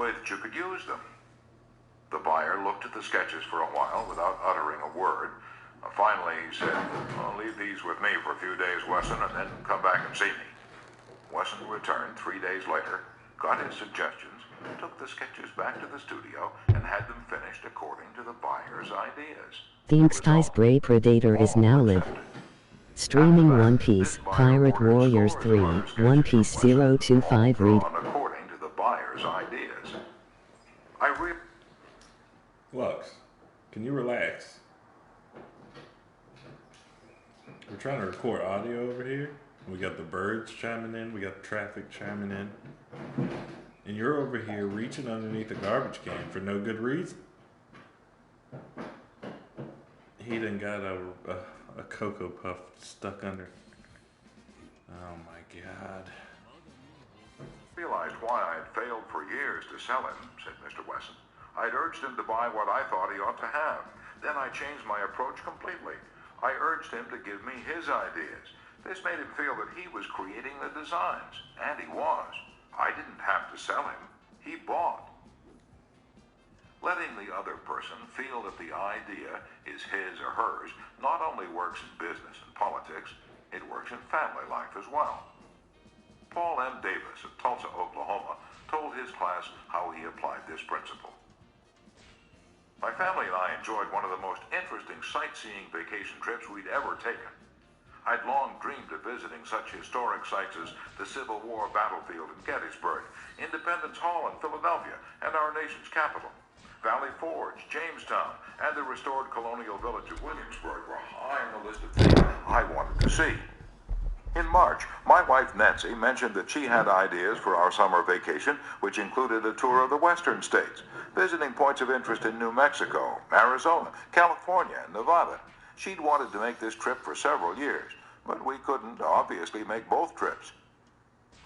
way that you could use them. The buyer looked at the sketches for a while without uttering a word. Finally, he said, "Well, leave these with me for a few days, Wesson, and then come back and see me." Wesson returned 3 days later, got his suggestions, took the sketches back to the studio, and had them finished according to the buyer's ideas. The Inksty's Bray Predator is now live. Streaming One Piece, Pirate Warriors 3, One Piece 025 read. According to the buyer's ideas. Lux, can you relax? We're trying to record audio over here. We got the birds chiming in, we got the traffic chiming in. And you're over here reaching underneath a garbage can for no good reason. He done got a Cocoa Puff stuck under. Oh my God. Realized why I had failed for years to sell him, said Mr. Wesson. I'd urged him to buy what I thought he ought to have. Then I changed my approach completely. I urged him to give me his ideas. This made him feel that he was creating the designs, and he was. I didn't have to sell him. He bought. Letting the other person feel that the idea is his or hers not only works in business and politics, it works in family life as well. Paul M. Davis of Tulsa, Oklahoma, told his class how he applied this principle. My family and I enjoyed one of the most interesting sightseeing vacation trips we'd ever taken. I'd long dreamed of visiting such historic sites as the Civil War battlefield in Gettysburg, Independence Hall in Philadelphia, and our nation's capital. Valley Forge, Jamestown, and the restored colonial village of Williamsburg were high on the list of things I wanted to see. In March, my wife Nancy mentioned that she had ideas for our summer vacation, which included a tour of the western states, visiting points of interest in New Mexico, Arizona, California, and Nevada. She'd wanted to make this trip for several years, but we couldn't obviously make both trips.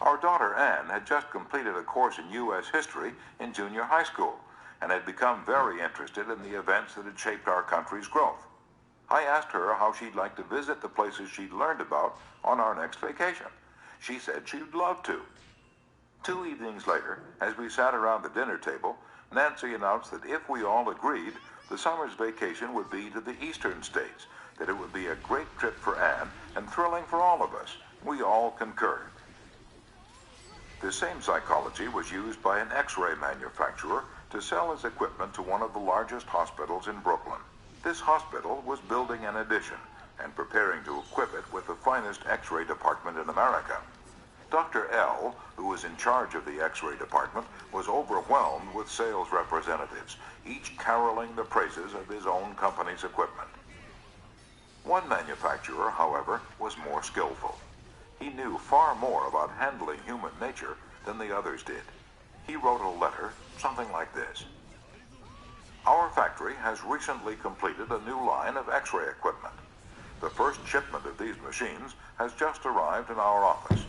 Our daughter Anne had just completed a course in U.S. history in junior high school and had become very interested in the events that had shaped our country's growth. I asked her how she'd like to visit the places she'd learned about on our next vacation. She said she'd love to. 2 evenings later, as we sat around the dinner table, Nancy announced that if we all agreed, the summer's vacation would be to the eastern states, that it would be a great trip for Anne and thrilling for all of us. We all concurred. The same psychology was used by an X-ray manufacturer to sell his equipment to one of the largest hospitals in Brooklyn. This hospital was building an addition and preparing to equip it with the finest X-ray department in America. Dr. L, who was in charge of the X-ray department, was overwhelmed with sales representatives, each caroling the praises of his own company's equipment. One manufacturer, however, was more skillful. He knew far more about handling human nature than the others did. He wrote a letter, something like this. Our factory has recently completed a new line of X-ray equipment. The first shipment of these machines has just arrived in our office.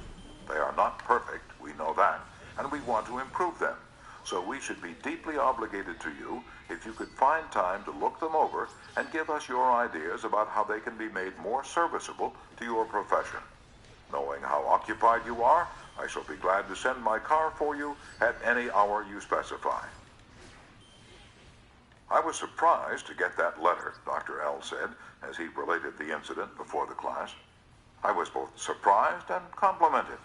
They are not perfect, we know that, and we want to improve them. So we should be deeply obligated to you if you could find time to look them over and give us your ideas about how they can be made more serviceable to your profession. Knowing how occupied you are, I shall be glad to send my car for you at any hour you specify. I was surprised to get that letter, Dr. L said, as he related the incident before the class. I was both surprised and complimented.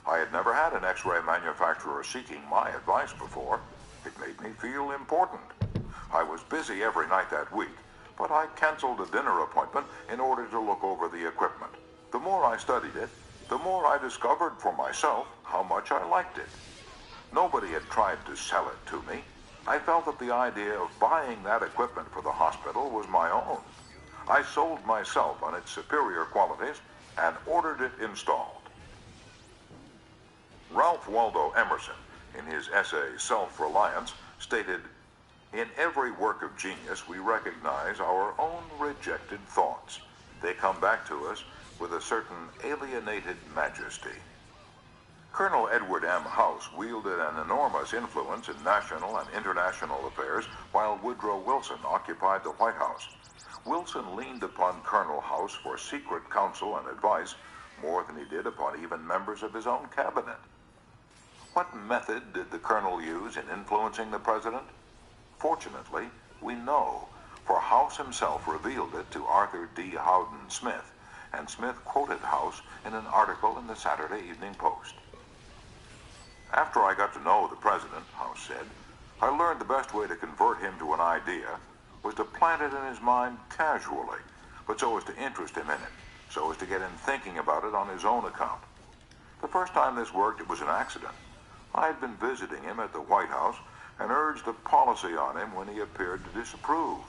I had never had an X-ray manufacturer seeking my advice before. It made me feel important. I was busy every night that week, but I canceled a dinner appointment in order to look over the equipment. The more I studied it, the more I discovered for myself how much I liked it. Nobody had tried to sell it to me. I felt that the idea of buying that equipment for the hospital was my own. I sold myself on its superior qualities and ordered it installed. Ralph Waldo Emerson, in his essay Self-Reliance, stated, "In every work of genius we recognize our own rejected thoughts. They come back to us with a certain alienated majesty." Colonel Edward M. House wielded an enormous influence in national and international affairs while Woodrow Wilson occupied the White House. Wilson leaned upon Colonel House for secret counsel and advice more than he did upon even members of his own cabinet. What method did the colonel use in influencing the president? Fortunately, we know, for House himself revealed it to Arthur D. Howden Smith, and Smith quoted House in an article in the Saturday Evening Post. After I got to know the president, House said, I learned the best way to convert him to an idea was to plant it in his mind casually, but so as to interest him in it, so as to get him thinking about it on his own account. The first time this worked, it was an accident. I had been visiting him at the White House and urged a policy on him when he appeared to disapprove.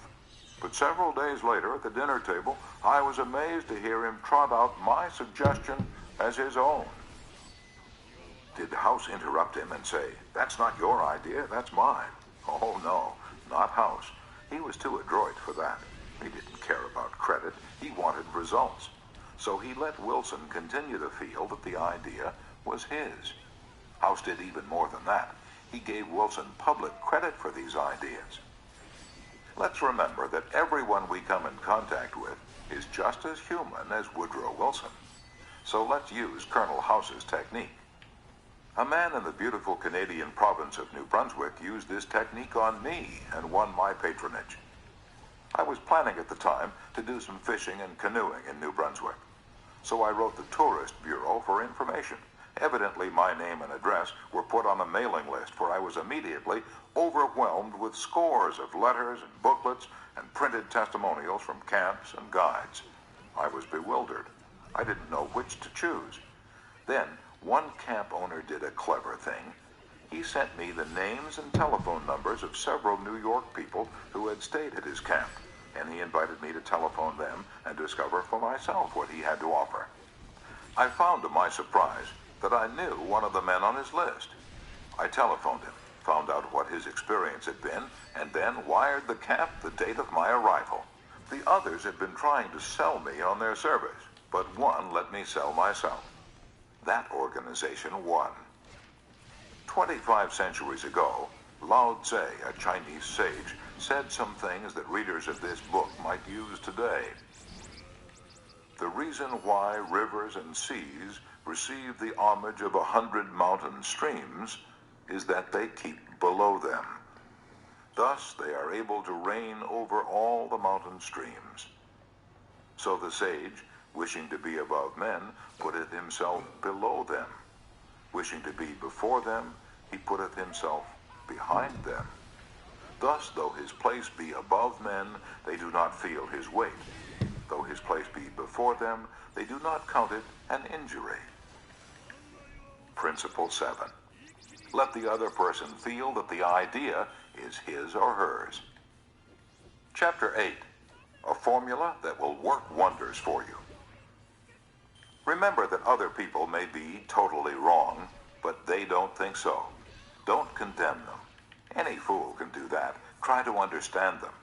But several days later at the dinner table, I was amazed to hear him trot out my suggestion as his own. Did House interrupt him and say, "That's not your idea, that's mine"? Oh no, not House. He was too adroit for that. He didn't care about credit. He wanted results. So he let Wilson continue to feel that the idea was his. House did even more than that. He gave Wilson public credit for these ideas. Let's remember that everyone we come in contact with is just as human as Woodrow Wilson. So let's use Colonel House's technique. A man in the beautiful Canadian province of New Brunswick used this technique on me and won my patronage. I was planning at the time to do some fishing and canoeing in New Brunswick. So I wrote the Tourist Bureau for information. Evidently, my name and address were put on a mailing list, for I was immediately overwhelmed with scores of letters and booklets and printed testimonials from camps and guides. I was bewildered. I didn't know which to choose. Then, one camp owner did a clever thing. He sent me the names and telephone numbers of several New York people who had stayed at his camp, and he invited me to telephone them and discover for myself what he had to offer. I found to my surprise that I knew one of the men on his list. I telephoned him, found out what his experience had been, and then wired the camp the date of my arrival. The others had been trying to sell me on their service, but one let me sell myself. That organization won. 25 centuries ago, Lao Tse, a Chinese sage, said some things that readers of this book might use today. The reason why rivers and seas receive the homage of 100 mountain streams is that they keep below them. Thus they are able to reign over all the mountain streams. So the sage, wishing to be above men, putteth himself below them. Wishing to be before them, he putteth himself behind them. Thus, though his place be above men, they do not feel his weight. Though his place be before them, they do not count it an injury. Principle 7. Let the other person feel that the idea is his or hers. Chapter 8. A formula that will work wonders for you. Remember that other people may be totally wrong, but they don't think so. Don't condemn them. Any fool can do that. Try to understand them.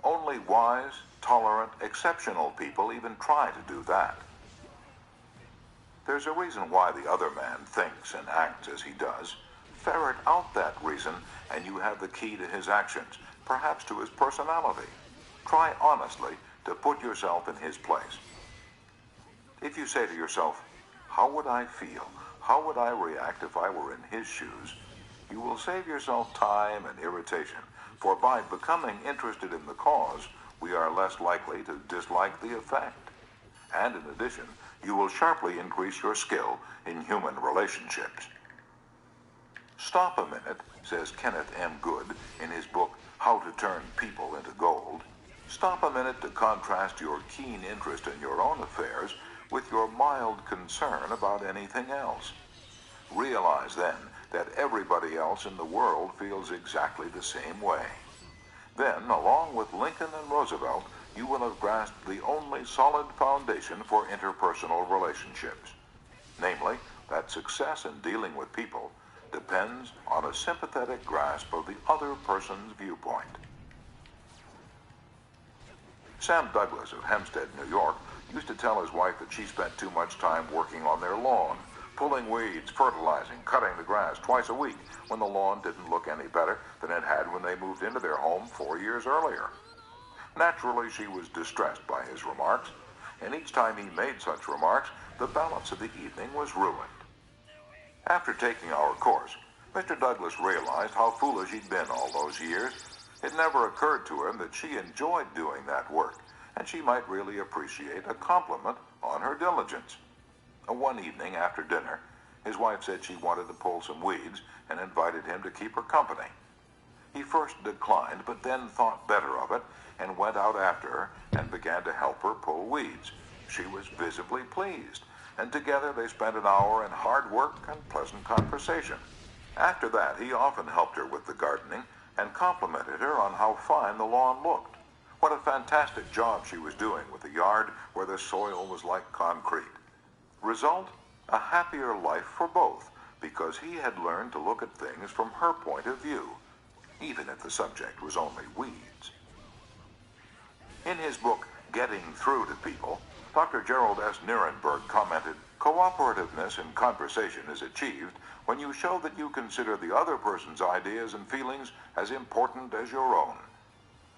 Only wise, tolerant, exceptional people even try to do that. There's a reason why the other man thinks and acts as he does. Ferret out that reason, and you have the key to his actions, perhaps to his personality. Try honestly to put yourself in his place. If you say to yourself, "How would I feel? How would I react if I were in his shoes?" you will save yourself time and irritation, for by becoming interested in the cause, we are less likely to dislike the effect. And in addition, you will sharply increase your skill in human relationships. Stop a minute, says Kenneth M. Good in his book, How to Turn People into Gold. Stop a minute to contrast your keen interest in your own affairs with your mild concern about anything else. Realize then that everybody else in the world feels exactly the same way. Then, along with Lincoln and Roosevelt, you will have grasped the only solid foundation for interpersonal relationships. Namely, that success in dealing with people depends on a sympathetic grasp of the other person's viewpoint. Sam Douglas of Hempstead, New York, used to tell his wife that she spent too much time working on their lawn, pulling weeds, fertilizing, cutting the grass twice a week when the lawn didn't look any better than it had when they moved into their home 4 years earlier. Naturally, she was distressed by his remarks, and each time he made such remarks, the balance of the evening was ruined. After taking our course, Mr. Douglas realized how foolish he'd been all those years. It never occurred to him that she enjoyed doing that work, and she might really appreciate a compliment on her diligence. One evening after dinner, his wife said she wanted to pull some weeds and invited him to keep her company. He first declined, but then thought better of it and went out after her and began to help her pull weeds. She was visibly pleased, and together they spent an hour in hard work and pleasant conversation. After that, he often helped her with the gardening and complimented her on how fine the lawn looked. What a fantastic job she was doing with a yard where the soil was like concrete. Result? A happier life for both, because he had learned to look at things from her point of view, even if the subject was only weeds. In his book, Getting Through to People, Dr. Gerald S. Nierenberg commented, "Cooperativeness in conversation is achieved when you show that you consider the other person's ideas and feelings as important as your own.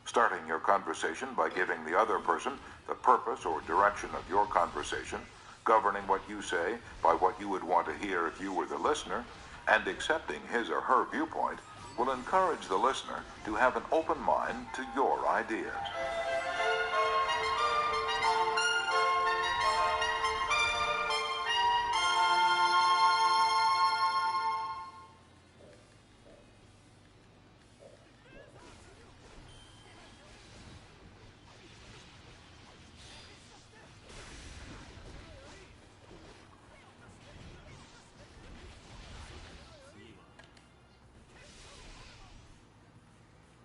Starting your conversation by giving the other person the purpose or direction of your conversation, governing what you say by what you would want to hear if you were the listener, and accepting his or her viewpoint will encourage the listener to have an open mind to your ideas."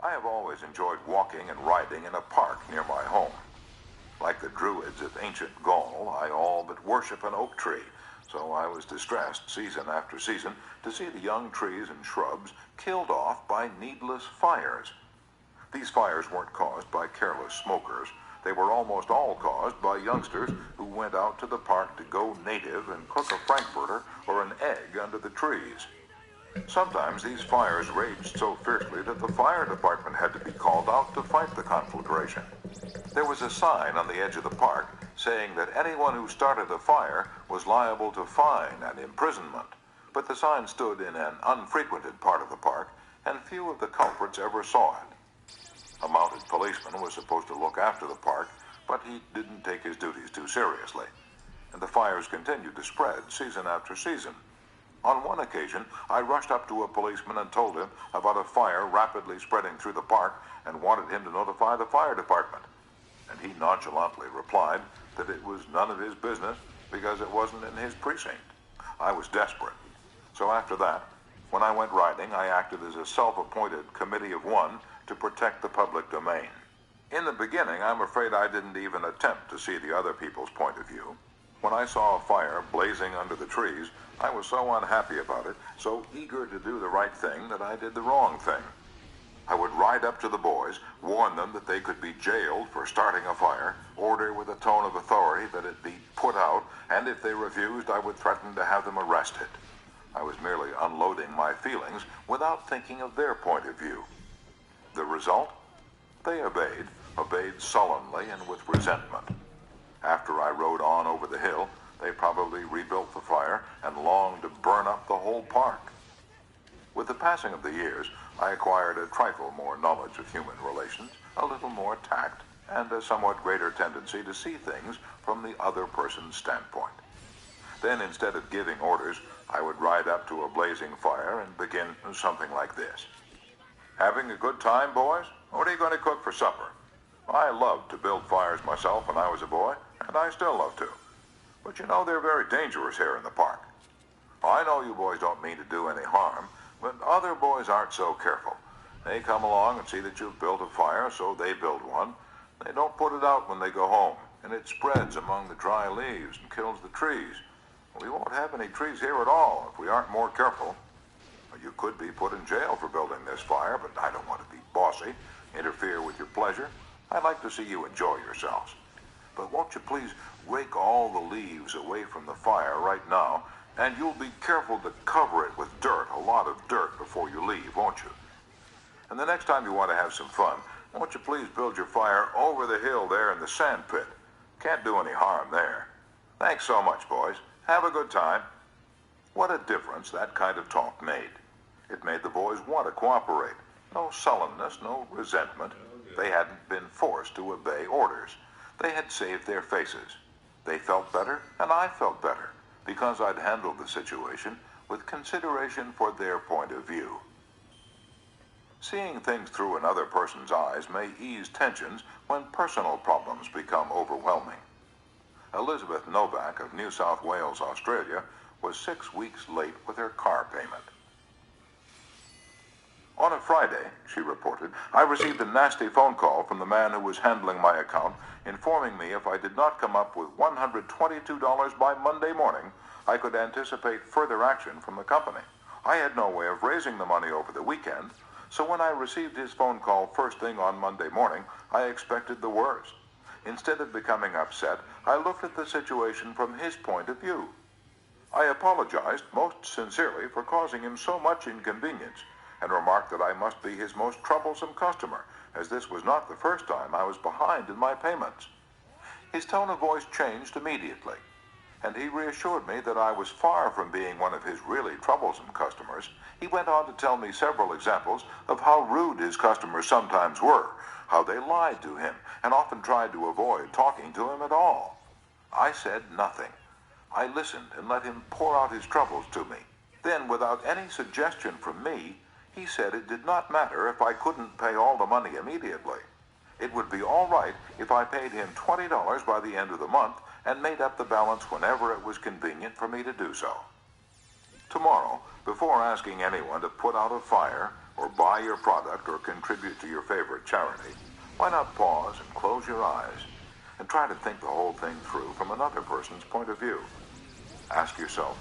I have always enjoyed walking and riding in a park near my home. Like the Druids of ancient Gaul, I all but worship an oak tree, so I was distressed season after season to see the young trees and shrubs killed off by needless fires. These fires weren't caused by careless smokers. They were almost all caused by youngsters who went out to the park to go native and cook a frankfurter or an egg under the trees. Sometimes these fires raged so fiercely that the fire department had to be called out to fight the conflagration. There was a sign on the edge of the park saying that anyone who started a fire was liable to fine and imprisonment, but the sign stood in an unfrequented part of the park, and few of the culprits ever saw it. A mounted policeman was supposed to look after the park, but he didn't take his duties too seriously, and the fires continued to spread season after season. On one occasion, I rushed up to a policeman and told him about a fire rapidly spreading through the park and wanted him to notify the fire department. And he nonchalantly replied that it was none of his business because it wasn't in his precinct. I was desperate. So after that, when I went riding, I acted as a self-appointed committee of one to protect the public domain. In the beginning, I'm afraid I didn't even attempt to see the other people's point of view. When I saw a fire blazing under the trees, I was so unhappy about it, so eager to do the right thing, that I did the wrong thing. I would ride up to the boys, warn them that they could be jailed for starting a fire, order with a tone of authority that it be put out, and if they refused, I would threaten to have them arrested. I was merely unloading my feelings without thinking of their point of view. The result? They obeyed sullenly and with resentment. After I rode on over the hill, they probably rebuilt the fire and longed to burn up the whole park. With the passing of the years, I acquired a trifle more knowledge of human relations, a little more tact, and a somewhat greater tendency to see things from the other person's standpoint. Then, instead of giving orders, I would ride up to a blazing fire and begin something like this. "Having a good time, boys? What are you going to cook for supper?" I loved to build fires myself when I was a boy, and I still love to. But you know, they're very dangerous here in the park. I know you boys don't mean to do any harm, but other boys aren't so careful. They come along and see that you've built a fire, so they build one. They don't put it out when they go home, and it spreads among the dry leaves and kills the trees. We won't have any trees here at all if we aren't more careful. You could be put in jail for building this fire, but I don't want to be bossy, interfere with your pleasure. I'd like to see you enjoy yourselves. But won't you please rake all the leaves away from the fire right now, and you'll be careful to cover it with dirt, a lot of dirt, before you leave, won't you? And the next time you want to have some fun, won't you please build your fire over the hill there in the sand pit? Can't do any harm there. Thanks so much, boys. Have a good time. What a difference that kind of talk made. It made the boys want to cooperate. No sullenness, no resentment. They hadn't been forced to obey orders. They had saved their faces. They felt better, and I felt better, because I'd handled the situation with consideration for their point of view. Seeing things through another person's eyes may ease tensions when personal problems become overwhelming. Elizabeth Novak of New South Wales, Australia, was 6 weeks late with her car payment. On a Friday, she reported, I received a nasty phone call from the man who was handling my account, informing me if I did not come up with $122 by Monday morning, I could anticipate further action from the company. I had no way of raising the money over the weekend, so when I received his phone call first thing on Monday morning, I expected the worst. Instead of becoming upset, I looked at the situation from his point of view. I apologized most sincerely for causing him so much inconvenience, and remarked that I must be his most troublesome customer, as this was not the first time I was behind in my payments. His tone of voice changed immediately, and he reassured me that I was far from being one of his really troublesome customers. He went on to tell me several examples of how rude his customers sometimes were, how they lied to him, and often tried to avoid talking to him at all. I said nothing. I listened and let him pour out his troubles to me. Then, without any suggestion from me, he said it did not matter if I couldn't pay all the money immediately. It would be all right if I paid him $20 by the end of the month and made up the balance whenever it was convenient for me to do so. Tomorrow, before asking anyone to put out a fire or buy your product or contribute to your favorite charity, why not pause and close your eyes and try to think the whole thing through from another person's point of view. Ask yourself,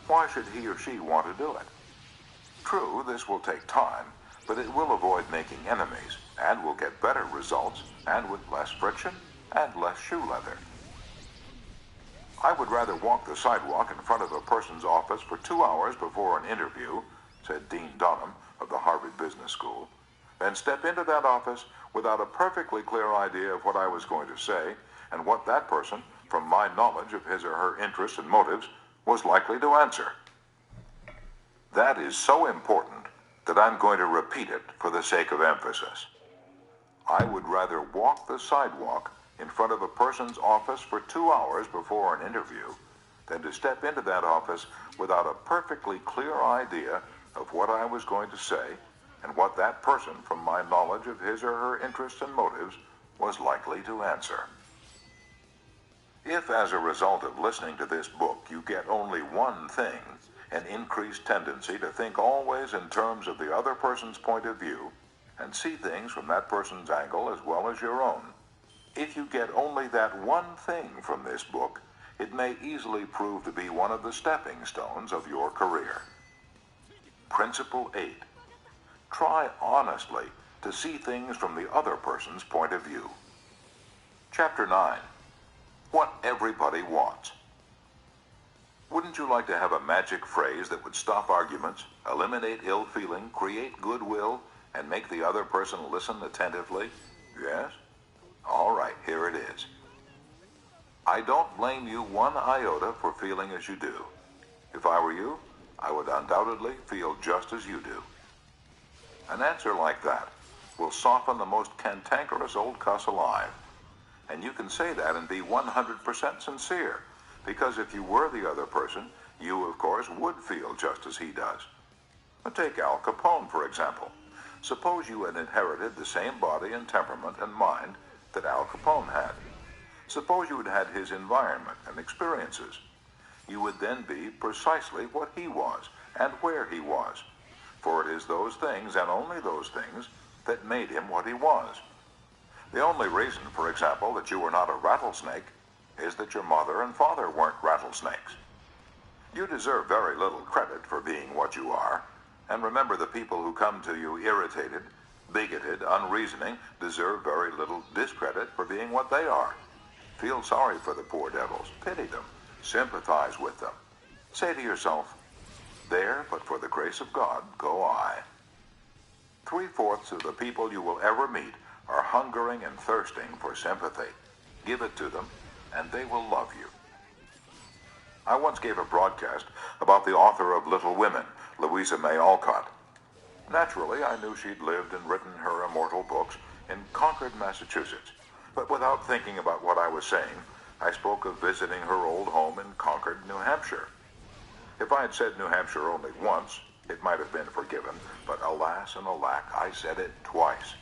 why should he or she want to do it? True, this will take time, but it will avoid making enemies and will get better results and with less friction and less shoe leather. I would rather walk the sidewalk in front of a person's office for 2 hours before an interview, said Dean Dunham of the Harvard Business School, than step into that office without a perfectly clear idea of what I was going to say and what that person, from my knowledge of his or her interests and motives, was likely to answer. That is so important that I'm going to repeat it for the sake of emphasis. I would rather walk the sidewalk in front of a person's office for 2 hours before an interview than to step into that office without a perfectly clear idea of what I was going to say and what that person, from my knowledge of his or her interests and motives, was likely to answer. If, as a result of listening to this book, you get only one thing, an increased tendency to think always in terms of the other person's point of view and see things from that person's angle as well as your own, if you get only that one thing from this book, it may easily prove to be one of the stepping stones of your career. Principle 8. Try honestly to see things from the other person's point of view. Chapter 9. What everybody wants. Wouldn't you like to have a magic phrase that would stop arguments, eliminate ill feeling, create goodwill, and make the other person listen attentively? Yes? All right, here it is. I don't blame you one iota for feeling as you do. If I were you, I would undoubtedly feel just as you do. An answer like that will soften the most cantankerous old cuss alive. And you can say that and be 100% sincere, because if you were the other person, you, of course, would feel just as he does. But take Al Capone, for example. Suppose you had inherited the same body and temperament and mind that Al Capone had. Suppose you had had his environment and experiences. You would then be precisely what he was and where he was, for it is those things and only those things that made him what he was. The only reason, for example, that you were not a rattlesnake is that your mother and father weren't rattlesnakes. You deserve very little credit for being what you are, and remember the people who come to you irritated, bigoted, unreasoning, deserve very little discredit for being what they are. Feel sorry for the poor devils, pity them, sympathize with them. Say to yourself, there, but for the grace of God, go I. 3/4 of the people you will ever meet are hungering and thirsting for sympathy. Give it to them, and they will love you. I once gave a broadcast about the author of Little Women, Louisa May Alcott. Naturally, I knew she'd lived and written her immortal books in Concord, Massachusetts. But without thinking about what I was saying, I spoke of visiting her old home in Concord, New Hampshire. If I had said New Hampshire only once, it might have been forgiven, but alas and alack, I said it twice.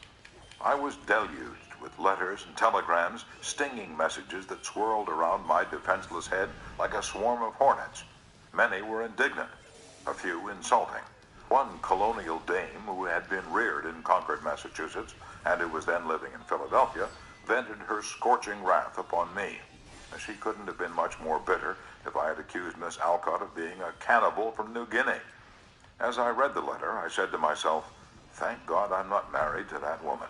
I was deluged with letters and telegrams, stinging messages that swirled around my defenseless head like a swarm of hornets. Many were indignant, a few insulting. One colonial dame who had been reared in Concord, Massachusetts, and who was then living in Philadelphia, vented her scorching wrath upon me. She couldn't have been much more bitter if I had accused Miss Alcott of being a cannibal from New Guinea. As I read the letter, I said to myself, thank God I'm not married to that woman.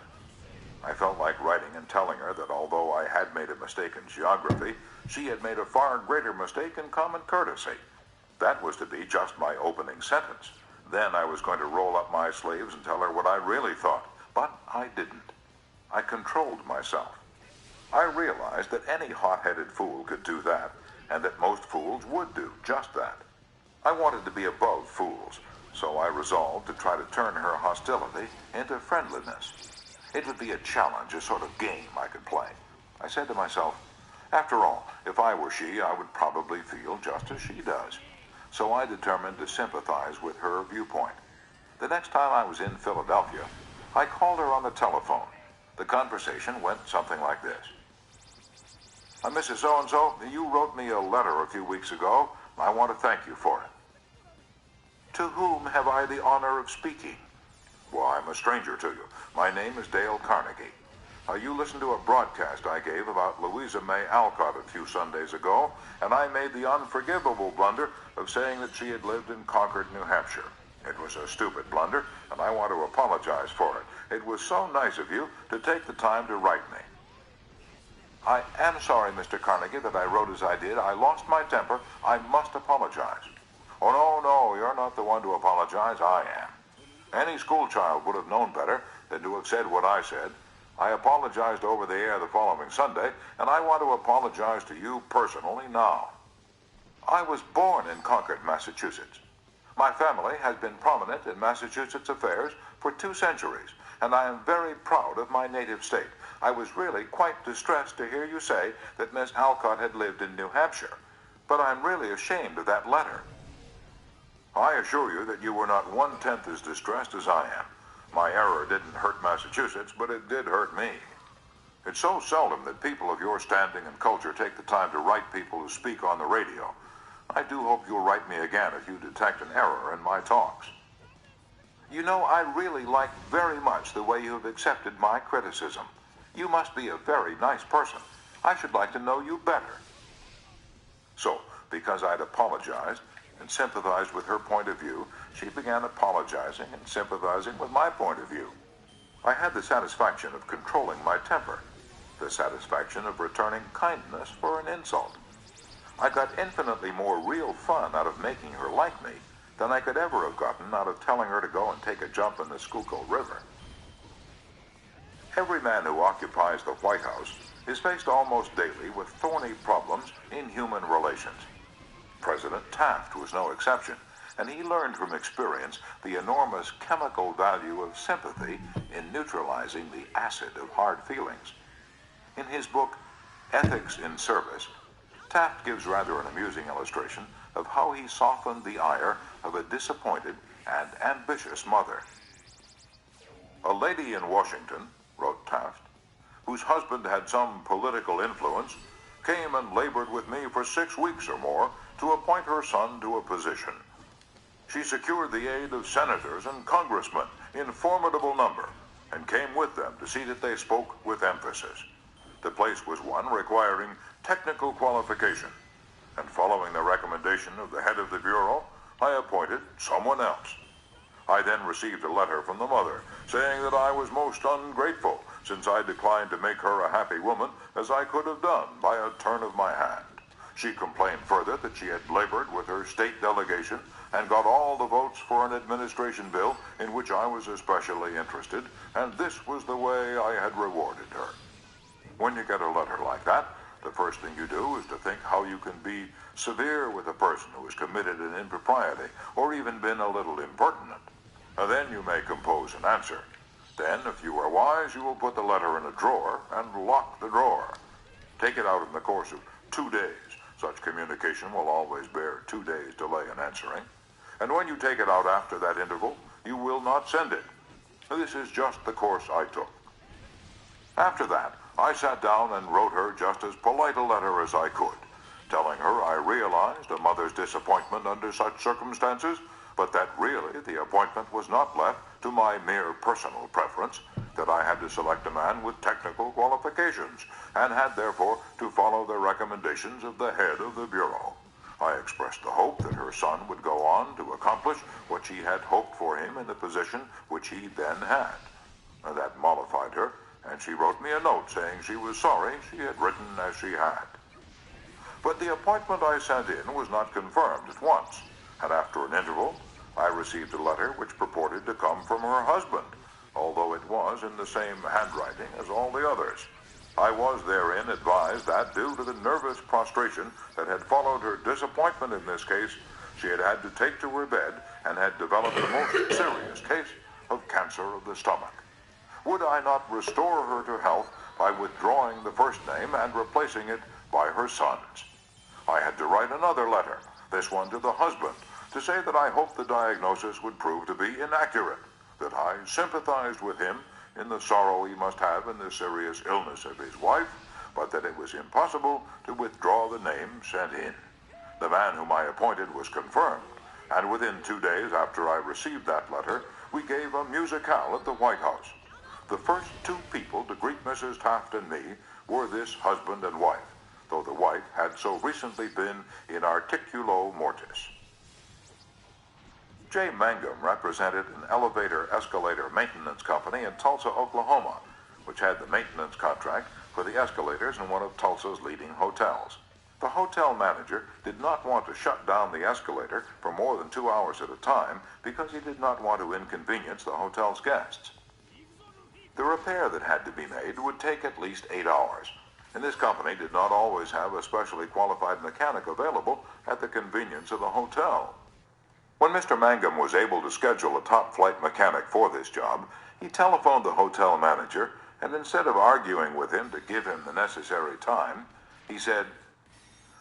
I felt like writing and telling her that although I had made a mistake in geography, she had made a far greater mistake in common courtesy. That was to be just my opening sentence. Then I was going to roll up my sleeves and tell her what I really thought, but I didn't. I controlled myself. I realized that any hot-headed fool could do that, and that most fools would do just that. I wanted to be above fools, so I resolved to try to turn her hostility into friendliness. It would be a challenge, a sort of game I could play. I said to myself, after all, if I were she, I would probably feel just as she does. So I determined to sympathize with her viewpoint. The next time I was in Philadelphia, I called her on the telephone. The conversation went something like this. Mrs. So-and-so, you wrote me a letter a few weeks ago. I want to thank you for it. To whom have I the honor of speaking? Well, I'm a stranger to you. My name is Dale Carnegie. You listened to a broadcast I gave about Louisa May Alcott a few Sundays ago, and I made the unforgivable blunder of saying that she had lived in Concord, New Hampshire. It was a stupid blunder, and I want to apologize for it. It was so nice of you to take the time to write me. I am sorry, Mr. Carnegie, that I wrote as I did. I lost my temper. I must apologize. Oh, no, you're not the one to apologize. I am. Any schoolchild would have known better than to have said what I said. I apologized over the air the following Sunday, and I want to apologize to you personally now. I was born in Concord, Massachusetts. My family has been prominent in Massachusetts affairs for 2 centuries, and I am very proud of my native state. I was really quite distressed to hear you say that Miss Alcott had lived in New Hampshire, but I'm really ashamed of that letter. I assure you that you were not 1/10 as distressed as I am. My error didn't hurt Massachusetts, but it did hurt me. It's so seldom that people of your standing and culture take the time to write people who speak on the radio. I do hope you'll write me again if you detect an error in my talks. You know, I really like very much the way you have accepted my criticism. You must be a very nice person. I should like to know you better. So, because I'd apologized and sympathized with her point of view, she began apologizing and sympathizing with my point of view. I had the satisfaction of controlling my temper, the satisfaction of returning kindness for an insult. I got infinitely more real fun out of making her like me than I could ever have gotten out of telling her to go and take a jump in the Schuylkill River. Every man who occupies the White House is faced almost daily with thorny problems in human relations. President Taft was no exception, and he learned from experience the enormous chemical value of sympathy in neutralizing the acid of hard feelings. In his book, Ethics in Service, Taft gives rather an amusing illustration of how he softened the ire of a disappointed and ambitious mother. A lady in Washington, wrote Taft, whose husband had some political influence, came and labored with me for 6 weeks or more to appoint her son to a position. She secured the aid of senators and congressmen in formidable number, and came with them to see that they spoke with emphasis. The place was one requiring technical qualification, and following the recommendation of the head of the Bureau, I appointed someone else. I then received a letter from the mother saying that I was most ungrateful since I declined to make her a happy woman as I could have done by a turn of my hand. She complained further that she had labored with her state delegation and got all the votes for an administration bill in which I was especially interested, and this was the way I had rewarded her. When you get a letter like that, the first thing you do is to think how you can be severe with a person who has committed an impropriety or even been a little impertinent. Then you may compose an answer. Then, if you are wise, you will put the letter in a drawer and lock the drawer. Take it out in the course of 2 days. Such communication will always bear 2 days delay in answering. And when you take it out after that interval, you will not send it. This is just the course I took. After that, I sat down and wrote her just as polite a letter as I could, telling her I realized a mother's disappointment under such circumstances, but that really the appointment was not left to my mere personal preference, that I had to select a man with technical qualifications, and had therefore to follow the recommendations of the head of the Bureau. I expressed the hope that her son would go on to accomplish what she had hoped for him in the position which he then had. That mollified her, and she wrote me a note saying she was sorry she had written as she had. But the appointment I sent in was not confirmed at once, and after an interval, I received a letter which purported to come from her husband, although it was in the same handwriting as all the others. I was therein advised that, due to the nervous prostration that had followed her disappointment in this case, she had had to take to her bed and had developed a most serious case of cancer of the stomach. Would I not restore her to health by withdrawing the first name and replacing it by her son's? I had to write another letter, this one to the husband, to say that I hoped the diagnosis would prove to be inaccurate, that I sympathized with him in the sorrow he must have in the serious illness of his wife, but that it was impossible to withdraw the name sent in. The man whom I appointed was confirmed, and within 2 days after I received that letter, we gave a musicale at the White House. The first 2 people to greet Mrs. Taft and me were this husband and wife, though the wife had so recently been in articulo mortis. J. Mangum represented an elevator-escalator maintenance company in Tulsa, Oklahoma, which had the maintenance contract for the escalators in one of Tulsa's leading hotels. The hotel manager did not want to shut down the escalator for more than 2 hours at a time because he did not want to inconvenience the hotel's guests. The repair that had to be made would take at least 8 hours, and this company did not always have a specially qualified mechanic available at the convenience of the hotel. When Mr. Mangum was able to schedule a top-flight mechanic for this job, he telephoned the hotel manager, and instead of arguing with him to give him the necessary time, he said,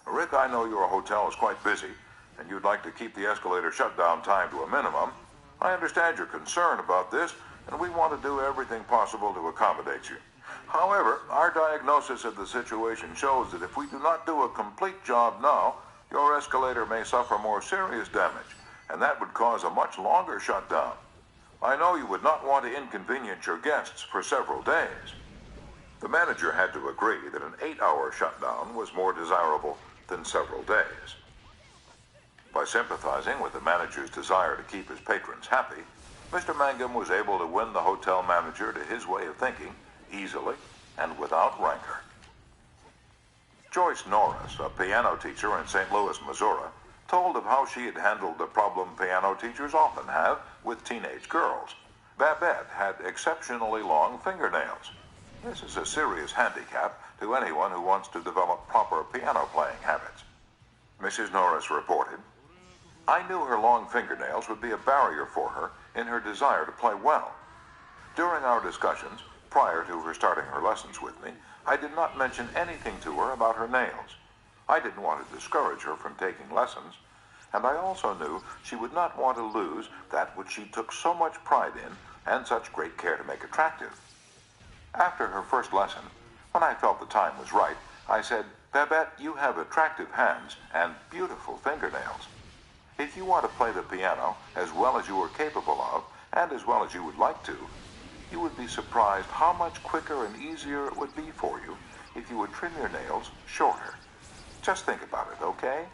"Rick, I know your hotel is quite busy, and you'd like to keep the escalator shutdown time to a minimum. I understand your concern about this, and we want to do everything possible to accommodate you. However, our diagnosis of the situation shows that if we do not do a complete job now, your escalator may suffer more serious damage, and that would cause a much longer shutdown. I know you would not want to inconvenience your guests for several days." The manager had to agree that an 8-hour shutdown was more desirable than several days. By sympathizing with the manager's desire to keep his patrons happy, Mr. Mangum was able to win the hotel manager to his way of thinking easily and without rancor. Joyce Norris, a piano teacher in St. Louis, Missouri, told of how she had handled the problem piano teachers often have with teenage girls. Babette had exceptionally long fingernails. This is a serious handicap to anyone who wants to develop proper piano playing habits. Mrs. Norris reported, "I knew her long fingernails would be a barrier for her in her desire to play well. During our discussions, prior to her starting her lessons with me, I did not mention anything to her about her nails. I didn't want to discourage her from taking lessons, and I also knew she would not want to lose that which she took so much pride in and such great care to make attractive. After her first lesson, when I felt the time was right, I said, 'Babette, you have attractive hands and beautiful fingernails. If you want to play the piano as well as you are capable of, and as well as you would like to, you would be surprised how much quicker and easier it would be for you if you would trim your nails shorter. Just think about it, okay?'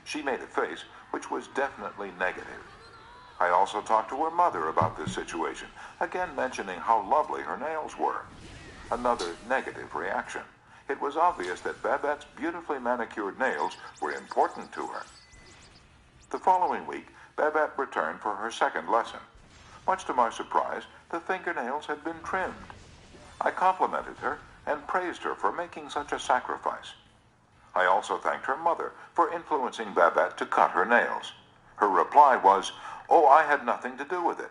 She made a face which was definitely negative. I also talked to her mother about this situation, again mentioning how lovely her nails were. Another negative reaction. It was obvious that Babette's beautifully manicured nails were important to her. The following week, Babette returned for her second lesson. Much to my surprise, the fingernails had been trimmed. I complimented her and praised her for making such a sacrifice. I also thanked her mother for influencing Babette to cut her nails. Her reply was, "Oh, I had nothing to do with it.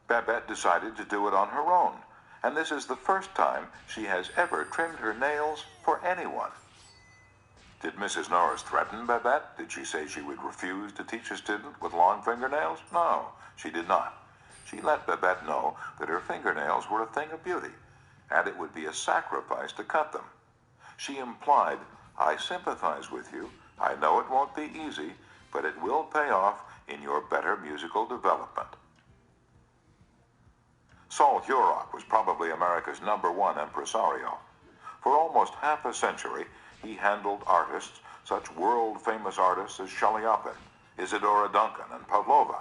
Babette decided to do it on her own, and this is the first time she has ever trimmed her nails for anyone." Did Mrs. Norris threaten Babette? Did she say she would refuse to teach a student with long fingernails? No, she did not. She let Babette know that her fingernails were a thing of beauty, and it would be a sacrifice to cut them. She implied, "I sympathize with you. I know it won't be easy, but it will pay off in your better musical development." Sol Hurok was probably America's #1 impresario. For almost half a century, he handled artists, such world-famous artists as Chaliapin, Isadora Duncan, and Pavlova.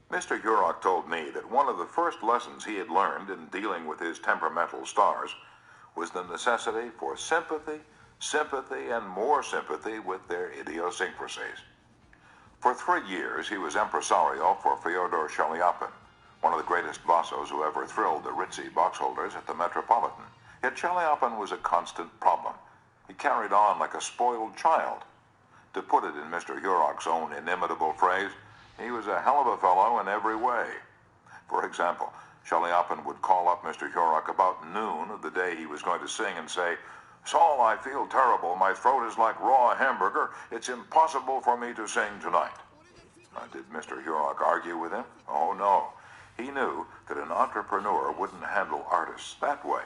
Mr. Hurok told me that one of the first lessons he had learned in dealing with his temperamental stars was the necessity for sympathy, and more sympathy with their idiosyncrasies. For 3 years, he was impresario for Fyodor Chaliapin, one of the greatest bassos who ever thrilled the ritzy boxholders at the Metropolitan. Yet Chaliapin was a constant problem. He carried on like a spoiled child. To put it in Mr. Hurok's own inimitable phrase, he was a hell of a fellow in every way. For example, Chaliapin would call up Mr. Hurok about noon of the day he was going to sing and say, "Saul, I feel terrible. My throat is like raw hamburger. It's impossible for me to sing tonight." Did Mr. Hurok argue with him? Oh, no. He knew that an entrepreneur wouldn't handle artists that way.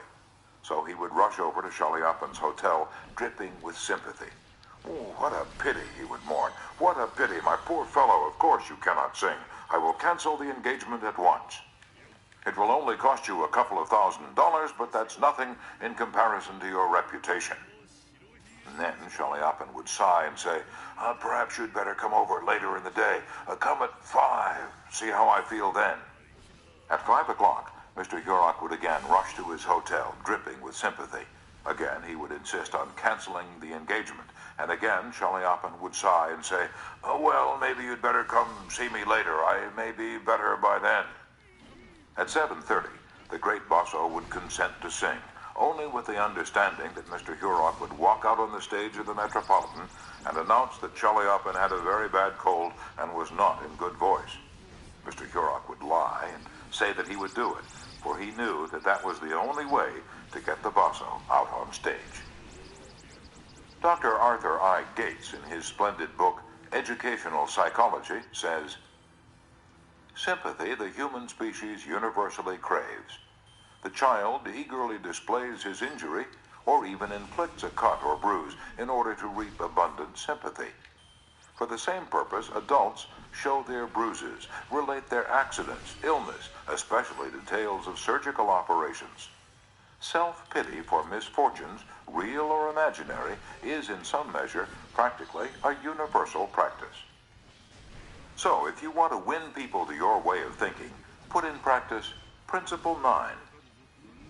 So he would rush over to Chaliapin's hotel, dripping with sympathy. "Oh, what a pity," he would mourn. "What a pity, my poor fellow. Of course you cannot sing. I will cancel the engagement at once. It will only cost you a couple of $1,000s, but that's nothing in comparison to your reputation." And then Chaliapin would sigh and say, "Perhaps you'd better come over later in the day. Come at 5. See how I feel then." At 5 o'clock, Mr. Hurok would again rush to his hotel, dripping with sympathy. Again, he would insist on canceling the engagement. And again, Chaliapin would sigh and say, "Well, maybe you'd better come see me later. I may be better by then." At 7:30, the great basso would consent to sing, only with the understanding that Mr. Hurok would walk out on the stage of the Metropolitan and announce that Chaliapin had a very bad cold and was not in good voice. Mr. Hurok would lie and say that he would do it, for he knew that that was the only way to get the basso out on stage. Dr. Arthur I. Gates, in his splendid book, Educational Psychology, says, "Sympathy the human species universally craves. The child eagerly displays his injury or even inflicts a cut or bruise in order to reap abundant sympathy. For the same purpose, adults show their bruises, relate their accidents, illness, especially details of surgical operations. Self-pity for misfortunes, real or imaginary, is in some measure practically a universal practice." So, if you want to win people to your way of thinking, put in practice Principle 9.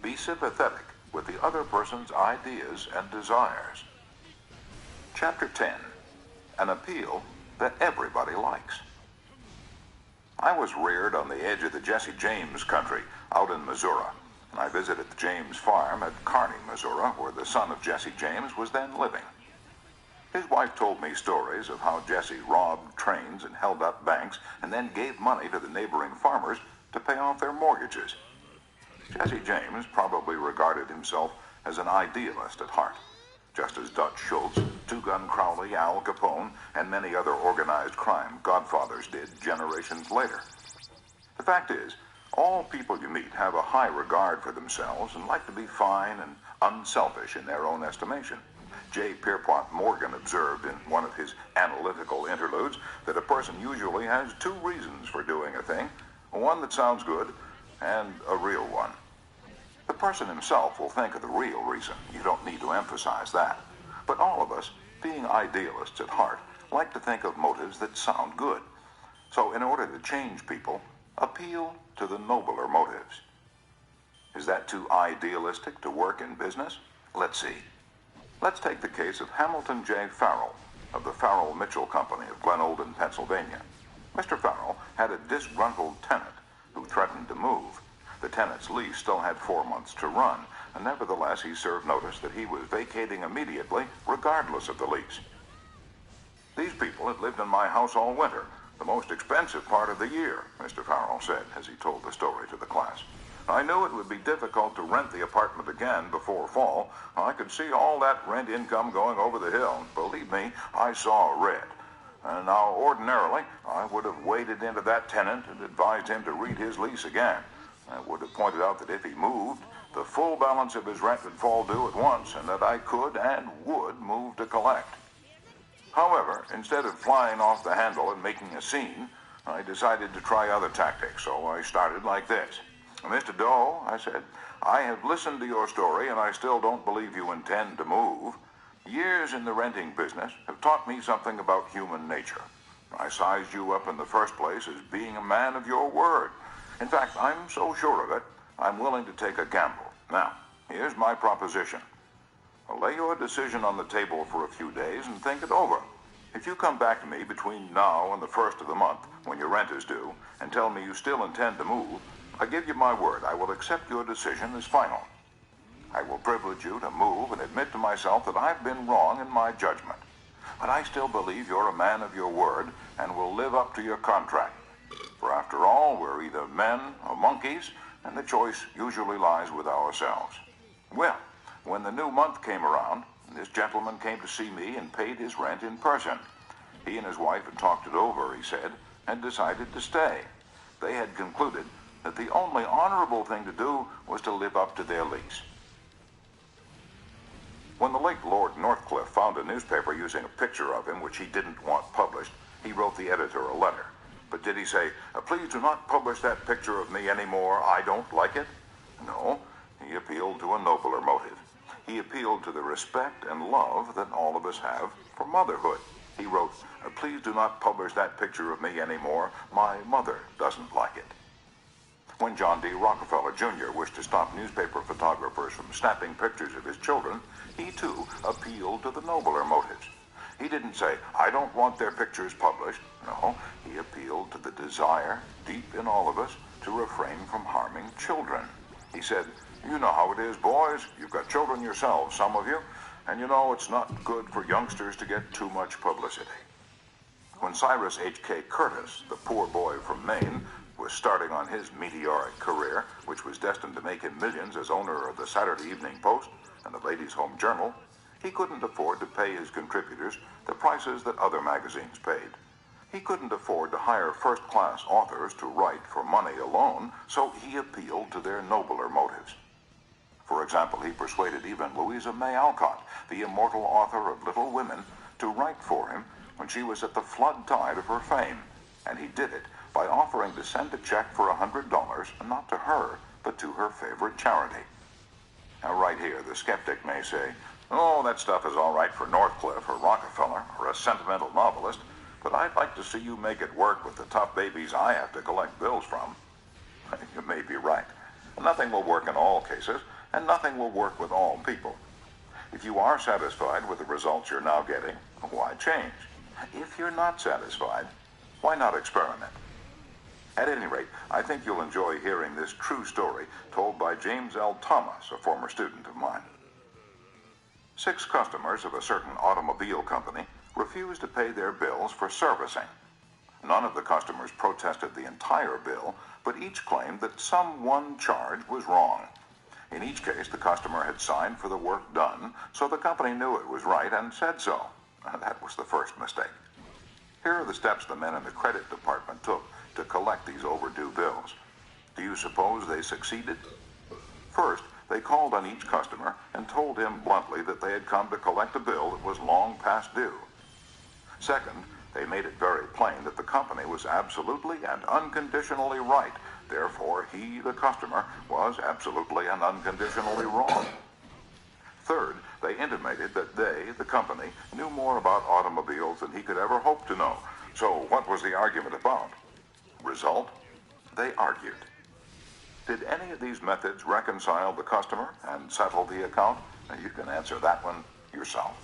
Be sympathetic with the other person's ideas and desires. Chapter 10. An appeal that everybody likes. I was reared on the edge of the Jesse James country, out in Missouri, and I visited the James farm at Kearney, Missouri, where the son of Jesse James was then living. His wife told me stories of how Jesse robbed trains and held up banks and then gave money to the neighboring farmers to pay off their mortgages. Jesse James probably regarded himself as an idealist at heart, just as Dutch Schultz, Two Gun Crowley, Al Capone, and many other organized crime godfathers did generations later. The fact is, all people you meet have a high regard for themselves and like to be fine and unselfish in their own estimation. J. Pierpont Morgan observed in one of his analytical interludes that a person usually has 2 reasons for doing a thing, one that sounds good and a real one. The person himself will think of the real reason. You don't need to emphasize that. But all of us, being idealists at heart, like to think of motives that sound good. So in order to change people, appeal to the nobler motives. Is that too idealistic to work in business? Let's see. Let's take the case of Hamilton J. Farrell of the Farrell Mitchell Company of Glen Olden, Pennsylvania. Mr. Farrell had a disgruntled tenant who threatened to move. The tenant's lease still had 4 months to run, and nevertheless he served notice that he was vacating immediately, regardless of the lease. These people had lived in my house all winter, the most expensive part of the year, Mr. Farrell said as he told the story to the class. I knew it would be difficult to rent the apartment again before fall. I could see all that rent income going over the hill. Believe me, I saw red. And now, ordinarily, I would have waded into that tenant and advised him to read his lease again. I would have pointed out that if he moved, the full balance of his rent would fall due at once, and that I could and would move to collect. However, instead of flying off the handle and making a scene, I decided to try other tactics, so I started like this. Mr. Doe, I said, I have listened to your story and I still don't believe you intend to move. Years in the renting business have taught me something about human nature. I sized you up in the first place as being a man of your word. In fact, I'm so sure of it, I'm willing to take a gamble. Now, here's my proposition. I'll lay your decision on the table for a few days and think it over. If you come back to me between now and the first of the month, when your rent is due, and tell me you still intend to move, I give you my word, I will accept your decision as final. I will privilege you to move and admit to myself that I've been wrong in my judgment. But I still believe you're a man of your word and will live up to your contract. For after all, we're either men or monkeys, and the choice usually lies with ourselves. Well, when the new month came around, this gentleman came to see me and paid his rent in person. He and his wife had talked it over, he said, and decided to stay. They had concluded that the only honorable thing to do was to live up to their lease. When the late Lord Northcliffe found a newspaper using a picture of him which he didn't want published, he wrote the editor a letter. But did he say, please do not publish that picture of me anymore, I don't like it? No, he appealed to a nobler motive. He appealed to the respect and love that all of us have for motherhood. He wrote, please do not publish that picture of me anymore, my mother doesn't like it. When John D. Rockefeller, Jr. wished to stop newspaper photographers from snapping pictures of his children, he too appealed to the nobler motives. He didn't say, I don't want their pictures published. No, he appealed to the desire, deep in all of us, to refrain from harming children. He said, you know how it is, boys. You've got children yourselves, some of you, and you know it's not good for youngsters to get too much publicity. When Cyrus H.K. Curtis, the poor boy from Maine, was starting on his meteoric career, which was destined to make him millions as owner of the Saturday Evening Post and the Ladies' Home Journal, he couldn't afford to pay his contributors the prices that other magazines paid. He couldn't afford to hire first-class authors to write for money alone, so he appealed to their nobler motives. For example, he persuaded even Louisa May Alcott, the immortal author of Little Women, to write for him when she was at the flood tide of her fame, and he did it by offering to send a check for $100, not to her, but to her favorite charity. Now, right here, the skeptic may say, oh, that stuff is all right for Northcliffe or Rockefeller or a sentimental novelist, but I'd like to see you make it work with the tough babies I have to collect bills from. You may be right. Nothing will work in all cases, and nothing will work with all people. If you are satisfied with the results you're now getting, why change? If you're not satisfied, why not experiment? At any rate, I think you'll enjoy hearing this true story told by James L. Thomas, a former student of mine. 6 customers of a certain automobile company refused to pay their bills for servicing. None of the customers protested the entire bill, but each claimed that some one charge was wrong. In each case, the customer had signed for the work done, so the company knew it was right and said so. That was the first mistake. Here are the steps the men in the credit department took to collect these overdue bills. Do you suppose they succeeded? First, they called on each customer and told him bluntly that they had come to collect a bill that was long past due. Second, they made it very plain that the company was absolutely and unconditionally right. Therefore, he, the customer, was absolutely and unconditionally wrong. Third, they intimated that they, the company, knew more about automobiles than he could ever hope to know. So what was the argument about? Result? They argued. Did any of these methods reconcile the customer and settle the account? You can answer that one yourself.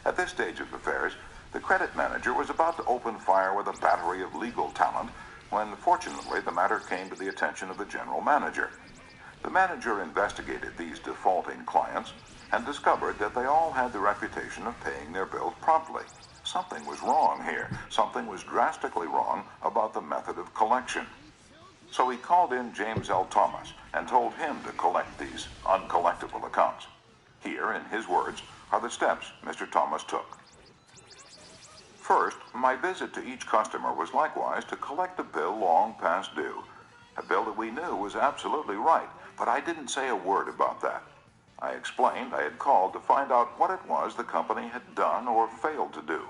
At this stage of affairs, the credit manager was about to open fire with a battery of legal talent when, fortunately, the matter came to the attention of the general manager. The manager investigated these defaulting clients and discovered that they all had the reputation of paying their bills promptly. Something was wrong here. Something was drastically wrong about the method of collection. So he called in James L. Thomas and told him to collect these uncollectible accounts. Here, in his words, are the steps Mr. Thomas took. First, my visit to each customer was likewise to collect a bill long past due. A bill that we knew was absolutely right, but I didn't say a word about that. I explained I had called to find out what it was the company had done or failed to do.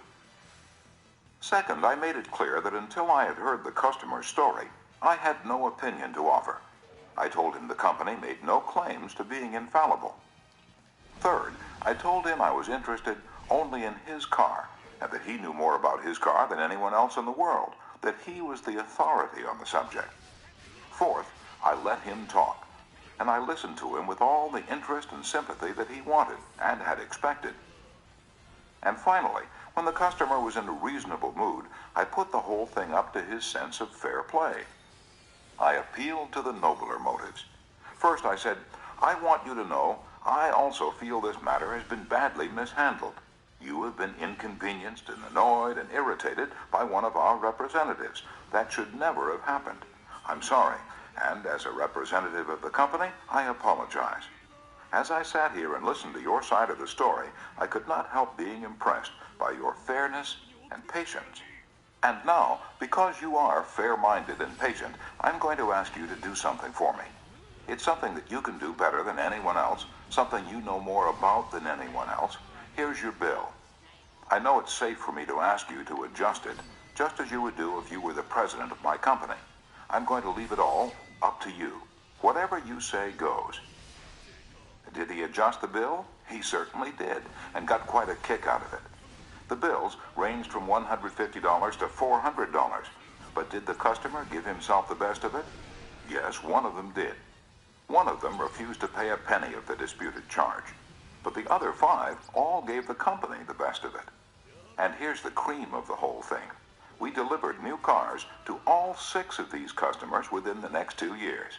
Second, I made it clear that until I had heard the customer's story, I had no opinion to offer. I told him the company made no claims to being infallible. Third, I told him I was interested only in his car, and that he knew more about his car than anyone else in the world, that he was the authority on the subject. Fourth, I let him talk, and I listened to him with all the interest and sympathy that he wanted and had expected. And finally, when the customer was in a reasonable mood, I put the whole thing up to his sense of fair play. I appealed to the nobler motives. First, I said, I want you to know I also feel this matter has been badly mishandled. You have been inconvenienced and annoyed and irritated by one of our representatives. That should never have happened. I'm sorry, and as a representative of the company, I apologize. As I sat here and listened to your side of the story, I could not help being impressed by your fairness and patience. And now, because you are fair-minded and patient, I'm going to ask you to do something for me. It's something that you can do better than anyone else, something you know more about than anyone else. Here's your bill. I know it's safe for me to ask you to adjust it, just as you would do if you were the president of my company. I'm going to leave it all up to you. Whatever you say goes. Did he adjust the bill? He certainly did, and got quite a kick out of it. The bills ranged from $150 to $400, but did the customer give himself the best of it? Yes, one of them did. One of them refused to pay a penny of the disputed charge, but the other 5 all gave the company the best of it. And here's the cream of the whole thing. We delivered new cars to all 6 of these customers within the next 2 years.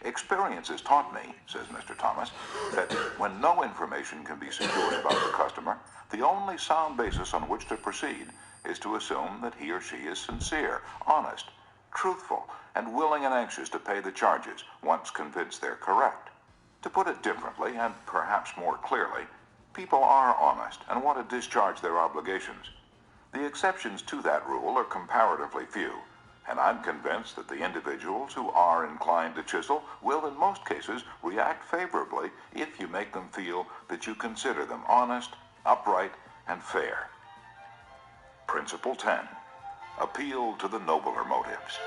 Experience has taught me, says Mr. Thomas, that when no information can be secured about the customer, the only sound basis on which to proceed is to assume that he or she is sincere, honest, truthful, and willing and anxious to pay the charges once convinced they're correct. To put it differently, and perhaps more clearly, people are honest and want to discharge their obligations. The exceptions to that rule are comparatively few, and I'm convinced that the individuals who are inclined to chisel will in most cases react favorably if you make them feel that you consider them honest, upright, and fair. Principle 10. Appeal to the nobler motives.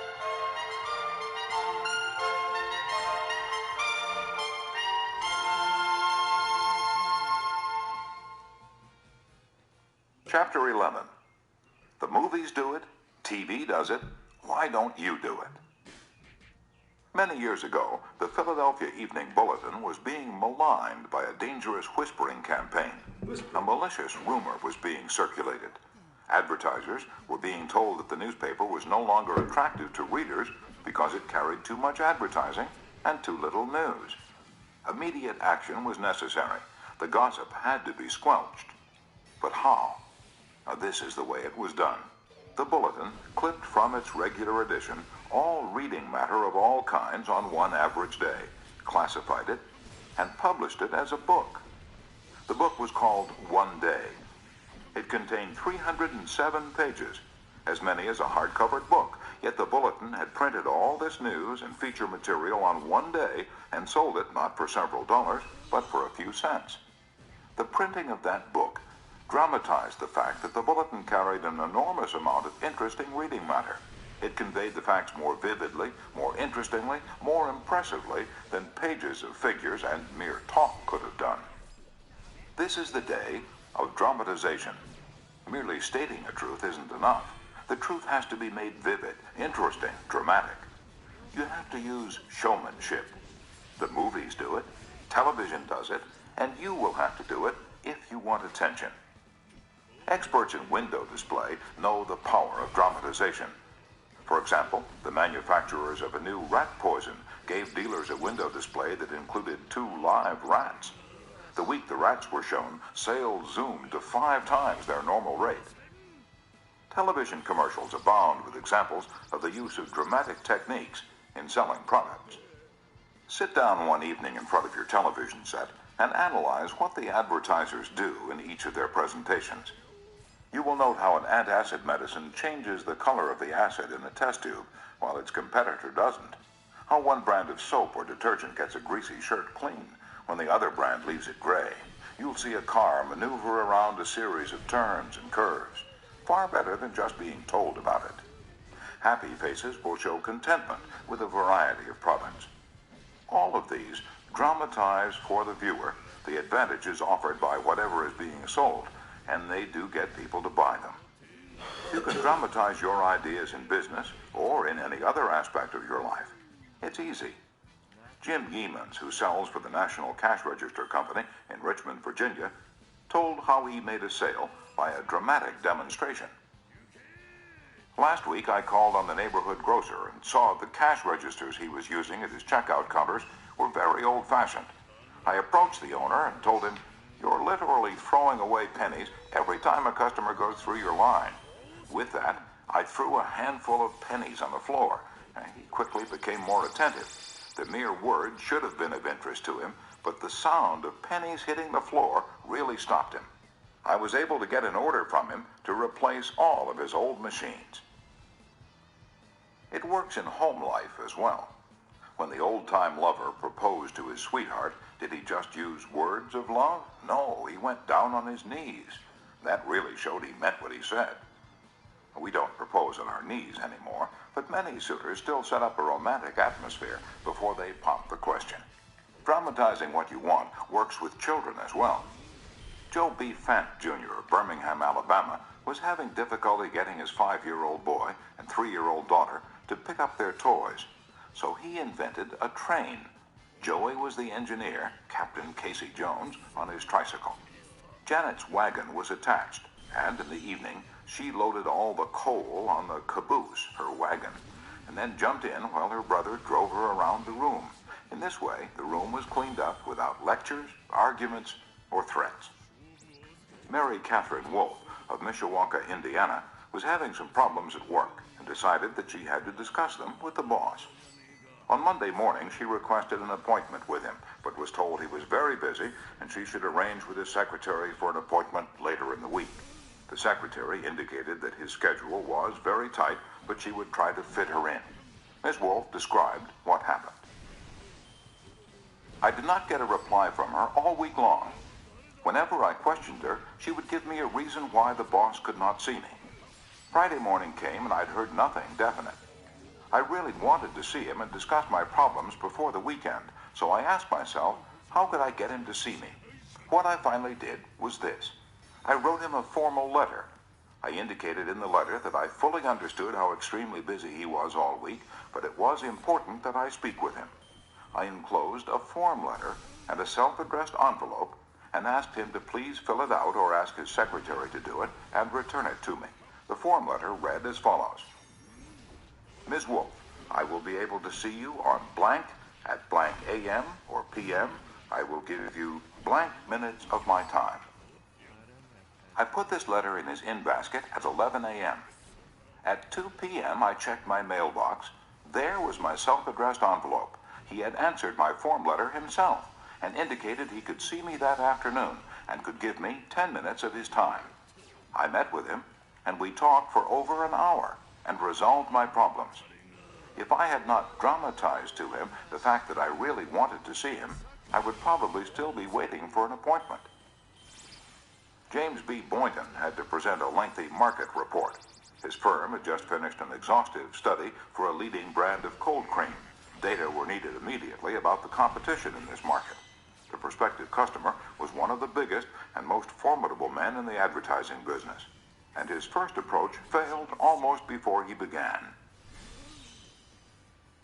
Chapter 11. The movies do it, TV does it, why don't you do it? Many years ago, the Philadelphia Evening Bulletin was being maligned by a dangerous whispering campaign. A malicious rumor was being circulated. Advertisers were being told that the newspaper was no longer attractive to readers because it carried too much advertising and too little news. Immediate action was necessary. The gossip had to be squelched. But how? Now, this is the way it was done. The Bulletin clipped from its regular edition all reading matter of all kinds on one average day, classified it, and published it as a book. The book was called One Day. It contained 307 pages, as many as a hardcover book, yet the Bulletin had printed all this news and feature material on one day and sold it not for several dollars, but for a few cents. The printing of that book dramatized the fact that the Bulletin carried an enormous amount of interesting reading matter. It conveyed the facts more vividly, more interestingly, more impressively than pages of figures and mere talk could have done. This is the day of dramatization. Merely stating a truth isn't enough. The truth has to be made vivid, interesting, dramatic. You have to use showmanship. The movies do it, television does it, and you will have to do it if you want attention. Experts in window display know the power of dramatization. For example, the manufacturers of a new rat poison gave dealers a window display that included 2 live rats. The week the rats were shown, sales zoomed to 5 times their normal rate. Television commercials abound with examples of the use of dramatic techniques in selling products. Sit down one evening in front of your television set and analyze what the advertisers do in each of their presentations. You will note how an antacid medicine changes the color of the acid in the test tube while its competitor doesn't. How one brand of soap or detergent gets a greasy shirt clean when the other brand leaves it gray. You'll see a car maneuver around a series of turns and curves, far better than just being told about it. Happy faces will show contentment with a variety of products. All of these dramatize for the viewer the advantages offered by whatever is being sold, and they do get people to buy them. You can dramatize your ideas in business or in any other aspect of your life. It's easy. Jim Yeamans, who sells for the National Cash Register Company in Richmond, Virginia, told how he made a sale by a dramatic demonstration. Last week, I called on the neighborhood grocer and saw the cash registers he was using at his checkout counters were very old-fashioned. I approached the owner and told him, "You're literally throwing away pennies every time a customer goes through your line." With that, I threw a handful of pennies on the floor, and he quickly became more attentive. The mere word should have been of interest to him, but the sound of pennies hitting the floor really stopped him. I was able to get an order from him to replace all of his old machines. It works in home life as well. When the old-time lover proposed to his sweetheart, did he just use words of love? No, he went down on his knees. That really showed he meant what he said. We don't propose on our knees anymore, but many suitors still set up a romantic atmosphere before they pop the question. Dramatizing what you want works with children as well. Joe B. Fant, Jr. of Birmingham, Alabama, was having difficulty getting his 5-year-old boy and 3-year-old daughter to pick up their toys, so he invented a train. Joey was the engineer, Captain Casey Jones, on his tricycle. Janet's wagon was attached, and in the evening, she loaded all the coal on the caboose, her wagon, and then jumped in while her brother drove her around the room. In this way, the room was cleaned up without lectures, arguments, or threats. Mary Catherine Wolf of Mishawaka, Indiana, was having some problems at work and decided that she had to discuss them with the boss. On Monday morning, she requested an appointment with him, but was told he was very busy and she should arrange with his secretary for an appointment later in the week. The secretary indicated that his schedule was very tight, but she would try to fit her in. Ms. Wolf described what happened. I did not get a reply from her all week long. Whenever I questioned her, she would give me a reason why the boss could not see me. Friday morning came and I'd heard nothing definite. I really wanted to see him and discuss my problems before the weekend, so I asked myself, how could I get him to see me? What I finally did was this. I wrote him a formal letter. I indicated in the letter that I fully understood how extremely busy he was all week, but it was important that I speak with him. I enclosed a form letter and a self-addressed envelope and asked him to please fill it out or ask his secretary to do it and return it to me. The form letter read as follows. Ms. Wolf, I will be able to see you on blank at blank a.m. or p.m. I will give you blank minutes of my time. I put this letter in his in-basket at 11 a.m. At 2 p.m. I checked my mailbox. There was my self-addressed envelope. He had answered my form letter himself and indicated he could see me that afternoon and could give me 10 minutes of his time. I met with him, and we talked for over an hour and resolved my problems. If I had not dramatized to him the fact that I really wanted to see him, I would probably still be waiting for an appointment. James B. Boynton had to present a lengthy market report. His firm had just finished an exhaustive study for a leading brand of cold cream. Data were needed immediately about the competition in this market. The prospective customer was one of the biggest and most formidable men in the advertising business, and his first approach failed almost before he began.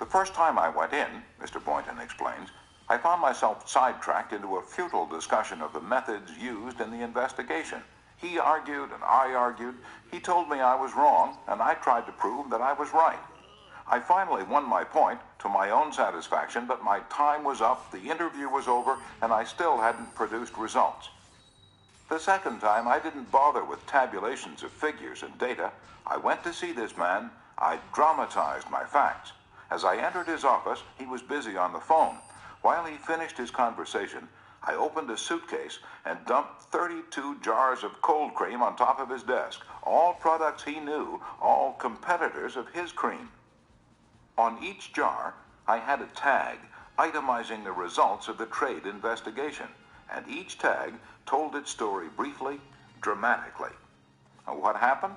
The first time I went in, Mr. Boynton explains, I found myself sidetracked into a futile discussion of the methods used in the investigation. He argued and I argued. He told me I was wrong, and I tried to prove that I was right. I finally won my point to my own satisfaction, but my time was up, the interview was over, and I still hadn't produced results. The second time, I didn't bother with tabulations of figures and data. I went to see this man. I dramatized my facts. As I entered his office, he was busy on the phone. While he finished his conversation, I opened a suitcase and dumped 32 jars of cold cream on top of his desk, all products he knew, all competitors of his cream. On each jar, I had a tag itemizing the results of the trade investigation, and each tag told its story briefly, dramatically. And what happened?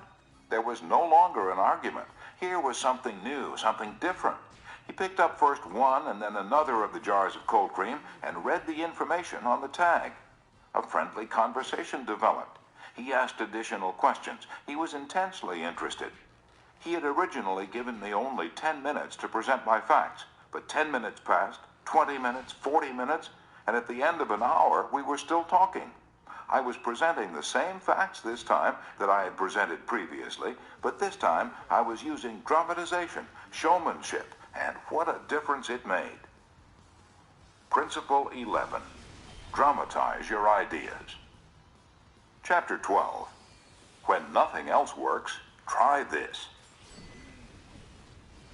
There was no longer an argument. Here was something new, something different. He picked up first one and then another of the jars of cold cream and read the information on the tag. A friendly conversation developed. He asked additional questions. He was intensely interested. He had originally given me only 10 minutes to present my facts, but 10 minutes passed, 20 minutes, 40 minutes, and at the end of an hour, we were still talking. I was presenting the same facts this time that I had presented previously, but this time I was using dramatization, showmanship, and what a difference it made. Principle 11. Dramatize your ideas. Chapter 12. When nothing else works, try this.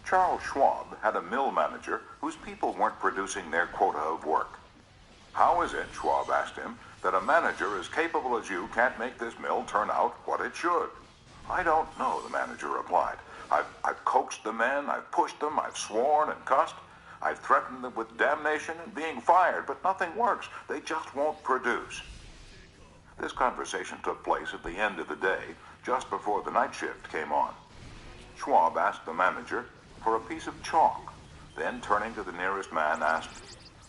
Charles Schwab had a mill manager whose people weren't producing their quota of work. "How is it," Schwab asked him, "that a manager as capable as you can't make this mill turn out what it should?" "I don't know," the manager replied. I've coaxed the men, I've pushed them, I've sworn and cussed, I've threatened them with damnation and being fired, but nothing works. They just won't produce." This conversation took place at the end of the day, just before the night shift came on. Schwab asked the manager for a piece of chalk, then turning to the nearest man asked,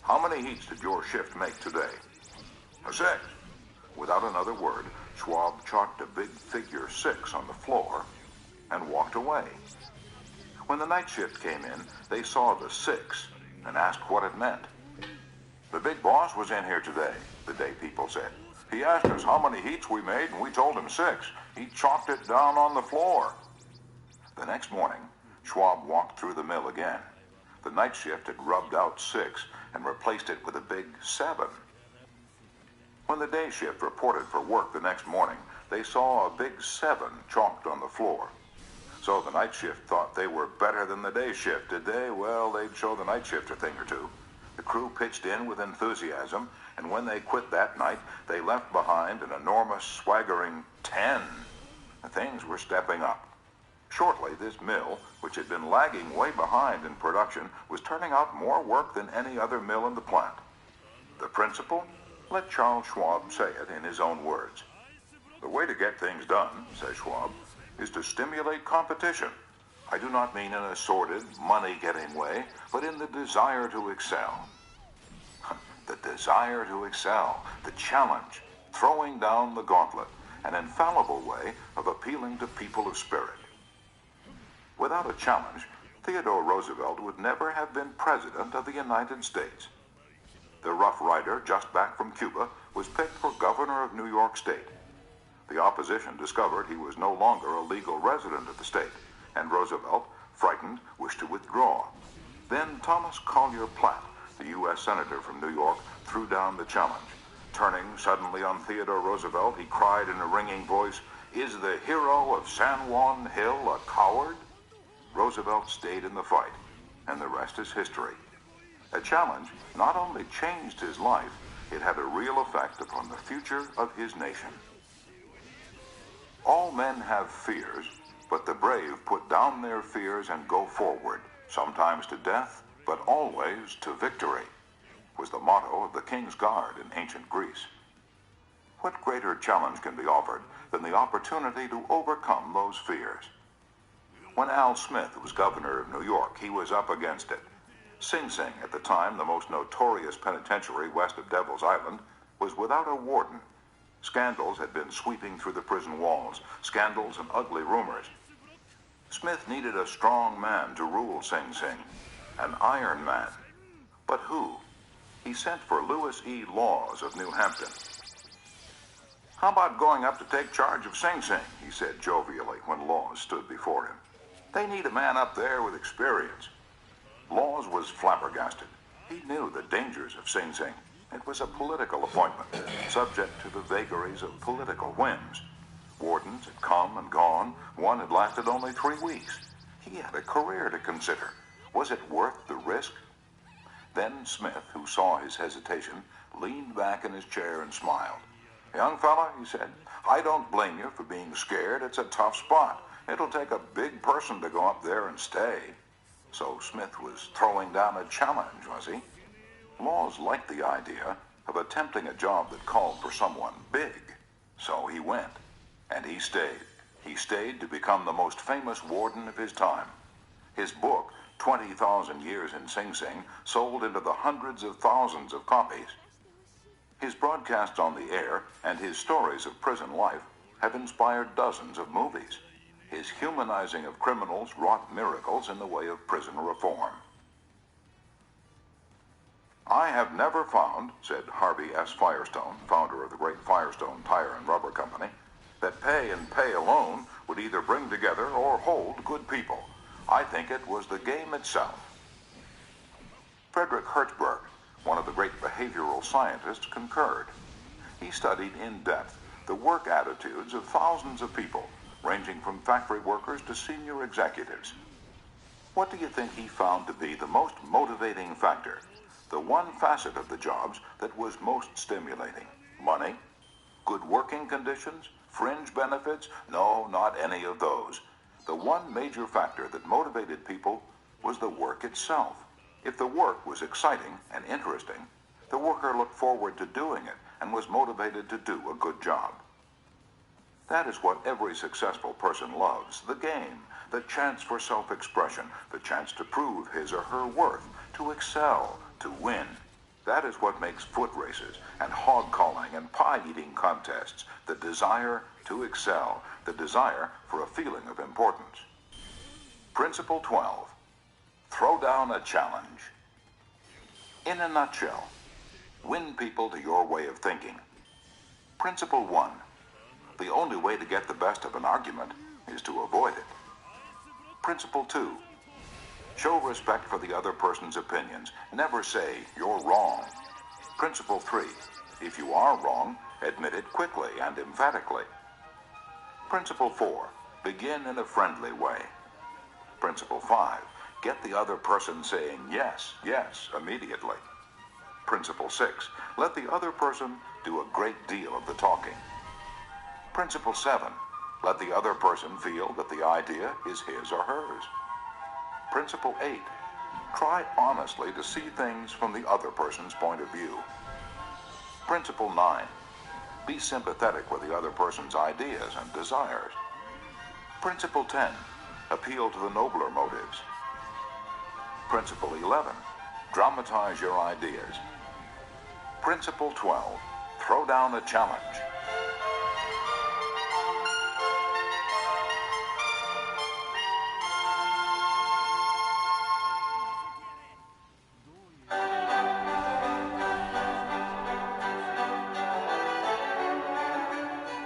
"How many heats did your shift make today?" "6." Without another word, Schwab chalked a big figure 6 on the floor and walked away. When the night shift came in, they saw the 6 and asked what it meant. "The big boss was in here today," the day people said. "He asked us how many heats we made, and we told him 6. He chalked it down on the floor." The next morning, Schwab walked through the mill again. The night shift had rubbed out 6 and replaced it with a big 7. When the day shift reported for work the next morning, they saw a big 7 chalked on the floor. So the night shift thought they were better than the day shift, did they? Well, they'd show the night shift a thing or two. The crew pitched in with enthusiasm, and when they quit that night, they left behind an enormous, swaggering 10. Things were stepping up. Shortly, this mill, which had been lagging way behind in production, was turning out more work than any other mill in the plant. The principle? Let Charles Schwab say it in his own words. "The way to get things done," says Schwab, "is to stimulate competition. I do not mean in a sordid, money-getting way, but in the desire to excel." The desire to excel, the challenge, throwing down the gauntlet, an infallible way of appealing to people of spirit. Without a challenge, Theodore Roosevelt would never have been President of the United States. The Rough Rider, just back from Cuba, was picked for governor of New York State. The opposition discovered he was no longer a legal resident of the state, and Roosevelt, frightened, wished to withdraw. Then Thomas Collier Platt, the U.S. Senator from New York, threw down the challenge. Turning suddenly on Theodore Roosevelt, he cried in a ringing voice, "Is the hero of San Juan Hill a coward?" Roosevelt stayed in the fight, and the rest is history. A challenge not only changed his life, it had a real effect upon the future of his nation. All men have fears, but the brave put down their fears and go forward, sometimes to death, but always to victory, was the motto of the King's Guard in ancient Greece. What greater challenge can be offered than the opportunity to overcome those fears? When Al Smith was governor of New York, he was up against it. Sing Sing, at the time the most notorious penitentiary west of Devil's Island, was without a warden. Scandals had been sweeping through the prison walls, scandals and ugly rumors. Smith needed a strong man to rule Sing Sing, an iron man. But who? He sent for Lewis E. Laws of New Hampton. "How about going up to take charge of Sing Sing?" he said jovially when Laws stood before him. They need a man up there with experience. Laws was flabbergasted. He knew the dangers of Sing Sing. It was a political appointment, subject to the vagaries of political whims. Wardens had come and gone. One had lasted only 3 weeks. He had a career to consider. Was it worth the risk? Then Smith, who saw his hesitation, leaned back in his chair and smiled. "Young fella," he said, "I don't blame you for being scared. It's a tough spot. It'll take a big person to go up there and stay." So Smith was throwing down a challenge, was he? Laws liked the idea of attempting a job that called for someone big. So he went, and he stayed. He stayed to become the most famous warden of his time. His book, 20,000 Years in Sing Sing, sold into the hundreds of thousands of copies. His broadcasts on the air and his stories of prison life have inspired dozens of movies. His humanizing of criminals wrought miracles in the way of prison reform. "I have never found," said Harvey S. Firestone, founder of the great Firestone Tire and Rubber Company, "that pay and pay alone would either bring together or hold good people. I think it was the game itself." Frederick Hertzberg, one of the great behavioral scientists, concurred. He studied in depth the work attitudes of thousands of people, ranging from factory workers to senior executives. What do you think he found to be the most motivating factor? The one facet of the jobs that was most stimulating? Money? Good working conditions? Fringe benefits? No, not any of those. The one major factor that motivated people was the work itself. If the work was exciting and interesting, the worker looked forward to doing it and was motivated to do a good job. That is what every successful person loves: the game, the chance for self-expression, the chance to prove his or her worth, to excel, to win. That is what makes foot races and hog calling and pie-eating contests: the desire to excel, the desire for a feeling of importance. Principle 12. Throw down a challenge. In a nutshell, win people to your way of thinking. Principle 1. The only way to get the best of an argument is to avoid it. Principle 2. Show respect for the other person's opinions. Never say, "You're wrong." Principle 3. If you are wrong, admit it quickly and emphatically. Principle 4. Begin in a friendly way. Principle 5. Get the other person saying yes, yes, immediately. Principle 6. Let the other person do a great deal of the talking. Principle 7. Let the other person feel that the idea is his or hers. Principle 8. Try honestly to see things from the other person's point of view. Principle 9. Be sympathetic with the other person's ideas and desires. Principle 10. Appeal to the nobler motives. Principle 11. Dramatize your ideas. Principle 12. Throw down a challenge.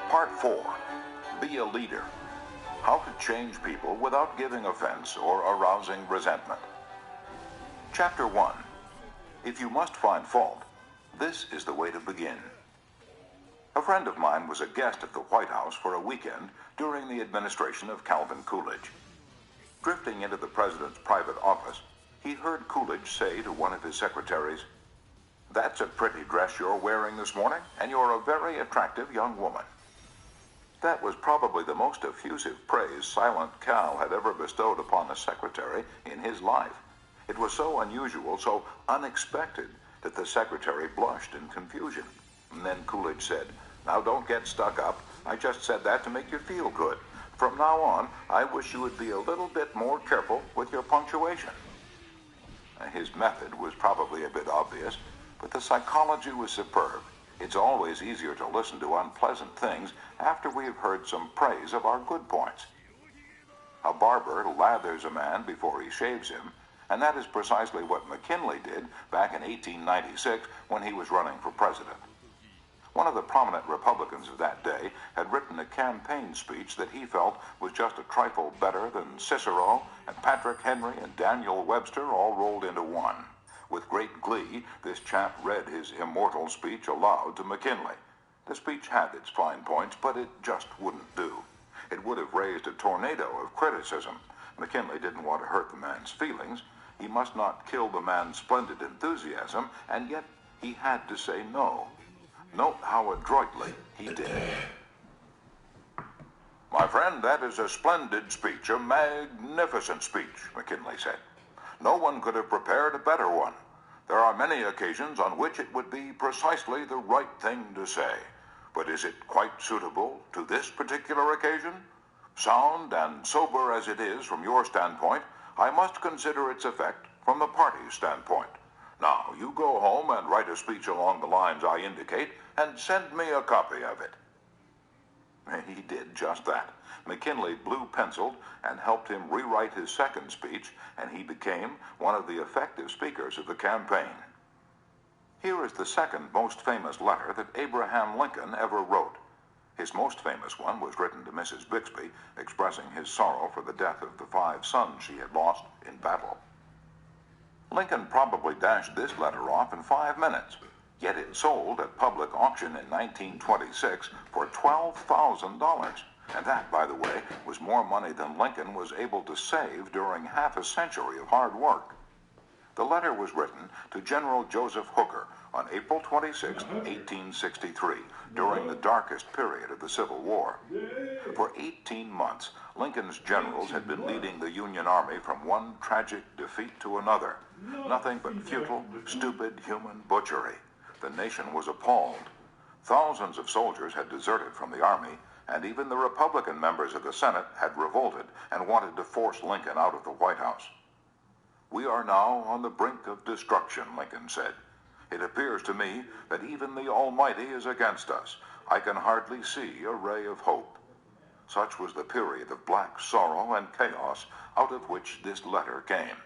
Part 4. Be a leader. How to change people without giving offense or arousing resentment. Chapter 1. If you must find fault, this is the way to begin. A friend of mine was a guest at the White House for a weekend during the administration of Calvin Coolidge. Drifting into the president's private office, he heard Coolidge say to one of his secretaries, "That's a pretty dress you're wearing this morning, and you're a very attractive young woman." That was probably the most effusive praise Silent Cal had ever bestowed upon a secretary in his life. It was so unusual, so unexpected, that the secretary blushed in confusion. And then Coolidge said, "Now don't get stuck up. I just said that to make you feel good. From now on, I wish you would be a little bit more careful with your punctuation." His method was probably a bit obvious, but the psychology was superb. It's always easier to listen to unpleasant things after we have heard some praise of our good points. A barber lathers a man before he shaves him, and that is precisely what McKinley did back in 1896 when he was running for president. One of the prominent Republicans of that day had written a campaign speech that he felt was just a trifle better than Cicero and Patrick Henry and Daniel Webster all rolled into one. With great glee, this chap read his immortal speech aloud to McKinley. The speech had its fine points, but it just wouldn't do. It would have raised a tornado of criticism. McKinley didn't want to hurt the man's feelings. He must not kill the man's splendid enthusiasm, and yet he had to say no. Note how adroitly he did. "My friend, that is a splendid speech, a magnificent speech," McKinley said. "No one could have prepared a better one. There are many occasions on which it would be precisely the right thing to say. But is it quite suitable to this particular occasion? Sound and sober as it is from your standpoint, I must consider its effect from the party's standpoint. Now, you go home and write a speech along the lines I indicate and send me a copy of it." He did just that. McKinley blue-penciled and helped him rewrite his second speech, and he became one of the effective speakers of the campaign. Here is the second most famous letter that Abraham Lincoln ever wrote. His most famous one was written to Mrs. Bixby, expressing his sorrow for the death of the 5 sons she had lost in battle. Lincoln probably dashed this letter off in 5 minutes, yet it sold at public auction in 1926 for $12,000. And that, by the way, was more money than Lincoln was able to save during half a century of hard work. The letter was written to General Joseph Hooker on April 26, 1863, during the darkest period of the Civil War. For 18 months, Lincoln's generals had been leading the Union Army from one tragic defeat to another. Nothing but futile, stupid human butchery. The nation was appalled. Thousands of soldiers had deserted from the army, and even the Republican members of the Senate had revolted and wanted to force Lincoln out of the White House. "We are now on the brink of destruction," Lincoln said. "It appears to me that even the Almighty is against us. I can hardly see a ray of hope." Such was the period of black sorrow and chaos out of which this letter came.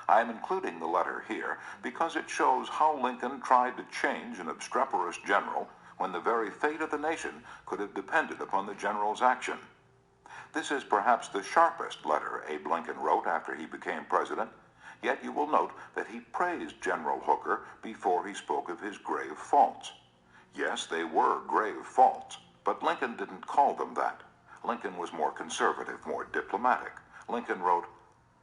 I am including the letter here because it shows how Lincoln tried to change an obstreperous general when the very fate of the nation could have depended upon the general's action. This is perhaps the sharpest letter Abe Lincoln wrote after he became president, yet you will note that he praised General Hooker before he spoke of his grave faults. Yes, they were grave faults, but Lincoln didn't call them that. Lincoln was more conservative, more diplomatic. Lincoln wrote,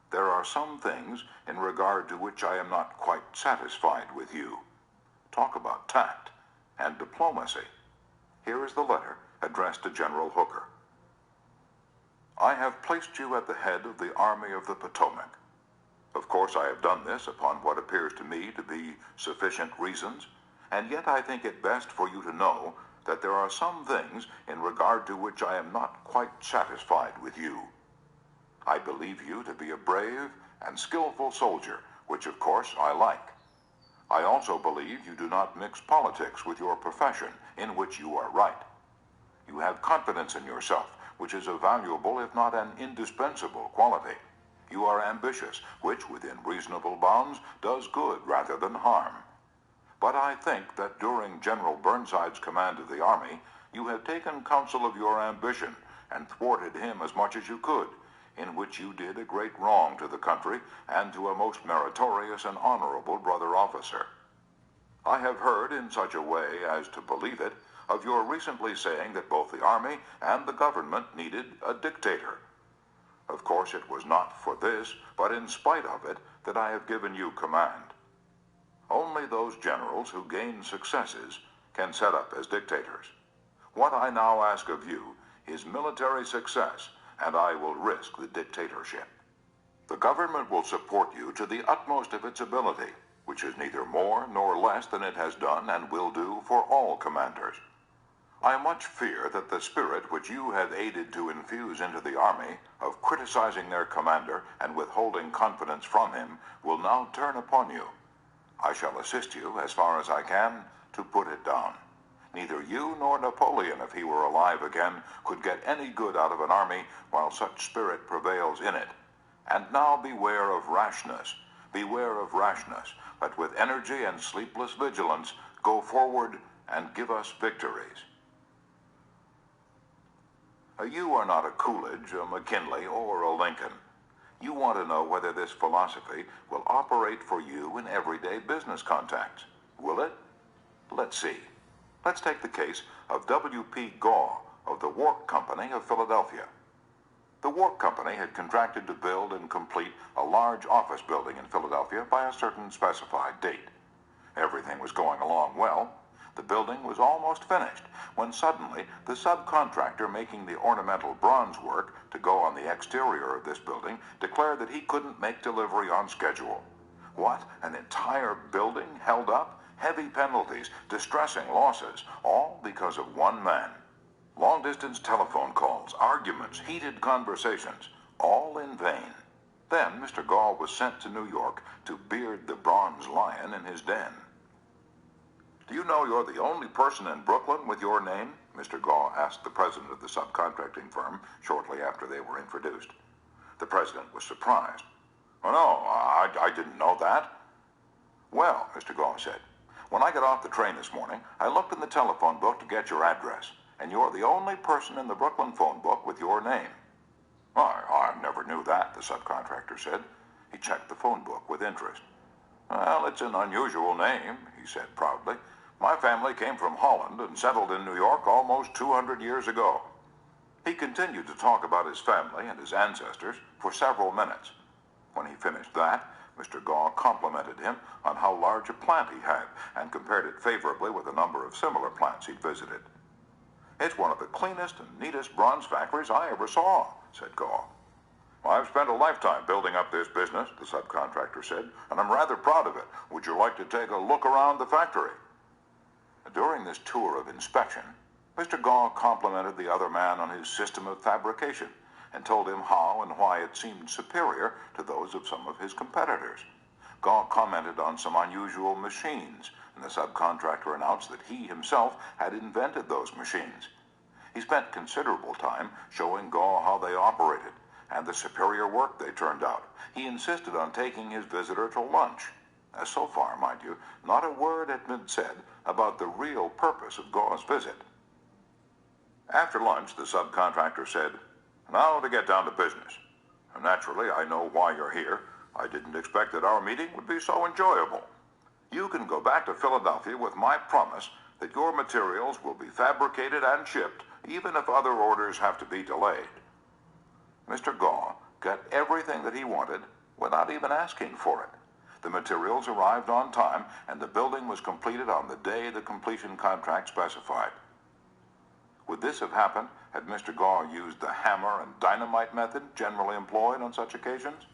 "There are some things in regard to which I am not quite satisfied with you." Talk about tact and diplomacy. Here is the letter addressed to General Hooker. "I have placed you at the head of the Army of the Potomac. Of course, I have done this upon what appears to me to be sufficient reasons, and yet I think it best for you to know that there are some things in regard to which I am not quite satisfied with you. I believe you to be a brave and skillful soldier, which of course I like. I also believe you do not mix politics with your profession, in which you are right. You have confidence in yourself, which is a valuable, if not an indispensable, quality. You are ambitious, which, within reasonable bounds, does good rather than harm. But I think that during General Burnside's command of the Army, you have taken counsel of your ambition and thwarted him as much as you could, in which you did a great wrong to the country and to a most meritorious and honorable brother officer. I have heard, in such a way as to believe it, of your recently saying that both the Army and the government needed a dictator. Of course, it was not for this, but in spite of it, that I have given you command. Only those generals who gain successes can set up as dictators. What I now ask of you is military success, and I will risk the dictatorship. The government will support you to the utmost of its ability, which is neither more nor less than it has done and will do for all commanders. I much fear that the spirit which you have aided to infuse into the Army of criticizing their commander and withholding confidence from him will now turn upon you. I shall assist you, as far as I can, to put it down. Neither you nor Napoleon, if he were alive again, could get any good out of an army while such spirit prevails in it. And now beware of rashness. Beware of rashness, but with energy and sleepless vigilance, go forward and give us victories. You are not a Coolidge, a McKinley, or a Lincoln. You want to know whether this philosophy will operate for you in everyday business contacts. Will it? Let's see. Let's take the case of W.P. Gaw of the Wark Company of Philadelphia. The Wark Company had contracted to build and complete a large office building in Philadelphia by a certain specified date. Everything was going along well. The building was almost finished when suddenly the subcontractor making the ornamental bronze work to go on the exterior of this building declared that he couldn't make delivery on schedule. What? An entire building held up? Heavy penalties, distressing losses, all because of one man. Long-distance telephone calls, arguments, heated conversations, all in vain. Then Mr. Gaw was sent to New York to beard the bronze lion in his den. "Do you know you're the only person in Brooklyn with your name?" Mr. Gaw asked the president of the subcontracting firm shortly after they were introduced. The president was surprised. "Oh, no, I didn't know that." "Well," Mr. Gaw said, "when I got off the train this morning, I looked in the telephone book to get your address, and you're the only person in the Brooklyn phone book with your name." "I never knew that," the subcontractor said. He checked the phone book with interest. "Well, it's an unusual name," he said proudly. "My family came from Holland and settled in New York almost 200 years ago." He continued to talk about his family and his ancestors for several minutes. When he finished that, Mr. Gaw complimented him on how large a plant he had and compared it favorably with a number of similar plants he'd visited. "It's one of the cleanest and neatest bronze factories I ever saw," said Gaw. "I've spent a lifetime building up this business," the subcontractor said, "and I'm rather proud of it. Would you like to take a look around the factory?" During this tour of inspection, Mr. Gaw complimented the other man on his system of fabrication and told him how and why it seemed superior to those of some of his competitors. Gaw commented on some unusual machines, and the subcontractor announced that he himself had invented those machines. He spent considerable time showing Gaw how they operated and the superior work they turned out. He insisted on taking his visitor to lunch. So far, mind you, not a word had been said about the real purpose of Gaw's visit. After lunch, the subcontractor said, "Now to get down to business. Naturally, I know why you're here. I didn't expect that our meeting would be so enjoyable. You can go back to Philadelphia with my promise that your materials will be fabricated and shipped, even if other orders have to be delayed." Mr. Gaw got everything that he wanted without even asking for it. The materials arrived on time, and the building was completed on the day the completion contract specified. Would this have happened had Mr. Gaw used the hammer and dynamite method generally employed on such occasions?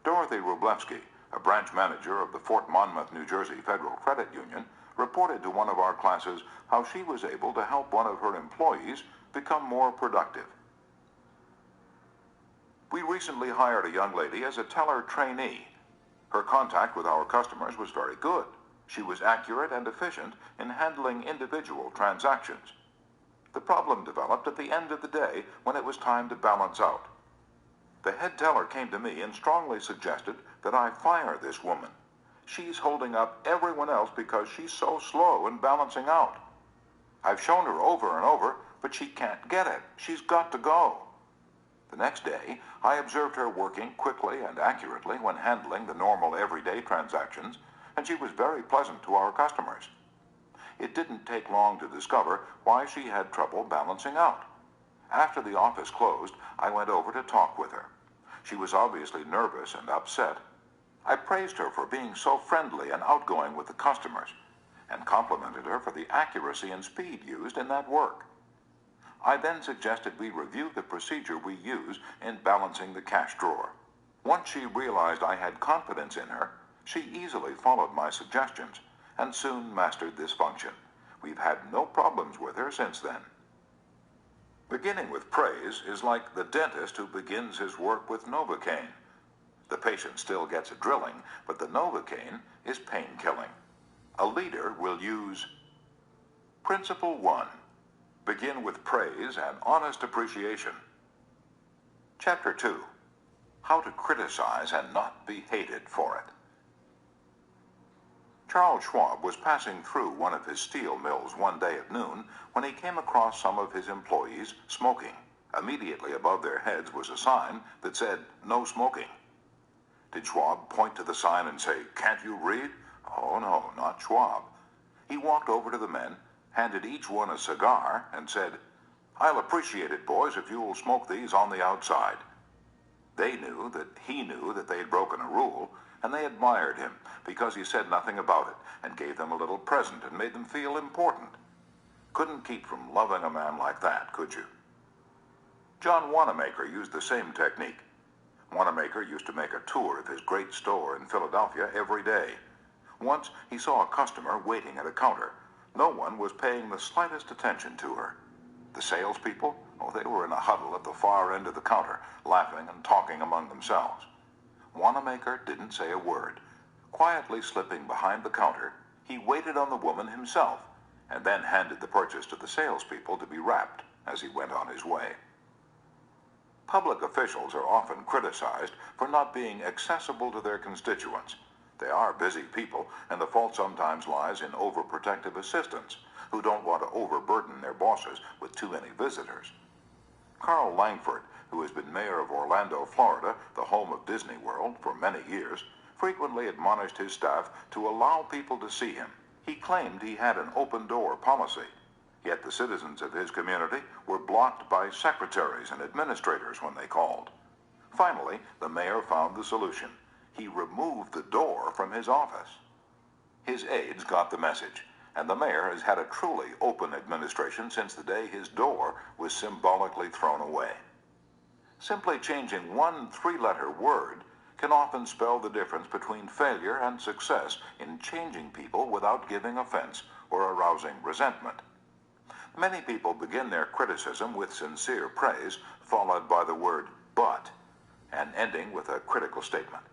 Dorothy Wroblewski, a branch manager of the Fort Monmouth, New Jersey Federal Credit Union, reported to one of our classes how she was able to help one of her employees become more productive. "We recently hired a young lady as a teller trainee. Her contact with our customers was very good. She was accurate and efficient in handling individual transactions. The problem developed at the end of the day when it was time to balance out. The head teller came to me and strongly suggested that I fire this woman. She's holding up everyone else because she's so slow in balancing out. I've shown her over and over, but she can't get it. She's got to go." The next day, I observed her working quickly and accurately when handling the normal everyday transactions, and she was very pleasant to our customers. It didn't take long to discover why she had trouble balancing out. After the office closed, I went over to talk with her. She was obviously nervous and upset. I praised her for being so friendly and outgoing with the customers, and complimented her for the accuracy and speed used in that work. I then suggested we review the procedure we use in balancing the cash drawer. Once she realized I had confidence in her, she easily followed my suggestions and soon mastered this function. We've had no problems with her since then. Beginning with praise is like the dentist who begins his work with Novocaine. The patient still gets a drilling, but the Novocaine is pain-killing. A leader will use Principle 1. Begin with praise and honest appreciation. Chapter 2. How to criticize and not be hated for it. Charles Schwab was passing through one of his steel mills one day at noon when he came across some of his employees smoking. Immediately above their heads was a sign that said, "No smoking." Did Schwab point to the sign and say, "Can't you read?" Oh no, not Schwab. He walked over to the men, handed each one a cigar, and said, "I'll appreciate it, boys, if you will smoke these on the outside." They knew that he knew that they had broken a rule, and they admired him because he said nothing about it and gave them a little present and made them feel important. Couldn't keep from loving a man like that, could you? John Wanamaker used the same technique. Wanamaker used to make a tour of his great store in Philadelphia every day. Once he saw a customer waiting at a counter. No one was paying the slightest attention to her. The salespeople, they were in a huddle at the far end of the counter, laughing and talking among themselves. Wanamaker didn't say a word. Quietly slipping behind the counter, he waited on the woman himself, and then handed the purchase to the salespeople to be wrapped as he went on his way. Public officials are often criticized for not being accessible to their constituents. They are busy people, and the fault sometimes lies in overprotective assistants who don't want to overburden their bosses with too many visitors. Carl Langford, who has been mayor of Orlando, Florida, the home of Disney World, for many years, frequently admonished his staff to allow people to see him. He claimed he had an open-door policy. Yet the citizens of his community were blocked by secretaries and administrators when they called. Finally, the mayor found the solution. He removed the door from his office. His aides got the message, and the mayor has had a truly open administration since the day his door was symbolically thrown away. Simply changing one three-letter word can often spell the difference between failure and success in changing people without giving offense or arousing resentment. Many people begin their criticism with sincere praise, followed by the word "but," and ending with a critical statement.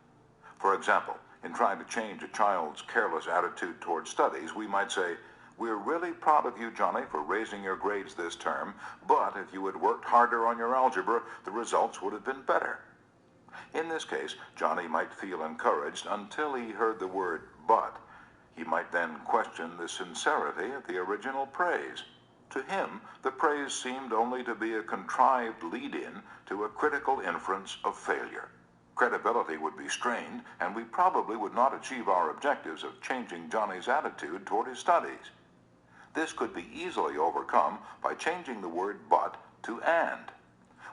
For example, in trying to change a child's careless attitude toward studies, we might say, "We're really proud of you, Johnny, for raising your grades this term, but if you had worked harder on your algebra, the results would have been better." In this case, Johnny might feel encouraged until he heard the word "but." He might then question the sincerity of the original praise. To him, the praise seemed only to be a contrived lead-in to a critical inference of failure. Credibility would be strained, and we probably would not achieve our objectives of changing Johnny's attitude toward his studies. This could be easily overcome by changing the word "but" to "and."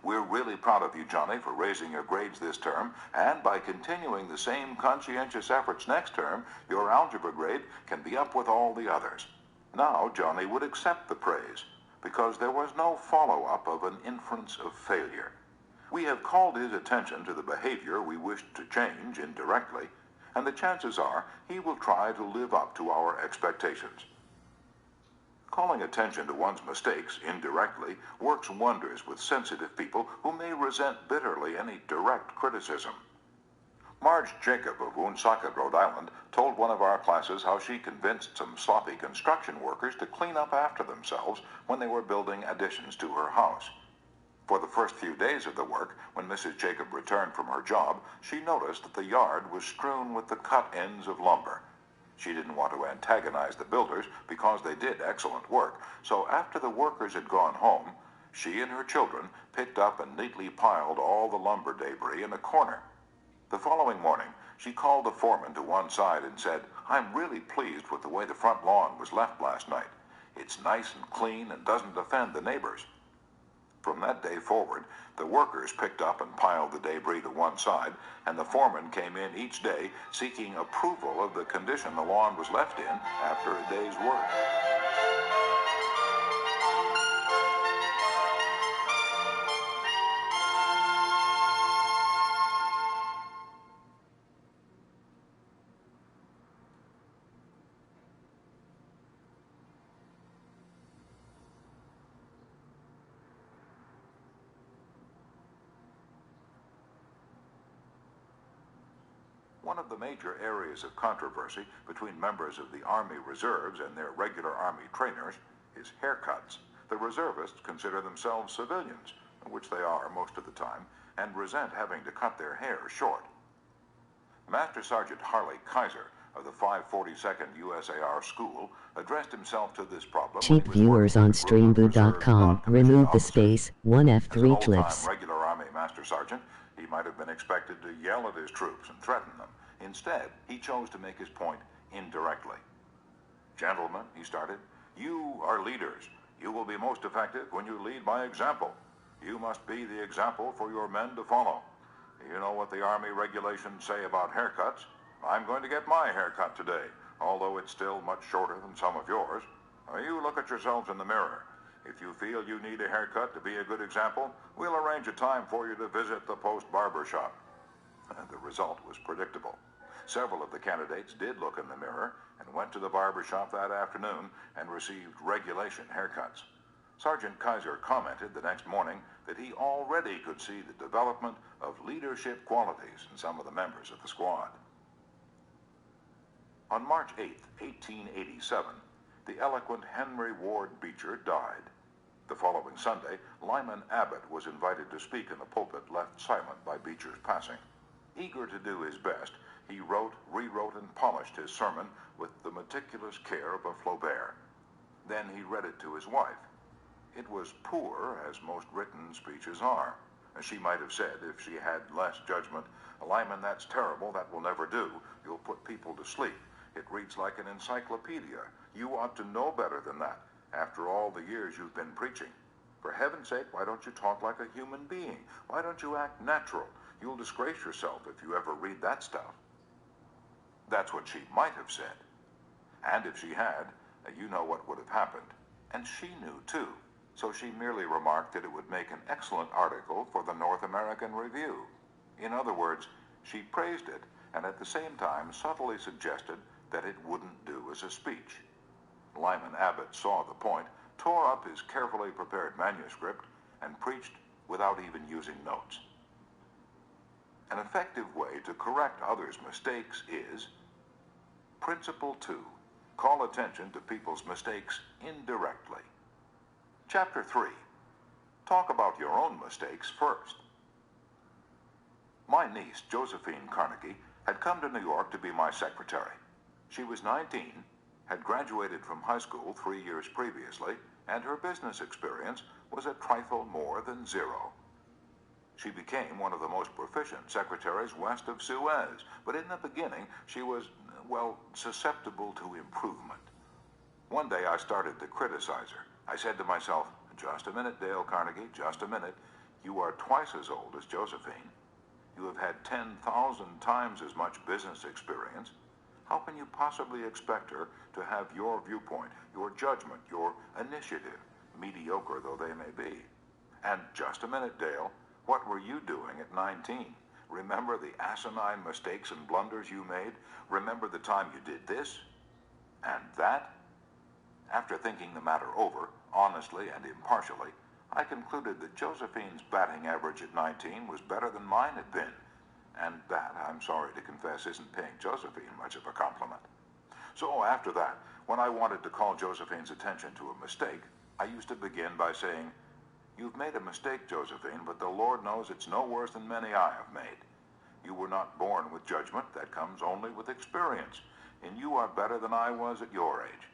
"We're really proud of you, Johnny, for raising your grades this term, and by continuing the same conscientious efforts next term, your algebra grade can be up with all the others." Now Johnny would accept the praise, because there was no follow-up of an inference of failure. We have called his attention to the behavior we wished to change indirectly, and the chances are he will try to live up to our expectations. Calling attention to one's mistakes indirectly works wonders with sensitive people who may resent bitterly any direct criticism. Marge Jacob of Woonsocket, Rhode Island, told one of our classes how she convinced some sloppy construction workers to clean up after themselves when they were building additions to her house. For the first few days of the work, when Mrs. Jacob returned from her job, she noticed that the yard was strewn with the cut ends of lumber. She didn't want to antagonize the builders because they did excellent work, so after the workers had gone home, she and her children picked up and neatly piled all the lumber debris in a corner. The following morning, she called the foreman to one side and said, "I'm really pleased with the way the front lawn was left last night. It's nice and clean and doesn't offend the neighbors." From that day forward, the workers picked up and piled the debris to one side, and the foreman came in each day seeking approval of the condition the lawn was left in after a day's work. One of the major areas of controversy between members of the Army Reserves and their regular Army trainers is haircuts. The reservists consider themselves civilians, which they are most of the time, and resent having to cut their hair short. Master Sergeant Harley Kaiser of the 542nd USAR School, addressed himself to this problem. Cheap viewers on streamboot.com. Remove the space. 1F3 As an old-time clips. regular Army Master Sergeant, he might have been expected to yell at his troops and threaten them. Instead, he chose to make his point indirectly. "Gentlemen," he started, "you are leaders. You will be most effective when you lead by example. You must be the example for your men to follow. You know what the Army regulations say about haircuts? I'm going to get my haircut today, although it's still much shorter than some of yours. You look at yourselves in the mirror. If you feel you need a haircut to be a good example, we'll arrange a time for you to visit the post barber shop." And the result was predictable. Several of the candidates did look in the mirror and went to the barber shop that afternoon and received regulation haircuts. Sergeant Kaiser commented the next morning that he already could see the development of leadership qualities in some of the members of the squad. On March 8, 1887, the eloquent Henry Ward Beecher died. The following Sunday, Lyman Abbott was invited to speak in the pulpit left silent by Beecher's passing. Eager to do his best, he wrote, rewrote, and polished his sermon with the meticulous care of a Flaubert. Then he read it to his wife. It was poor, as most written speeches are. She might have said, if she had less judgment, "Lyman, that's terrible, that will never do. You'll put people to sleep. It reads like an encyclopedia. You ought to know better than that, after all the years you've been preaching. For heaven's sake, why don't you talk like a human being? Why don't you act natural? You'll disgrace yourself if you ever read that stuff." That's what she might have said. And if she had, you know what would have happened. And she knew, too. So she merely remarked that it would make an excellent article for the North American Review. In other words, she praised it, and at the same time subtly suggested that it wouldn't do as a speech. Lyman Abbott saw the point, tore up his carefully prepared manuscript, and preached without even using notes. An effective way to correct others' mistakes is Principle 2. Call attention to people's mistakes indirectly. Chapter 3. Talk about your own mistakes first. My niece, Josephine Carnegie, had come to New York to be my secretary. She was 19, had graduated from high school 3 years previously, and her business experience was a trifle more than zero. She became one of the most proficient secretaries west of Suez, but in the beginning she was, susceptible to improvement. One day I started to criticize her. I said to myself, "Just a minute, Dale Carnegie, just a minute. You are twice as old as Josephine. You have had 10,000 times as much business experience. How can you possibly expect her to have your viewpoint, your judgment, your initiative, mediocre though they may be? And just a minute, Dale, what were you doing at 19? Remember the asinine mistakes and blunders you made? Remember the time you did this and that?" After thinking the matter over, honestly and impartially, I concluded that Josephine's batting average at 19 was better than mine had been, and that, I'm sorry to confess, isn't paying Josephine much of a compliment. So after that, when I wanted to call Josephine's attention to a mistake, I used to begin by saying, "You've made a mistake, Josephine, but the Lord knows it's no worse than many I have made. You were not born with judgment, that comes only with experience, and you are better than I was at your age.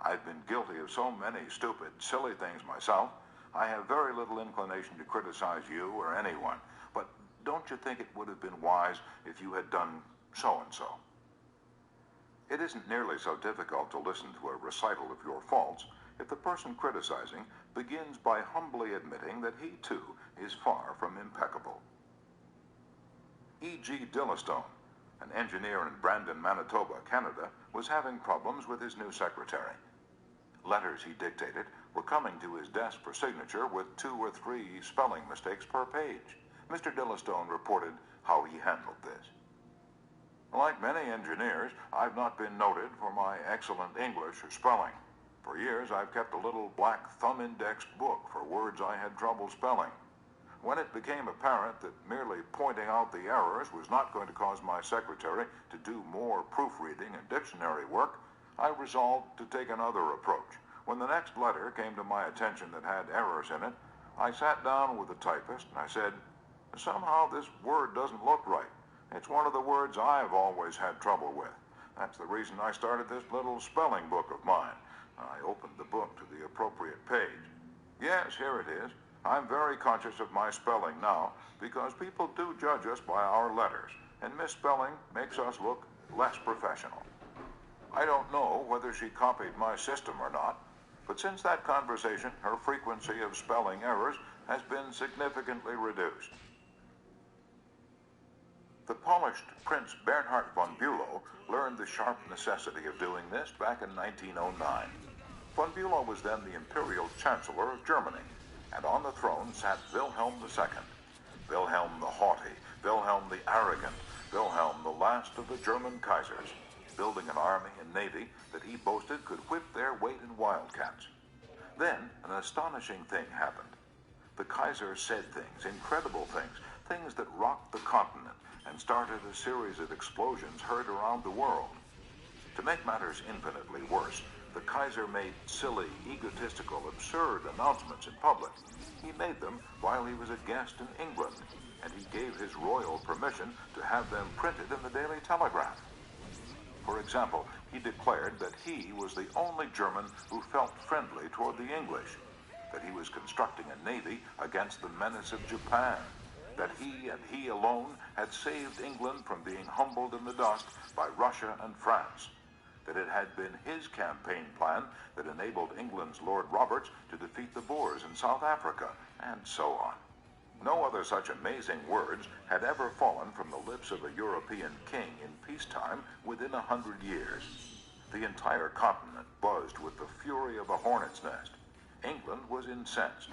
I've been guilty of so many stupid, silly things myself. I have very little inclination to criticize you or anyone, but don't you think it would have been wise if you had done so-and-so?" It isn't nearly so difficult to listen to a recital of your faults if the person criticizing begins by humbly admitting that he, too, is far from impeccable. E.G. Dillistone, an engineer in Brandon, Manitoba, Canada, was having problems with his new secretary. Letters he dictated were coming to his desk for signature with 2 or 3 spelling mistakes per page. Mr. Dillistone reported how he handled this. "Like many engineers, I've not been noted for my excellent English or spelling. For years, I've kept a little black thumb-indexed book for words I had trouble spelling. When it became apparent that merely pointing out the errors was not going to cause my secretary to do more proofreading and dictionary work, I resolved to take another approach. When the next letter came to my attention that had errors in it, I sat down with the typist and I said, 'Somehow this word doesn't look right. It's one of the words I've always had trouble with. That's the reason I started this little spelling book of mine. I opened the book to the appropriate page. Yes, here it is. I'm very conscious of my spelling now because people do judge us by our letters, and misspelling makes us look less professional. I don't know whether she copied my system or not, but since that conversation, her frequency of spelling errors has been significantly reduced. The polished Prince Bernhard von Bülow learned the sharp necessity of doing this back in 1909. Von Bülow was then the Imperial Chancellor of Germany, and on the throne sat Wilhelm II. Wilhelm the haughty, Wilhelm the arrogant, Wilhelm the last of the German Kaisers, building an army and navy that he boasted could whip their weight in wildcats. Then an astonishing thing happened. The Kaiser said things, incredible things, things that rocked the continent and started a series of explosions heard around the world. To make matters infinitely worse, the Kaiser made silly, egotistical, absurd announcements in public. He made them while he was a guest in England, and he gave his royal permission to have them printed in the Daily Telegraph. For example, he declared that he was the only German who felt friendly toward the English, that he was constructing a navy against the menace of Japan, that he and he alone had saved England from being humbled in the dust by Russia and France, that it had been his campaign plan that enabled England's Lord Roberts to defeat the Boers in South Africa, and so on. No other such amazing words had ever fallen from the lips of a European king in peacetime within 100 years. The entire continent buzzed with the fury of a hornet's nest. England was incensed.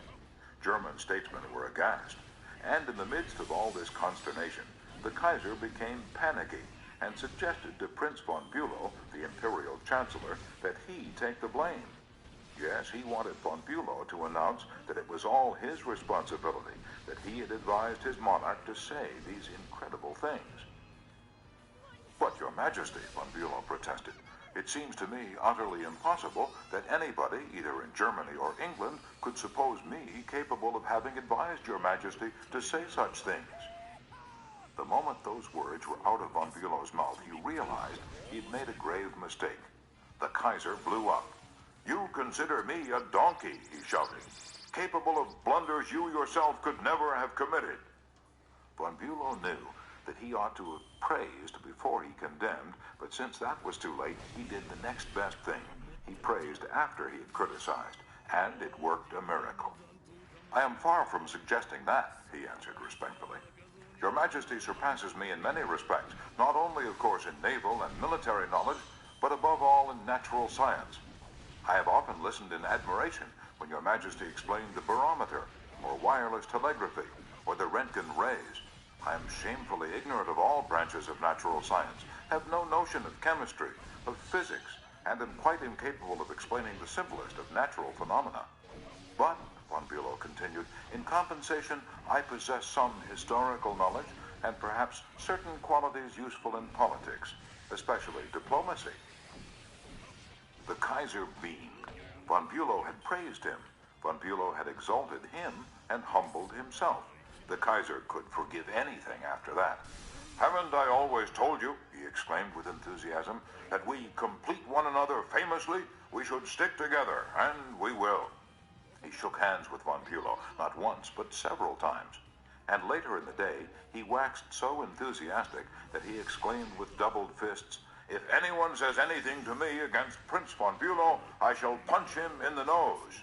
German statesmen were aghast. And in the midst of all this consternation, the Kaiser became panicky and suggested to Prince von Bülow, the Imperial Chancellor, that he take the blame. Yes, he wanted von Bülow to announce that it was all his responsibility, that he had advised his monarch to say these incredible things. But, Your Majesty, von Bülow protested, it seems to me utterly impossible that anybody, either in Germany or England, could suppose me capable of having advised Your Majesty to say such things. The moment those words were out of von Bülow's mouth, he realized he'd made a grave mistake. The Kaiser blew up. "You consider me a donkey," he shouted, "capable of blunders you yourself could never have committed." Von Bülow knew that he ought to have praised before he condemned, but since that was too late, he did the next best thing. He praised after he had criticized, and it worked a miracle. "I am far from suggesting that," he answered respectfully. "Your Majesty surpasses me in many respects, not only, of course, in naval and military knowledge, but above all in natural science. I have often listened in admiration when Your Majesty explained the barometer, or wireless telegraphy, or the Röntgen rays. I am shamefully ignorant of all branches of natural science, have no notion of chemistry, of physics, and am quite incapable of explaining the simplest of natural phenomena. But," von Bülow continued, "in compensation, I possess some historical knowledge and perhaps certain qualities useful in politics, especially diplomacy." The Kaiser beamed. Von Bülow had praised him. Von Bülow had exalted him and humbled himself. The Kaiser could forgive anything after that. "Haven't I always told you," he exclaimed with enthusiasm, "that we complete one another famously? We should stick together, and we will." He shook hands with von Bülow, not once, but several times. And later in the day, he waxed so enthusiastic that he exclaimed with doubled fists, "If anyone says anything to me against Prince von Bülow, I shall punch him in the nose."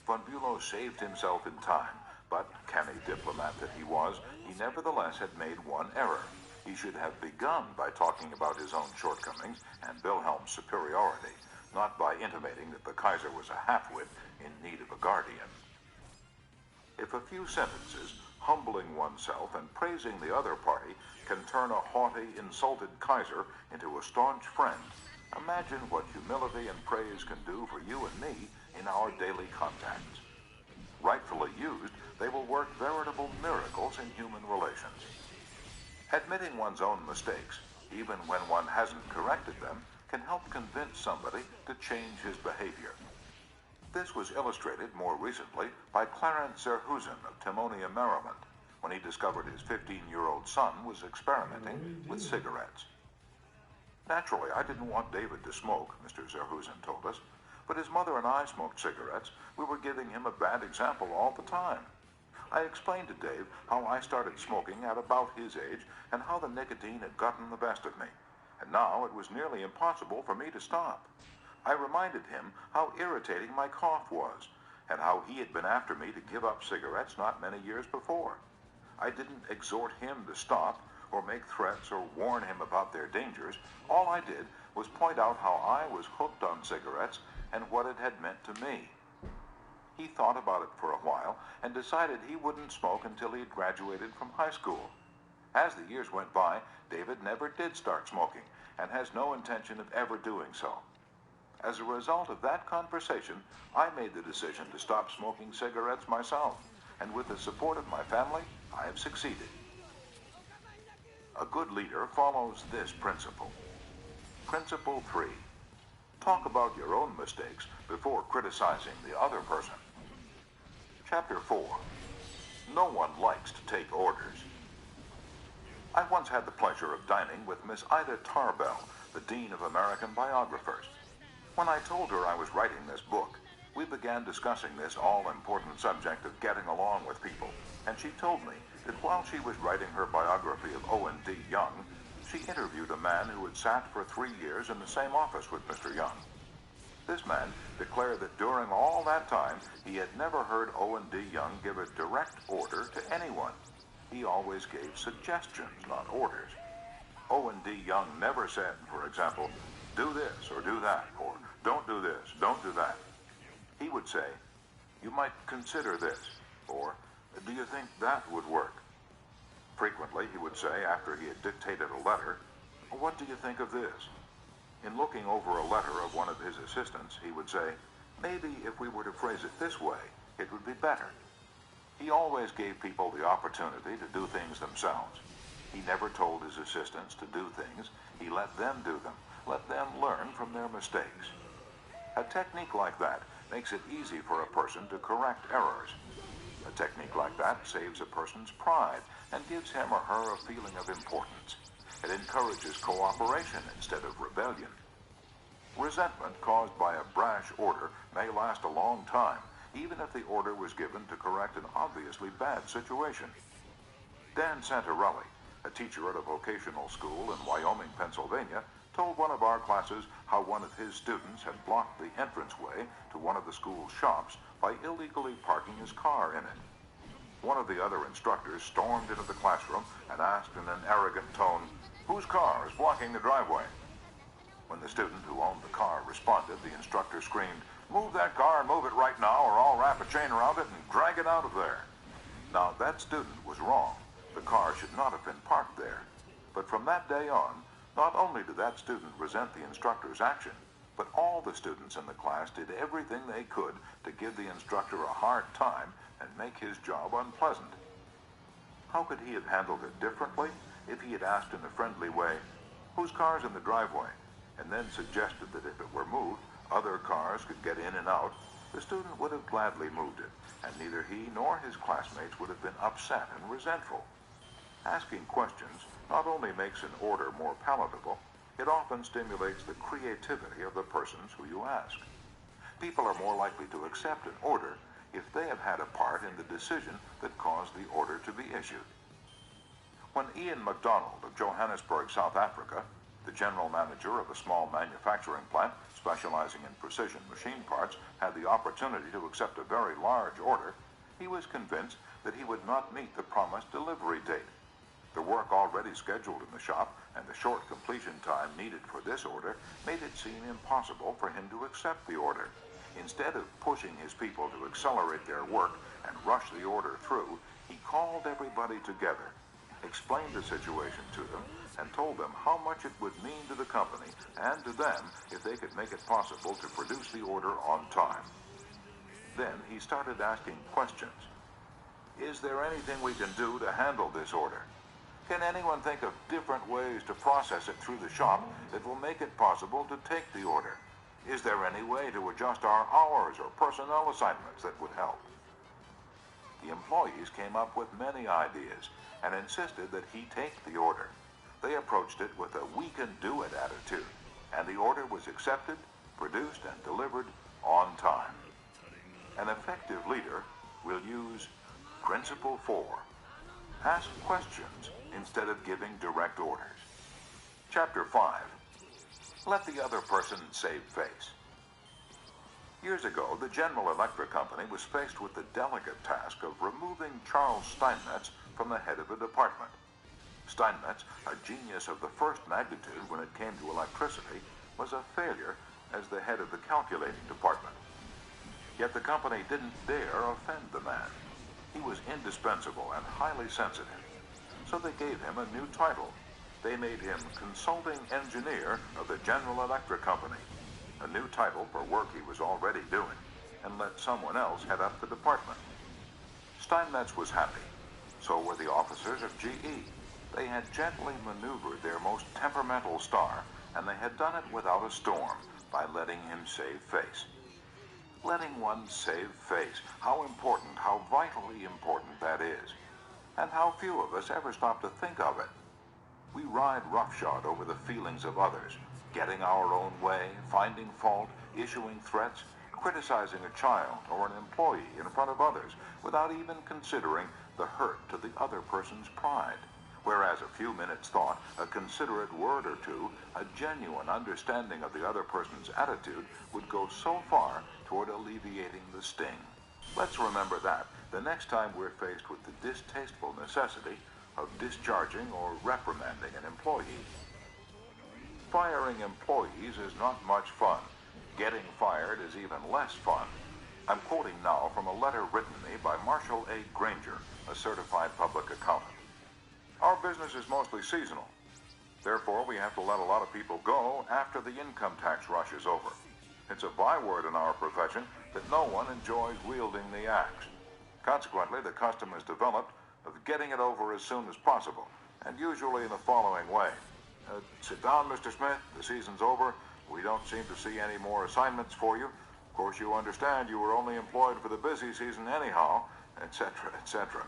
Von Bülow saved himself in time, but, canny diplomat that he was, he nevertheless had made one error. He should have begun by talking about his own shortcomings and Wilhelm's superiority, not by intimating that the Kaiser was a half-wit in need of a guardian. If a few sentences, humbling oneself and praising the other party, can turn a haughty, insulted Kaiser into a staunch friend, imagine what humility and praise can do for you and me in our daily contacts. Rightfully used, they will work veritable miracles in human relations. Admitting one's own mistakes, even when one hasn't corrected them, can help convince somebody to change his behavior. This was illustrated more recently by Clarence Zerhusen of Timonia, Maryland, when he discovered his 15-year-old son was experimenting with cigarettes. Naturally, I didn't want David to smoke, Mr. Zerhusen told us, but his mother and I smoked cigarettes. We were giving him a bad example all the time. I explained to Dave how I started smoking at about his age and how the nicotine had gotten the best of me, and now it was nearly impossible for me to stop. I reminded him how irritating my cough was, and how he had been after me to give up cigarettes not many years before. I didn't exhort him to stop, or make threats or warn him about their dangers. All I did was point out how I was hooked on cigarettes and what it had meant to me. He thought about it for a while and decided he wouldn't smoke until he had graduated from high school. As the years went by, David never did start smoking and has no intention of ever doing so. As a result of that conversation, I made the decision to stop smoking cigarettes myself, and with the support of my family, I have succeeded. A good leader follows this principle. Principle 3. Talk about your own mistakes before criticizing the other person. Chapter 4. No one likes to take orders. I once had the pleasure of dining with Miss Ida Tarbell, the Dean of American Biographers. When I told her I was writing this book, we began discussing this all-important subject of getting along with people, and she told me that while she was writing her biography of Owen D. Young, she interviewed a man who had sat for 3 years in the same office with Mr. Young. This man declared that during all that time, he had never heard Owen D. Young give a direct order to anyone. He always gave suggestions, not orders. Owen D. Young never said, for example, do this or do that, or don't do this, don't do that. He would say, you might consider this, or do you think that would work? Frequently, he would say, after he had dictated a letter, what do you think of this? In looking over a letter of one of his assistants, he would say, maybe if we were to phrase it this way, it would be better. He always gave people the opportunity to do things themselves. He never told his assistants to do things. He let them do them, let them learn from their mistakes. A technique like that makes it easy for a person to correct errors. A technique like that saves a person's pride and gives him or her a feeling of importance. It encourages cooperation instead of rebellion. Resentment caused by a brash order may last a long time, even if the order was given to correct an obviously bad situation. Dan Santarelli, a teacher at a vocational school in Wyoming, Pennsylvania, told one of our classes how one of his students had blocked the entranceway to one of the school's shops by illegally parking his car in it. One of the other instructors stormed into the classroom and asked in an arrogant tone, whose car is blocking the driveway? When the student who owned the car responded, the instructor screamed, move that car and move it right now, or I'll wrap a chain around it and drag it out of there. Now, that student was wrong. The car should not have been parked there. But from that day on, not only did that student resent the instructor's action, but all the students in the class did everything they could to give the instructor a hard time and make his job unpleasant. How could he have handled it differently if he had asked in a friendly way, whose car's in the driveway, and then suggested that if it were moved, other cars could get in and out? The student would have gladly moved it, and neither he nor his classmates would have been upset and resentful. Asking questions not only makes an order more palatable, it often stimulates the creativity of the persons who you ask. People are more likely to accept an order if they have had a part in the decision that caused the order to be issued. When Ian MacDonald of Johannesburg, South Africa, the general manager of a small manufacturing plant specializing in precision machine parts, had the opportunity to accept a very large order, he was convinced that he would not meet the promised delivery date. The work already scheduled in the shop and the short completion time needed for this order made it seem impossible for him to accept the order. Instead of pushing his people to accelerate their work and rush the order through, he called everybody together, explained the situation to them, and told them how much it would mean to the company and to them if they could make it possible to produce the order on time. Then he started asking questions. Is there anything we can do to handle this order? Can anyone think of different ways to process it through the shop that will make it possible to take the order? Is there any way to adjust our hours or personnel assignments that would help? The employees came up with many ideas and insisted that he take the order. They approached it with a we-can-do-it attitude, and the order was accepted, produced, and delivered on time. An effective leader will use Principle 4. Ask questions instead of giving direct orders. Chapter 5. Let the other person save face. Years ago, the General Electric Company was faced with the delicate task of removing Charles Steinmetz from the head of a department. Steinmetz, a genius of the first magnitude when it came to electricity, was a failure as the head of the calculating department. Yet the company didn't dare offend the man. He was indispensable and highly sensitive. So they gave him a new title. They made him Consulting Engineer of the General Electric Company, a new title for work he was already doing, and let someone else head up the department. Steinmetz was happy. So were the officers of GE. They had gently maneuvered their most temperamental star, and they had done it without a storm, by letting him save face. Letting one save face, how important, how vitally important that is. And how few of us ever stop to think of it. We ride roughshod over the feelings of others, getting our own way, finding fault, issuing threats, criticizing a child or an employee in front of others, without even considering the hurt to the other person's pride. Whereas a few minutes' thought, a considerate word or two, a genuine understanding of the other person's attitude would go so far toward alleviating the sting. Let's remember that the next time we're faced with the distasteful necessity of discharging or reprimanding an employee. Firing employees is not much fun. Getting fired is even less fun. I'm quoting now from a letter written me by Marshall A. Granger, a certified public accountant. Our business is mostly seasonal. Therefore, we have to let a lot of people go after the income tax rush is over. It's a byword in our profession that no one enjoys wielding the axe. Consequently, the custom has developed of getting it over as soon as possible, and usually in the following way. Sit down, Mr. Smith. The season's over. We don't seem to see any more assignments for you. Of course, you understand you were only employed for the busy season anyhow, etc., etc.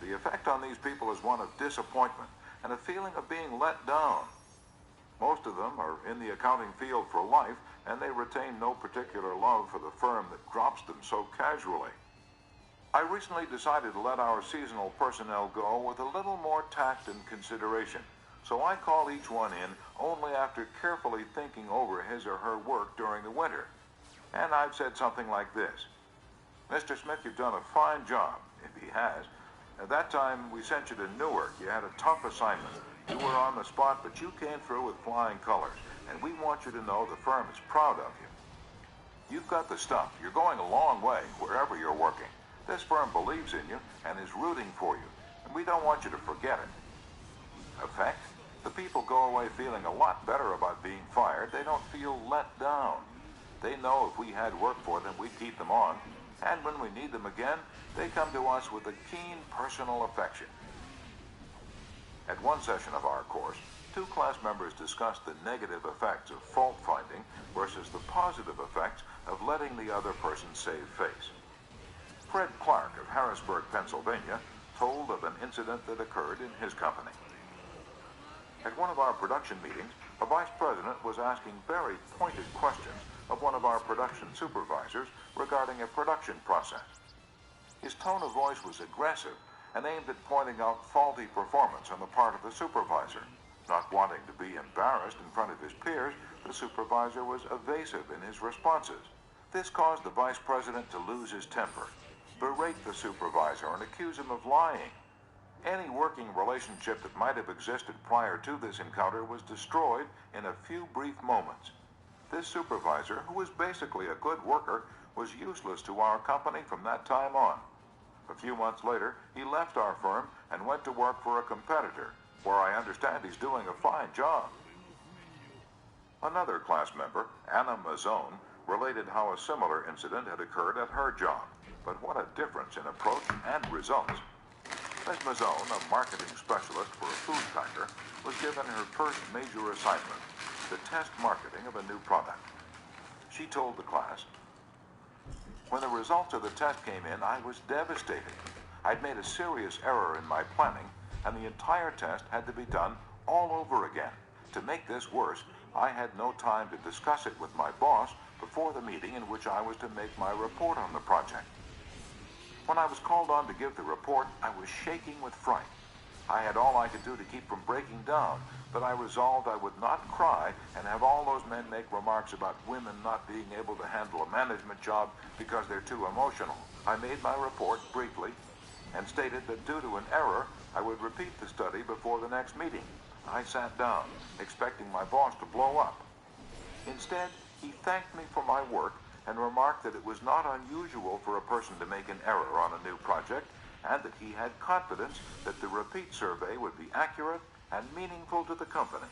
The effect on these people is one of disappointment and a feeling of being let down. Most of them are in the accounting field for life, and they retain no particular love for the firm that drops them so casually. I recently decided to let our seasonal personnel go with a little more tact and consideration, so I call each one in only after carefully thinking over his or her work during the winter. And I've said something like this: Mr. Smith, you've done a fine job, if he has. At that time, we sent you to Newark. You had a tough assignment. You were on the spot, but you came through with flying colors, and we want you to know the firm is proud of you. You've got the stuff. You're going a long way, wherever you're working. This firm believes in you and is rooting for you, and we don't want you to forget it. Effect? The people go away feeling a lot better about being fired. They don't feel let down. They know if we had work for them, we'd keep them on. And when we need them again, they come to us with a keen personal affection. At one session of our course, 2 class members discussed the negative effects of fault finding versus the positive effects of letting the other person save face. Fred Clark of Harrisburg, Pennsylvania, told of an incident that occurred in his company. At one of our production meetings, a vice president was asking very pointed questions of one of our production supervisors regarding a production process. His tone of voice was aggressive and aimed at pointing out faulty performance on the part of the supervisor. Not wanting to be embarrassed in front of his peers, the supervisor was evasive in his responses. This caused the vice president to lose his temper, berate the supervisor, and accuse him of lying. Any working relationship that might have existed prior to this encounter was destroyed in a few brief moments. This supervisor, who was basically a good worker, was useless to our company from that time on. A few months later, he left our firm and went to work for a competitor, where I understand he's doing a fine job. Another class member, Anna Mazzone, related how a similar incident had occurred at her job, but what a difference in approach and results. Ms. Mazzone, a marketing specialist for a food packer, was given her first major assignment, the test marketing of a new product. She told the class, "When the results of the test came in, I was devastated. I'd made a serious error in my planning, and the entire test had to be done all over again. To make this worse, I had no time to discuss it with my boss before the meeting in which I was to make my report on the project. When I was called on to give the report, I was shaking with fright. I had all I could do to keep from breaking down, but I resolved I would not cry and have all those men make remarks about women not being able to handle a management job because they're too emotional. I made my report briefly and stated that due to an error, I would repeat the study before the next meeting. I sat down, expecting my boss to blow up. Instead, he thanked me for my work and remarked that it was not unusual for a person to make an error on a new project, and that he had confidence that the repeat survey would be accurate and meaningful to the company.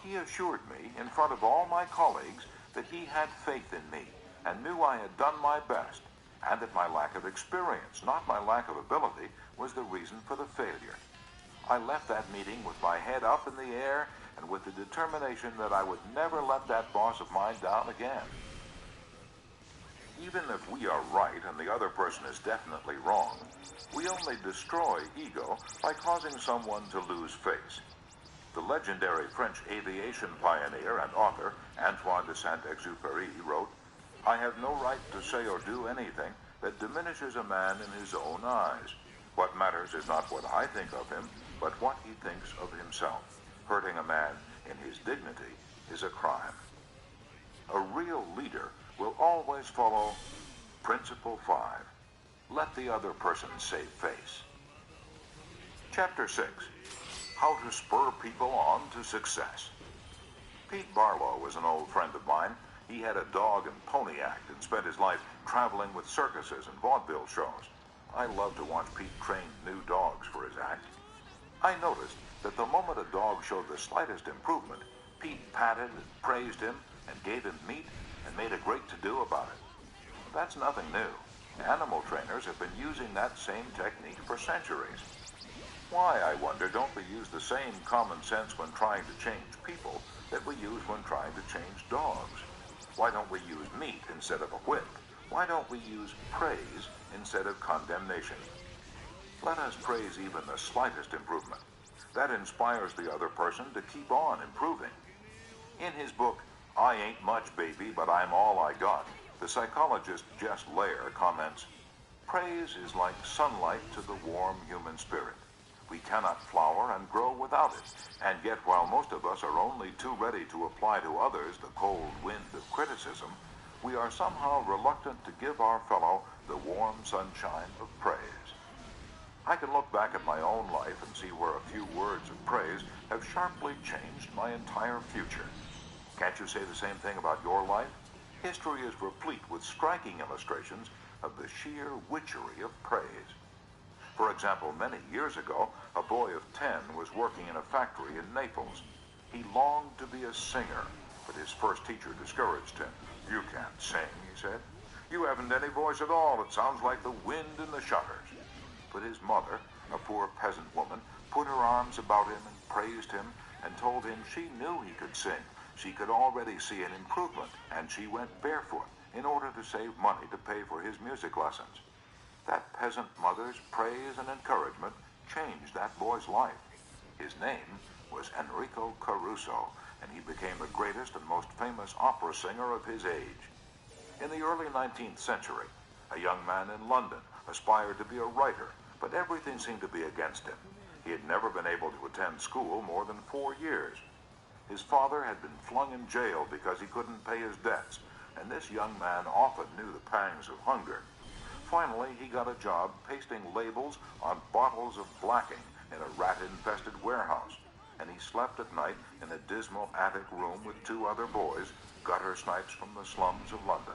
He assured me in front of all my colleagues that he had faith in me and knew I had done my best, and that my lack of experience, not my lack of ability, was the reason for the failure. I left that meeting with my head up in the air and with the determination that I would never let that boss of mine down again. Even if we are right and the other person is definitely wrong, we only destroy ego by causing someone to lose face. The legendary French aviation pioneer and author Antoine de Saint-Exupéry wrote, "I have no right to say or do anything that diminishes a man in his own eyes. What matters is not what I think of him, but what he thinks of himself. Hurting a man in his dignity is a crime." A real leader will always follow Principle 5. Let the other person save face. Chapter 6. How to Spur People On to Success. Pete Barlow was an old friend of mine. He had a dog and pony act and spent his life traveling with circuses and vaudeville shows. I loved to watch Pete train new dogs for his act. I noticed that the moment a dog showed the slightest improvement, Pete patted and praised him and gave him meat and made a great to-do about it. That's nothing new. Animal trainers have been using that same technique for centuries. Why, I wonder, don't we use the same common sense when trying to change people that we use when trying to change dogs? Why don't we use meat instead of a whip? Why don't we use praise instead of condemnation? Let us praise even the slightest improvement. That inspires the other person to keep on improving. In his book, I Ain't Much, Baby, But I'm All I Got, the psychologist Jess Lair comments, "Praise is like sunlight to the warm human spirit. We cannot flower and grow without it, and yet while most of us are only too ready to apply to others the cold wind of criticism, we are somehow reluctant to give our fellow the warm sunshine of praise." I can look back at my own life and see where a few words of praise have sharply changed my entire future. Can't you say the same thing about your life? History is replete with striking illustrations of the sheer witchery of praise. For example, many years ago, a boy of 10 was working in a factory in Naples. He longed to be a singer, but his first teacher discouraged him. "You can't sing," he said. "You haven't any voice at all. It sounds like the wind in the shutters." But his mother, a poor peasant woman, put her arms about him and praised him and told him she knew he could sing. She could already see an improvement, and she went barefoot in order to save money to pay for his music lessons. That peasant mother's praise and encouragement changed that boy's life. His name was Enrico Caruso, and he became the greatest and most famous opera singer of his age. In the early 19th century, a young man in London aspired to be a writer, but everything seemed to be against him. He had never been able to attend school more than 4 years. His father had been flung in jail because he couldn't pay his debts, and this young man often knew the pangs of hunger. Finally, he got a job pasting labels on bottles of blacking in a rat-infested warehouse, and he slept at night in a dismal attic room with 2 other boys, gutter snipes from the slums of London.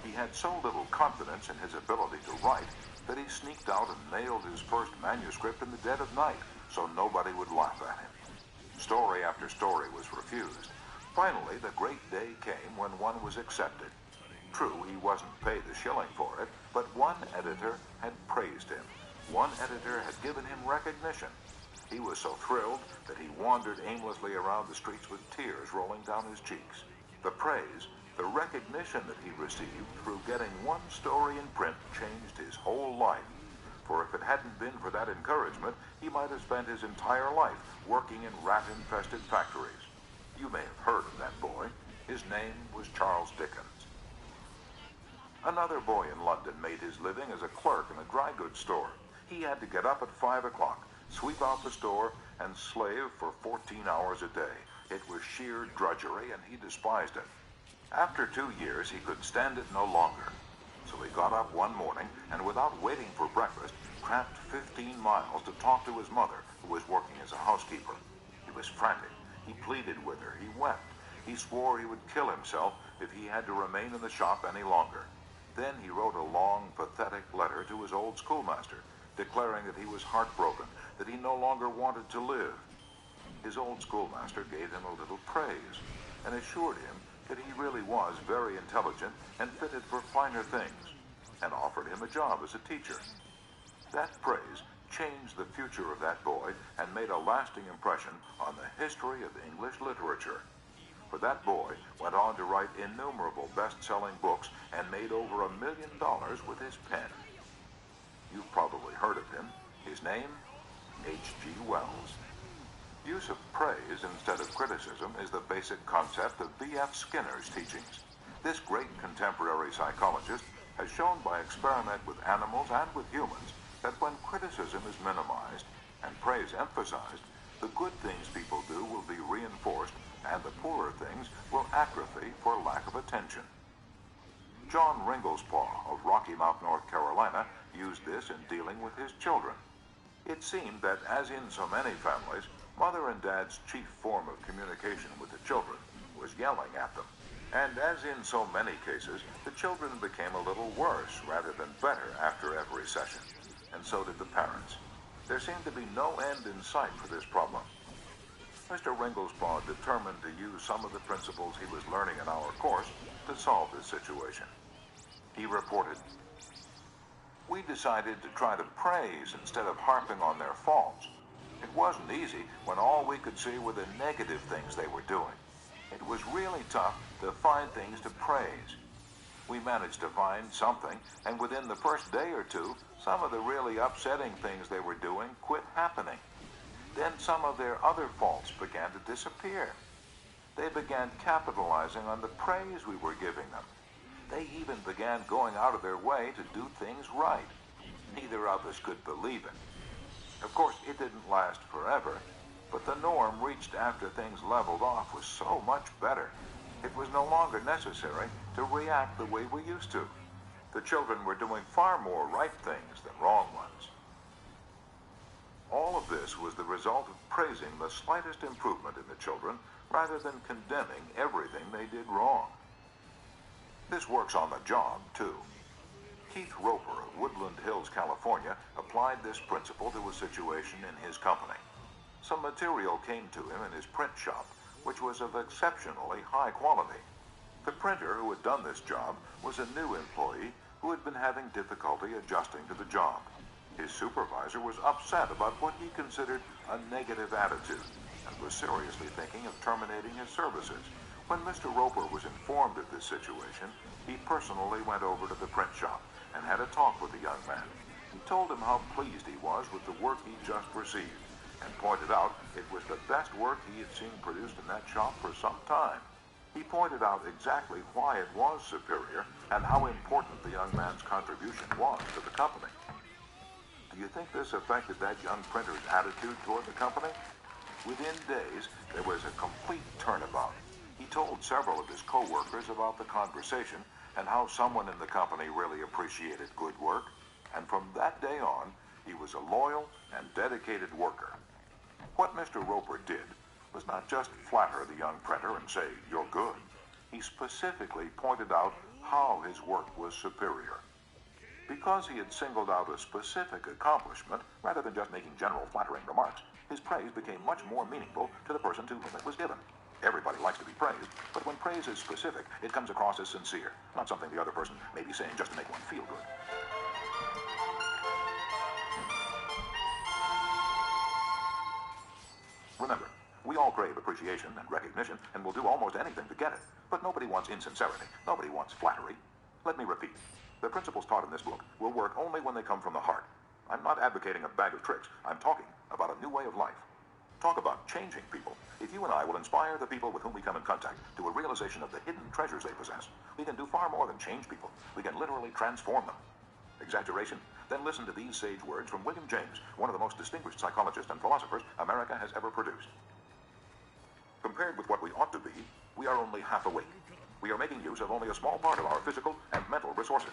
He had so little confidence in his ability to write that he sneaked out and nailed his first manuscript in the dead of night so nobody would laugh at him. Story after story was refused. Finally, the great day came when one was accepted. True, he wasn't paid a shilling for it, but one editor had praised him. One editor had given him recognition. He was so thrilled that he wandered aimlessly around the streets with tears rolling down his cheeks. The praise, the recognition that he received through getting one story in print changed his whole life. for if it hadn't been for that encouragement, he might have spent his entire life working in rat-infested factories. You may have heard of that boy. His name was Charles Dickens. Another boy in London made his living as a clerk in a dry goods store. He had to get up at 5 o'clock, sweep out the store, and slave for 14 hours a day. It was sheer drudgery, and he despised it. After 2 years, he could stand it no longer. So he got up one morning, and without waiting for breakfast, tramped 15 miles to talk to his mother, who was working as a housekeeper. He was frantic. He pleaded with her. He wept. He swore he would kill himself if he had to remain in the shop any longer. Then he wrote a long, pathetic letter to his old schoolmaster, declaring that he was heartbroken, that he no longer wanted to live. His old schoolmaster gave him a little praise and assured him that he really was very intelligent and fitted for finer things, and offered him a job as a teacher. That praise changed the future of that boy and made a lasting impression on the history of English literature. For that boy went on to write innumerable best-selling books and made over $1 million with his pen. You've probably heard of him. His name? H.G. Wells. Use of praise instead of criticism is the basic concept of B.F. Skinner's teachings. This great contemporary psychologist has shown by experiment with animals and with humans that when criticism is minimized and praise emphasized, the good things people do will be reinforced and the poorer things will atrophy for lack of attention. John Ringlespaw of Rocky Mount, North Carolina, used this in dealing with his children. It seemed that, as in so many families, Mother and Dad's chief form of communication with the children was yelling at them. And as in so many cases, the children became a little worse rather than better after every session, and so did the parents. There seemed to be no end in sight for this problem. Mr. Ringlespaw determined to use some of the principles he was learning in our course to solve this situation. He reported, "We decided to try to praise instead of harping on their faults. It wasn't easy when all we could see were the negative things they were doing. It was really tough to find things to praise. We managed to find something, and within the first day or two, some of the really upsetting things they were doing quit happening. Then some of their other faults began to disappear. They began capitalizing on the praise we were giving them. They even began going out of their way to do things right. Neither of us could believe it. Of course, it didn't last forever, but the norm reached after things leveled off was so much better. It was no longer necessary to react the way we used to. The children were doing far more right things than wrong ones." All of this was the result of praising the slightest improvement in the children rather than condemning everything they did wrong. This works on the job, too. Keith Roper of Woodland Hills, California, applied this principle to a situation in his company. Some material came to him in his print shop, which was of exceptionally high quality. The printer who had done this job was a new employee who had been having difficulty adjusting to the job. His supervisor was upset about what he considered a negative attitude and was seriously thinking of terminating his services. When Mr. Roper was informed of this situation, he personally went over to the print shop and had a talk with the young man. He told him how pleased he was with the work he just received and pointed out it was the best work he had seen produced in that shop for some time. He pointed out exactly why it was superior and how important the young man's contribution was to the company. Do you think this affected that young printer's attitude toward the company? Within days, there was a complete turnabout. He told several of his co-workers about the conversation and how someone in the company really appreciated good work, and from that day on, he was a loyal and dedicated worker. What Mr. Roper did was not just flatter the young printer and say, "You're good." He specifically pointed out how his work was superior. Because he had singled out a specific accomplishment, rather than just making general flattering remarks, his praise became much more meaningful to the person to whom it was given. Everybody likes to be praised, but when praise is specific, it comes across as sincere, not something the other person may be saying just to make one feel good. Remember, we all crave appreciation and recognition and will do almost anything to get it, but nobody wants insincerity. Nobody wants flattery. Let me repeat. The principles taught in this book will work only when they come from the heart. I'm not advocating a bag of tricks. I'm talking about a new way of life. Talk about changing people. If you and I will inspire the people with whom we come in contact to a realization of the hidden treasures they possess, we can do far more than change people. We can literally transform them. Exaggeration? Then listen to these sage words from William James, one of the most distinguished psychologists and philosophers America has ever produced. Compared with what we ought to be, we are only half awake. We are making use of only a small part of our physical and mental resources.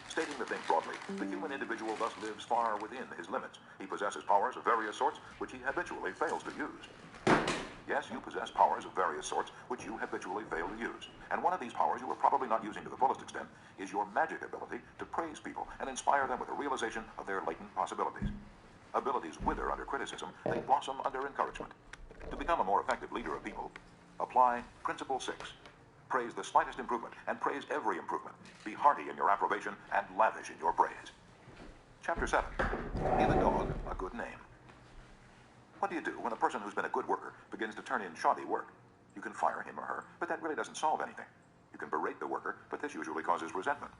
Stating the thing broadly, the human individual thus lives far within his limits. He possesses powers of various sorts which he habitually fails to use. Yes, you possess powers of various sorts which you habitually fail to use. And one of these powers you are probably not using to the fullest extent is your magic ability to praise people and inspire them with a realization of their latent possibilities. Abilities wither under criticism, they blossom under encouragement. To become a more effective leader of people, apply Principle 6. Praise the slightest improvement, and praise every improvement. Be hearty in your approbation, and lavish in your praise. Chapter 7. Give a dog a good name. What do you do when a person who's been a good worker begins to turn in shoddy work? You can fire him or her, but that really doesn't solve anything. You can berate the worker, but this usually causes resentment.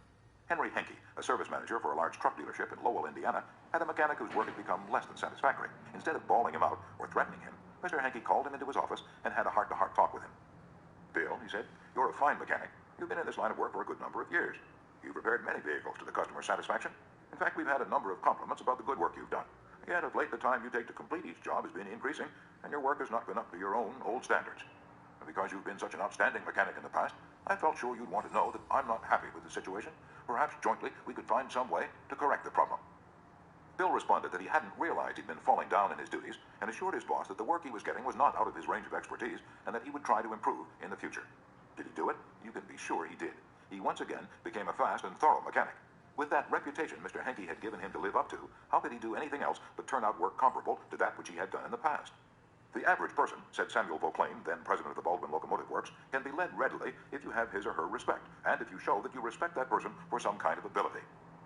Henry Henke, a service manager for a large truck dealership in Lowell, Indiana, had a mechanic whose work had become less than satisfactory. Instead of bawling him out or threatening him, Mr. Henke called him into his office and had a heart-to-heart talk with him. "Bill," he said, "you're a fine mechanic. You've been in this line of work for a good number of years. You've repaired many vehicles to the customer's satisfaction. In fact, we've had a number of compliments about the good work you've done. Yet of late, the time you take to complete each job has been increasing, and your work has not been up to your own old standards. And because you've been such an outstanding mechanic in the past, I felt sure you'd want to know that I'm not happy with the situation. Perhaps jointly we could find some way to correct the problem." Bill responded that he hadn't realized he'd been falling down in his duties and assured his boss that the work he was getting was not out of his range of expertise and that he would try to improve in the future. Did he do it? You can be sure he did. He once again became a fast and thorough mechanic. With that reputation Mr. Henke had given him to live up to, how could he do anything else but turn out work comparable to that which he had done in the past? The average person, said Samuel Vauclain, then president of the Baldwin Locomotive Works, can be led readily if you have his or her respect, and if you show that you respect that person for some kind of ability.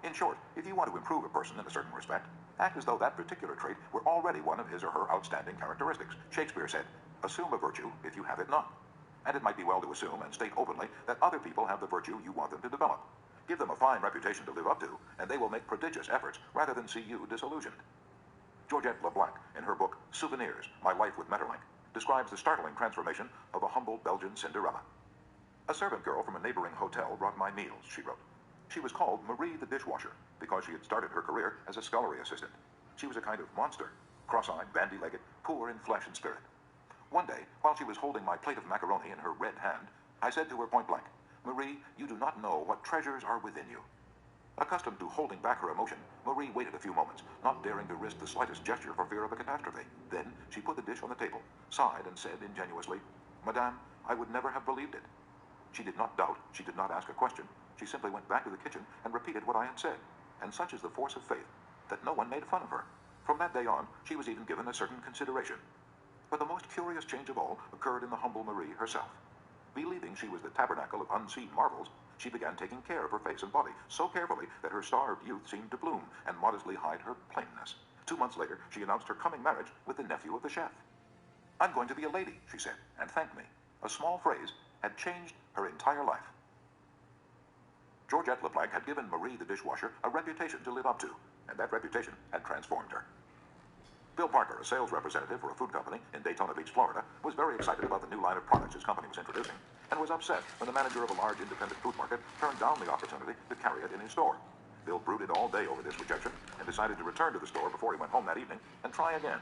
In short, if you want to improve a person in a certain respect, act as though that particular trait were already one of his or her outstanding characteristics. Shakespeare said, "Assume a virtue if you have it not." And it might be well to assume and state openly that other people have the virtue you want them to develop. Give them a fine reputation to live up to, and they will make prodigious efforts rather than see you disillusioned. Georgette LeBlanc, in her book Souvenirs, My Life with Maeterlinck, describes the startling transformation of a humble Belgian Cinderella. "A servant girl from a neighboring hotel brought my meals," she wrote. She was called Marie the dishwasher because she had started her career as a scullery assistant. She was a kind of monster, cross-eyed, bandy-legged, poor in flesh and spirit. One day, while she was holding my plate of macaroni in her red hand, I said to her point blank, "Marie, you do not know what treasures are within you." Accustomed to holding back her emotion, Marie waited a few moments, not daring to risk the slightest gesture for fear of a catastrophe. Then she put the dish on the table, sighed, and said ingenuously, "Madame, I would never have believed it." She did not doubt, she did not ask a question. She simply went back to the kitchen and repeated what I had said. And such is the force of faith that no one made fun of her. From that day on, she was even given a certain consideration. But the most curious change of all occurred in the humble Marie herself. Believing she was the tabernacle of unseen marvels, she began taking care of her face and body so carefully that her starved youth seemed to bloom and modestly hide her plainness. 2 months later, she announced her coming marriage with the nephew of the chef. "I'm going to be a lady," she said, and thanked me. A small phrase had changed her entire life. Georgette LeBlanc had given Marie the dishwasher a reputation to live up to, and that reputation had transformed her. Bill Parker, a sales representative for a food company in Daytona Beach, Florida, was very excited about the new line of products his company was introducing, and was upset when the manager of a large independent food market turned down the opportunity to carry it in his store. Bill brooded all day over this rejection and decided to return to the store before he went home that evening and try again.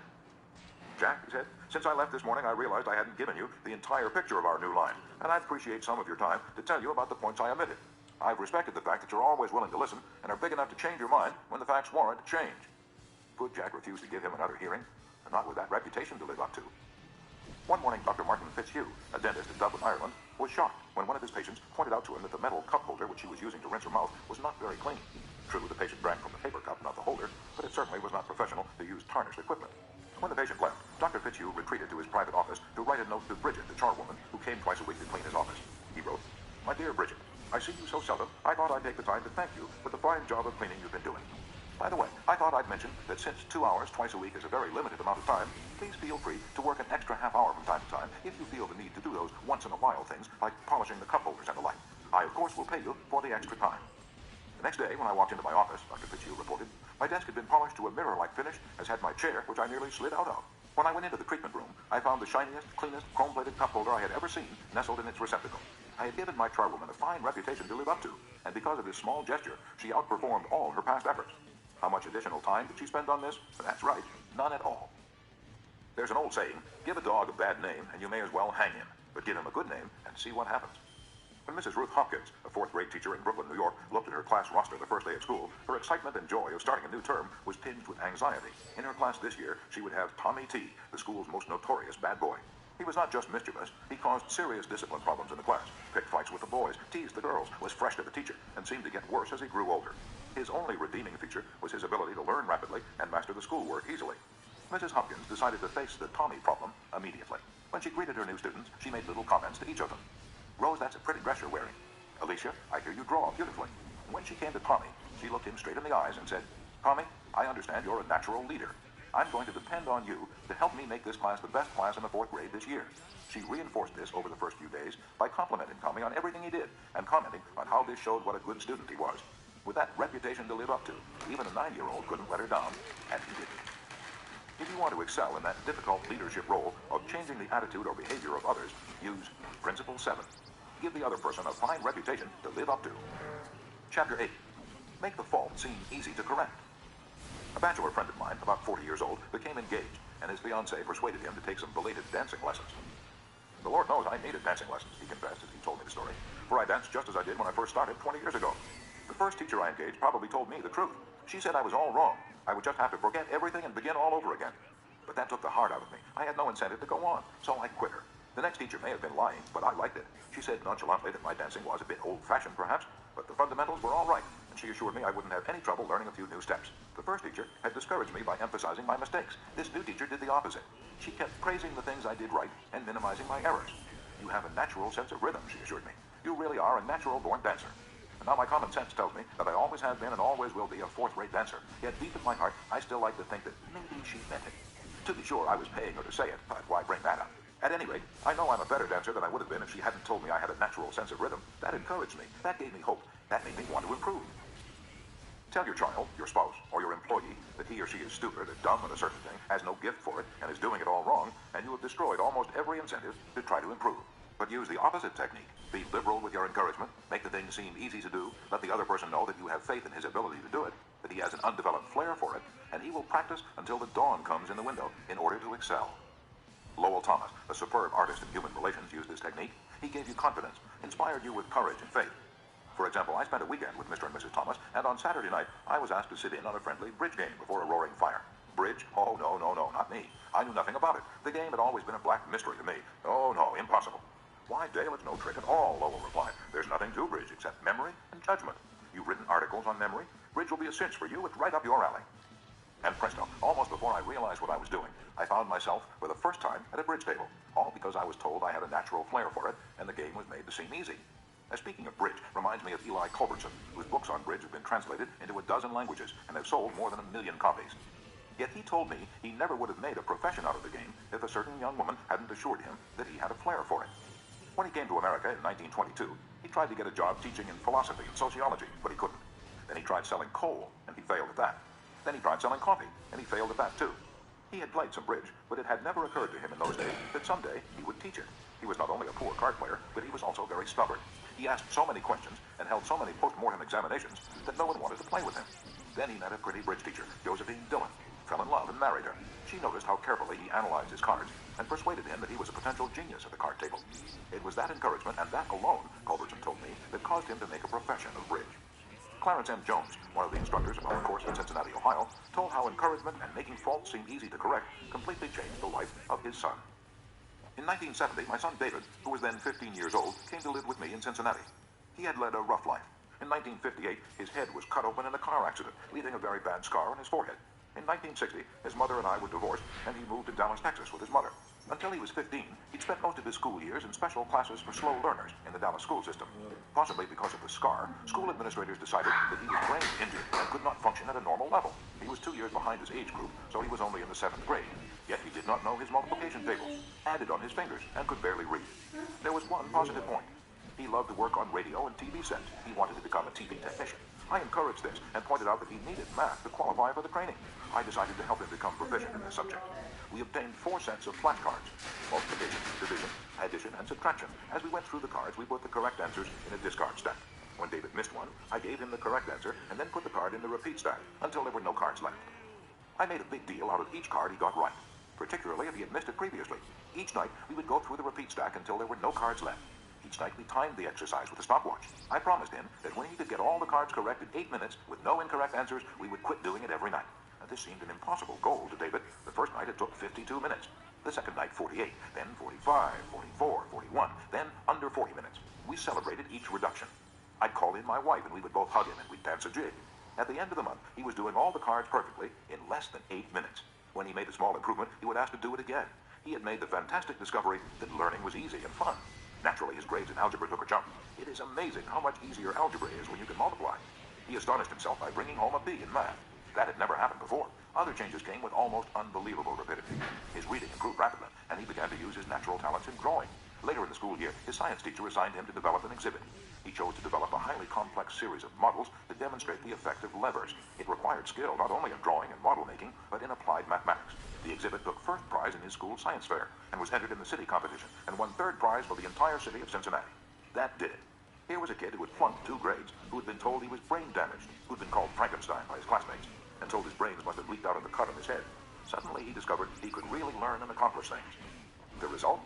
"Jack," he said, "since I left this morning, I realized I hadn't given you the entire picture of our new line, and I'd appreciate some of your time to tell you about the points I omitted. I've respected the fact that you're always willing to listen and are big enough to change your mind when the facts warrant change." Good Jack refused to give him another hearing, and not with that reputation to live up to. One morning, Dr. Martin Fitzhugh, a dentist in Dublin, Ireland, was shocked when one of his patients pointed out to him that the metal cup holder which she was using to rinse her mouth was not very clean. True, the patient drank from the paper cup, not the holder, but it certainly was not professional to use tarnished equipment. When the patient left, Dr. Fitzhugh retreated to his private office to write a note to Bridget, the charwoman, who came twice a week to clean his office. He wrote, "My dear Bridget, I see you so seldom, I thought I'd take the time to thank you for the fine job of cleaning you've been doing. By the way, I thought I'd mention that since 2 hours twice a week is a very limited amount of time, please feel free to work an extra half hour from time to time if you feel the need to do those once-in-a-while things like polishing the cup holders and the like. I, of course, will pay you for the extra time." The next day, when I walked into my office, Dr. Fitzhugh reported, My desk had been polished to a mirror-like finish, as had my chair, which I nearly slid out of. When I went into the treatment room, I found the shiniest, cleanest, chrome-plated cup holder I had ever seen nestled in its receptacle. I had given my charwoman a fine reputation to live up to, and because of this small gesture, she outperformed all her past efforts. How much additional time did she spend on this? That's right, none at all. There's an old saying, give a dog a bad name and you may as well hang him, but give him a good name and see what happens. When Mrs. Ruth Hopkins, a fourth-grade teacher in Brooklyn, New York, looked at her class roster the first day of school, her excitement and joy of starting a new term was tinged with anxiety. In her class this year, she would have Tommy T., the school's most notorious bad boy. He was not just mischievous, he caused serious discipline problems in the class, picked fights with the boys, teased the girls, was fresh to the teacher, and seemed to get worse as he grew older. His only redeeming feature was his ability to learn rapidly and master the schoolwork easily. Mrs. Hopkins decided to face the Tommy problem immediately. When she greeted her new students, she made little comments to each of them. Rose, that's a pretty dress you're wearing. Alicia, I hear you draw beautifully. And when she came to Tommy, she looked him straight in the eyes and said, Tommy, I understand you're a natural leader. I'm going to depend on you to help me make this class the best class in the fourth grade this year. She reinforced this over the first few days by complimenting Tommy on everything he did and commenting on how this showed what a good student he was. With that reputation to live up to, even a 9-year-old couldn't let her down, and he didn't. If you want to excel in that difficult leadership role of changing the attitude or behavior of others, use Principle 7. Give the other person a fine reputation to live up to. Chapter 8. Make the fault seem easy to correct. A bachelor friend of mine, about 40 years old, became engaged, and his fiancée persuaded him to take some belated dancing lessons. The Lord knows I needed dancing lessons, he confessed as he told me the story, for I danced just as I did when I first started 20 years ago. The first teacher I engaged probably told me the truth. She said I was all wrong. I would just have to forget everything and begin all over again. But that took the heart out of me. I had no incentive to go on, so I quit her. The next teacher may have been lying, but I liked it. She said nonchalantly that my dancing was a bit old-fashioned, perhaps, but the fundamentals were all right, and she assured me I wouldn't have any trouble learning a few new steps. The first teacher had discouraged me by emphasizing my mistakes. This new teacher did the opposite. She kept praising the things I did right and minimizing my errors. You have a natural sense of rhythm, she assured me. You really are a natural-born dancer. And now my common sense tells me that I always have been and always will be a fourth-rate dancer. Yet deep in my heart, I still like to think that maybe she meant it. To be sure, I was paying her to say it, but why bring that up? At any rate, I know I'm a better dancer than I would have been if she hadn't told me I had a natural sense of rhythm. That encouraged me. That gave me hope. That made me want to improve. Tell your child, your spouse, or your employee that he or she is stupid or dumb at a certain thing, has no gift for it, and is doing it all wrong, and you have destroyed almost every incentive to try to improve. But use the opposite technique. Be liberal with your encouragement, make the thing seem easy to do, let the other person know that you have faith in his ability to do it, that he has an undeveloped flair for it, and he will practice until the dawn comes in the window in order to excel. Lowell Thomas, a superb artist in human relations, used this technique. He gave you confidence, inspired you with courage and faith. For example, I spent a weekend with Mr. and Mrs. Thomas, and on Saturday night, I was asked to sit in on a friendly bridge game before a roaring fire. Bridge? Oh, no, not me. I knew nothing about it. The game had always been a black mystery to me. Oh, no, impossible. Why, Dale, it's no trick at all, Lowell replied. There's nothing to bridge except memory and judgment. You've written articles on memory. Bridge will be a cinch for you. It's right up your alley. And presto, almost before I realized what I was doing, I found myself for the first time at a bridge table, all because I was told I had a natural flair for it, and the game was made to seem easy. Now, speaking of bridge, reminds me of Eli Culbertson, whose books on bridge have been translated into a dozen languages and have sold more than 1 million copies. Yet he told me he never would have made a profession out of the game if a certain young woman hadn't assured him that he had a flair for it. When he came to America in 1922, he tried to get a job teaching in philosophy and sociology, but he couldn't. Then he tried selling coal, and he failed at that. Then he tried selling coffee, and he failed at that too. He had played some bridge, but it had never occurred to him in those days that someday he would teach it. He was not only a poor card player, but he was also very stubborn. He asked so many questions and held so many post-mortem examinations that no one wanted to play with him. Then he met a pretty bridge teacher, Josephine Dillon, fell in love and married her. She noticed how carefully he analyzed his cards and persuaded him that he was a potential genius at the card table. It was that encouragement and that alone, Culbertson told me, that caused him to make a profession of bridge. Clarence M. Jones, one of the instructors of our course in Cincinnati, Ohio, told how encouragement and making faults seem easy to correct completely changed the life of his son. In 1970, my son David, who was then 15 years old, came to live with me in Cincinnati. He had led a rough life. In 1958, his head was cut open in a car accident, leaving a very bad scar on his forehead. In 1960, his mother and I were divorced, and he moved to Dallas, Texas with his mother. Until he was 15, he'd spent most of his school years in special classes for slow learners in the Dallas school system. Possibly because of the scar, school administrators decided that he was brain injured and could not function at a normal level. He was 2 years behind his age group, so he was only in the 7th grade. Yet he did not know his multiplication tables, added on his fingers, and could barely read. There was one positive point. He loved to work on radio and TV sets. He wanted to become a TV technician. I encouraged this and pointed out that he needed math to qualify for the training. I decided to help him become proficient in this subject. We obtained 4 sets of flashcards: multiplication, division, addition, and subtraction. As we went through the cards, we put the correct answers in a discard stack. When David missed one, I gave him the correct answer and then put the card in the repeat stack until there were no cards left. I made a big deal out of each card he got right, particularly if he had missed it previously. Each night, we would go through the repeat stack until there were no cards left. Each night, we timed the exercise with a stopwatch. I promised him that when he could get all the cards correct in 8 minutes with no incorrect answers, we would quit doing it every night. Now, this seemed an impossible goal to David. The first night, it took 52 minutes. The second night, 48, then 45, 44, 41, then under 40 minutes. We celebrated each reduction. I'd call in my wife and we would both hug him and we'd dance a jig. At the end of the month, he was doing all the cards perfectly in less than 8 minutes. When he made a small improvement, he would ask to do it again. He had made the fantastic discovery that learning was easy and fun. Naturally, his grades in algebra took a jump. It is amazing how much easier algebra is when you can multiply. He astonished himself by bringing home a B in math. That had never happened before. Other changes came with almost unbelievable rapidity. His reading improved rapidly, and he began to use his natural talents in drawing. Later in the school year, his science teacher assigned him to develop an exhibit. He chose to develop a highly complex series of models to demonstrate the effect of levers. It required skill not only in drawing and model making, but in applied mathematics. The exhibit took first prize in his school science fair and was entered in the city competition and won third prize for the entire city of Cincinnati. That did it. Here was a kid who had flunked 2 grades, who had been told he was brain damaged, who had been called Frankenstein by his classmates, and told his brains must have leaked out of the cut on his head. Suddenly he discovered he could really learn and accomplish things. The result?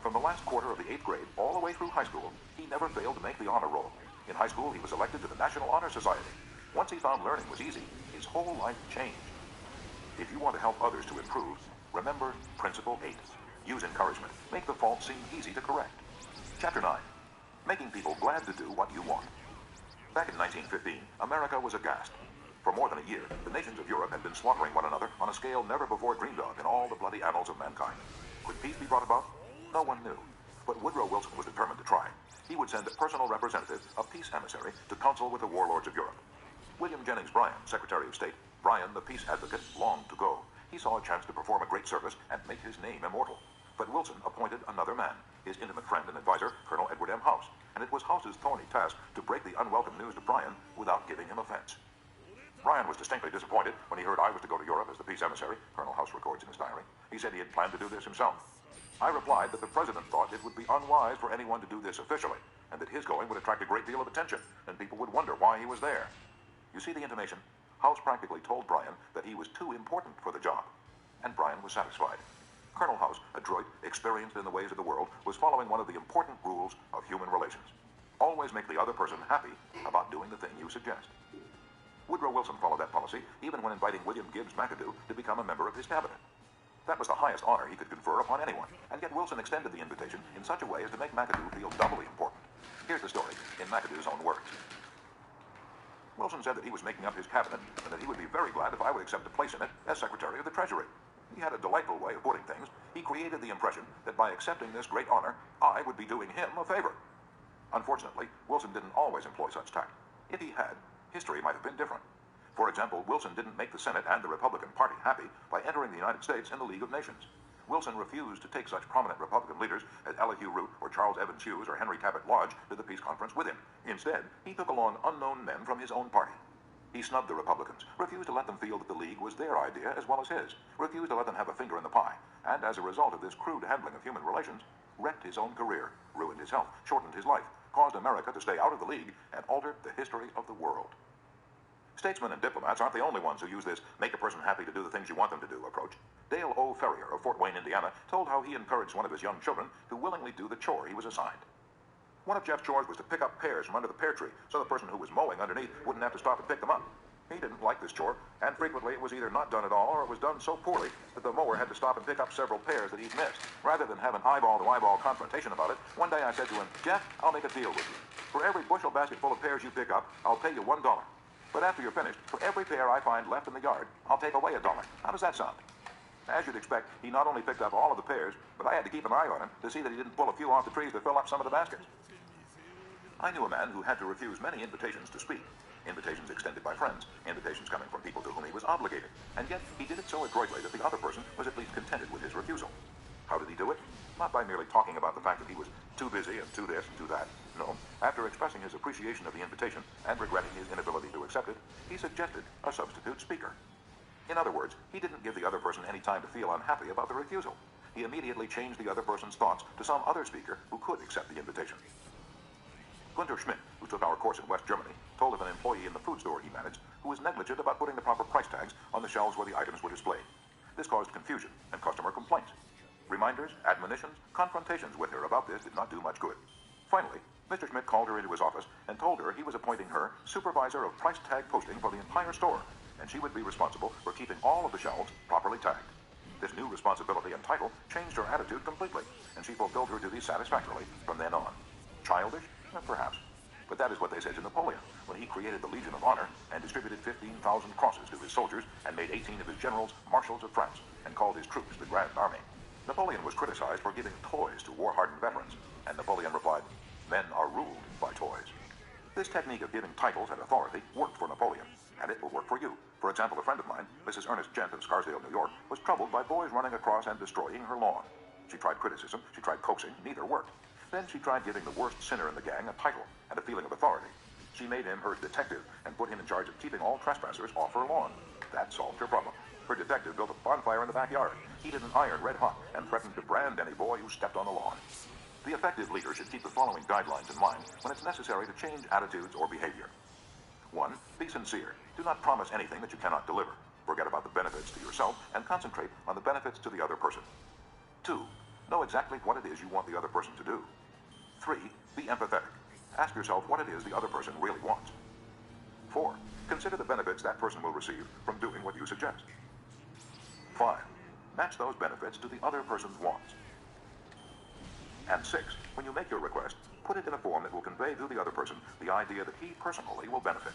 From the last quarter of the 8th grade all the way through high school, he never failed to make the honor roll. In high school, he was elected to the National Honor Society. Once he found learning was easy, his whole life changed. If you want to help others to improve, remember Principle 8. Use encouragement. Make the fault seem easy to correct. Chapter 9. Making people glad to do what you want. Back in 1915, America was aghast. For more than a year, the nations of Europe had been slaughtering one another on a scale never before dreamed of in all the bloody annals of mankind. Could peace be brought about? No one knew. But Woodrow Wilson was determined to try. He would send a personal representative, a peace emissary, to consult with the warlords of Europe. William Jennings Bryan, Secretary of State, Bryan, the peace advocate, longed to go. He saw a chance to perform a great service and make his name immortal. But Wilson appointed another man, his intimate friend and advisor, Colonel Edward M. House, and it was House's thorny task to break the unwelcome news to Bryan without giving him offense. Bryan was distinctly disappointed when he heard I was to go to Europe as the peace emissary, Colonel House records in his diary. He said he had planned to do this himself. I replied that the president thought it would be unwise for anyone to do this officially, and that his going would attract a great deal of attention, and people would wonder why he was there. You see the intimation? House practically told Bryan that he was too important for the job, and Bryan was satisfied. Colonel House, adroit, experienced in the ways of the world, was following one of the important rules of human relations. Always make the other person happy about doing the thing you suggest. Woodrow Wilson followed that policy, even when inviting William Gibbs McAdoo to become a member of his cabinet. That was the highest honor he could confer upon anyone, and yet Wilson extended the invitation in such a way as to make McAdoo feel doubly important. Here's the story, in McAdoo's own words. Wilson said that he was making up his cabinet, and that he would be very glad if I would accept a place in it as Secretary of the Treasury. He had a delightful way of putting things. He created the impression that by accepting this great honor, I would be doing him a favor. Unfortunately, Wilson didn't always employ such tact. If he had, history might have been different. For example, Wilson didn't make the Senate and the Republican Party happy by entering the United States in the League of Nations. Wilson refused to take such prominent Republican leaders as Elihu Root or Charles Evans Hughes or Henry Cabot Lodge to the peace conference with him. Instead, he took along unknown men from his own party. He snubbed the Republicans, refused to let them feel that the League was their idea as well as his, refused to let them have a finger in the pie, and as a result of this crude handling of human relations, wrecked his own career, ruined his health, shortened his life, caused America to stay out of the League, and altered the history of the world. Statesmen and diplomats aren't the only ones who use this make a person happy to do the things you want them to do approach. Dale O. Ferrier of Fort Wayne, Indiana, told how he encouraged one of his young children to willingly do the chore he was assigned. One of Jeff's chores was to pick up pears from under the pear tree so the person who was mowing underneath wouldn't have to stop and pick them up. He didn't like this chore, and frequently it was either not done at all or it was done so poorly that the mower had to stop and pick up several pears that he'd missed. Rather than have an eyeball-to-eyeball confrontation about it, one day I said to him, "Jeff, I'll make a deal with you. For every bushel basket full of pears you pick up, I'll pay you $1. But after you're finished, for every pear I find left in the yard, I'll take away $1. How does that sound?" As you'd expect, he not only picked up all of the pears, but I had to keep an eye on him to see that he didn't pull a few off the trees to fill up some of the baskets. I knew a man who had to refuse many invitations to speak. Invitations extended by friends, invitations coming from people to whom he was obligated, and yet he did it so adroitly that the other person was at least contented with his refusal. How did he do it? Not by merely talking about the fact that he was too busy and too this and too that. No, after expressing voicing his appreciation of the invitation and regretting his inability to accept it, he suggested a substitute speaker. In other words, he didn't give the other person any time to feel unhappy about the refusal. He immediately changed the other person's thoughts to some other speaker who could accept the invitation. Gunter Schmidt, who took our course in West Germany, told of an employee in the food store he managed who was negligent about putting the proper price tags on the shelves where the items were displayed. This caused confusion and customer complaints. Reminders, admonitions, confrontations with her about this did not do much good. Finally, Mr. Schmidt called her into his office and told her he was appointing her supervisor of price tag posting for the entire store, and she would be responsible for keeping all of the shelves properly tagged. This new responsibility and title changed her attitude completely, and she fulfilled her duties satisfactorily from then on. Childish? Perhaps. But that is what they said to Napoleon when he created the Legion of Honor and distributed 15,000 crosses to his soldiers and made 18 of his generals marshals of France and called his troops the Grand Army. Napoleon was criticized for giving toys to war-hardened veterans, and Napoleon replied, "Men are ruled by toys." This technique of giving titles and authority worked for Napoleon, and it will work for you. For example, a friend of mine, Mrs. Ernest Gent of Scarsdale, New York, was troubled by boys running across and destroying her lawn. She tried criticism, she tried coaxing, neither worked. Then she tried giving the worst sinner in the gang a title and a feeling of authority. She made him her detective and put him in charge of keeping all trespassers off her lawn. That solved her problem. Her detective built a bonfire in the backyard, heated an iron red hot, and threatened to brand any boy who stepped on the lawn. The effective leader should keep the following guidelines in mind when it's necessary to change attitudes or behavior. 1. Be sincere. Do not promise anything that you cannot deliver. Forget about the benefits to yourself and concentrate on the benefits to the other person. 2. Know exactly what it is you want the other person to do. 3. Be empathetic. Ask yourself what it is the other person really wants. 4. Consider the benefits that person will receive from doing what you suggest. 5. Match those benefits to the other person's wants. And 6. When you make your request, put it in a form that will convey to the other person the idea that he personally will benefit.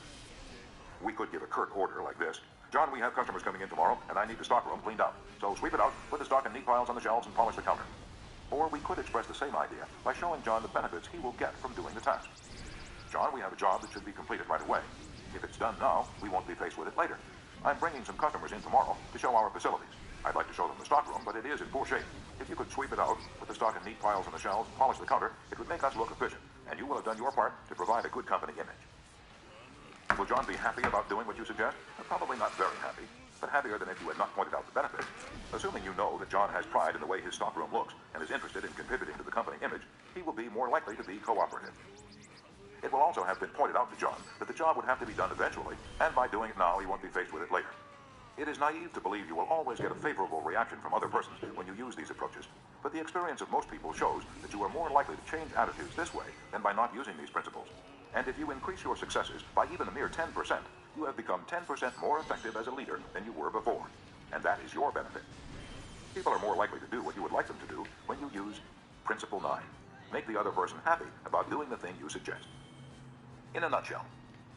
We could give a curt order like this: "John, we have customers coming in tomorrow, and I need the stockroom cleaned out. So sweep it out, put the stock in neat piles on the shelves, and polish the counter." Or we could express the same idea by showing John the benefits he will get from doing the task. "John, we have a job that should be completed right away. If it's done now, we won't be faced with it later. I'm bringing some customers in tomorrow to show our facilities. I'd like to show them the stockroom, but it is in poor shape. If you could sweep it out, put the stock in neat piles on the shelves, polish the counter, it would make us look efficient, and you will have done your part to provide a good company image." Will John be happy about doing what you suggest? Probably not very happy, but happier than if you had not pointed out the benefits. Assuming you know that John has pride in the way his stockroom looks and is interested in contributing to the company image, he will be more likely to be cooperative. It will also have been pointed out to John that the job would have to be done eventually, and by doing it now, he won't be faced with it later. It is naive to believe you will always get a favorable reaction from other persons when you use these approaches, but the experience of most people shows that you are more likely to change attitudes this way than by not using these principles. And if you increase your successes by even a mere 10%, you have become 10% more effective as a leader than you were before, and that is your benefit. People are more likely to do what you would like them to do when you use Principle 9. Make the other person happy about doing the thing you suggest. In a nutshell,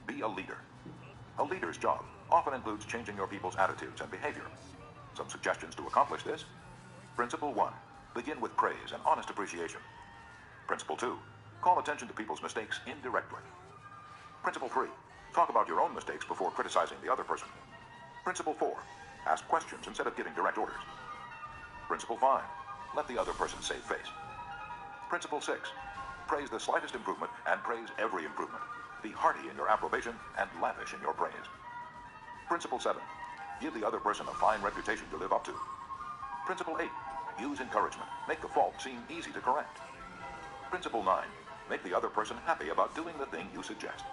be a leader. A leader's job often includes changing your people's attitudes and behavior. Some suggestions to accomplish this. Principle 1. Begin with praise and honest appreciation. Principle 2. Call attention to people's mistakes indirectly. Principle 3. Talk about your own mistakes before criticizing the other person. Principle 4. Ask questions instead of giving direct orders. Principle 5. Let the other person save face. Principle 6. Praise the slightest improvement and praise every improvement. Be hearty in your approbation and lavish in your praise. Principle 7. Give the other person a fine reputation to live up to. Principle 8. Use encouragement. Make the fault seem easy to correct. Principle 9. Make the other person happy about doing the thing you suggest.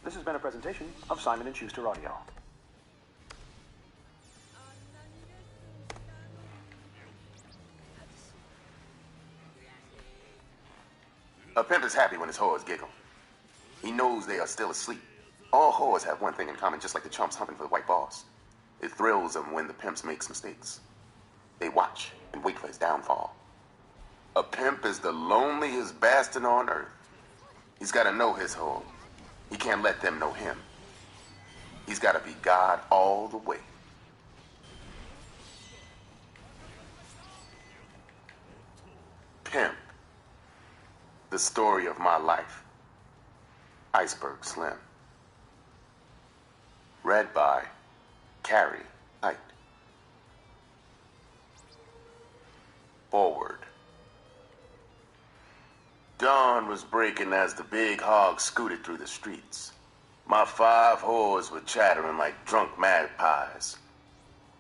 This has been a presentation of Simon & Schuster Audio. A pimp is happy when his whores giggle. He knows they are still asleep. All whores have one thing in common, just like the chumps humping for the white boss. It thrills them when the pimps makes mistakes. They watch and wait for his downfall. A pimp is the loneliest bastard on earth. He's got to know his whore. He can't let them know him. He's got to be God all the way. Pimp. The story of my life. Iceberg Slim. Read by Carrie Height. Forward. Dawn was breaking as the big hog scooted through the streets. My 5 whores were chattering like drunk magpies.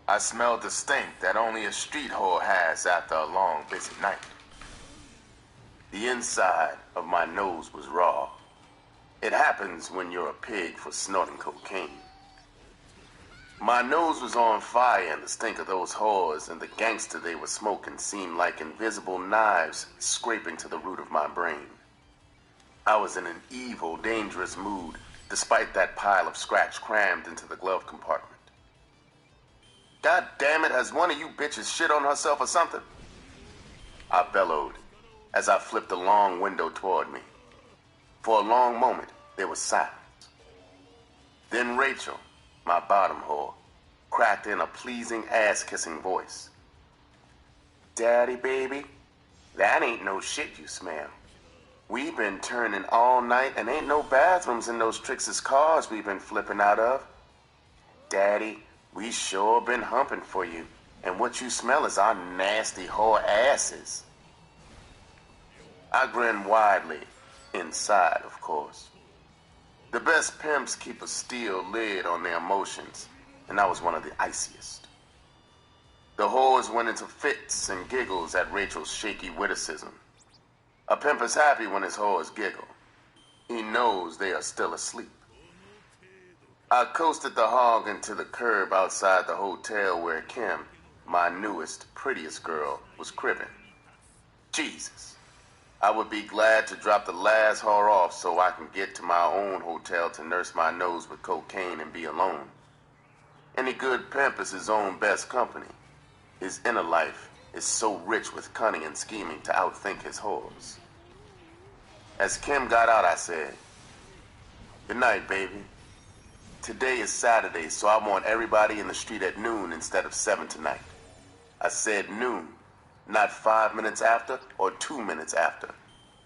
I smelled the stink that only a street whore has after a long, busy night. The inside of my nose was raw. It happens when you're a pig for snorting cocaine. My nose was on fire, and the stink of those whores and the gangster they were smoking seemed like invisible knives scraping to the root of my brain. I was in an evil, dangerous mood, despite that pile of scratch crammed into the glove compartment. God damn it, has one of you bitches shit on herself or something? I bellowed as I flipped the long window toward me. For a long moment, there was silence. Then Rachel, my bottom whore, cracked in a pleasing ass-kissing voice. Daddy, baby, that ain't no shit you smell. We've been turning all night and ain't no bathrooms in those Trix's cars we've been flipping out of. Daddy, we sure been humping for you, and what you smell is our nasty whore asses. I grinned widely, inside, of course. The best pimps keep a steel lid on their emotions, and I was one of the iciest. The whores went into fits and giggles at Rachel's shaky witticism. A pimp is happy when his whores giggle. He knows they are still asleep. I coasted the hog into the curb outside the hotel where Kim, my newest, prettiest girl, was cribbing. Jesus. I would be glad to drop the last whore off so I can get to my own hotel to nurse my nose with cocaine and be alone. Any good pimp is his own best company. His inner life is so rich with cunning and scheming to outthink his whores. As Kim got out, I said, "Good night, baby. Today is Saturday, so I want everybody in the street at noon instead of 7 tonight. I said noon. Not 5 minutes after or 2 minutes after.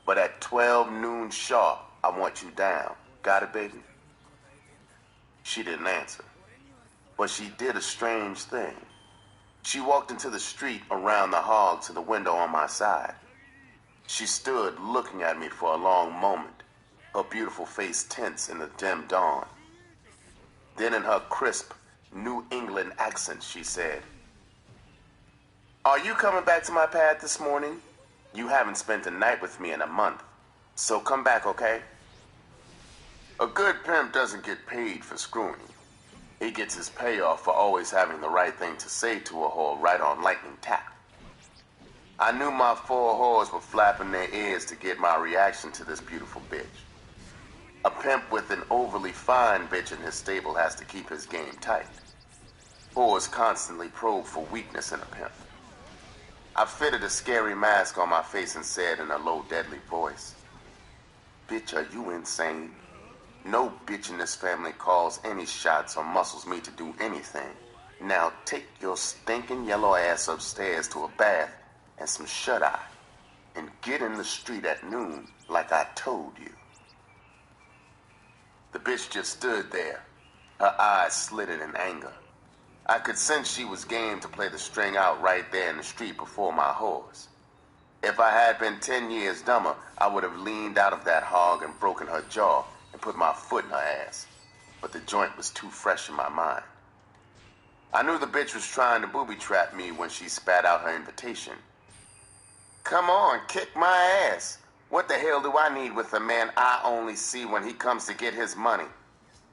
But at 12 noon sharp, I want you down. Got it, baby?" She didn't answer. But she did a strange thing. She walked into the street around the hog to the window on my side. She stood looking at me for a long moment, her beautiful face tense in the dim dawn. Then in her crisp, New England accent, she said, "Are you coming back to my pad this morning? You haven't spent a night with me in a month, so come back, okay?" A good pimp doesn't get paid for screwing. He gets his payoff for always having the right thing to say to a whore right on lightning tap. I knew my 4 whores were flapping their ears to get my reaction to this beautiful bitch. A pimp with an overly fine bitch in his stable has to keep his game tight. Whores constantly probe for weakness in a pimp. I fitted a scary mask on my face and said in a low, deadly voice, "Bitch, are you insane? No bitch in this family calls any shots or muscles me to do anything. Now take your stinking yellow ass upstairs to a bath and some shut-eye, and get in the street at noon like I told you." The bitch just stood there, her eyes slitted in anger. I could sense she was game to play the string out right there in the street before my whores. If I had been 10 years dumber, I would have leaned out of that hog and broken her jaw and put my foot in her ass. But the joint was too fresh in my mind. I knew the bitch was trying to booby-trap me when she spat out her invitation. "Come on, kick my ass. What the hell do I need with a man I only see when he comes to get his money?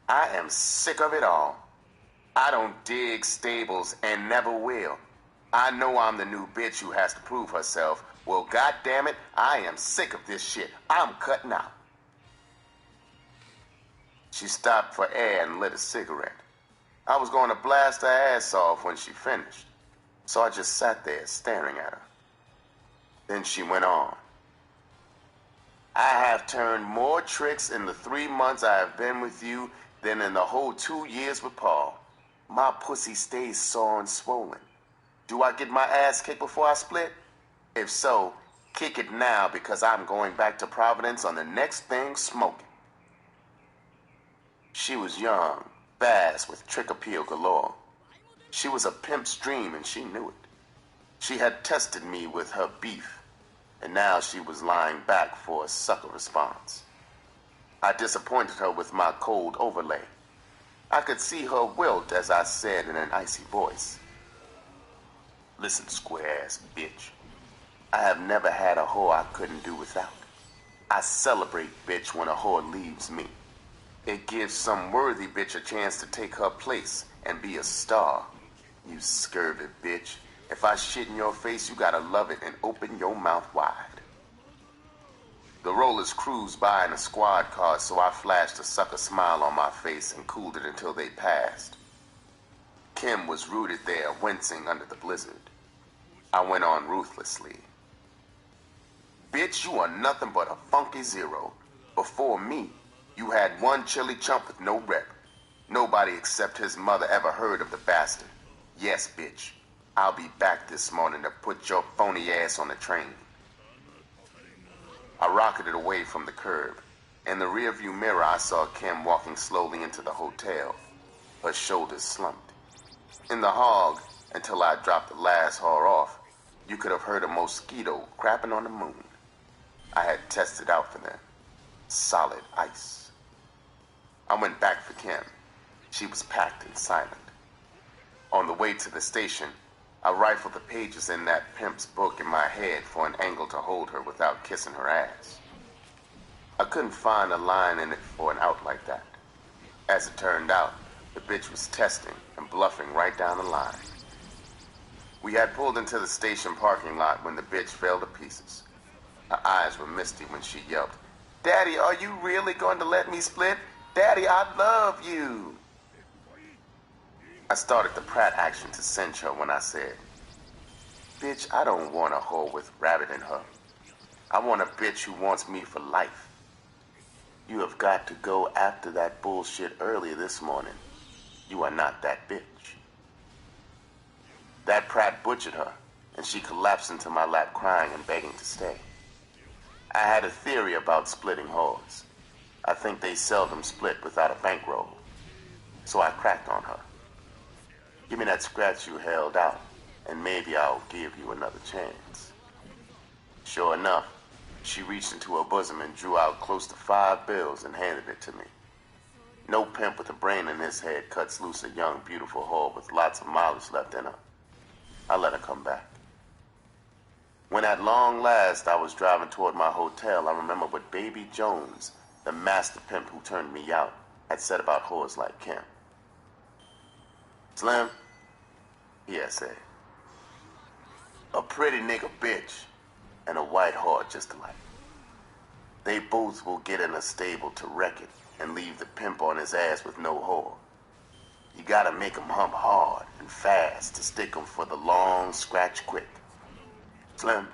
I am sick of it all. I don't dig stables and never will. I know I'm the new bitch who has to prove herself. Well, goddammit, I am sick of this shit. I'm cutting out." She stopped for air and lit a cigarette. I was going to blast her ass off when she finished, so I just sat there staring at her. Then she went on. "I have turned more tricks in the 3 months I have been with you than in the whole 2 years with Paul. My pussy stays sore and swollen. Do I get my ass kicked before I split? If so, kick it now because I'm going back to Providence on the next thing smoking." She was young, fast, with trick appeal galore. She was a pimp's dream and she knew it. She had tested me with her beef, and now she was lying back for a sucker response. I disappointed her with my cold overlay. I could see her wilt as I said in an icy voice, "Listen, square-ass bitch. I have never had a whore I couldn't do without. I celebrate, bitch, when a whore leaves me. It gives some worthy bitch a chance to take her place and be a star. You scurvy bitch. If I shit in your face, you gotta love it and open your mouth wide." The rollers cruised by in a squad car, so I flashed a sucker smile on my face and cooled it until they passed. Kim was rooted there, wincing under the blizzard. I went on ruthlessly. "Bitch, you are nothing but a funky zero. Before me, you had one chilly chump with no rep. Nobody except his mother ever heard of the bastard. Yes, bitch, I'll be back this morning to put your phony ass on the train." I rocketed away from the curb. In the rearview mirror, I saw Kim walking slowly into the hotel. Her shoulders slumped. In the hog, until I dropped the last whore off, you could have heard a mosquito crapping on the moon. I had tested out for them. Solid ice. I went back for Kim. She was packed and silent. On the way to the station, I rifled the pages in that pimp's book in my head for an angle to hold her without kissing her ass. I couldn't find a line in it for an out like that. As it turned out, the bitch was testing and bluffing right down the line. We had pulled into the station parking lot when the bitch fell to pieces. Her eyes were misty when she yelped, "Daddy, are you really going to let me split? Daddy, I love you." I started the Pratt action to cinch her when I said, "Bitch, I don't want a whore with rabbit in her. I want a bitch who wants me for life. You have got to go after that bullshit earlier this morning. You are not that bitch." That Pratt butchered her, and she collapsed into my lap crying and begging to stay. I had a theory about splitting whores. I think they seldom split without a bankroll. So I cracked on her. "Give me that scratch you held out, and maybe I'll give you another chance." Sure enough, she reached into her bosom and drew out close to 5 bills and handed it to me. No pimp with a brain in his head cuts loose a young, beautiful whore with lots of mileage left in her. I let her come back. When at long last I was driving toward my hotel, I remember what Baby Jones, the master pimp who turned me out, had said about whores like Kim. "Slim," he had said, "a pretty nigga bitch and a white whore just alike. They both will get in a stable to wreck it and leave the pimp on his ass with no whore. You gotta make 'em hump hard and fast to stick 'em for the long scratch quick. Slim,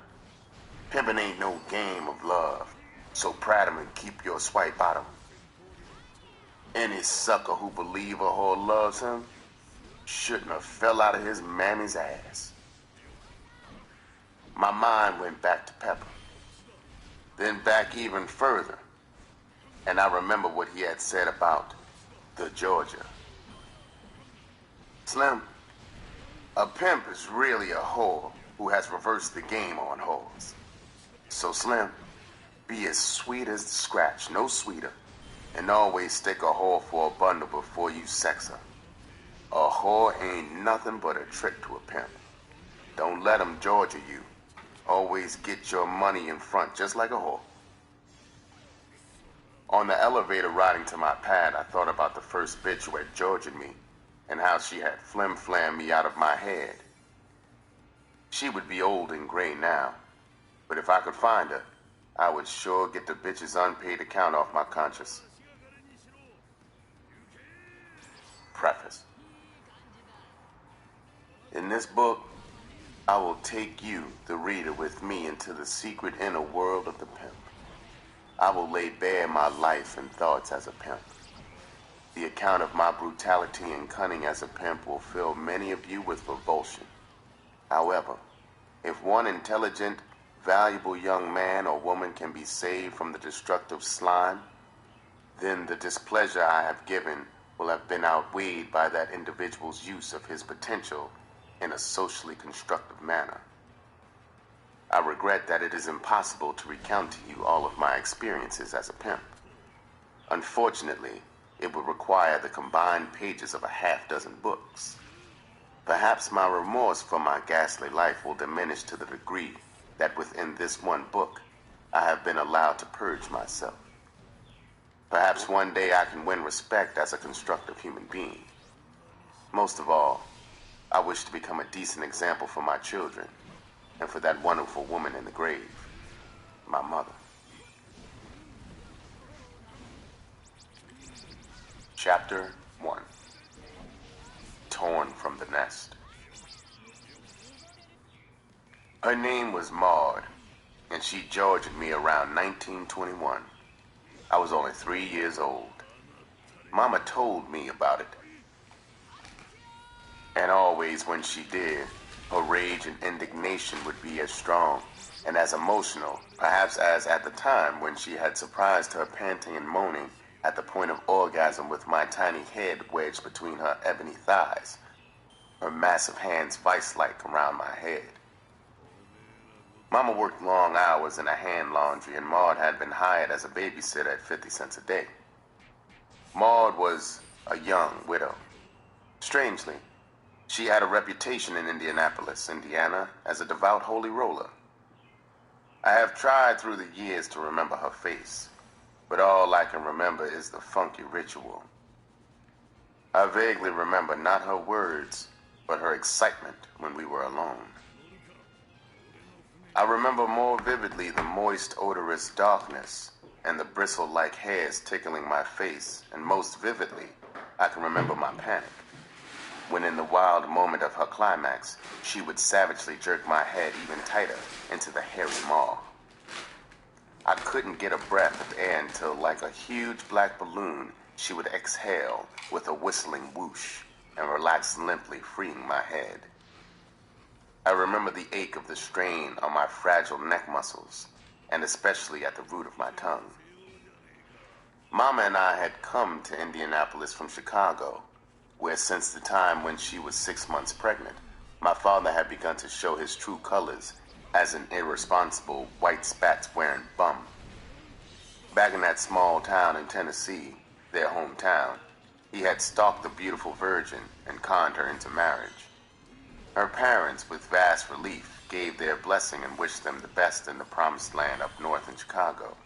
pimpin' ain't no game of love, so prat 'em and keep your swipe out 'em. Any sucker who believe a whore loves him shouldn't have fell out of his mammy's ass." My mind went back to Pepper, then back even further, and I remember what he had said about the Georgia. "Slim, a pimp is really a whore who has reversed the game on whores. So Slim, be as sweet as the scratch, no sweeter, and always stick a whore for a bundle before you sex her. A whore ain't nothing but a trick to a pimp. Don't let 'em Georgia you. Always get your money in front, just like a whore." On the elevator riding to my pad, I thought about the first bitch who had Georgia'd me and how she had flim-flammed me out of my head. She would be old and gray now, but if I could find her, I would sure get the bitch's unpaid account off my conscience. Preface. In this book, I will take you, the reader, with me into the secret inner world of the pimp. I will lay bare my life and thoughts as a pimp. The account of my brutality and cunning as a pimp will fill many of you with revulsion. However, if one intelligent, valuable young man or woman can be saved from the destructive slime, then the displeasure I have given will have been outweighed by that individual's use of his potential in a socially constructive manner. I regret that it is impossible to recount to you all of my experiences as a pimp. Unfortunately, it would require the combined pages of a half-dozen books. Perhaps my remorse for my ghastly life will diminish to the degree that within this one book, I have been allowed to purge myself. Perhaps one day I can win respect as a constructive human being. Most of all, I wish to become a decent example for my children and for that wonderful woman in the grave, my mother. Chapter 1. Torn from the Nest. Her name was Maud, and she Georged me around 1921. I was only 3 years old. Mama told me about it. And always when she did, her rage and indignation would be as strong and as emotional, perhaps as at the time when she had surprised her panting and moaning at the point of orgasm with my tiny head wedged between her ebony thighs, her massive hands vice-like around my head. Mama worked long hours in a hand laundry, and Maud had been hired as a babysitter at 50 cents a day. Maud was a young widow. Strangely, she had a reputation in Indianapolis, Indiana, as a devout holy roller. I have tried through the years to remember her face, but all I can remember is the funky ritual. I vaguely remember not her words, but her excitement when we were alone. I remember more vividly the moist, odorous darkness and the bristle-like hairs tickling my face, and most vividly, I can remember my panic, when in the wild moment of her climax, she would savagely jerk my head even tighter into the hairy maw. I couldn't get a breath of air until, like a huge black balloon, she would exhale with a whistling whoosh and relax limply, freeing my head. I remember the ache of the strain on my fragile neck muscles, and especially at the root of my tongue. Mama and I had come to Indianapolis from Chicago, where since the time when she was 6 months pregnant, my father had begun to show his true colors as an irresponsible, white spats-wearing bum. Back in that small town in Tennessee, their hometown, he had stalked the beautiful virgin and conned her into marriage. Her parents, with vast relief, gave their blessing and wished them the best in the promised land up north in Chicago.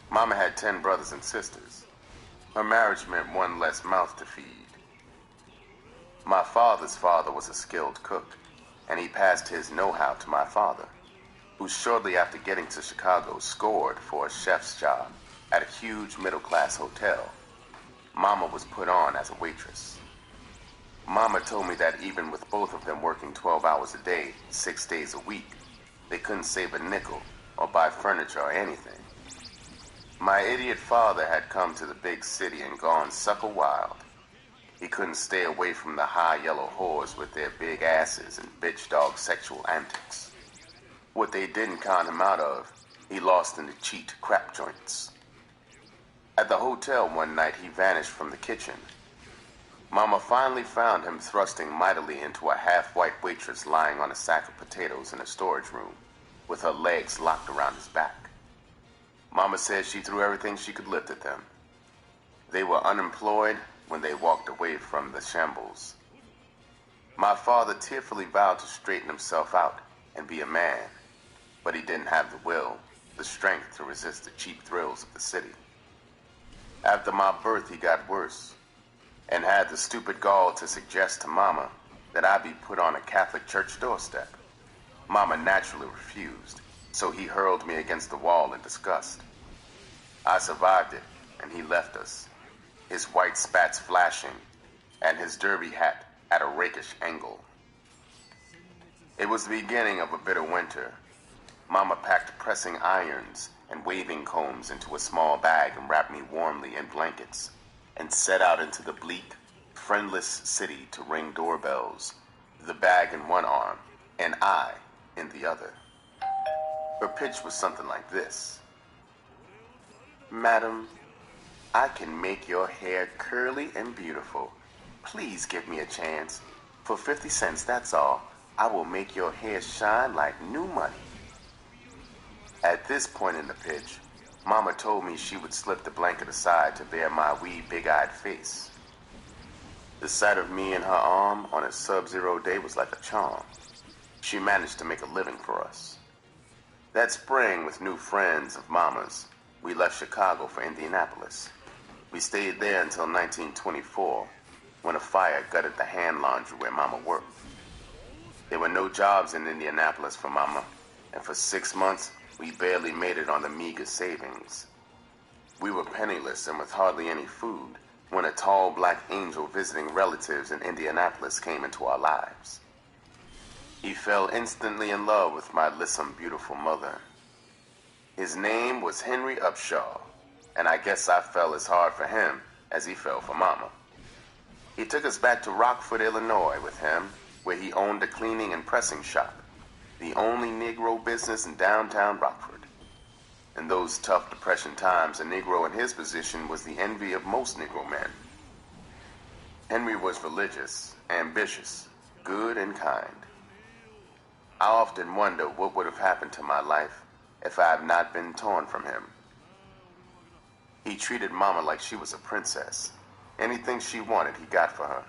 Mama had 10 brothers and sisters. Her marriage meant one less mouth to feed. My father's father was a skilled cook, and he passed his know-how to my father, who shortly after getting to Chicago scored for a chef's job at a huge middle-class hotel. Mama was put on as a waitress. Mama told me that even with both of them working 12 hours a day, 6 days a week, they couldn't save a nickel or buy furniture or anything. My idiot father had come to the big city and gone sucker wild. He couldn't stay away from the high yellow whores with their big asses and bitch dog sexual antics. What they didn't con him out of, he lost in the cheat crap joints. At the hotel one night, he vanished from the kitchen. Mama finally found him thrusting mightily into a half-white waitress lying on a sack of potatoes in a storage room, with her legs locked around his back. Mama said she threw everything she could lift at them. They were unemployed when they walked away from the shambles. My father tearfully vowed to straighten himself out and be a man, but he didn't have the will, the strength to resist the cheap thrills of the city. After my birth, he got worse, and had the stupid gall to suggest to Mama that I be put on a Catholic church doorstep. Mama naturally refused, so he hurled me against the wall in disgust. I survived it, and he left us, his white spats flashing, and his derby hat at a rakish angle. It was the beginning of a bitter winter. Mama packed pressing irons and waving combs into a small bag and wrapped me warmly in blankets, and set out into the bleak, friendless city to ring doorbells, the bag in one arm and I in the other. Her pitch was something like this. Madam, I can make your hair curly and beautiful. Please give me a chance. For 50 cents, that's all. I will make your hair shine like new money. At this point in the pitch, Mama told me she would slip the blanket aside to bare my wee big-eyed face. The sight of me in her arm on a sub-zero day was like a charm. She managed to make a living for us. That spring, with new friends of Mama's, we left Chicago for Indianapolis. We stayed there until 1924, when a fire gutted the hand laundry where Mama worked. There were no jobs in Indianapolis for Mama, and for 6 months, we barely made it on the meager savings. We were penniless and with hardly any food when a tall black angel visiting relatives in Indianapolis came into our lives. He fell instantly in love with my lissom, beautiful mother. His name was Henry Upshaw, and I guess I fell as hard for him as he fell for Mama. He took us back to Rockford, Illinois with him, where he owned a cleaning and pressing shop, the only Negro business in downtown Rockford. In those tough Depression times, a Negro in his position was the envy of most Negro men. Henry was religious, ambitious, good, and kind. I often wonder what would have happened to my life if I had not been torn from him. He treated Mama like she was a princess. Anything she wanted, he got for her.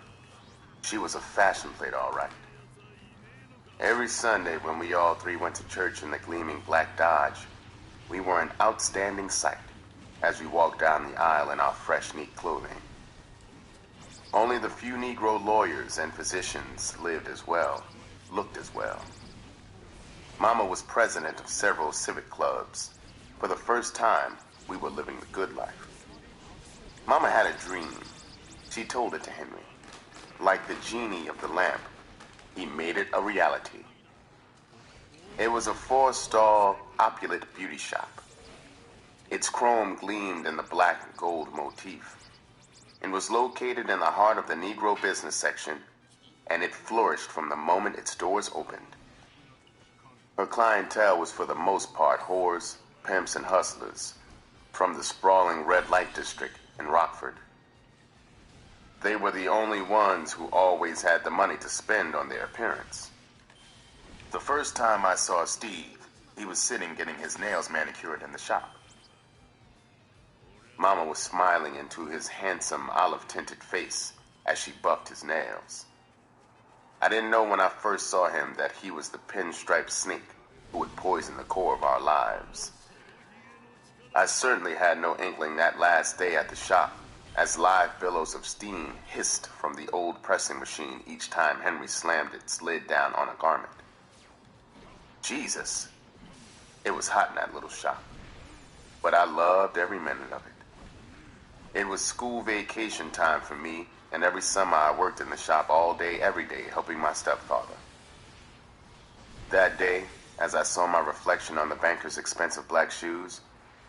She was a fashion plate, all right. Every Sunday when we all three went to church in the gleaming black Dodge, we were an outstanding sight as we walked down the aisle in our fresh, neat clothing. Only the few Negro lawyers and physicians lived as well, looked as well. Mama was president of several civic clubs. For the first time, we were living the good life. Mama had a dream. She told it to Henry. Like the genie of the lamp, he made it a reality. It was a 4-star, opulent beauty shop. Its chrome gleamed in the black and gold motif, and was located in the heart of the Negro business section, and it flourished from the moment its doors opened. Her clientele was for the most part whores, pimps, and hustlers from the sprawling red light district in Rockford. They were the only ones who always had the money to spend on their appearance. The first time I saw Steve, he was sitting getting his nails manicured in the shop. Mama was smiling into his handsome olive-tinted face as she buffed his nails. I didn't know when I first saw him that he was the pinstriped snake who would poison the core of our lives. I certainly had no inkling that last day at the shop, as live billows of steam hissed from the old pressing machine each time Henry slammed its lid down on a garment. Jesus, it was hot in that little shop, but I loved every minute of it. It was school vacation time for me, and every summer I worked in the shop all day, every day, helping my stepfather. That day, as I saw my reflection on the banker's expensive black shoes,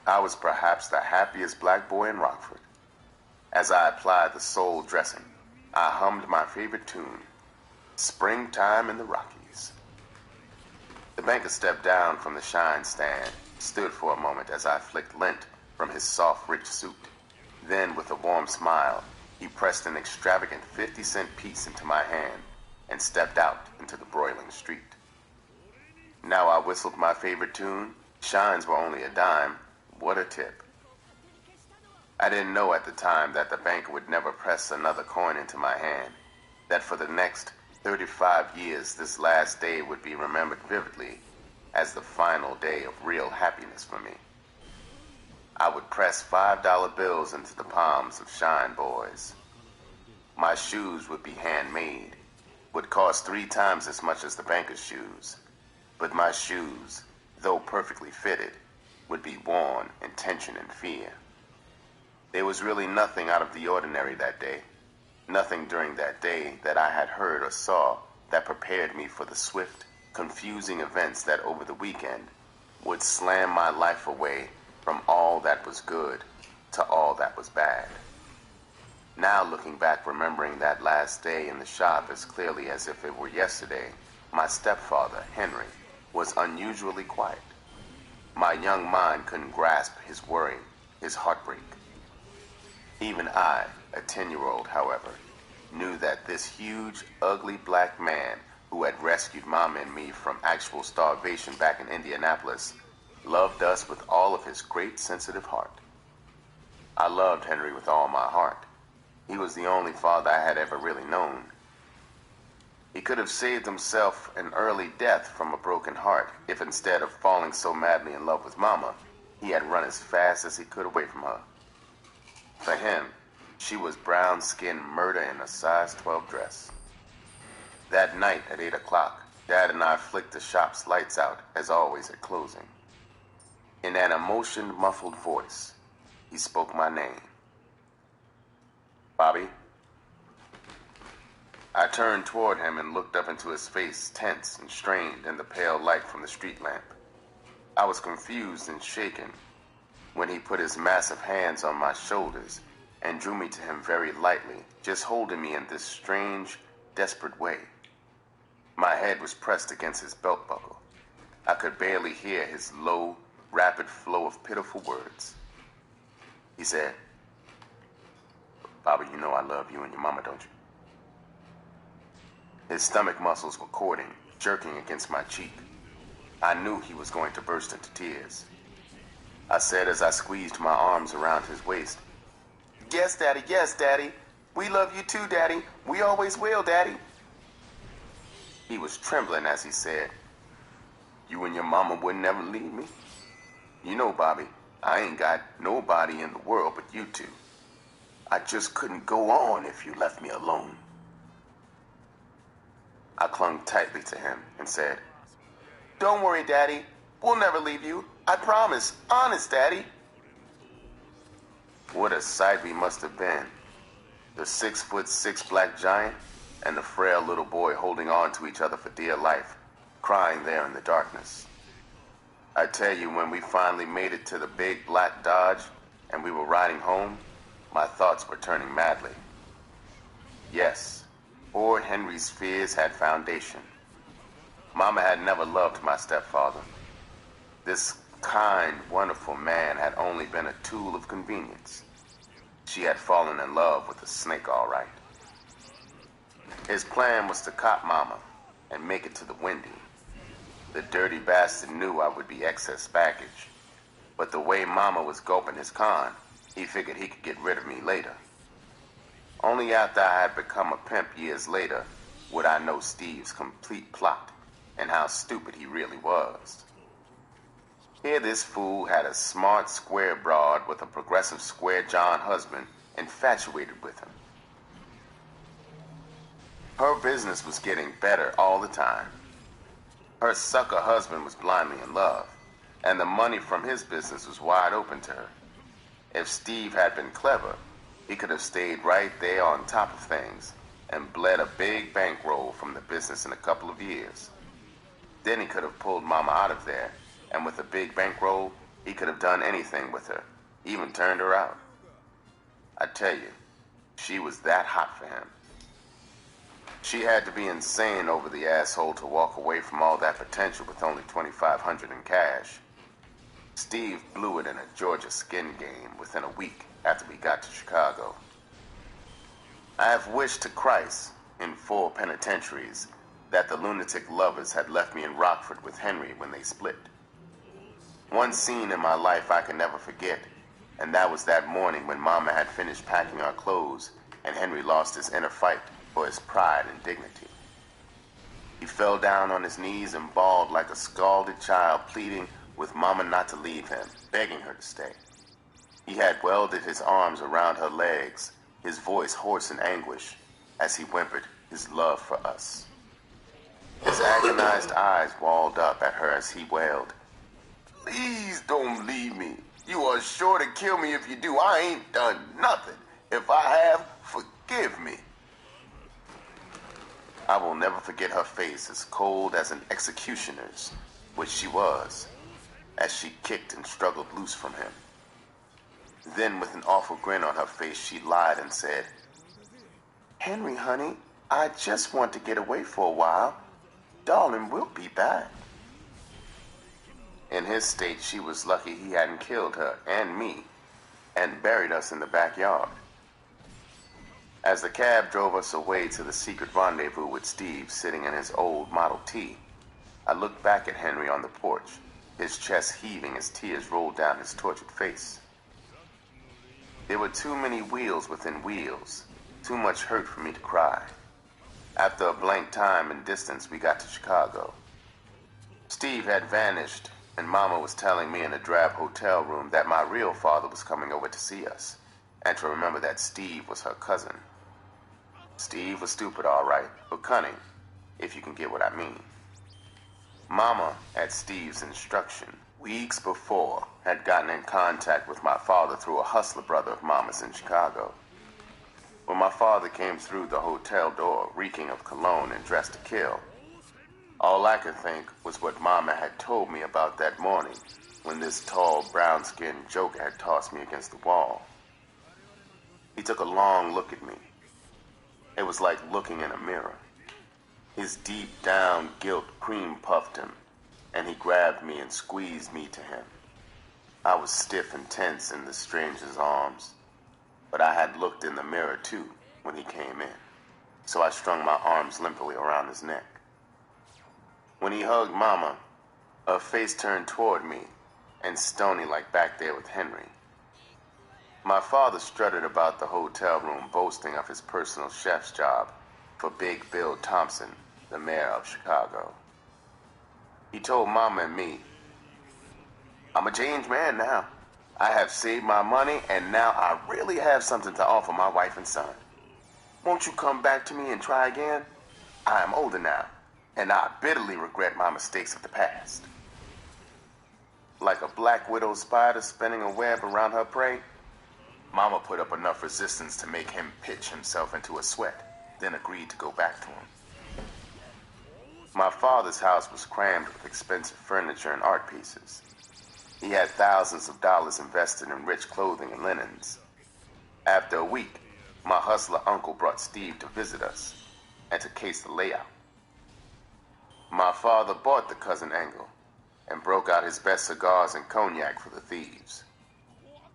I was perhaps the happiest black boy in Rockford. As I applied the soul dressing, I hummed my favorite tune, Springtime in the Rockies. The banker stepped down from the shine stand, stood for a moment as I flicked lint from his soft, rich suit. Then, with a warm smile, he pressed an extravagant 50-cent piece into my hand and stepped out into the broiling street. Now I whistled my favorite tune. Shines were only a dime. What a tip. I didn't know at the time that the banker would never press another coin into my hand, that for the next 35 years this last day would be remembered vividly as the final day of real happiness for me. I would press $5 bills into the palms of Shine boys. My shoes would be handmade, would cost 3 times as much as the banker's shoes, but my shoes, though perfectly fitted, would be worn in tension and fear. There was really nothing out of the ordinary that day, nothing during that day that I had heard or saw that prepared me for the swift, confusing events that over the weekend would slam my life away from all that was good to all that was bad. Now looking back, remembering that last day in the shop as clearly as if it were yesterday, my stepfather, Henry, was unusually quiet. My young mind couldn't grasp his worry, his heartbreak. Even I, a 10-year-old, however, knew that this huge, ugly black man who had rescued Mama and me from actual starvation back in Indianapolis loved us with all of his great sensitive heart. I loved Henry with all my heart. He was the only father I had ever really known. He could have saved himself an early death from a broken heart if instead of falling so madly in love with Mama, he had run as fast as he could away from her. For him, she was brown-skinned murder in a size 12 dress. That night at 8 o'clock, Dad and I flicked the shop's lights out, as always at closing. In an emotion-muffled voice, he spoke my name. Bobby? I turned toward him and looked up into his face, tense and strained in the pale light from the street lamp. I was confused and shaken when he put his massive hands on my shoulders and drew me to him very lightly, just holding me in this strange, desperate way. My head was pressed against his belt buckle. I could barely hear his low, rapid flow of pitiful words. He said, Bobby, you know I love you and your mama, don't you? His stomach muscles were cording, jerking against my cheek. I knew he was going to burst into tears. I said as I squeezed my arms around his waist, Yes, Daddy. We love you too, Daddy. We always will, Daddy. He was trembling as he said, You and your mama would never leave me? You know, Bobby, I ain't got nobody in the world but you two. I just couldn't go on if you left me alone. I clung tightly to him and said, Don't worry, Daddy. We'll never leave you. I promise. Honest, Daddy. What a sight we must have been. The 6'6" black giant and the frail little boy holding on to each other for dear life, crying there in the darkness. I tell you, when we finally made it to the big black Dodge and we were riding home, my thoughts were turning madly. Yes, poor Henry's fears had foundation. Mama had never loved my stepfather. This kind, wonderful man had only been a tool of convenience. She had fallen in love with a snake, all right. His plan was to cop Mama and make it to the Wendy. The dirty bastard knew I would be excess baggage. But the way Mama was gulping his con, he figured he could get rid of me later. Only after I had become a pimp years later would I know Steve's complete plot and how stupid he really was. Here this fool had a smart square broad with a progressive square John husband infatuated with him. Her business was getting better all the time. Her sucker husband was blindly in love, and the money from his business was wide open to her. If Steve had been clever, he could have stayed right there on top of things and bled a big bankroll from the business in a couple of years. Then he could have pulled Mama out of there, and with a big bankroll, he could have done anything with her, even turned her out. I tell you, she was that hot for him. She had to be insane over the asshole to walk away from all that potential with only $2,500 in cash. Steve blew it in a Georgia skin game within a week after we got to Chicago. I have wished to Christ, in 4 penitentiaries, that the lunatic lovers had left me in Rockford with Henry when they split. One scene in my life I can never forget, and that was that morning when Mama had finished packing our clothes and Henry lost his inner fight for his pride and dignity. He fell down on his knees and bawled like a scalded child, pleading with Mama not to leave him, begging her to stay. He had welded his arms around her legs, his voice hoarse in anguish, as he whimpered his love for us. His agonized eyes walled up at her as he wailed, Please don't leave me. You are sure to kill me if you do. I ain't done nothing. If I have, forgive me. I will never forget her face, as cold as an executioner's, which she was, as she kicked and struggled loose from him. Then, with an awful grin on her face, she lied and said, Henry, honey, I just want to get away for a while. Darling, we'll be back. In his state, she was lucky he hadn't killed her and me and buried us in the backyard. As the cab drove us away to the secret rendezvous with Steve sitting in his old Model T, I looked back at Henry on the porch, his chest heaving as tears rolled down his tortured face. There were too many wheels within wheels, too much hurt for me to cry. After a blank time and distance, we got to Chicago. Steve had vanished, and Mama was telling me in a drab hotel room that my real father was coming over to see us, and to remember that Steve was her cousin. Steve was stupid, all right, but cunning, if you can get what I mean. Mama, at Steve's instruction, weeks before, had gotten in contact with my father through a hustler brother of Mama's in Chicago. When my father came through the hotel door, reeking of cologne and dressed to kill, all I could think was what Mama had told me about that morning when this tall, brown-skinned joker had tossed me against the wall. He took a long look at me. It was like looking in a mirror. His deep-down guilt cream-puffed him, and he grabbed me and squeezed me to him. I was stiff and tense in the stranger's arms, but I had looked in the mirror, too, when he came in, so I strung my arms limply around his neck. When he hugged Mama, her face turned toward me, and stony like back there with Henry. My father strutted about the hotel room boasting of his personal chef's job for Big Bill Thompson, the mayor of Chicago. He told Mama and me, "I'm a changed man now. I have saved my money, and now I really have something to offer my wife and son. Won't you come back to me and try again? I am older now, and I bitterly regret my mistakes of the past." Like a black widow spider spinning a web around her prey, Mama put up enough resistance to make him pitch himself into a sweat, then agreed to go back to him. My father's house was crammed with expensive furniture and art pieces. He had thousands of dollars invested in rich clothing and linens. After a week, my hustler uncle brought Steve to visit us and to case the layout. My father bought the cousin angle and broke out his best cigars and cognac for the thieves.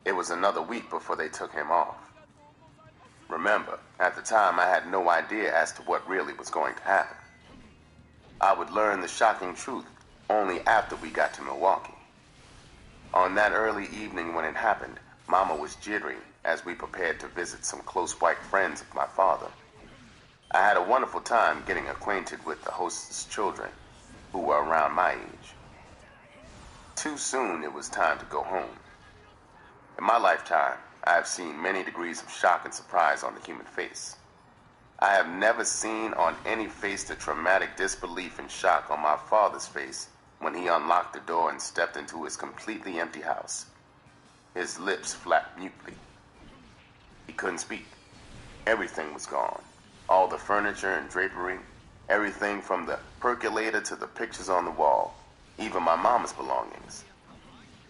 It was another week before they took him off. Remember, at the time I had no idea as to what really was going to happen. I would learn the shocking truth only after we got to Milwaukee. On that early evening when it happened, Mama was jittery as we prepared to visit some close white friends of my father. I had a wonderful time getting acquainted with the host's children, who were around my age. Too soon it was time to go home. In my lifetime, I have seen many degrees of shock and surprise on the human face. I have never seen on any face the traumatic disbelief and shock on my father's face when he unlocked the door and stepped into his completely empty house. His lips flapped mutely. He couldn't speak. Everything was gone. All the furniture and drapery, everything from the percolator to the pictures on the wall, even my mama's belongings.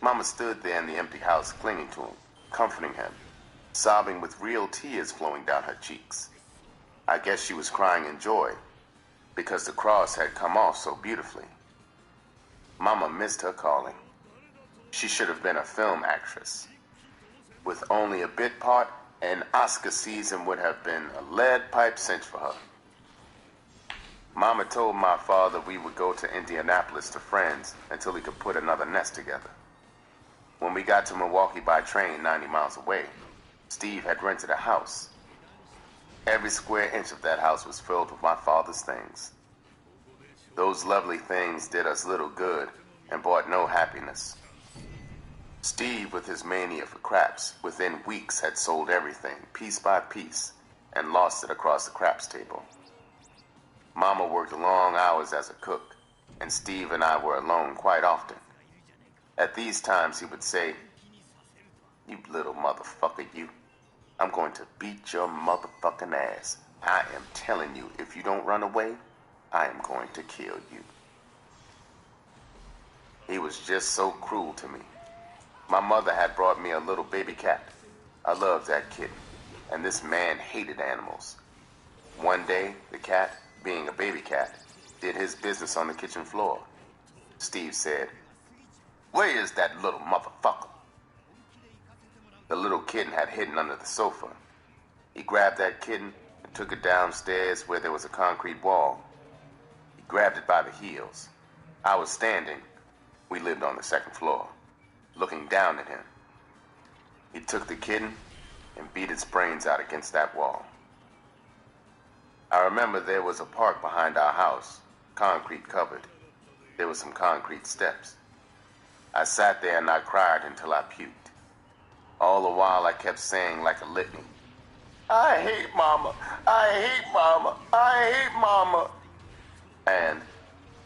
Mama stood there in the empty house clinging to him, comforting him, sobbing with real tears flowing down her cheeks. I guess she was crying in joy, because the cross had come off so beautifully. Mama missed her calling. She should have been a film actress. With only a bit part, an Oscar season would have been a lead pipe cinch for her. Mama told my father we would go to Indianapolis to friends until he could put another nest together. When we got to Milwaukee by train 90 miles away, Steve had rented a house. Every square inch of that house was filled with my father's things. Those lovely things did us little good and brought no happiness. Steve, with his mania for craps, within weeks had sold everything, piece by piece, and lost it across the craps table. Mama worked long hours as a cook, and Steve and I were alone quite often. At these times, he would say, "You little motherfucker, you. I'm going to beat your motherfucking ass. I am telling you, if you don't run away, I am going to kill you." He was just so cruel to me. My mother had brought me a little baby cat. I loved that kitten, and this man hated animals. One day, the cat, being a baby cat, did his business on the kitchen floor. Steve said, "Where is that little motherfucker?" The little kitten had hidden under the sofa. He grabbed that kitten and took it downstairs where there was a concrete wall. He grabbed it by the heels. I was standing. We lived on the second floor, looking down at him. He took the kitten and beat its brains out against that wall. I remember there was a park behind our house, concrete covered. There were some concrete steps. I sat there and I cried until I puked. All the while I kept saying like a litany, I hate Mama, I hate Mama, I hate Mama. And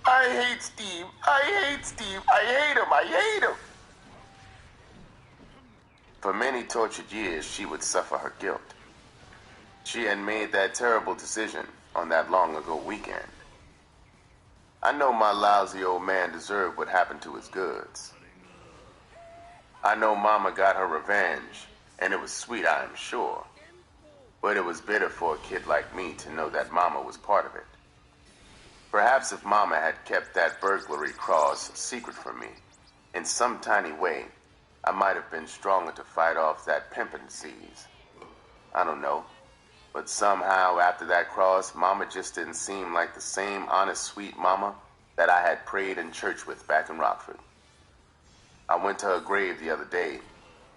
I hate Steve, I hate Steve, I hate him, I hate him. For many tortured years, she would suffer her guilt. She had made that terrible decision on that long ago weekend. I know my lousy old man deserved what happened to his goods. I know Mama got her revenge, and it was sweet, I am sure. But it was bitter for a kid like me to know that Mama was part of it. Perhaps if Mama had kept that burglary cross secret from me, in some tiny way, I might have been stronger to fight off that pimpin' disease. I don't know. But somehow after that cross, Mama just didn't seem like the same honest, sweet Mama that I had prayed in church with back in Rockford. I went to her grave the other day,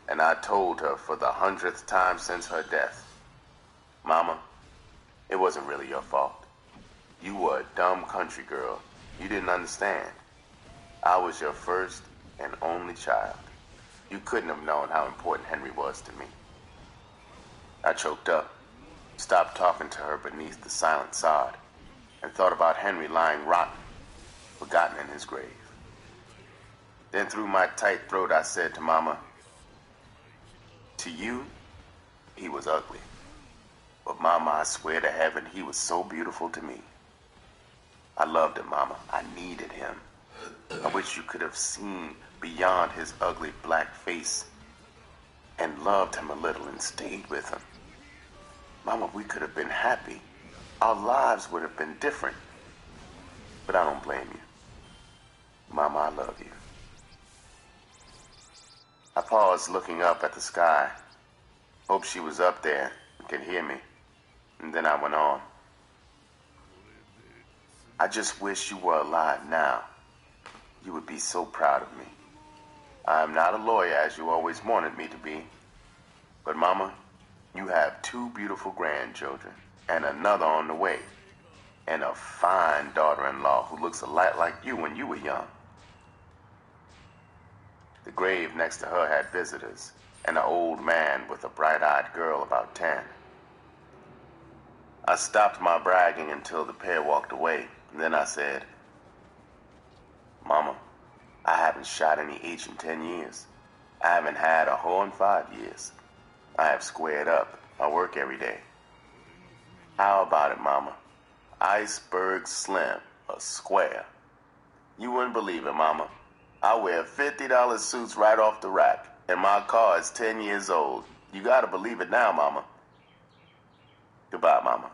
and I told her for the 100th time since her death, Mama, it wasn't really your fault. You were a dumb country girl. You didn't understand. I was your first and only child. You couldn't have known how important Henry was to me. I choked up, stopped talking to her beneath the silent sod, and thought about Henry lying rotten, forgotten in his grave. Then through my tight throat I said to Mama, to you, he was ugly. But Mama, I swear to heaven, he was so beautiful to me. I loved him, Mama. I needed him. I wish you could have seen beyond his ugly black face and loved him a little and stayed with him. Mama, we could have been happy. Our lives would have been different. But I don't blame you. Mama, I love you. I paused looking up at the sky. Hope she was up there and could hear me. And then I went on. I just wish you were alive now. You would be so proud of me. I am not a lawyer as you always wanted me to be. But Mama, you have 2 beautiful grandchildren and another on the way. And a fine daughter-in-law who looks a lot like you when you were young. The grave next to her had visitors and an old man with a bright-eyed girl about 10. I stopped my bragging until the pair walked away, and then I said, Mama, I haven't shot any H in 10 years. I haven't had a hoe in 5 years. I have squared up. I work every day. How about it, Mama? Iceberg Slim, a square. You wouldn't believe it, Mama. I wear $50 suits right off the rack, and my car is 10 years old. You gotta believe it now, Mama. Goodbye, Mama.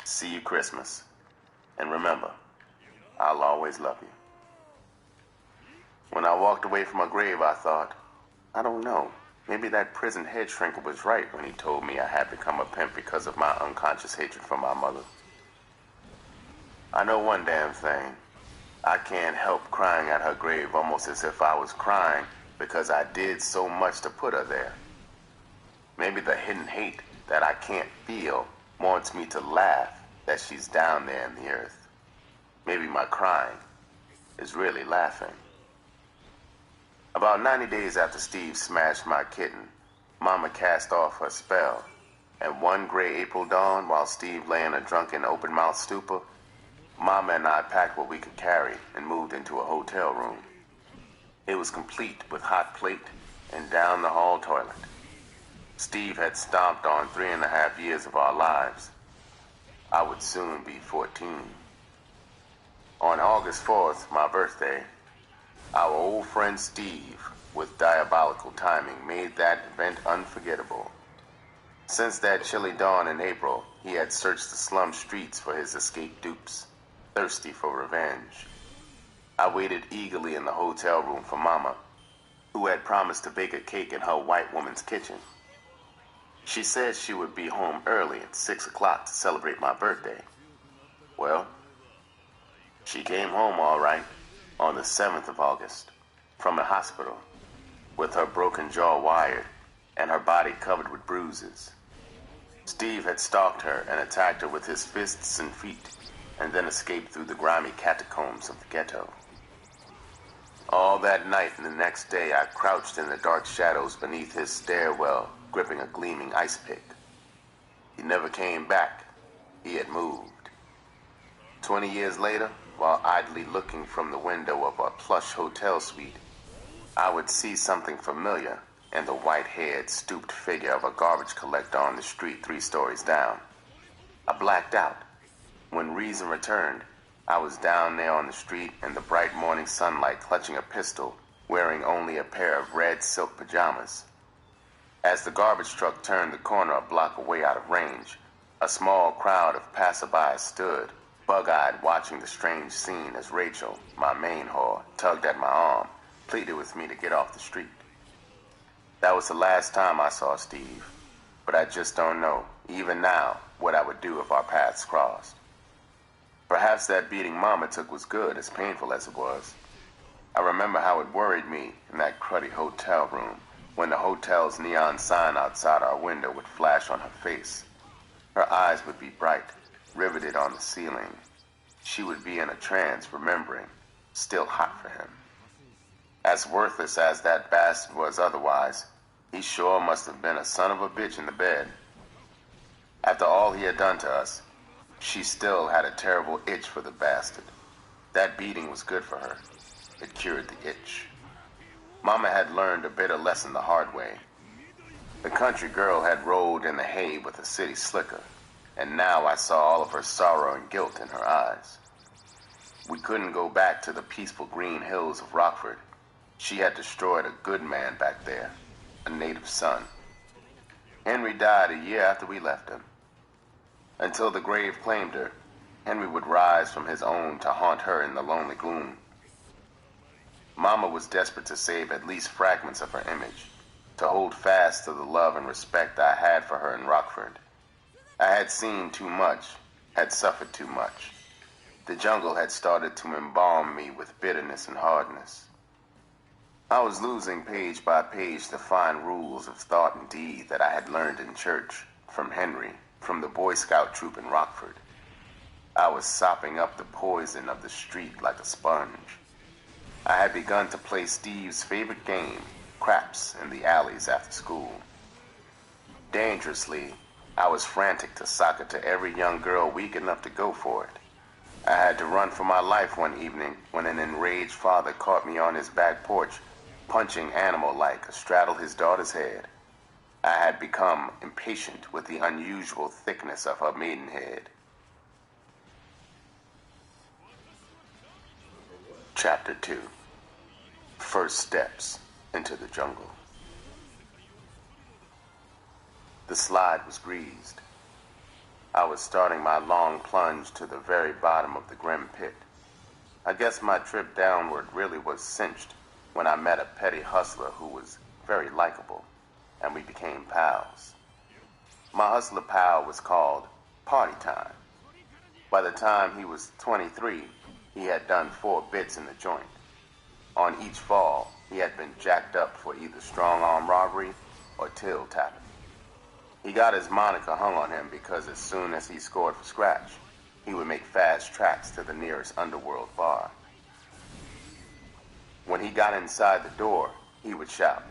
See you Christmas. And remember, I'll always love you. When I walked away from her grave, I thought, I don't know. Maybe that prison head shrinker was right when he told me I had become a pimp because of my unconscious hatred for my mother. I know one damn thing. I can't help crying at her grave almost as if I was crying because I did so much to put her there. Maybe the hidden hate that I can't feel wants me to laugh that she's down there in the earth. Maybe my crying is really laughing. About 90 days after Steve smashed my kitten, Mama cast off her spell, and one gray April dawn, while Steve lay in a drunken open-mouthed stupor, Mama and I packed what we could carry and moved into a hotel room. It was complete with hot plate and down-the-hall toilet. Steve had stomped on 3.5 years of our lives. I would soon be 14. On August 4th, my birthday, our old friend Steve, with diabolical timing, made that event unforgettable. Since that chilly dawn in April, he had searched the slum streets for his escaped dupes, thirsty for revenge. I waited eagerly in the hotel room for Mama, who had promised to bake a cake in her white woman's kitchen. She said she would be home early at 6 o'clock to celebrate my birthday. Well, she came home all right on the 7th of August from a hospital with her broken jaw wired and her body covered with bruises. Steve had stalked her and attacked her with his fists and feet and then escaped through the grimy catacombs of the ghetto. All that night and the next day, I crouched in the dark shadows beneath his stairwell, gripping a gleaming ice pick. He never came back. He had moved. 20 years later, while idly looking from the window of a plush hotel suite, I would see something familiar in the white-haired, stooped figure of a garbage collector on the street 3 stories down. I blacked out. When reason returned, I was down there on the street in the bright morning sunlight, clutching a pistol, wearing only a pair of red silk pajamas. As the garbage truck turned the corner a block away out of range, a small crowd of passerbys stood, bug-eyed, watching the strange scene as Rachel, my main whore, tugged at my arm, pleaded with me to get off the street. That was the last time I saw Steve, but I just don't know, even now, what I would do if our paths crossed. Perhaps that beating Mama took was good, as painful as it was. I remember how it worried me in that cruddy hotel room when the hotel's neon sign outside our window would flash on her face. Her eyes would be bright, riveted on the ceiling. She would be in a trance, remembering, still hot for him. As worthless as that bastard was otherwise, he sure must have been a son of a bitch in the bed. After all he had done to us, she still had a terrible itch for the bastard. That beating was good for her. It cured the itch. Mama had learned a bitter lesson the hard way. The country girl had rolled in the hay with a city slicker, and now I saw all of her sorrow and guilt in her eyes. We couldn't go back to the peaceful green hills of Rockford. She had destroyed a good man back there, a native son. Henry died a year after we left him. Until the grave claimed her, Henry would rise from his own to haunt her in the lonely gloom. Mama was desperate to save at least fragments of her image, to hold fast to the love and respect I had for her in Rockford. I had seen too much, had suffered too much. The jungle had started to embalm me with bitterness and hardness. I was losing page by page the fine rules of thought and deed that I had learned in church, from Henry, from the Boy Scout troop in Rockford. I was sopping up the poison of the street like a sponge. I had begun to play Steve's favorite game, craps, in the alleys after school. Dangerously, I was frantic to sock it to every young girl weak enough to go for it. I had to run for my life one evening when an enraged father caught me on his back porch, punching animal-like astraddle his daughter's head. I had become impatient with the unusual thickness of her maidenhead. Chapter 2. First Steps into the Jungle. The slide was greased. I was starting my long plunge to the very bottom of the grim pit. I guess my trip downward really was cinched when I met a petty hustler who was very likable, and we became pals. My hustler pal was called Party Time. By the time he was 23, he had done 4 bits in the joint. On each fall, he had been jacked up for either strong-arm robbery or till tapping. He got his moniker hung on him because as soon as he scored for scratch, he would make fast tracks to the nearest underworld bar. When he got inside the door, he would shout,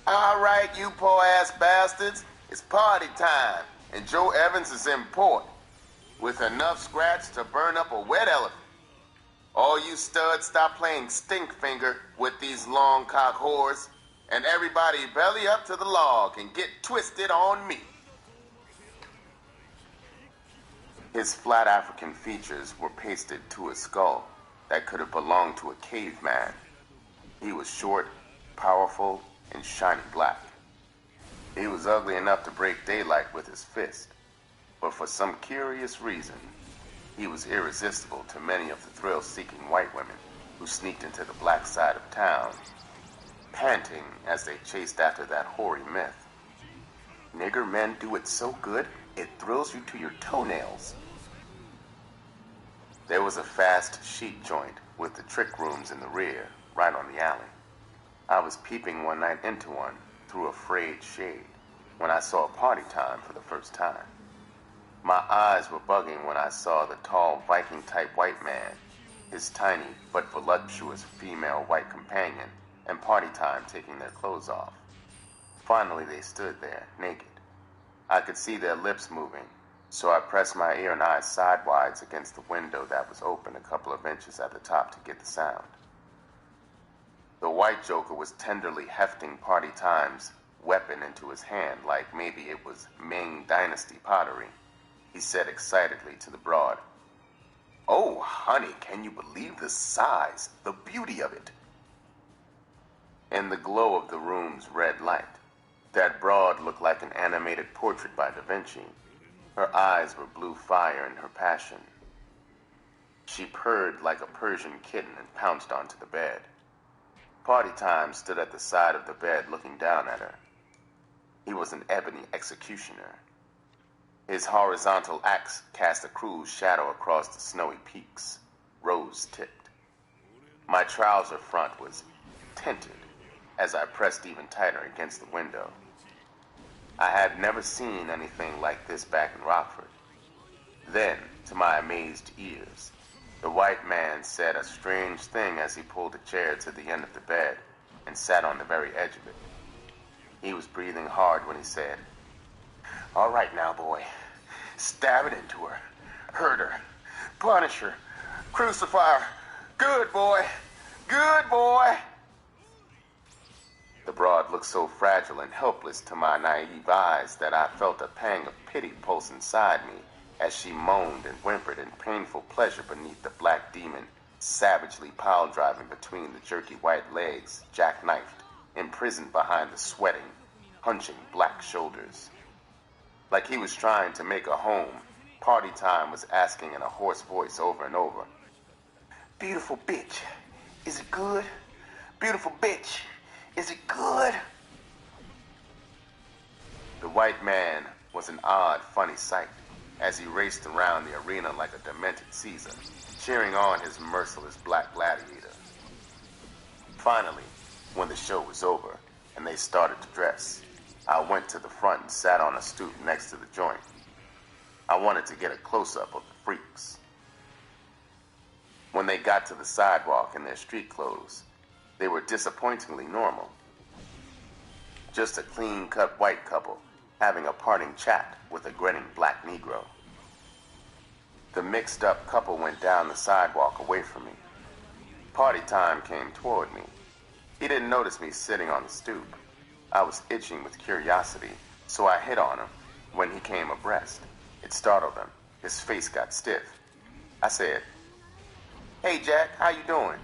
"All right, you poor-ass bastards, it's party time, and Joe Evans is in port, with enough scratch to burn up a wet elephant. All you studs stop playing stink finger with these long-cock whores, and everybody belly up to the log and get twisted on me." His flat African features were pasted to a skull that could have belonged to a caveman. He was short, powerful, and shiny black. He was ugly enough to break daylight with his fist, but for some curious reason, he was irresistible to many of the thrill-seeking white women who sneaked into the black side of town, panting as they chased after that hoary myth. Nigger men do it so good, it thrills you to your toenails. There was a fast sheep joint with the trick rooms in the rear, right on the alley. I was peeping one night into one through a frayed shade when I saw Party Time for the first time. My eyes were bugging when I saw the tall Viking-type white man, his tiny but voluptuous female white companion, and Party Time taking their clothes off. Finally, they stood there, naked. I could see their lips moving, so I pressed my ear and eyes sidewise against the window that was open a couple of inches at the top to get the sound. The white joker was tenderly hefting Party Time's weapon into his hand like maybe it was Ming Dynasty pottery. He said excitedly to the broad, "Oh, honey, can you believe the size, the beauty of it?" In the glow of the room's red light, that broad looked like an animated portrait by Da Vinci. Her eyes were blue fire in her passion. She purred like a Persian kitten and pounced onto the bed. Party Time stood at the side of the bed looking down at her. He was an ebony executioner. His horizontal axe cast a cruel shadow across the snowy peaks, rose-tipped. My trouser front was tinted as I pressed even tighter against the window. I had never seen anything like this back in Rockford. Then, to my amazed ears, the white man said a strange thing as he pulled a chair to the end of the bed and sat on the very edge of it. He was breathing hard when he said, "All right now, boy. Stab it into her. Hurt her. Punish her. Crucify her. Good boy. Good boy." The broad looked so fragile and helpless to my naive eyes that I felt a pang of pity pulse inside me as she moaned and whimpered in painful pleasure beneath the black demon, savagely pile-driving between the jerky white legs, jackknifed, imprisoned behind the sweating, hunching black shoulders. Like he was trying to make a home, Party Time was asking in a hoarse voice over and over, "Beautiful bitch, is it good? Beautiful bitch, is it good?" The white man was an odd, funny sight as he raced around the arena like a demented Caesar, cheering on his merciless black gladiator. Finally, when the show was over and they started to dress, I went to the front and sat on a stoop next to the joint. I wanted to get a close-up of the freaks. When they got to the sidewalk in their street clothes, they were disappointingly normal. Just a clean-cut white couple having a parting chat with a grinning black Negro. The mixed-up couple went down the sidewalk away from me. Party Time came toward me. He didn't notice me sitting on the stoop. I was itching with curiosity, so I hit on him when he came abreast. It startled him. His face got stiff. I said, "Hey, Jack, how you doing?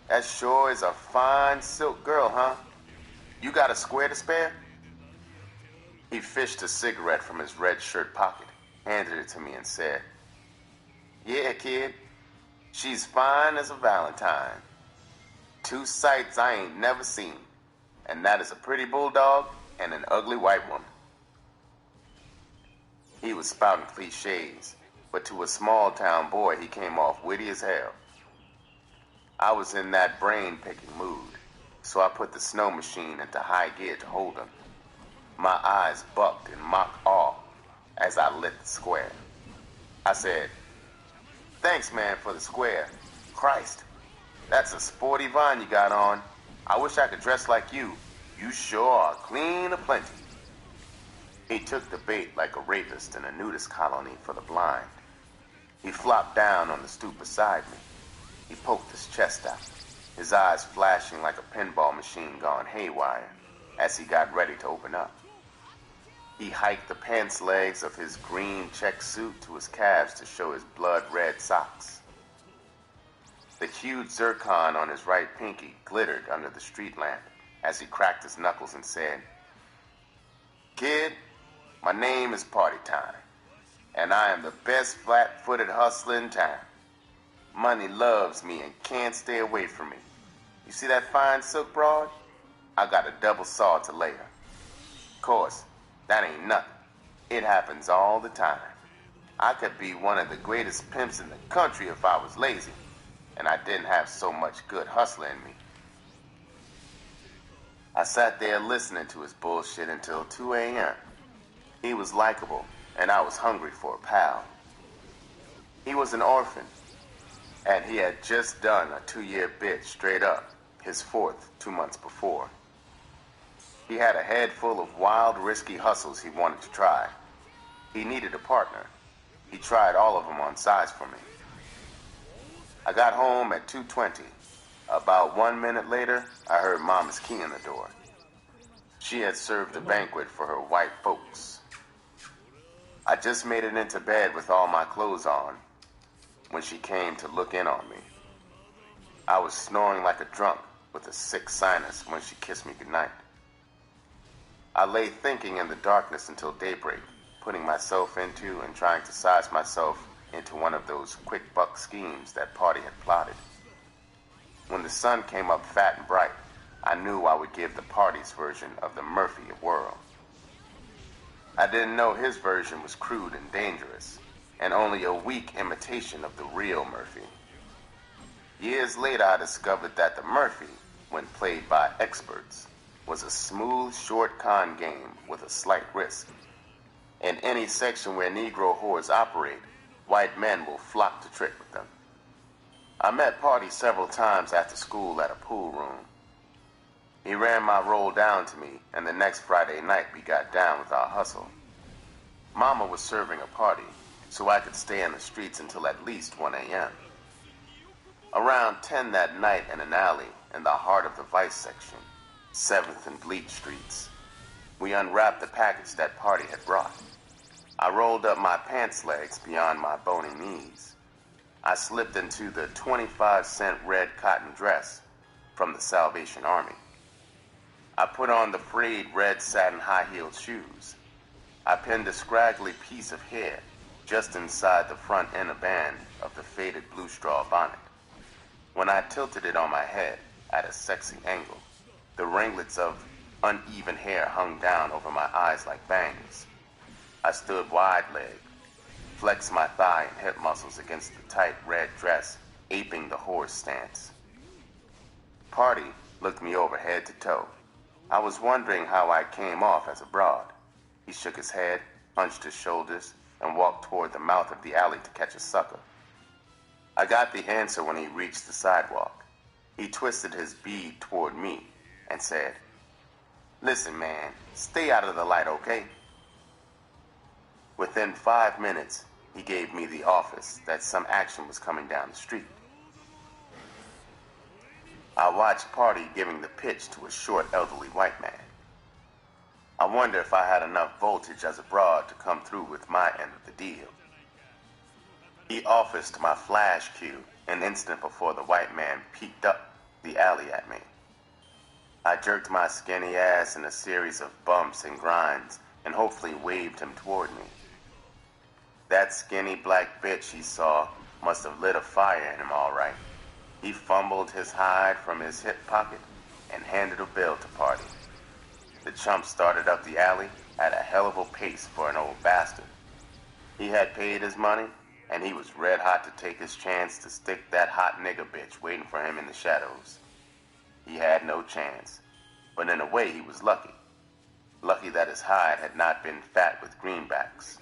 That sure is a fine silk girl, huh? You got a square to spare?" He fished a cigarette from his red shirt pocket, handed it to me, and said, "Yeah, kid, she's fine as a Valentine. Two sights I ain't never seen, and that is a pretty bulldog and an ugly white woman." He was spouting cliches, but to a small-town boy, he came off witty as hell. I was in that brain-picking mood, so I put the snow machine into high gear to hold him. My eyes bucked in mock awe as I lit the square. I said, "Thanks, man, for the square. Christ, that's a sporty vine you got on. I wish I could dress like you. You sure are clean aplenty." He took the bait like a rapist in a nudist colony for the blind. He flopped down on the stoop beside me. He poked his chest out, his eyes flashing like a pinball machine gone haywire as he got ready to open up. He hiked the pants legs of his green check suit to his calves to show his blood-red socks. The huge zircon on his right pinky glittered under the street lamp as he cracked his knuckles and said, "Kid, my name is Party Time, and I am the best flat-footed hustler in town. Money loves me and can't stay away from me. You see that fine silk broad? I got a double saw to lay her. Of course, That ain't nothing. It happens all the time. I could be one of the greatest pimps in the country if I was lazy, and I didn't have so much good hustler in me. I sat there listening to his bullshit until 2 a.m. He was likable, and I was hungry for a pal. He was an orphan, and he had just done a 2-year bid straight up, his 4th 2 months before. He had a head full of wild, risky hustles he wanted to try. He needed a partner. He tried all of them on size for me. I got home at 2:20. About 1 minute later, I heard Mama's key in the door. She had served a banquet for her white folks. I just made it into bed with all my clothes on when she came to look in on me. I was snoring like a drunk with a sick sinus when she kissed me goodnight. I lay thinking in the darkness until daybreak, putting myself into and trying to size myself into one of those quick buck schemes that Party had plotted. When the sun came up fat and bright, I knew I would give the Party's version of the Murphy a whirl. I didn't know his version was crude and dangerous, and only a weak imitation of the real Murphy. Years later, I discovered that the Murphy, when played by experts, was a smooth, short con game with a slight risk. In any section where Negro whores operate, white men will flock to trick with them. I met Party several times after school at a pool room. He ran my roll down to me, and the next Friday night we got down with our hustle. Mama was serving a party, so I could stay in the streets until at least 1 a.m. Around 10 that night in an alley in the heart of the Vice section, 7th and Bleach Streets, we unwrapped the package that Party had brought. I rolled up my pants legs beyond my bony knees. I slipped into the 25-cent red cotton dress from the Salvation Army. I put on the frayed red satin high-heeled shoes. I pinned a scraggly piece of hair just inside the front inner band of the faded blue straw bonnet. When I tilted it on my head at a sexy angle, the ringlets of uneven hair hung down over my eyes like bangs. I stood wide-legged, flexed my thigh and hip muscles against the tight red dress, aping the horse stance. Party looked me over head to toe. I was wondering how I came off as a broad. He shook his head, hunched his shoulders, and walked toward the mouth of the alley to catch a sucker. I got the answer when he reached the sidewalk. He twisted his bead toward me and said, "Listen, man, stay out of the light, okay?" Within 5 minutes, he gave me the office that some action was coming down the street. I watched Party giving the pitch to a short, elderly white man. I wonder if I had enough voltage as a broad to come through with my end of the deal. He officed my flash cue an instant before the white man peeked up the alley at me. I jerked my skinny ass in a series of bumps and grinds and hopefully waved him toward me. That skinny black bitch he saw must have lit a fire in him all right. He fumbled his hide from his hip pocket and handed a bill to Party. The chump started up the alley at a hell of a pace for an old bastard. He had paid his money, and he was red hot to take his chance to stick that hot nigger bitch waiting for him in the shadows. He had no chance, but in a way he was lucky. Lucky that his hide had not been fat with greenbacks.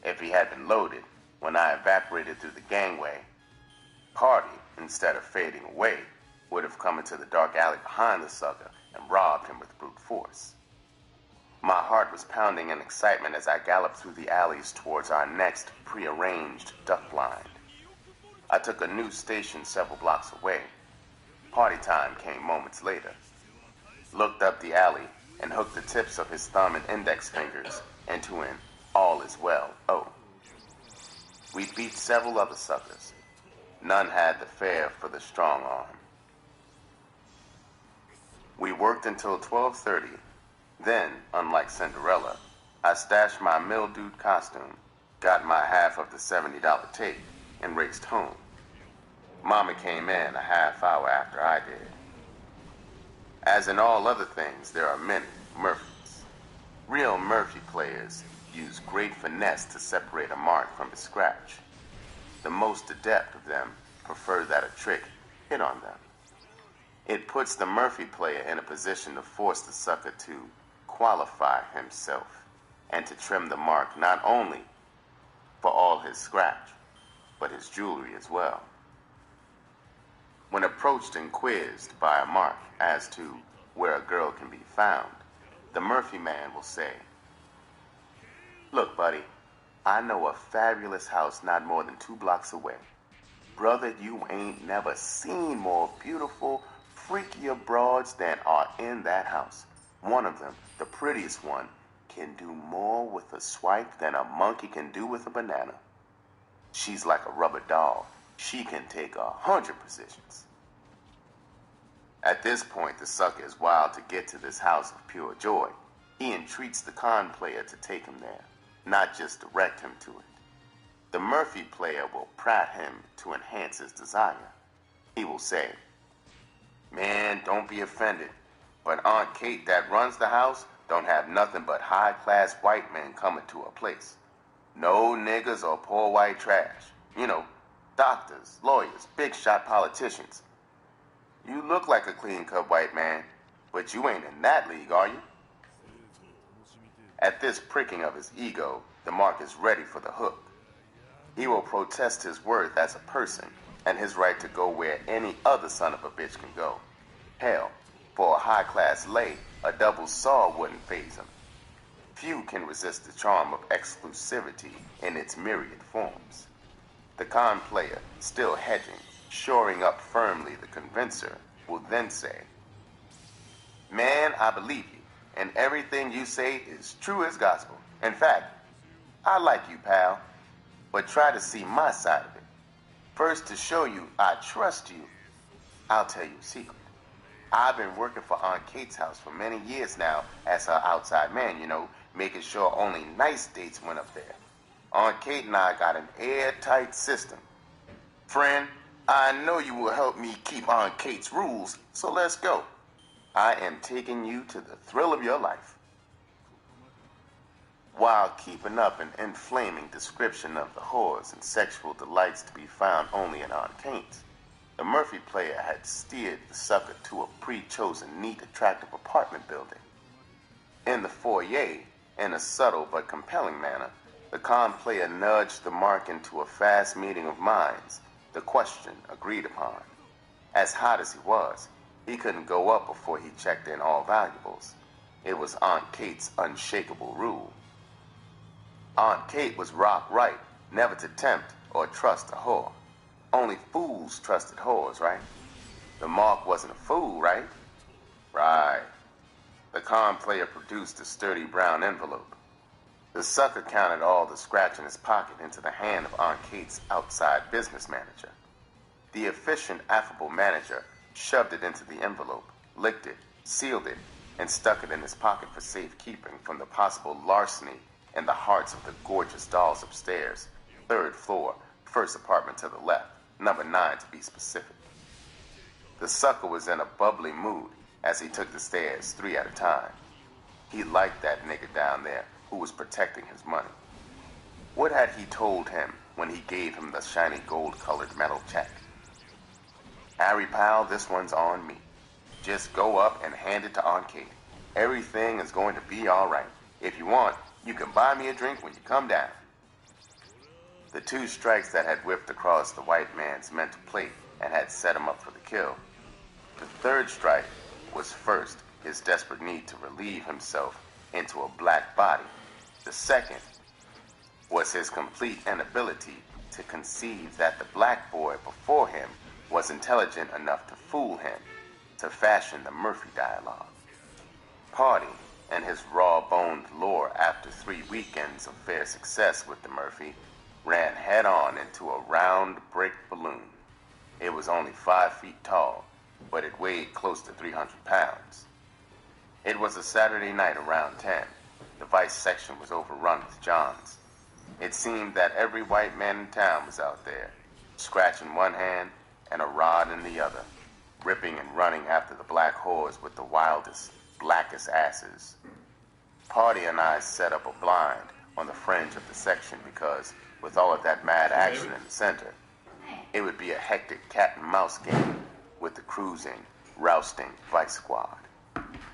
If he had been loaded, when I evaporated through the gangway, Party, instead of fading away, would have come into the dark alley behind the sucker and robbed him with brute force. My heart was pounding in excitement as I galloped through the alleys towards our next prearranged duck blind. I took a new station several blocks away. Party time came moments later. Looked up the alley and hooked the tips of his thumb and index fingers into an all is well oh. We beat several other suckers. None had the fare for the strong arm. We worked until 12:30. Then, unlike Cinderella, I stashed my mildewed costume, got my half of the $70 tape, and raced home. Mama came in a half hour after I did. As in all other things, there are many Murphys. Real Murphy players use great finesse to separate a mark from a scratch. The most adept of them prefer that a trick hit on them. It puts the Murphy player in a position to force the sucker to qualify himself and to trim the mark not only for all his scratch, but his jewelry as well. When approached and quizzed by a mark as to where a girl can be found, the Murphy man will say, "Look, buddy, I know a fabulous house not more than 2 blocks away. Brother, you ain't never seen more beautiful, freakier broads than are in that house. One of them, the prettiest one, can do more with a swipe than a monkey can do with a banana. She's like a rubber doll. She can take 100 positions." At this point, the sucker is wild to get to this house of pure joy. He entreats the con player to take him there, not just direct him to it. The Murphy player will prat him to enhance his desire. He will say, "Man, don't be offended, but Aunt Kate that runs the house don't have nothing but high-class white men coming to her place. No niggas or poor white trash. You know, doctors, lawyers, big-shot politicians. You look like a clean-cut white man, but you ain't in that league, are you?" At this pricking of his ego, the mark is ready for the hook. He will protest his worth as a person and his right to go where any other son of a bitch can go. Hell, for a high-class lay, a double saw wouldn't faze him. Few can resist the charm of exclusivity in its myriad forms. The con player, still hedging, shoring up firmly the convincer, will then say, "Man, I believe you, and everything you say is true as gospel. In fact, I like you, pal, but try to see my side of it. First, to show you I trust you, I'll tell you a secret. I've been working for Aunt Kate's house for many years now as her outside man, you know, making sure only nice dates went up there. Aunt Kate and I got an airtight system. Friend, I know you will help me keep Aunt Kate's rules, so let's go. I am taking you to the thrill of your life." While keeping up an inflaming description of the whores and sexual delights to be found only in Aunt Kate's, the Murphy player had steered the sucker to a pre-chosen, neat, attractive apartment building. In the foyer, in a subtle but compelling manner, the con player nudged the mark into a fast meeting of minds, the question agreed upon. As hot as he was, he couldn't go up before he checked in all valuables. It was Aunt Kate's unshakable rule. Aunt Kate was rock right, never to tempt or trust a whore. Only fools trusted whores, right? The mark wasn't a fool, right? Right. The con player produced a sturdy brown envelope. The sucker counted all the scratch in his pocket into the hand of Aunt Kate's outside business manager. The efficient, affable manager shoved it into the envelope, licked it, sealed it, and stuck it in his pocket for safekeeping from the possible larceny in the hearts of the gorgeous dolls upstairs, 3rd floor, first apartment to the left, number 9 to be specific. The sucker was in a bubbly mood as he took the stairs 3 at a time. He liked that nigga down there who was protecting his money. What had he told him when he gave him the shiny gold-colored metal check? "Harry, pal, this one's on me. Just go up and hand it to Aunt Kate. Everything is going to be all right. If you want, you can buy me a drink when you come down." The 2 strikes that had whipped across the white man's mental plate and had set him up for the kill. The 3rd strike was first his desperate need to relieve himself into a black body. The 2nd was his complete inability to conceive that the black boy before him was intelligent enough to fool him, to fashion the Murphy dialogue. Party and his raw-boned lore after 3 weekends of fair success with the Murphy ran head-on into a round brick balloon. It was only 5 feet tall, but it weighed close to 300 pounds. It was a Saturday night around 10. The vice section was overrun with Johns. It seemed that every white man in town was out there, scratch in one hand and a rod in the other, ripping and running after the black whores with the wildest, blackest asses. Party and I set up a blind on the fringe of the section because, with all of that mad action in the center, it would be a hectic cat and mouse game with the cruising, rousting Vice Squad.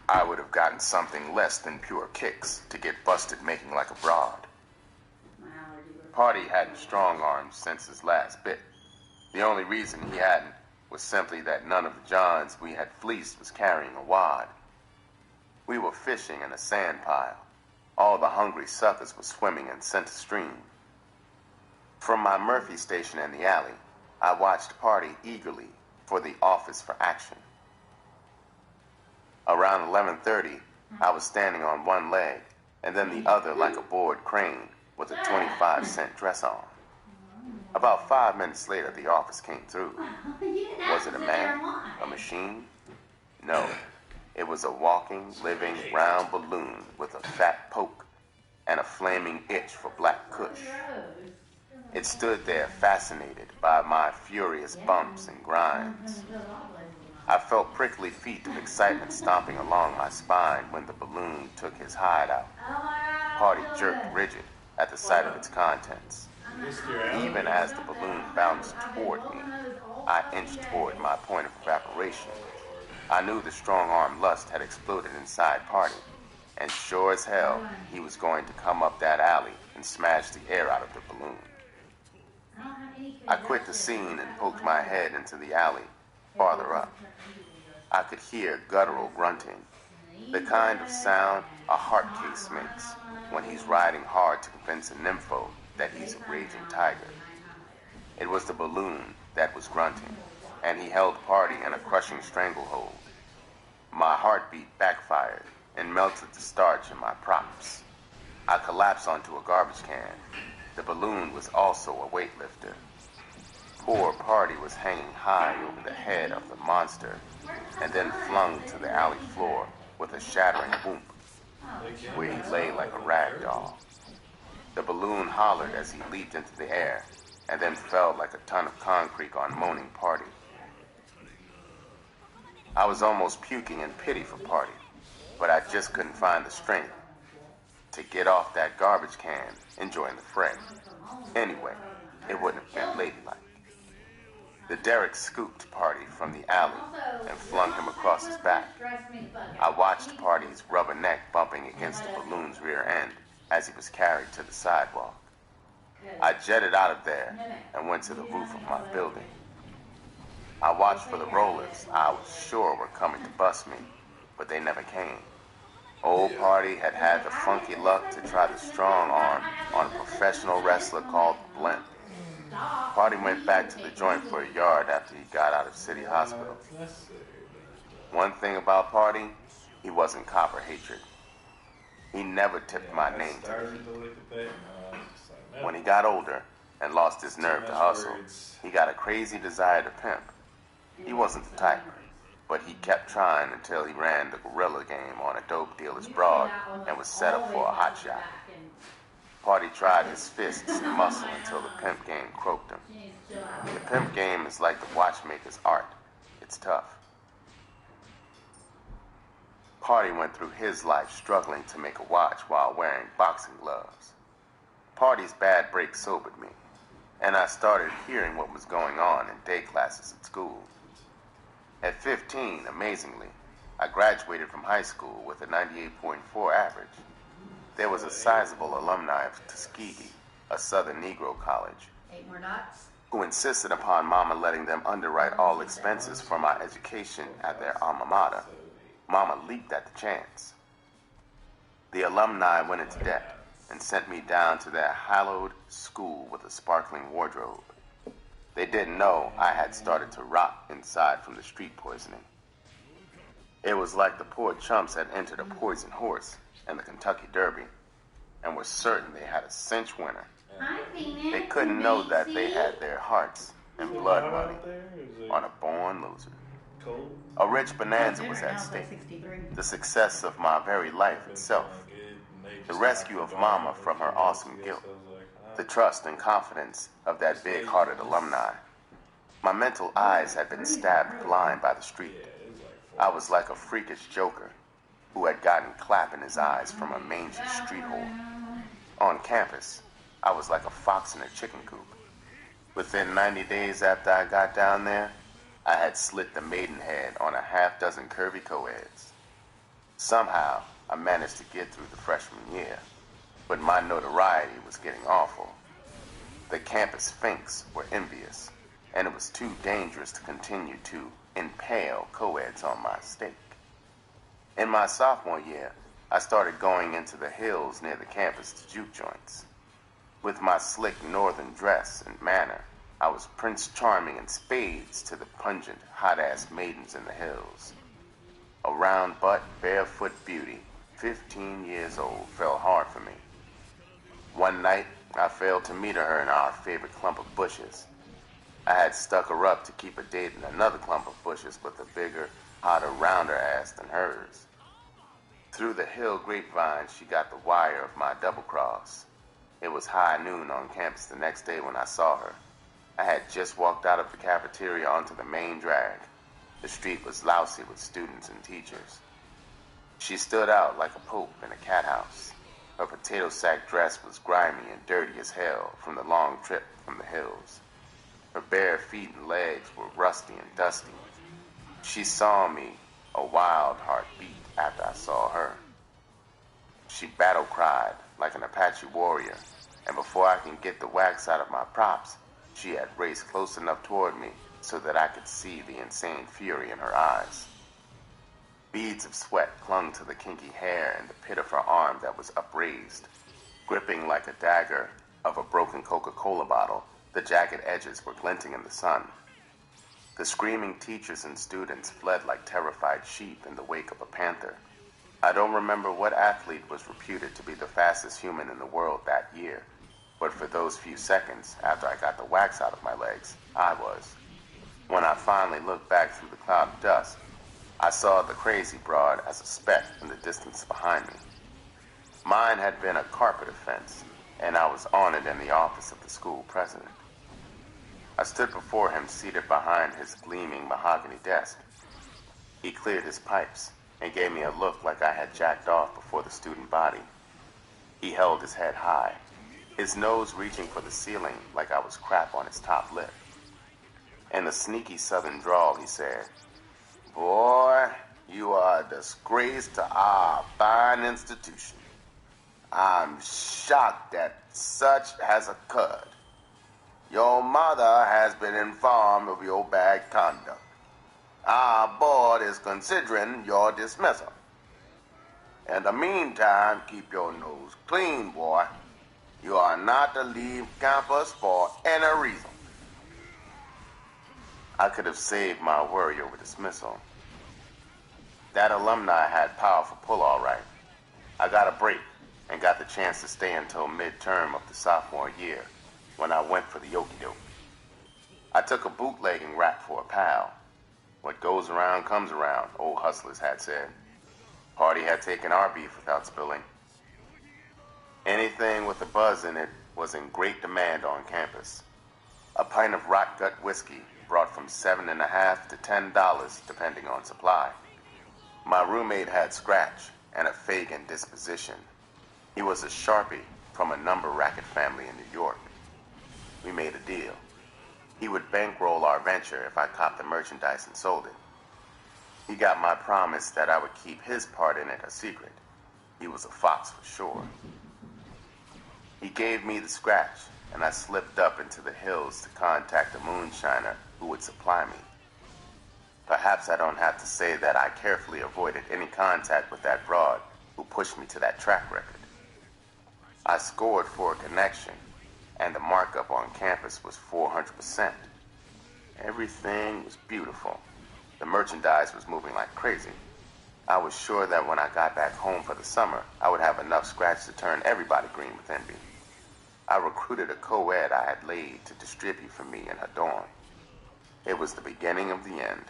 I would have gotten something less than pure kicks to get busted making like a broad. Party hadn't strong-armed since his last bit. The only reason he hadn't was simply that none of the Johns we had fleeced was carrying a wad. We were fishing in a sand pile. All the hungry suckers were swimming in center stream. From my Murphy station in the alley, I watched Party eagerly for the office for action. Around 11:30, I was standing on one leg and then the other like a bored crane with a 25-cent dress on. About 5 minutes later, the office came through. Was it a man? A machine? No. It was a walking, living, round balloon with a fat poke and a flaming itch for black kush. It stood there fascinated by my furious bumps and grinds. I felt prickly feet of excitement stomping along my spine when the balloon took his hide out. Party jerked rigid at the sight of its contents. Even as the balloon bounced toward me, I inched toward my point of evaporation. I knew the strong-arm lust had exploded inside Party, and sure as hell, he was going to come up that alley and smash the air out of the balloon. I quit the scene and poked my head into the alley, farther up. I could hear guttural grunting, the kind of sound a heart case makes when he's riding hard to convince a nympho that he's a raging tiger. It was the balloon that was grunting, and he held Party in a crushing stranglehold. My heartbeat backfired and melted the starch in my props. I collapsed onto a garbage can. The balloon was also a weightlifter. Poor Party was hanging high over the head of the monster and then flung to the alley floor with a shattering whoop, where he lay like a rag doll. The balloon hollered as he leaped into the air and then fell like a ton of concrete on moaning Party. I was almost puking in pity for Party, but I just couldn't find the strength to get off that garbage can and join the fray. Anyway, it wouldn't have been ladylike. The derrick scooped Party from the alley and flung him across his back. I watched Party's rubber neck bumping against the balloon's rear end as he was carried to the sidewalk. I jetted out of there and went to the roof of my building. I watched for the rollers I was sure were coming to bust me, but they never came. Old Party had had the funky luck to try the strong arm on a professional wrestler called Blimp. Party went back to the joint for a yard after he got out of City Hospital. One thing about Party, he wasn't copper hatred. He never tipped my name to the heat. When he got older and lost his nerve to hustle, he got a crazy desire to pimp. He wasn't the type, but he kept trying until he ran the gorilla game on a dope dealer's broad and was set up for a hotshot. Party tried his fists and muscle until the pimp game croaked him. The pimp game is like the watchmaker's art. It's tough. Party went through his life struggling to make a watch while wearing boxing gloves. Party's bad break sobered me, and I started hearing what was going on in day classes at school. At 15, amazingly, I graduated from high school with a 98.4 average. There was a sizable alumni of Tuskegee, a Southern Negro college, who insisted upon Mama letting them underwrite all expenses for my education at their alma mater. Mama leaped at the chance. The alumni went into debt and sent me down to their hallowed school with a sparkling wardrobe. They didn't know I had started to rot inside from the street poisoning. It was like the poor chumps had entered a poison horse in the Kentucky Derby and were certain they had a cinch winner. They couldn't know that they had their hearts and blood money on a born loser. A rich bonanza was at stake, the success of my very life itself, the rescue of Mama from her awesome guilt, the trust and confidence of that big-hearted alumni. My mental eyes had been stabbed blind by the street. I was like a freakish joker, who had gotten clap in his eyes from a mangy street whore. On campus, I was like a fox in a chicken coop. Within 90 days after I got down there, I had slit the maidenhead on a half-dozen curvy co-eds. Somehow, I managed to get through the freshman year, but my notoriety was getting awful. The campus finks were envious, and it was too dangerous to continue to impale co-eds on my stake. In my sophomore year, I started going into the hills near the campus to juke joints. With my slick northern dress and manner, I was Prince Charming in spades to the pungent, hot-ass maidens in the hills. A round-butt, barefoot beauty, 15 years old, fell hard for me. One night, I failed to meet her in our favorite clump of bushes. I had stuck her up to keep a date in another clump of bushes with a bigger, hotter, rounder ass than hers. Through the hill grapevine, she got the wire of my double cross. It was high noon on campus the next day when I saw her. I had just walked out of the cafeteria onto the main drag. The street was lousy with students and teachers. She stood out like a pope in a cat house. Her potato sack dress was grimy and dirty as hell from the long trip from the hills. Her bare feet and legs were rusty and dusty. She saw me, a wild heart beat after I saw her. She battle cried like an Apache warrior, and before I can get the wax out of my props, she had raced close enough toward me so that I could see the insane fury in her eyes. Beads of sweat clung to the kinky hair and the pit of her arm that was upraised. Gripping like a dagger of a broken Coca-Cola bottle, the jagged edges were glinting in the sun. The screaming teachers and students fled like terrified sheep in the wake of a panther. I don't remember what athlete was reputed to be the fastest human in the world that year, but for those few seconds after I got the wax out of my legs, I was. When I finally looked back through the cloud of dust, I saw the crazy broad as a speck in the distance behind me. Mine had been a carpet offense, and I was on it in the office of the school president. I stood before him seated behind his gleaming mahogany desk. He cleared his pipes and gave me a look like I had jacked off before the student body. He held his head high, his nose reaching for the ceiling like I was crap on his top lip. In a sneaky southern drawl, he said, "Boy, you are a disgrace to our fine institution. I'm shocked that such has occurred. Your mother has been informed of your bad conduct. Our board is considering your dismissal. In the meantime, keep your nose clean, boy. You are not to leave campus for any reason." I could have saved my worry over dismissal. That alumni had powerful pull, all right. I got a break and got the chance to stay until midterm of the sophomore year when I went for the okey-doke. I took a bootlegging rap for a pal. What goes around comes around, old hustlers had said. Party had taken our beef without spilling. Anything with a buzz in it was in great demand on campus. A pint of rot gut whiskey brought from $7.50 to $10 depending on supply. My roommate had scratch and a Fagin disposition. He was a Sharpie from a number racket family in New York. We made a deal. He would bankroll our venture if I copped the merchandise and sold it. He got my promise that I would keep his part in it a secret. He was a fox for sure. He gave me the scratch, and I slipped up into the hills to contact a moonshiner who would supply me. Perhaps I don't have to say that I carefully avoided any contact with that broad who pushed me to that track record. I scored for a connection, and the markup on campus was 400%. Everything was beautiful. The merchandise was moving like crazy. I was sure that when I got back home for the summer, I would have enough scratch to turn everybody green with envy. I recruited a co-ed I had laid to distribute for me in her dorm. It was the beginning of the end.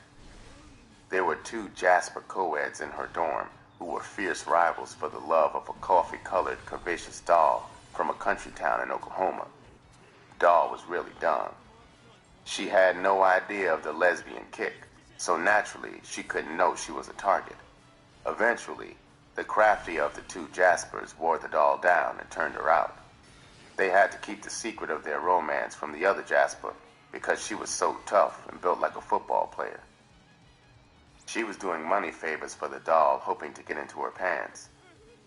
There were 2 Jasper co-eds in her dorm who were fierce rivals for the love of a coffee-colored, curvaceous doll from a country town in Oklahoma. Doll was really dumb. She had no idea of the lesbian kick, so naturally she couldn't know she was a target. Eventually, The craftier of the two Jaspers wore the doll down and turned her out. They had to keep the secret of their romance from the other Jasper because she was so tough and built like a football player. She was doing money favors for the doll, hoping to get into her pants.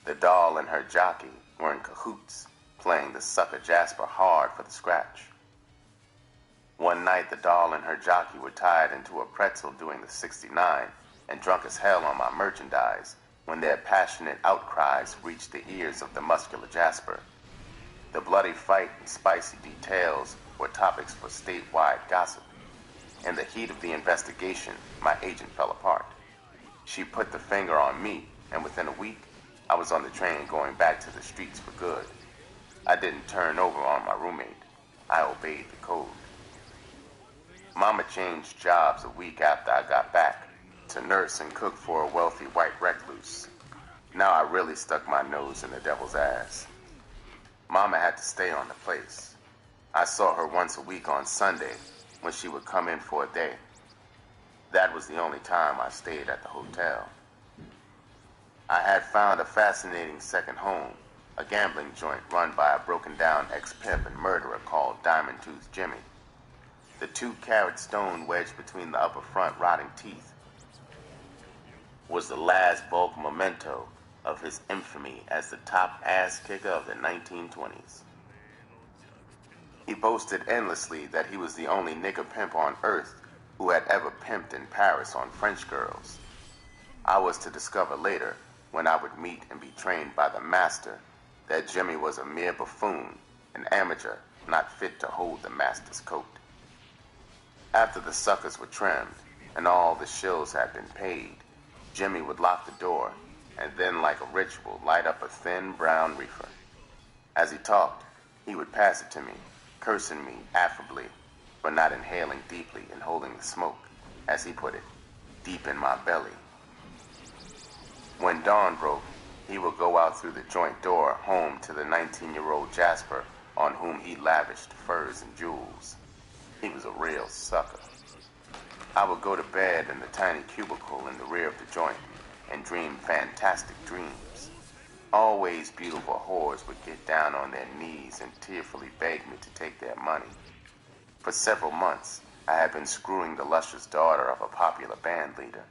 The doll and her jockey were in cahoots, playing the sucker Jasper hard for the scratch. One night, the doll and her jockey were tied into a pretzel doing the 69 and drunk as hell on my merchandise when their passionate outcries reached the ears of the muscular Jasper. The bloody fight and spicy details were topics for statewide gossip. In the heat of the investigation, my agent fell apart. She put the finger on me, and within a week, I was on the train going back to the streets for good. I didn't turn over on my roommate. I obeyed the code. Mama changed jobs a week after I got back to nurse and cook for a wealthy white recluse. Now I really stuck my nose in the devil's ass. Mama had to stay on the place. I saw her once a week on Sunday when she would come in for a day. That was the only time I stayed at the hotel. I had found a fascinating second home, a gambling joint run by a broken-down ex-pimp and murderer called Diamond Tooth Jimmy. The 2-carat stone wedged between the upper front rotting teeth was the last bulk memento of his infamy as the top ass kicker of the 1920s. He boasted endlessly that he was the only nigger pimp on earth who had ever pimped in Paris on French girls. I was to discover later, when I would meet and be trained by the master, that Jimmy was a mere buffoon, an amateur not fit to hold the master's coat. After the suckers were trimmed and all the shills had been paid, Jimmy would lock the door and then, like a ritual, light up a thin brown reefer. As he talked, he would pass it to me, cursing me affably for not inhaling deeply and holding the smoke, as he put it, deep in my belly. When dawn broke, he would go out through the joint door home to the 19-year-old Jasper on whom he lavished furs and jewels. He was a real sucker. I would go to bed in the tiny cubicle in the rear of the joint and dream fantastic dreams. Always beautiful whores would get down on their knees and tearfully beg me to take their money. For several months, I had been screwing the luscious daughter of a popular band leader.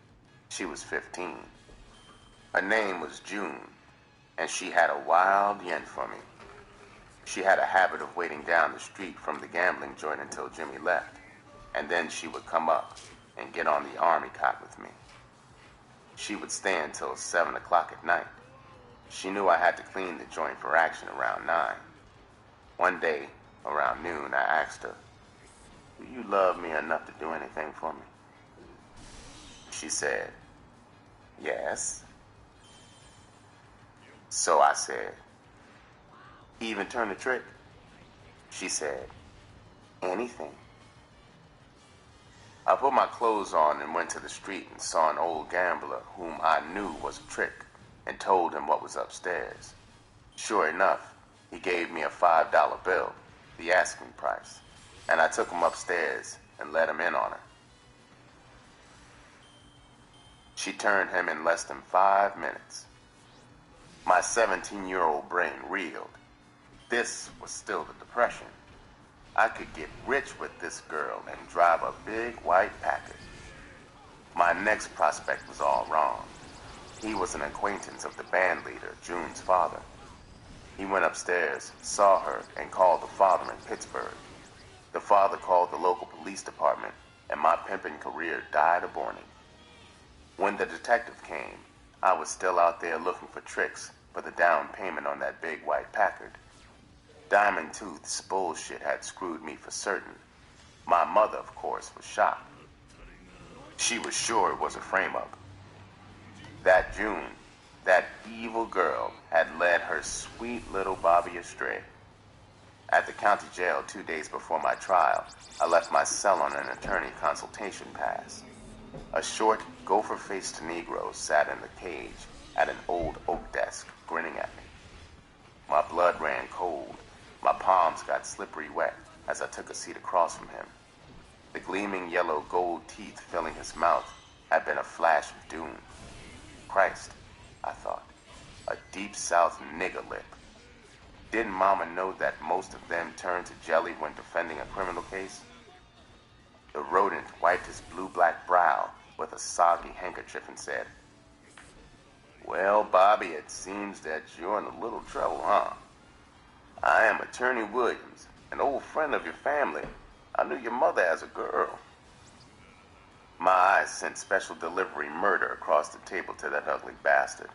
She was 15. Her name was June, and she had a wild yen for me. She had a habit of waiting down the street from the gambling joint until Jimmy left, and then she would come up and get on the army cot with me. She would stay until 7 o'clock at night. She knew I had to clean the joint for action around 9. One day, around noon, I asked her, "Do you love me enough to do anything for me?" She said, "Yes." So I said, "Even turn the trick?" She said, "Anything." I put my clothes on and went to the street and saw an old gambler whom I knew was a trick and told him what was upstairs. Sure enough, he gave me a $5 bill, the asking price, and I took him upstairs and let him in on her. She turned him in less than 5 minutes. My 17-year-old brain reeled. This was still the Depression. I could get rich with this girl and drive a big white Packard. My next prospect was all wrong. He was an acquaintance of the band leader, June's father. He went upstairs, saw her, and called the father in Pittsburgh. The father called the local police department, and my pimping career died a-borning. When the detective came, I was still out there looking for tricks for the down payment on that big white Packard. Diamond Tooth's bullshit had screwed me for certain. My mother, of course, was shocked. She was sure it was a frame-up. That June, that evil girl, had led her sweet little Bobby astray. At the county jail 2 days before my trial, I left my cell on an attorney consultation pass. A short, gopher-faced Negro sat in the cage at an old oak desk, grinning at me. My blood ran cold. My palms got slippery wet as I took a seat across from him. The gleaming yellow gold teeth filling his mouth had been a flash of doom. Christ, I thought, A deep South nigger lip. Didn't Mama know that most of them turn to jelly when defending a criminal case? The rodent wiped his blue-black brow with a soggy handkerchief and said, "Well, Bobby, it seems that you're in a little trouble, huh? I am Attorney Williams, an old friend of your family. I knew your mother as a girl." My eyes sent special delivery murder across the table to that ugly bastard.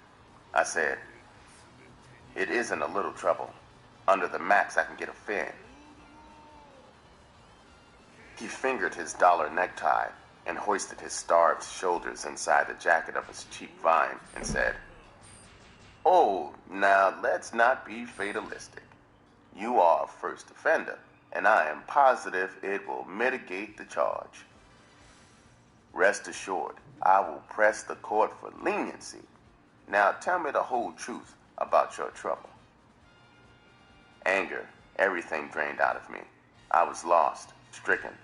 I said, "It isn't a little trouble. Under the max, I can get a fin." He fingered his dollar necktie and hoisted his starved shoulders inside the jacket of his cheap vine and said, "Oh, now let's not be fatalistic. You are a first offender, and I am positive it will mitigate the charge. Rest assured, I will press the court for leniency. Now tell me the whole truth about your trouble." Anger, everything drained out of me. I was lost, stricken.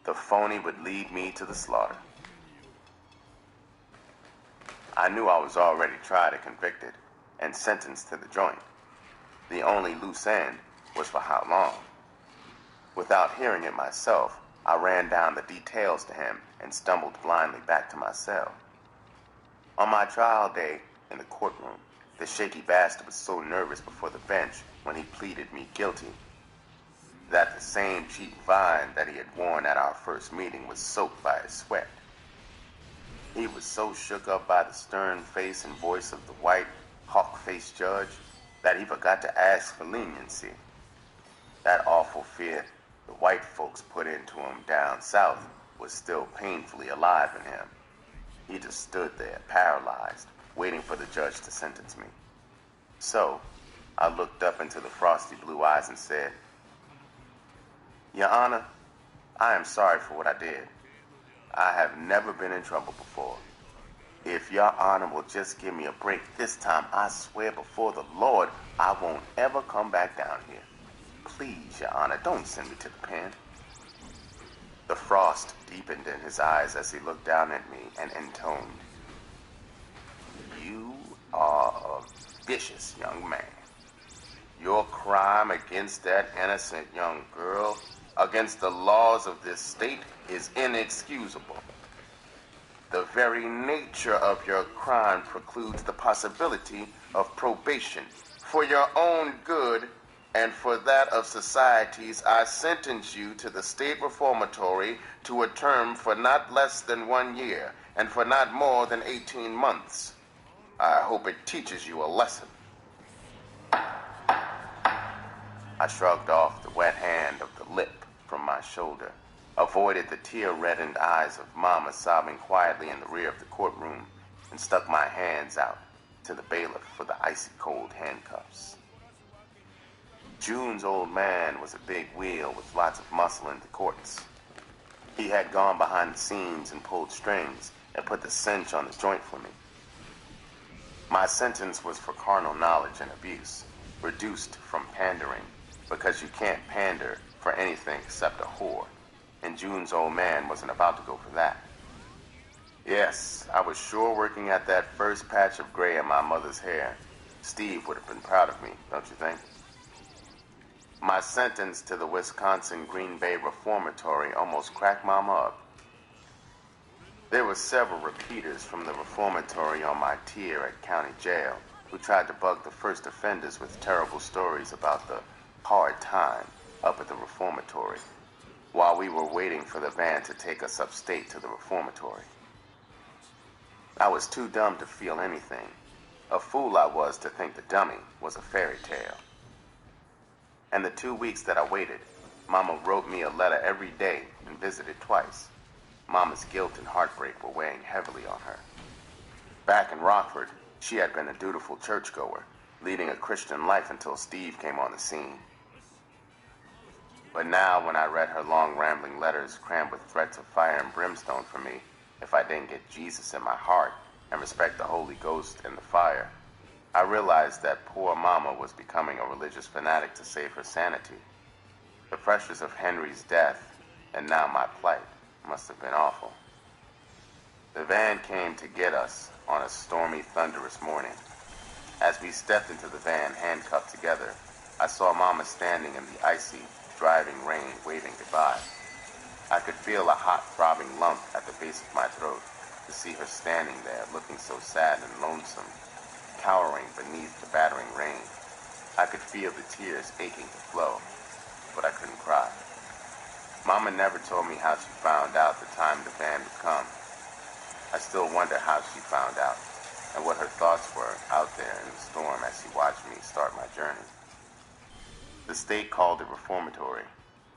The phony would lead me to the slaughter. I knew I was already tried and convicted and sentenced to the joint. The only loose end was for how long. Without hearing it myself, I ran down the details to him and stumbled blindly back to my cell. On my trial day in the courtroom, the shaky bastard was so nervous before the bench when he pleaded me guilty that the same cheap vine that he had worn at our first meeting was soaked by his sweat. He was so shook up by the stern face and voice of the white, hawk-faced judge that he forgot to ask for leniency. That awful fear the white folks put into him down south was still painfully alive in him. He just stood there, paralyzed, waiting for the judge to sentence me. So, I looked up into the frosty blue eyes and said, "Your Honor, I am sorry for what I did. I have never been in trouble before. If Your Honor will just give me a break this time, I swear before the Lord, I won't ever come back down here. Please, Your Honor, don't send me to the pen." The frost deepened in his eyes as he looked down at me and intoned, "You are a vicious young man. Your crime against that innocent young girl, against the laws of this state, is inexcusable. The very nature of your crime precludes the possibility of probation. For your own good and for that of society's, I sentence you to the state reformatory to a term for not less than 1 year and for not more than 18 months. I hope it teaches you a lesson." I shrugged off the wet hand of the lip from my shoulder, avoided the tear-reddened eyes of Mama sobbing quietly in the rear of the courtroom, and stuck my hands out to the bailiff for the icy-cold handcuffs. June's old man was a big wheel with lots of muscle in the courts. He had gone behind the scenes and pulled strings and put the cinch on the joint for me. My sentence was for carnal knowledge and abuse, reduced from pandering, because you can't pander for anything except a whore, and June's old man wasn't about to go for that. Yes, I was sure working at that first patch of gray in my mother's hair. Steve would have been proud of me, don't you think? My sentence to the Wisconsin Green Bay Reformatory almost cracked Mama up. There were several repeaters from the reformatory on my tier at county jail who tried to bug the first offenders with terrible stories about the hard time up at the reformatory while we were waiting for the van to take us upstate to the reformatory. I was too dumb to feel anything. A fool I was to think the dummy was a fairy tale. And the 2 weeks that I waited, Mama wrote me a letter every day and visited twice. Mama's guilt and heartbreak were weighing heavily on her. Back in Rockford, she had been a dutiful churchgoer, leading a Christian life until Steve came on the scene. But now, when I read her long, rambling letters crammed with threats of fire and brimstone for me if I didn't get Jesus in my heart and respect the Holy Ghost and the fire, I realized that poor Mama was becoming a religious fanatic to save her sanity. The pressures of Henry's death, and now my plight, must have been awful. The van came to get us on a stormy, thunderous morning. As we stepped into the van, handcuffed together, I saw Mama standing in the icy, driving rain, waving goodbye. I could feel a hot, throbbing lump at the base of my throat to see her standing there, looking so sad and lonesome, cowering beneath the battering rain. I could feel the tears aching to flow, but I couldn't cry. Mama never told me how she found out the time the van would come. I still wonder how she found out and what her thoughts were out there in the storm as she watched me start my journey. The state called it reformatory,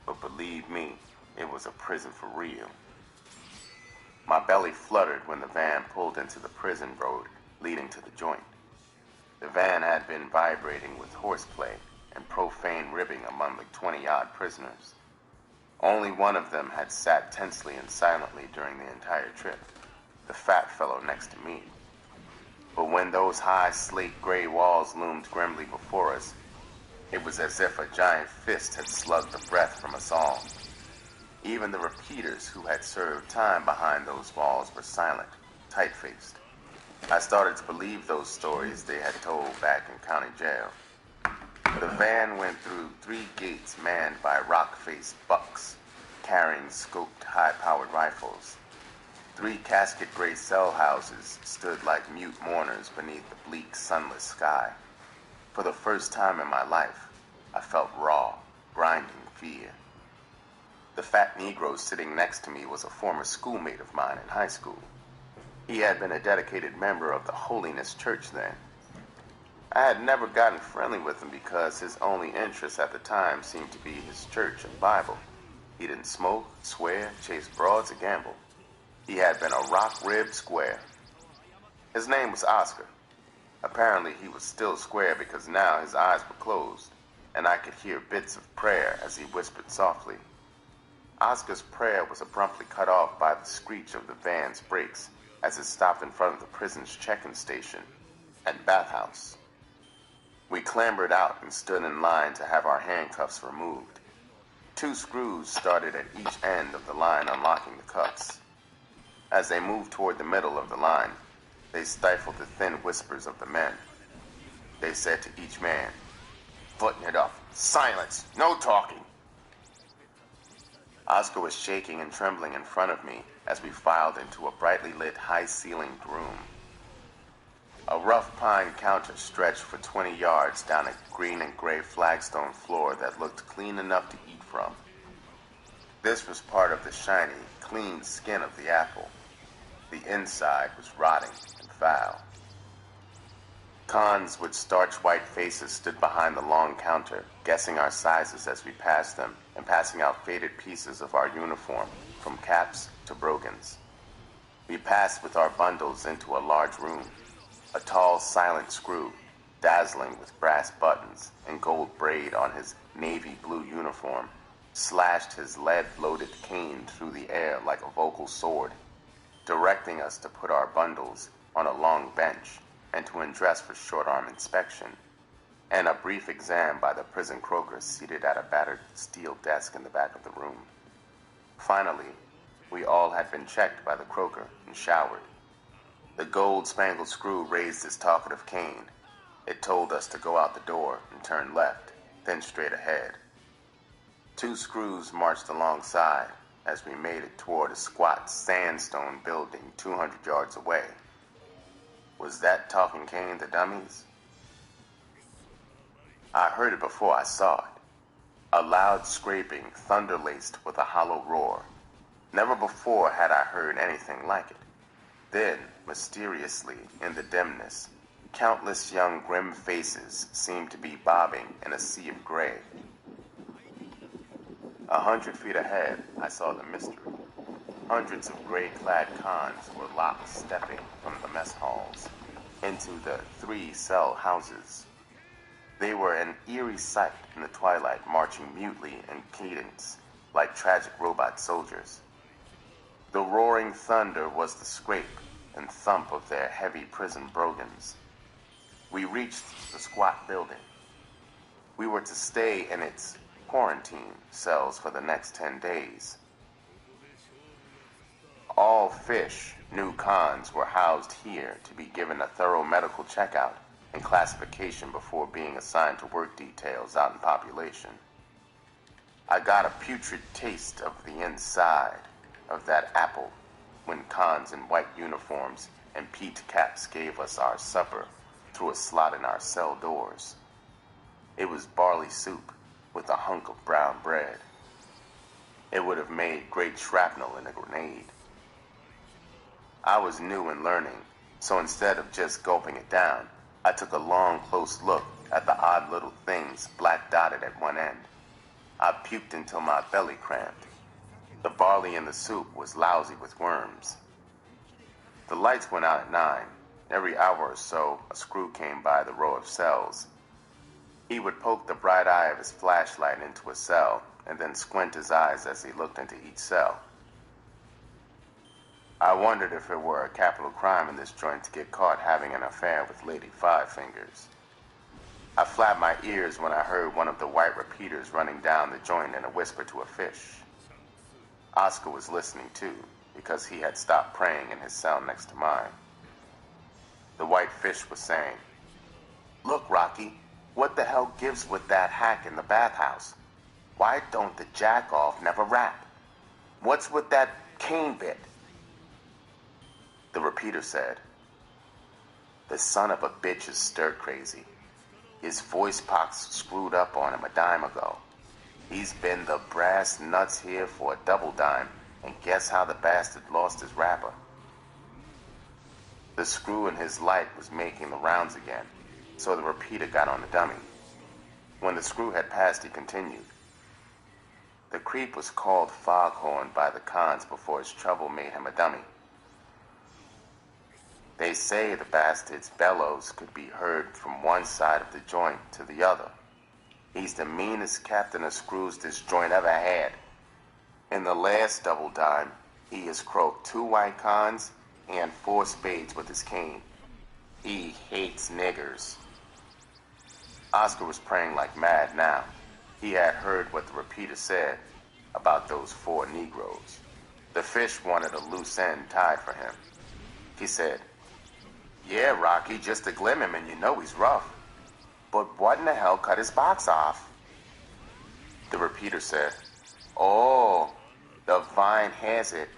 but believe me, it was a prison for real. My belly fluttered when the van pulled into the prison road leading to the joint. The van had been vibrating with horseplay and profane ribbing among the 20-odd prisoners. Only one of them had sat tensely and silently during the entire trip, the fat fellow next to me. But when those high slate gray walls loomed grimly before us, it was as if a giant fist had slugged the breath from us all. Even the repeaters who had served time behind those walls were silent, tight-faced. I started to believe those stories they had told back in county jail. The van went through 3 gates manned by rock-faced bucks, carrying scoped high-powered rifles. 3 casket-gray cell houses stood like mute mourners beneath the bleak, sunless sky. For the first time in my life, I felt raw, grinding fear. The fat Negro sitting next to me was a former schoolmate of mine in high school. He had been a dedicated member of the Holiness Church then. I had never gotten friendly with him because his only interest at the time seemed to be his church and Bible. He didn't smoke, swear, chase broads, or gamble. He had been a rock-ribbed square. His name was Oscar. Apparently he was still square because now his eyes were closed, and I could hear bits of prayer as he whispered softly. Oscar's prayer was abruptly cut off by the screech of the van's brakes as it stopped in front of the prison's check-in station and bathhouse. We clambered out and stood in line to have our handcuffs removed. 2 screws started at each end of the line, unlocking the cuffs. As they moved toward the middle of the line, they stifled the thin whispers of the men. They said to each man, "Button it up. Silence. No talking." Oscar was shaking and trembling in front of me as we filed into a brightly lit, high-ceilinged room. A rough pine counter stretched for 20 yards down a green and gray flagstone floor that looked clean enough to eat from. This was part of the shiny, clean skin of the apple. The inside was rotting and foul. Cons with starch white faces stood behind the long counter, guessing our sizes as we passed them and passing out faded pieces of our uniform, from caps to brogans. We passed with our bundles into a large room. A tall, silent screw, dazzling with brass buttons and gold braid on his navy blue uniform, slashed his lead-loaded cane through the air like a vocal sword, directing us to put our bundles on a long bench and to undress for short-arm inspection, and a brief exam by the prison croaker seated at a battered steel desk in the back of the room. Finally, we all had been checked by the croaker and showered. The gold-spangled screw raised his talkative cane. It told us to go out the door and turn left, then straight ahead. 2 screws marched alongside as we made it toward a squat sandstone building 200 yards away. Was that talking cane the dummies? I heard it before I saw it. A loud scraping, thunder-laced with a hollow roar. Never before had I heard anything like it. Then, mysteriously, in the dimness, countless young grim faces seemed to be bobbing in a sea of gray. 100 feet ahead, I saw the mystery. Hundreds of gray-clad cons were lock-stepping from the mess halls into the 3 cell houses. They were an eerie sight in the twilight, marching mutely in cadence like tragic robot soldiers. The roaring thunder was the scrape and thump of their heavy prison brogans. We reached the squat building. We were to stay in its quarantine cells for the next 10 days. All fish, new cons, were housed here to be given a thorough medical checkout and classification before being assigned to work details out in population. I got a putrid taste of the inside of that apple when cons in white uniforms and peaked caps gave us our supper through a slot in our cell doors. It was barley soup with a hunk of brown bread. It would have made great shrapnel in a grenade. I was new and learning, so instead of just gulping it down, I took a long, close look at the odd little things black dotted at one end. I puked until my belly cramped. The barley in the soup was lousy with worms. The lights went out at 9. Every hour or so, a screw came by the row of cells. He would poke the bright eye of his flashlight into a cell and then squint his eyes as he looked into each cell. I wondered if it were a capital crime in this joint to get caught having an affair with Lady Five Fingers. I flapped my ears when I heard one of the white repeaters running down the joint in a whisper to a fish. Oscar was listening too, because he had stopped praying in his cell next to mine. The white fish was saying, "Look, Rocky, what the hell gives with that hack in the bathhouse? Why don't the jack-off never rap? What's with that cane bit?" The repeater said, "The son of a bitch is stir-crazy. His voice box screwed up on him a dime ago. He's been the brass nuts here for a double dime, and guess how the bastard lost his rapper?" The screw in his light was making the rounds again, so the repeater got on the dummy. When the screw had passed, he continued. The creep was called Foghorn by the cons before his trouble made him a dummy. They say the bastard's bellows could be heard from one side of the joint to the other. He's the meanest captain of screws this joint ever had. In the last double dime, he has croaked 2 white cons and 4 spades with his cane. He hates niggers. Oscar was praying like mad now. He had heard what the repeater said about those 4 Negroes. The fish wanted a loose end tied for him. He said, "Yeah, Rocky, just to glim him and you know he's rough. But what in the hell cut his box off?" The repeater said, "Oh, the vine has it.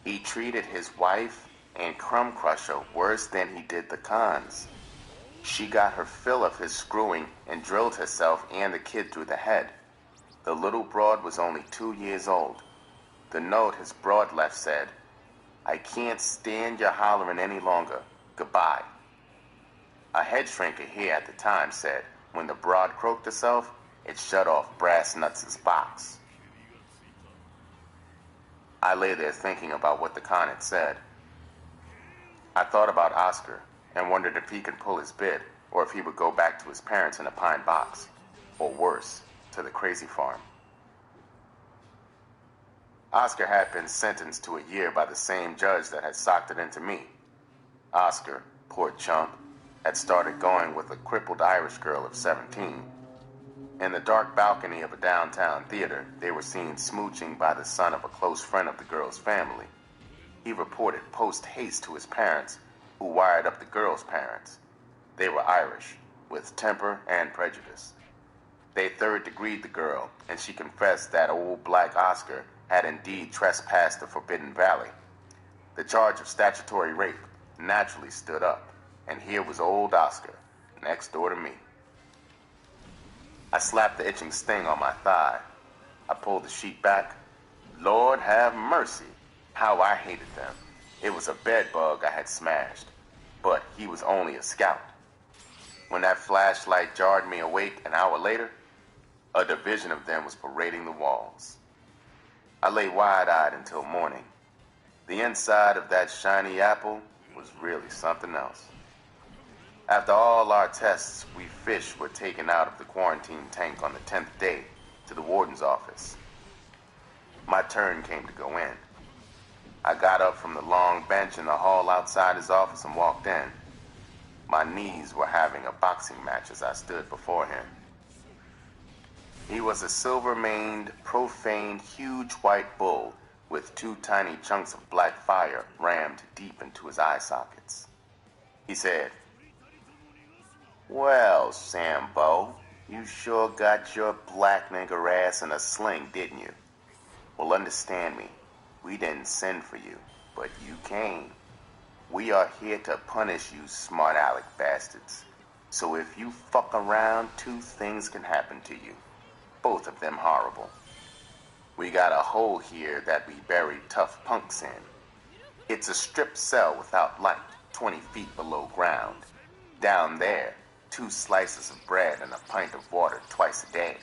He treated his wife and Crumb Crusher worse than he did the cons. She got her fill of his screwing and drilled herself and the kid through the head. The little broad was only 2 years old. The note his broad left said, 'I can't stand your hollering any longer. Goodbye.' A head shrinker here at the time said, when the broad croaked herself, it shut off Brass Nuts' box." I lay there thinking about what the con had said. I thought about Oscar and wondered if he could pull his bid or if he would go back to his parents in a pine box, or worse, to the crazy farm. Oscar had been sentenced to a year by the same judge that had socked it into me. Oscar, poor chump, had started going with a crippled Irish girl of 17. In the dark balcony of a downtown theater, they were seen smooching by the son of a close friend of the girl's family. He reported post-haste to his parents, who wired up the girl's parents. They were Irish, with temper and prejudice. They third-degreed the girl, and she confessed that old black Oscar had indeed trespassed the Forbidden Valley. The charge of statutory rape naturally stood up, and here was old Oscar, next door to me. I slapped the itching sting on my thigh. I pulled the sheet back. Lord have mercy, how I hated them. It was a bed bug I had smashed, but he was only a scout. When that flashlight jarred me awake an hour later, a division of them was parading the walls. I lay wide-eyed until morning. The inside of that shiny apple was really something else. After all our tests, we fish were taken out of the quarantine tank on the 10th day to the warden's office. My turn came to go in. I got up from the long bench in the hall outside his office and walked in. My knees were having a boxing match as I stood before him. He was a silver-maned, profane, huge white bull with 2 tiny chunks of black fire rammed deep into his eye sockets. He said, Well, Sambo, you sure got your black nigger ass in a sling, didn't you? Well, understand me. We didn't send for you, but you came. We are here to punish you smart aleck bastards. So if you fuck around, two things can happen to you. Both of them horrible. We got a hole here that we bury tough punks in. It's a strip cell without light, 20 feet below ground. Down there, 2 slices of bread and a pint of water twice a day.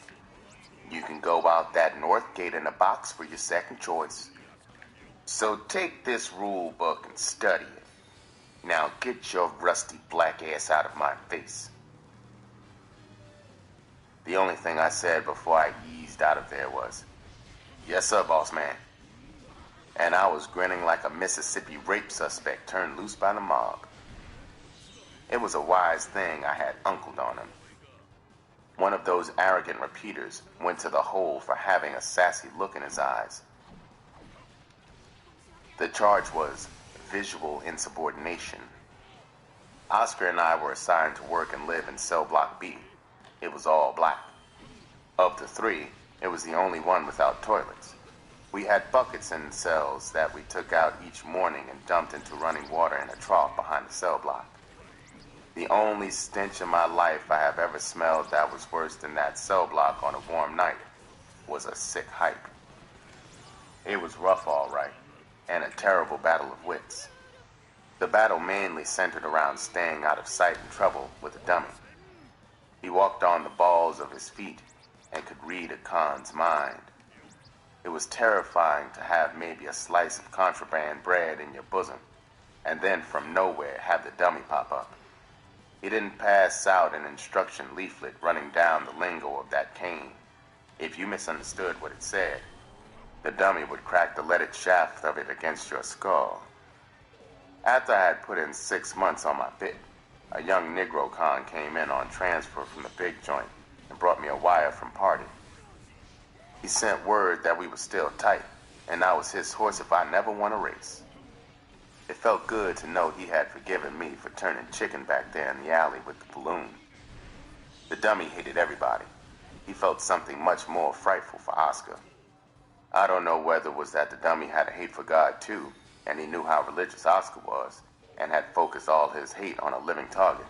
You can go out that north gate in a box for your second choice. So take this rule book and study it. Now get your rusty black ass out of my face. The only thing I said before I eased out of there was, "Yes, sir, boss man." And I was grinning like a Mississippi rape suspect turned loose by the mob. It was a wise thing I had uncled on him. One of those arrogant repeaters went to the hole for having a sassy look in his eyes. The charge was visual insubordination. Oscar and I were assigned to work and live in cell block B. It was all black. Of the 3, it was the only one without toilets. We had buckets in cells that we took out each morning and dumped into running water in a trough behind the cell block. The only stench in my life I have ever smelled that was worse than that cell block on a warm night was a sick hike. It was rough, all right, and a terrible battle of wits. The battle mainly centered around staying out of sight and trouble with the dummy. He walked on the balls of his feet and could read a con's mind. It was terrifying to have maybe a slice of contraband bread in your bosom, and then from nowhere have the dummy pop up. He didn't pass out an instruction leaflet running down the lingo of that cane. If you misunderstood what it said, the dummy would crack the leaded shaft of it against your skull. After I had put in 6 months on my bit, a young Negro con came in on transfer from the big joint and brought me a wire from Party. He sent word that we were still tight, and I was his horse if I never won a race. It felt good to know he had forgiven me for turning chicken back there in the alley with the balloon. The dummy hated everybody. He felt something much more frightful for Oscar. I don't know whether it was that the dummy had a hate for God too, and he knew how religious Oscar was, and had focused all his hate on a living target.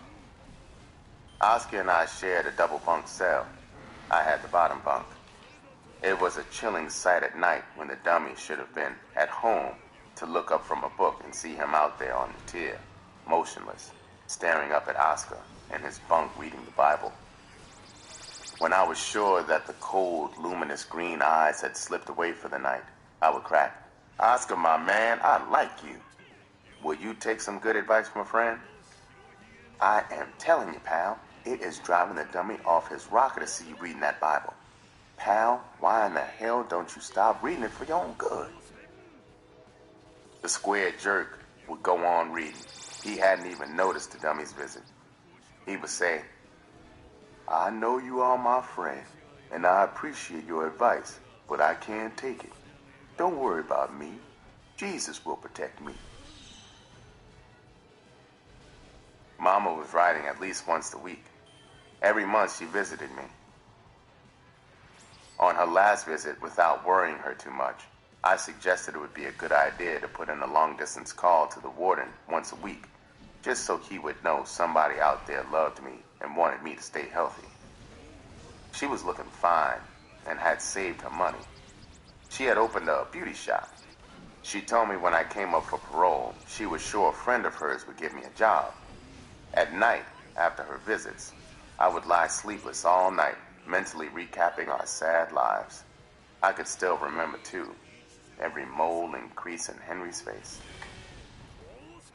Oscar and I shared a double bunk cell. I had the bottom bunk. It was a chilling sight at night when the dummy should have been at home to look up from a book and see him out there on the tier, motionless, staring up at Oscar in his bunk reading the Bible. When I was sure that the cold, luminous green eyes had slipped away for the night, I would crack, "Oscar, my man, I like you. Will you take some good advice from a friend?" I am telling you, pal, it is driving the dummy off his rocker to see you reading that Bible. Pal, why in the hell don't you stop reading it for your own good? The square jerk would go on reading. He hadn't even noticed the dummy's visit. He would say, "I know you are my friend, and I appreciate your advice, but I can't take it. Don't worry about me. Jesus will protect me." Mama was writing at least once a week. Every month she visited me. On her last visit, without worrying her too much, I suggested it would be a good idea to put in a long-distance call to the warden once a week, just so he would know somebody out there loved me and wanted me to stay healthy. She was looking fine and had saved her money. She had opened a beauty shop. She told me when I came up for parole, she was sure a friend of hers would give me a job. At night, after her visits, I would lie sleepless all night, mentally recapping our sad lives. I could still remember, too, every mole and crease in Henry's face.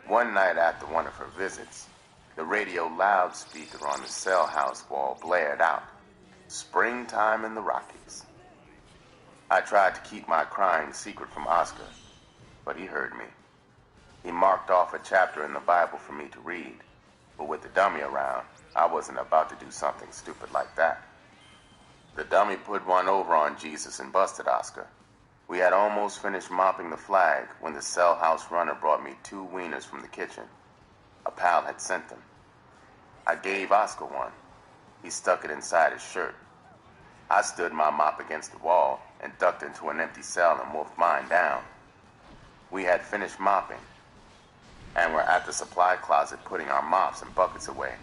One night after one of her visits, the radio loudspeaker on the cell house wall blared out, "Springtime in the Rockies." I tried to keep my crying secret from Oscar, but he heard me. He marked off a chapter in the Bible for me to read, but with the dummy around, I wasn't about to do something stupid like that. The dummy put one over on Jesus and busted Oscar. We had almost finished mopping the flag when the cell house runner brought me 2 wieners from the kitchen. A pal had sent them. I gave Oscar one. He stuck it inside his shirt. I stood my mop against the wall and ducked into an empty cell and wolfed mine down. We had finished mopping and were at the supply closet putting our mops and buckets away.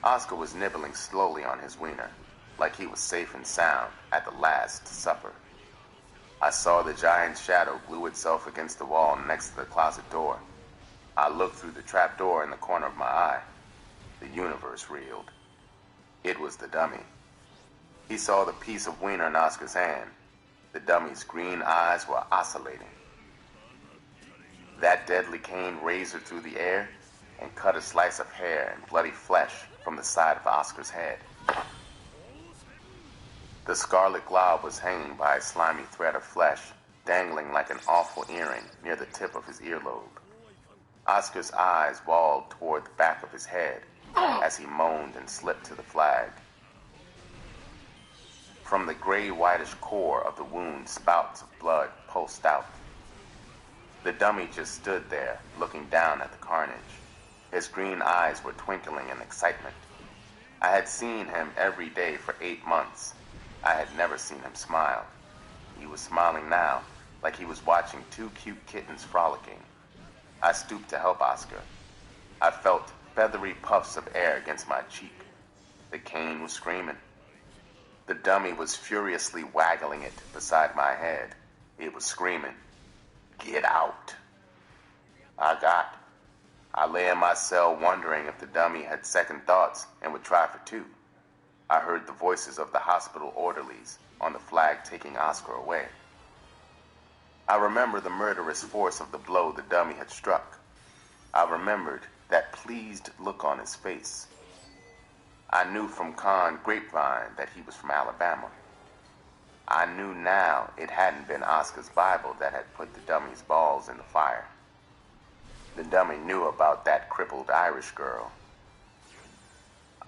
Oscar was nibbling slowly on his wiener, like he was safe and sound at the Last Supper. I saw the giant shadow glue itself against the wall next to the closet door. I looked through the trap door in the corner of my eye. The universe reeled. It was the dummy. He saw the piece of wiener in Oscar's hand. The dummy's green eyes were oscillating. That deadly cane razored through the air and cut a slice of hair and bloody flesh from the side of Oscar's head. The scarlet glob was hanging by a slimy thread of flesh, dangling like an awful earring near the tip of his earlobe. Oscar's eyes walled toward the back of his head as he moaned and slipped to the flag. From the gray-whitish core of the wound, spouts of blood pulsed out. The dummy just stood there, looking down at the carnage. His green eyes were twinkling in excitement. I had seen him every day for 8 months. I had never seen him smile. He was smiling now, like he was watching 2 cute kittens frolicking. I stooped to help Oscar. I felt feathery puffs of air against my cheek. The cane was screaming. The dummy was furiously waggling it beside my head. It was screaming, "Get out." I lay in my cell wondering if the dummy had second thoughts and would try for 2. I heard the voices of the hospital orderlies on the flag taking Oscar away. I remember the murderous force of the blow the dummy had struck. I remembered that pleased look on his face. I knew from Con grapevine that he was from Alabama. I knew now it hadn't been Oscar's Bible that had put the dummy's balls in the fire. The dummy knew about that crippled Irish girl.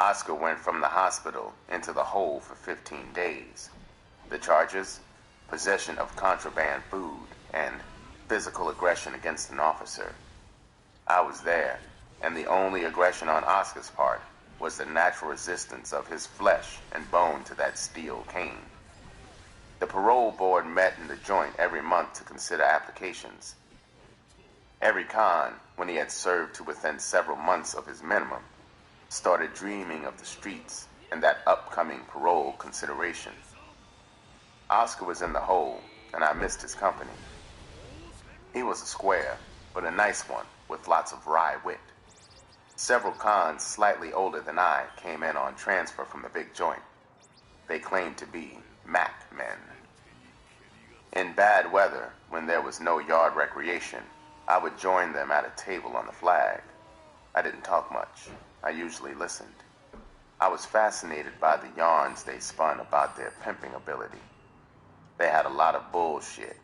Oscar went from the hospital into the hole for 15 days. The charges? Possession of contraband food and physical aggression against an officer. I was there, and the only aggression on Oscar's part was the natural resistance of his flesh and bone to that steel cane. The parole board met in the joint every month to consider applications. Every con, when he had served to within several months of his minimum, started dreaming of the streets and that upcoming parole consideration. Oscar was in the hole, and I missed his company. He was a square, but a nice one with lots of wry wit. Several cons slightly older than I came in on transfer from the big joint. They claimed to be Mac men. In bad weather, when there was no yard recreation, I would join them at a table on the flag. I didn't talk much. I usually listened. I was fascinated by the yarns they spun about their pimping ability. They had a lot of bullshit,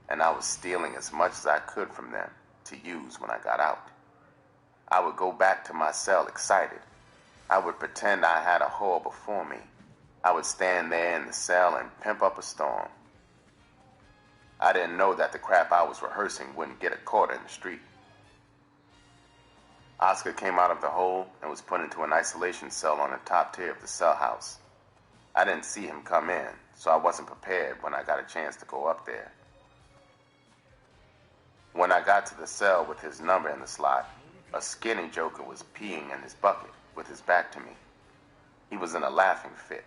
and I was stealing as much as I could from them to use when I got out. I would go back to my cell excited. I would pretend I had a whore before me. I would stand there in the cell and pimp up a storm. I didn't know that the crap I was rehearsing wouldn't get a quarter in the street. Oscar came out of the hole and was put into an isolation cell on the top tier of the cell house. I didn't see him come in, so I wasn't prepared when I got a chance to go up there. When I got to the cell with his number in the slot, a skinny joker was peeing in his bucket with his back to me. He was in a laughing fit.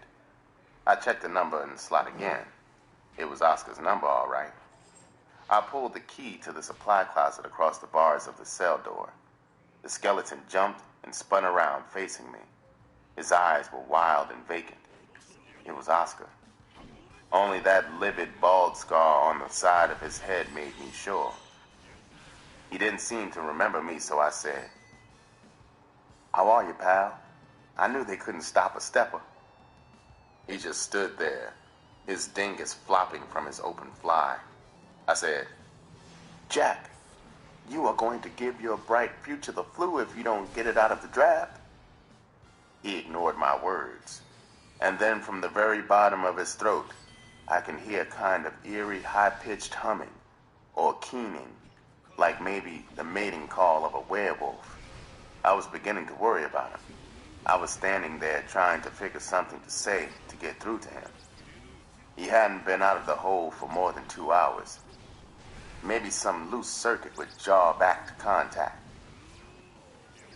I checked the number in the slot again. It was Oscar's number, all right. I pulled the key to the supply closet across the bars of the cell door. The skeleton jumped and spun around facing me. His eyes were wild and vacant. It was Oscar. Only that livid bald scar on the side of his head made me sure. He didn't seem to remember me, so I said, "How are you, pal? I knew they couldn't stop a stepper." He just stood there, his dingus flopping from his open fly. I said, "Jack, you are going to give your bright future the flu if you don't get it out of the draft." He ignored my words, and then from the very bottom of his throat, I can hear a kind of eerie, high-pitched humming, or keening, like maybe the mating call of a werewolf. I was beginning to worry about him. I was standing there trying to figure something to say to get through to him. He hadn't been out of the hole for more than 2 hours. Maybe some loose circuit would jar back to contact.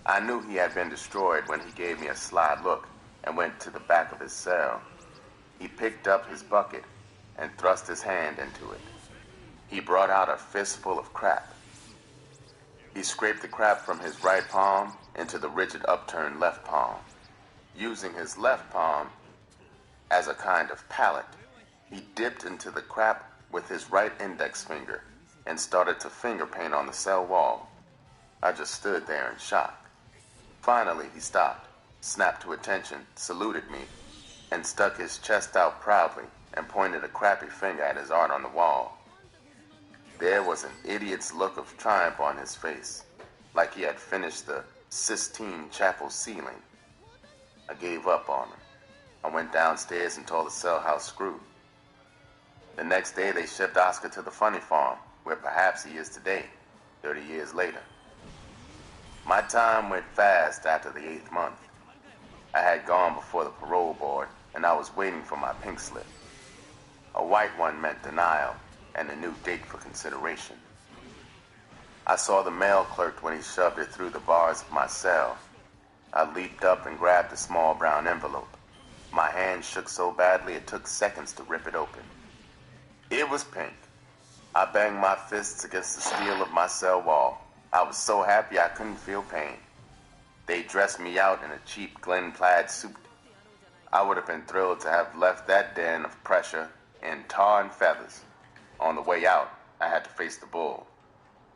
I knew he had been destroyed when he gave me a sly look and went to the back of his cell. He picked up his bucket and thrust his hand into it. He brought out a fistful of crap. He scraped the crap from his right palm into the rigid upturned left palm. Using his left palm as a kind of palette, he dipped into the crap with his right index finger and started to finger paint on the cell wall. I just stood there in shock. Finally, he stopped, snapped to attention, saluted me, and stuck his chest out proudly and pointed a crappy finger at his art on the wall. There was an idiot's look of triumph on his face, like he had finished the Sistine Chapel ceiling. I gave up on him. I went downstairs and told the cell house screw. The next day, they shipped Oscar to the funny farm, where perhaps he is today, 30 years later. My time went fast after the 8th month. I had gone before the parole board, and I was waiting for my pink slip. A white one meant denial and a new date for consideration. I saw the mail clerk when he shoved it through the bars of my cell. I leaped up and grabbed the small brown envelope. My hand shook so badly it took seconds to rip it open. It was pink. I banged my fists against the steel of my cell wall. I was so happy I couldn't feel pain. They dressed me out in a cheap Glen plaid suit. I would have been thrilled to have left that den of pressure in tar and feathers. On the way out, I had to face the bull.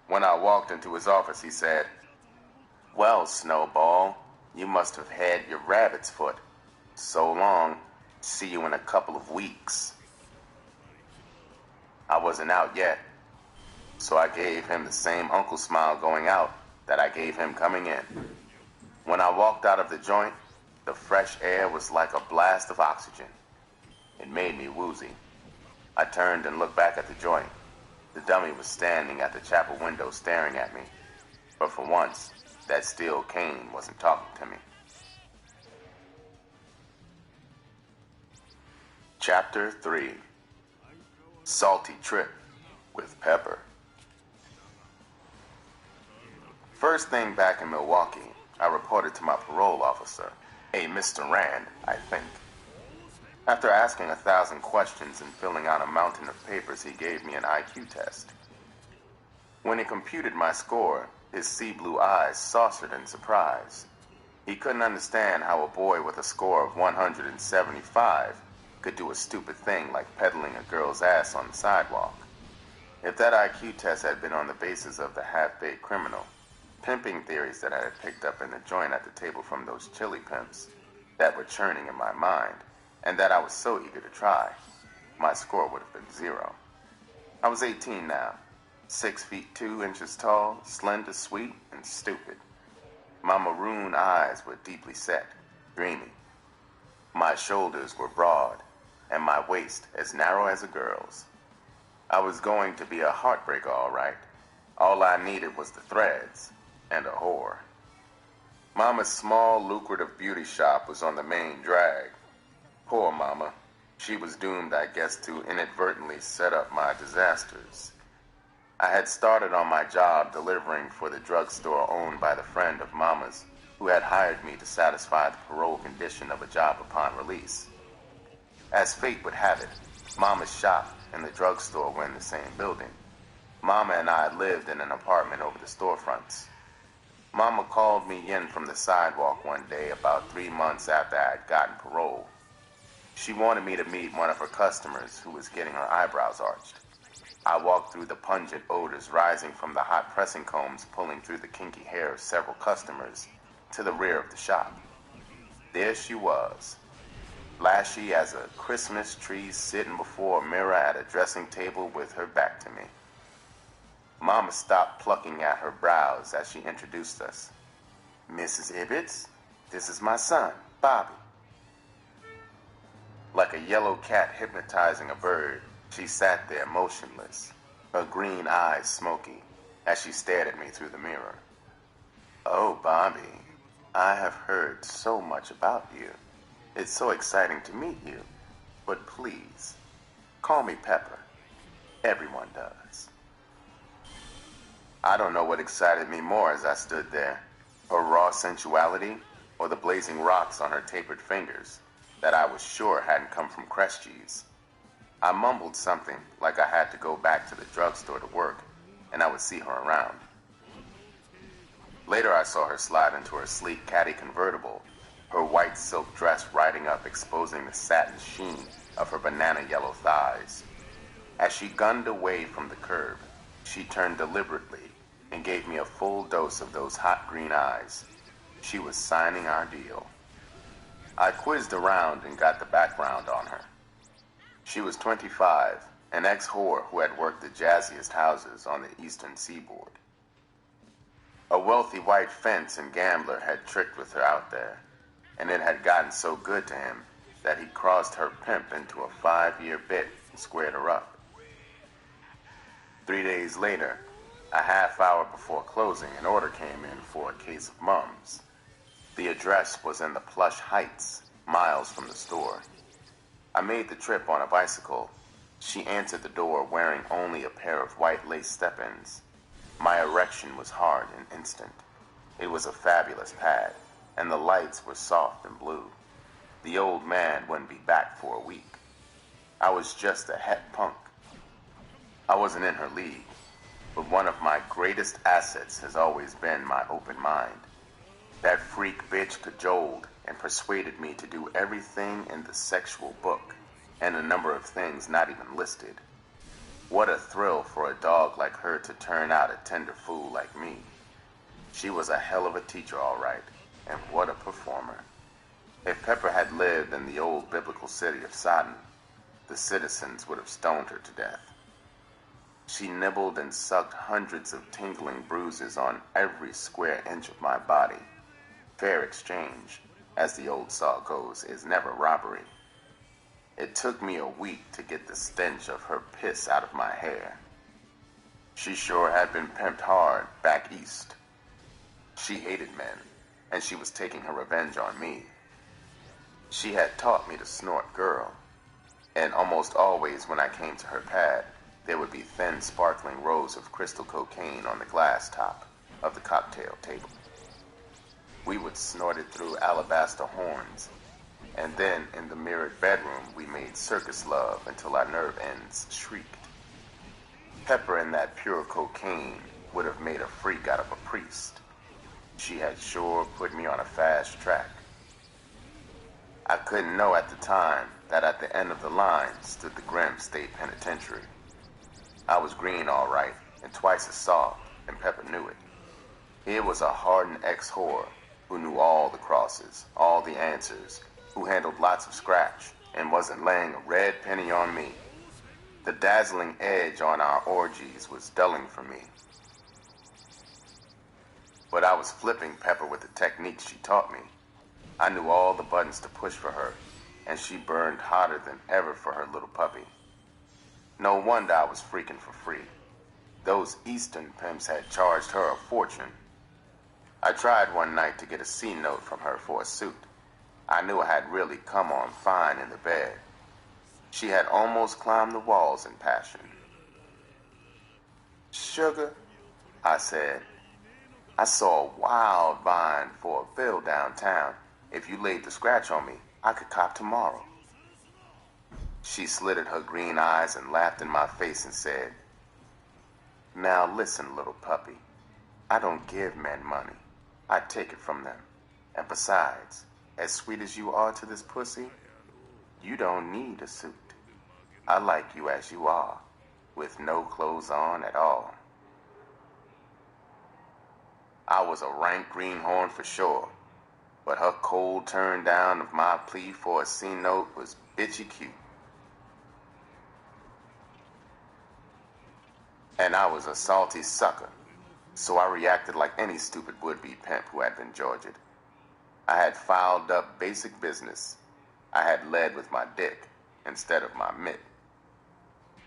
When I walked into his office, he said, "Well, Snowball, you must have had your rabbit's foot. So long. See you in a couple of weeks." I wasn't out yet, so I gave him the same uncle smile going out that I gave him coming in. When I walked out of the joint, the fresh air was like a blast of oxygen. It made me woozy. I turned and looked back at the joint. The dummy was standing at the chapel window staring at me. But for once, that steel cane wasn't talking to me. Chapter 3. Salty Trip with Pepper. First thing back in Milwaukee, I reported to my parole officer, a Mr. Rand, I think. After asking 1,000 questions and filling out a mountain of papers, he gave me an IQ test. When he computed my score, his sea blue eyes saucered in surprise. He couldn't understand how a boy with a score of 175 could do a stupid thing like peddling a girl's ass on the sidewalk. If that IQ test had been on the basis of the half-baked criminal, pimping theories that I had picked up in the joint at the table from those chili pimps that were churning in my mind, and that I was so eager to try, my score would have been 0. I was 18 now, 6 feet 2 inches tall, slender, sweet, and stupid. My maroon eyes were deeply set, dreamy. My shoulders were broad, and my waist as narrow as a girl's. I was going to be a heartbreaker, all right. All I needed was the threads and a whore. Mama's small, lucrative beauty shop was on the main drag. Poor Mama. She was doomed, I guess, to inadvertently set up my disasters. I had started on my job delivering for the drugstore owned by the friend of Mama's, who had hired me to satisfy the parole condition of a job upon release. As fate would have it, Mama's shop and the drugstore were in the same building. Mama and I lived in an apartment over the storefronts. Mama called me in from the sidewalk one day about 3 months after I had gotten parole. She wanted me to meet one of her customers who was getting her eyebrows arched. I walked through the pungent odors rising from the hot pressing combs pulling through the kinky hair of several customers to the rear of the shop. There she was, flashy as a Christmas tree sitting before a mirror at a dressing table with her back to me. Mama stopped plucking at her brows as she introduced us. "Mrs. Ibbets, this is my son, Bobby." Like a yellow cat hypnotizing a bird, she sat there motionless, her green eyes smoky, as she stared at me through the mirror. "Oh, Bobby, I have heard so much about you. It's so exciting to meet you. But please, call me Pepper. Everyone does. I don't know what excited me more as I stood there, her raw sensuality or the blazing rocks on her tapered fingers that I was sure hadn't come from Kresge's. I mumbled something like I had to go back to the drugstore to work and I would see her around. Later I saw her slide into her sleek caddy convertible, her white silk dress riding up exposing the satin sheen of her banana yellow thighs. As she gunned away from the curb, she turned deliberately and gave me a full dose of those hot green eyes. She was signing our deal. I quizzed around and got the background on her. She was 25, an ex-whore who had worked the jazziest houses on the eastern seaboard. A wealthy white fence and gambler had tricked with her out there, and it had gotten so good to him that he crossed her pimp into a 5-year bid and squared her up. 3 days later, a half hour before closing, an order came in for a case of mums. The address was in the plush Heights, miles from the store. I made the trip on a bicycle. She answered the door wearing only a pair of white lace step-ins. My erection was hard and instant. It was a fabulous pad, and the lights were soft and blue. The old man wouldn't be back for a week. I was just a het punk. I wasn't in her league, but one of my greatest assets has always been my open mind. That freak bitch cajoled and persuaded me to do everything in the sexual book, and a number of things not even listed. What a thrill for a dog like her to turn out a tender fool like me. She was a hell of a teacher, all right, and what a performer. If Pepper had lived in the old biblical city of Sodom, the citizens would have stoned her to death. She nibbled and sucked hundreds of tingling bruises on every square inch of my body. Fair exchange, as the old saw goes, is never robbery. It took me a week to get the stench of her piss out of my hair. She sure had been pimped hard back east. She hated men, and she was taking her revenge on me. She had taught me to snort girl, and almost always when I came to her pad, there would be thin sparkling rows of crystal cocaine on the glass top of the cocktail table. We would snort it through alabaster horns, and then in the mirrored bedroom we made circus love until our nerve ends shrieked. Pepper and that pure cocaine would have made a freak out of a priest. She had sure put me on a fast track. I couldn't know at the time that at the end of the line stood the grim state penitentiary. I was green all right, and twice as soft, and Pepper knew it. Here was a hardened ex-whore who knew all the crosses, all the answers, who handled lots of scratch, and wasn't laying a red penny on me. The dazzling edge on our orgies was dulling for me. But I was flipping Pepper with the techniques she taught me. I knew all the buttons to push for her, and she burned hotter than ever for her little puppy. No wonder I was freaking for free. Those Eastern pimps had charged her a fortune. I tried one night to get a C note from her for a suit. I knew I had really come on fine in the bed. She had almost climbed the walls in passion. "Sugar," I said, "I saw a wild vine for a bill downtown. If you laid the scratch on me, I could cop tomorrow." She slitted her green eyes and laughed in my face and said, "Now listen, little puppy. I don't give men money. I take it from them. And besides, as sweet as you are to this pussy, you don't need a suit. I like you as you are, with no clothes on at all." I was a rank greenhorn for sure, but her cold turn down of my plea for a C note was bitchy cute. And I was a salty sucker, so I reacted like any stupid would-be pimp who had been Georgia'd. I had filed up basic business. I had led with my dick instead of my mitt.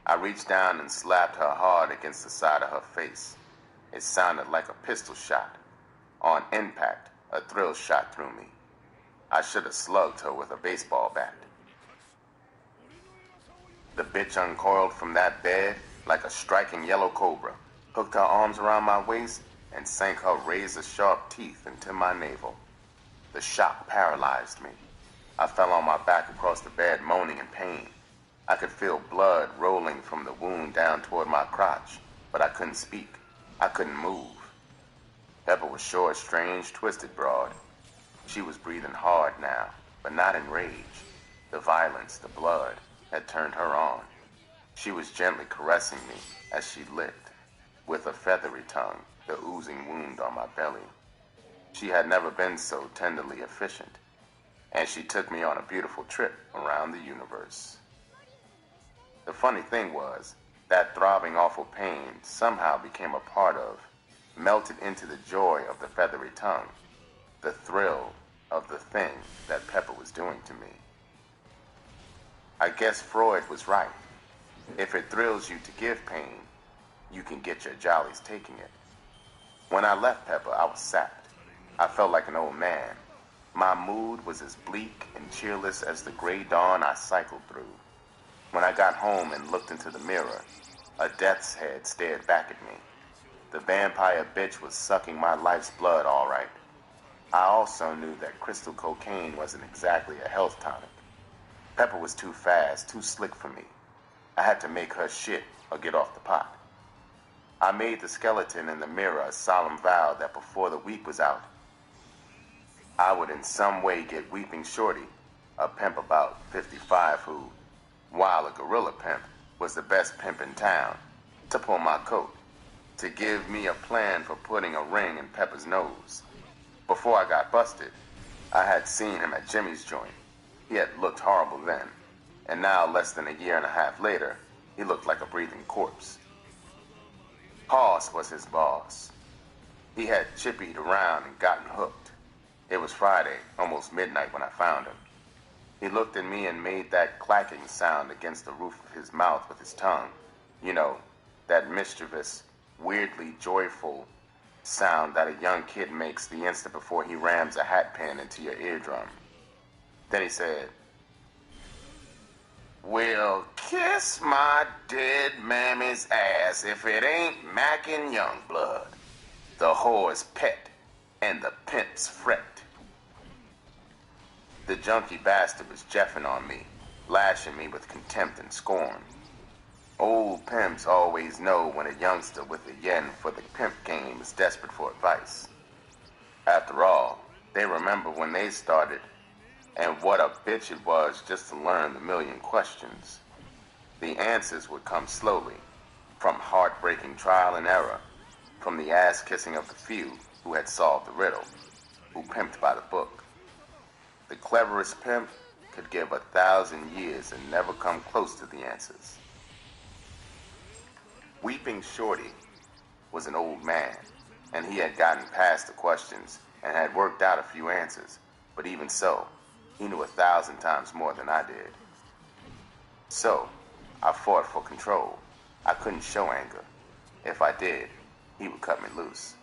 I reached down and slapped her hard against the side of her face. It sounded like a pistol shot. On impact, A thrill shot through me. I should have slugged her with a baseball bat. The bitch uncoiled from that bed like a striking yellow cobra, hooked her arms around my waist, and sank her razor-sharp teeth into my navel. The shock paralyzed me. I fell on my back across the bed, moaning in pain. I could feel blood rolling from the wound down toward my crotch, but I couldn't speak. I couldn't move. Pepper was short, strange, twisted broad. She was breathing hard now, but not in rage. The violence, the blood, had turned her on. She was gently caressing me as she licked, with a feathery tongue, the oozing wound on my belly. She had never been so tenderly efficient, and she took me on a beautiful trip around the universe. The funny thing was, that throbbing awful pain somehow became a part of, melted into the joy of the feathery tongue, the thrill of the thing that Pepper was doing to me. I guess Freud was right. If it thrills you to give pain, you can get your jollies taking it. When I left Pepper, I was sapped. I felt like an old man. My mood was as bleak and cheerless as the gray dawn I cycled through. When I got home and looked into the mirror, a death's head stared back at me. The vampire bitch was sucking my life's blood all right. I also knew that crystal cocaine wasn't exactly a health tonic. Pepper was too fast, too slick for me. I had to make her shit or get off the pot. I made the skeleton in the mirror a solemn vow that before the week was out, I would in some way get Weeping Shorty, a pimp about 55 who, while a gorilla pimp, was the best pimp in town, to pull my coat, to give me a plan for putting a ring in Pepper's nose. Before I got busted, I had seen him at Jimmy's joint. He had looked horrible then, and now, less than a year and a half later, he looked like a breathing corpse. Hoss was his boss. He had chippied around and gotten hooked. It was Friday, almost midnight when I found him. He looked at me and made that clacking sound against the roof of his mouth with his tongue. You know, that mischievous, weirdly joyful sound that a young kid makes the instant before he rams a hat pin into your eardrum. Then he said, "Well, kiss my dead mammy's ass if it ain't Mackin' Youngblood, the whore's pet and the pimp's fret." The junkie bastard was jeffing on me, lashing me with contempt and scorn. Old pimps always know when a youngster with a yen for the pimp game is desperate for advice. After all, they remember when they started and what a bitch it was just to learn the million questions. The answers would come slowly, from heartbreaking trial and error, from the ass-kissing of the few who had solved the riddle, who pimped by the book. The cleverest pimp could give 1,000 years and never come close to the answers. Weeping Shorty was an old man, and he had gotten past the questions and had worked out a few answers, but even so, he knew 1,000 times more than I did. So, I fought for control. I couldn't show anger. If I did, he would cut me loose.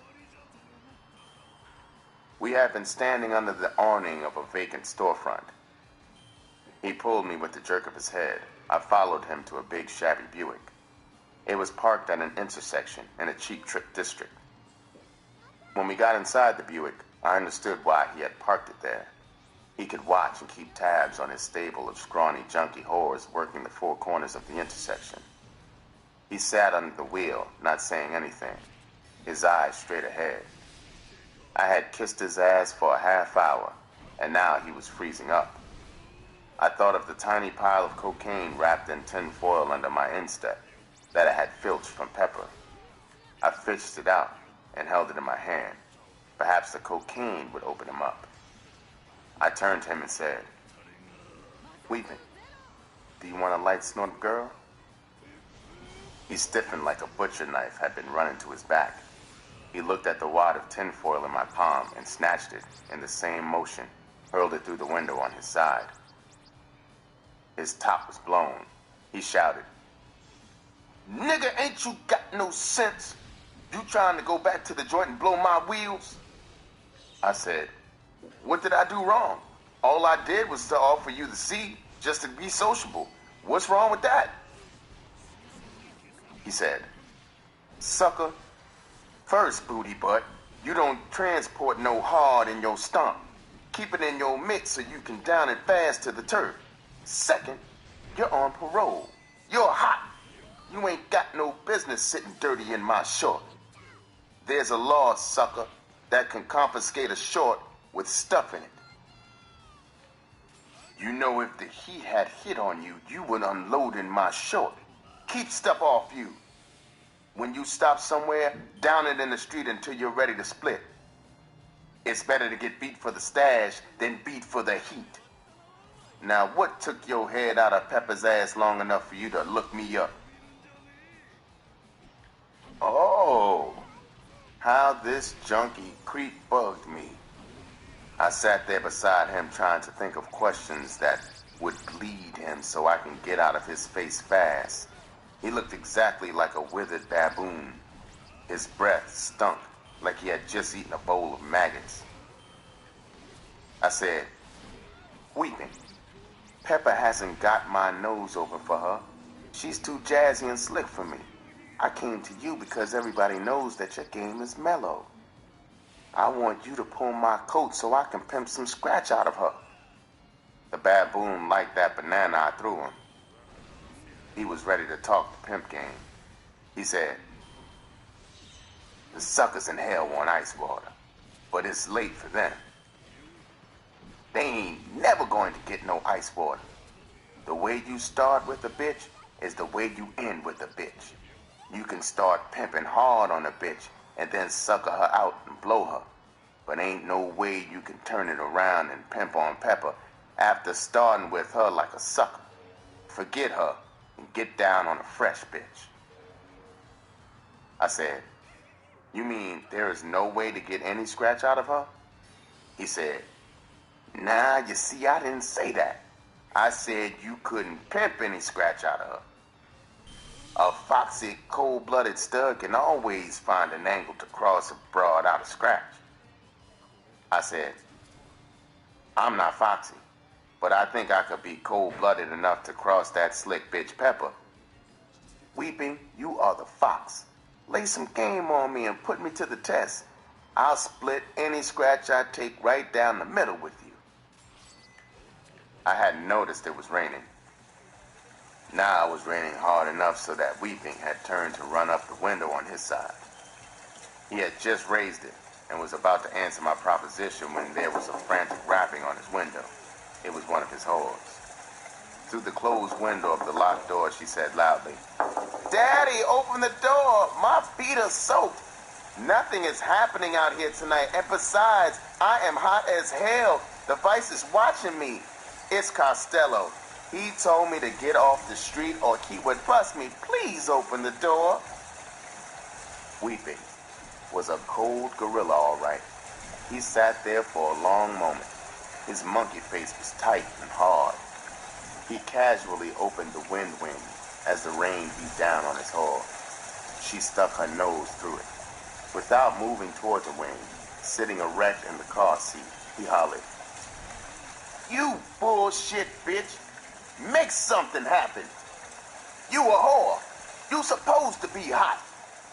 We had been standing under the awning of a vacant storefront. He pulled me with the jerk of his head. I followed him to a big, shabby Buick. It was parked at an intersection in a cheap trick district. When we got inside the Buick, I understood why he had parked it there. He could watch and keep tabs on his stable of scrawny junkie whores working the four corners of the intersection. He sat under the wheel, not saying anything, his eyes straight ahead. I had kissed his ass for a half hour, and now he was freezing up. I thought of the tiny pile of cocaine wrapped in tin foil under my instep that I had filched from Pepper. I fished it out and held it in my hand. Perhaps the cocaine would open him up. I turned to him and said, "Weeping, do you want a light snort, girl?" He stiffened like a butcher knife had been run into his back. He looked at the wad of tinfoil in my palm and snatched it in the same motion, hurled it through the window on his side. His top was blown. He shouted, "Nigga, ain't you got no sense? You trying to go back to the joint and blow my wheels?" I said, What did I do wrong? All I did was to offer you the seat just to be sociable. What's wrong with that? He said, sucker, first, booty butt, you don't transport no hard in your stomp. Keep it in your mitt so you can down it fast to the turf. Second, you're on parole. You're hot. You ain't got no business sitting dirty in my short. There's a law, sucker, that can confiscate a short with stuff in it. You know, if the heat had hit on you, you would unload in my short. Keep stuff off you. When you stop somewhere, down it in the street until you're ready to split. It's better to get beat for the stash than beat for the heat. Now, what took your head out of Pepper's ass long enough for you to look me up? Oh, how this junkie creep bugged me. I sat there beside him trying to think of questions that would bleed him so I can get out of his face fast. He looked exactly like a withered baboon. His breath stunk like he had just eaten a bowl of maggots. I said, weeping. Pepper hasn't got my nose open for her. She's too jazzy and slick for me. I came to you because everybody knows that your game is mellow. I want you to pull my coat so I can pimp some scratch out of her. The baboon liked that banana I threw him. He was ready to talk the pimp game. He said, the suckers in hell want ice water, but it's late for them. They ain't never going to get no ice water. The way you start with a bitch is the way you end with a bitch. You can start pimping hard on a bitch and then sucker her out and blow her. But ain't no way you can turn it around and pimp on Pepper after starting with her like a sucker. Forget her and get down on a fresh bitch. I said, you mean there is no way to get any scratch out of her? He said, nah, you see, I didn't say that. I said you couldn't pimp any scratch out of her. A foxy, cold-blooded stud can always find an angle to cross a broad out of scratch. I said, I'm not foxy, but I think I could be cold-blooded enough to cross that slick bitch Pepper. Weeping, you are the fox. Lay some game on me and put me to the test. I'll split any scratch I take right down the middle with you. I hadn't noticed it was raining. Now it was raining hard enough so that Weeping had turned to run up the window on his side. He had just raised it and was about to answer my proposition when there was a frantic rapping on his window. It was one of his whores. Through the closed window of the locked door, she said loudly, Daddy, open the door. My feet are soaked. Nothing is happening out here tonight. And besides, I am hot as hell. The Vice is watching me. It's Costello. He told me to get off the street or he would bust me. Please open the door. Weeping was a cold gorilla, all right. He sat there for a long moment. His monkey face was tight and hard. He casually opened the wind wing as the rain beat down on his hull. She stuck her nose through it. Without moving toward the wing, sitting erect in the car seat, he hollered, You bullshit bitch! Make something happen! You a whore! You supposed to be hot!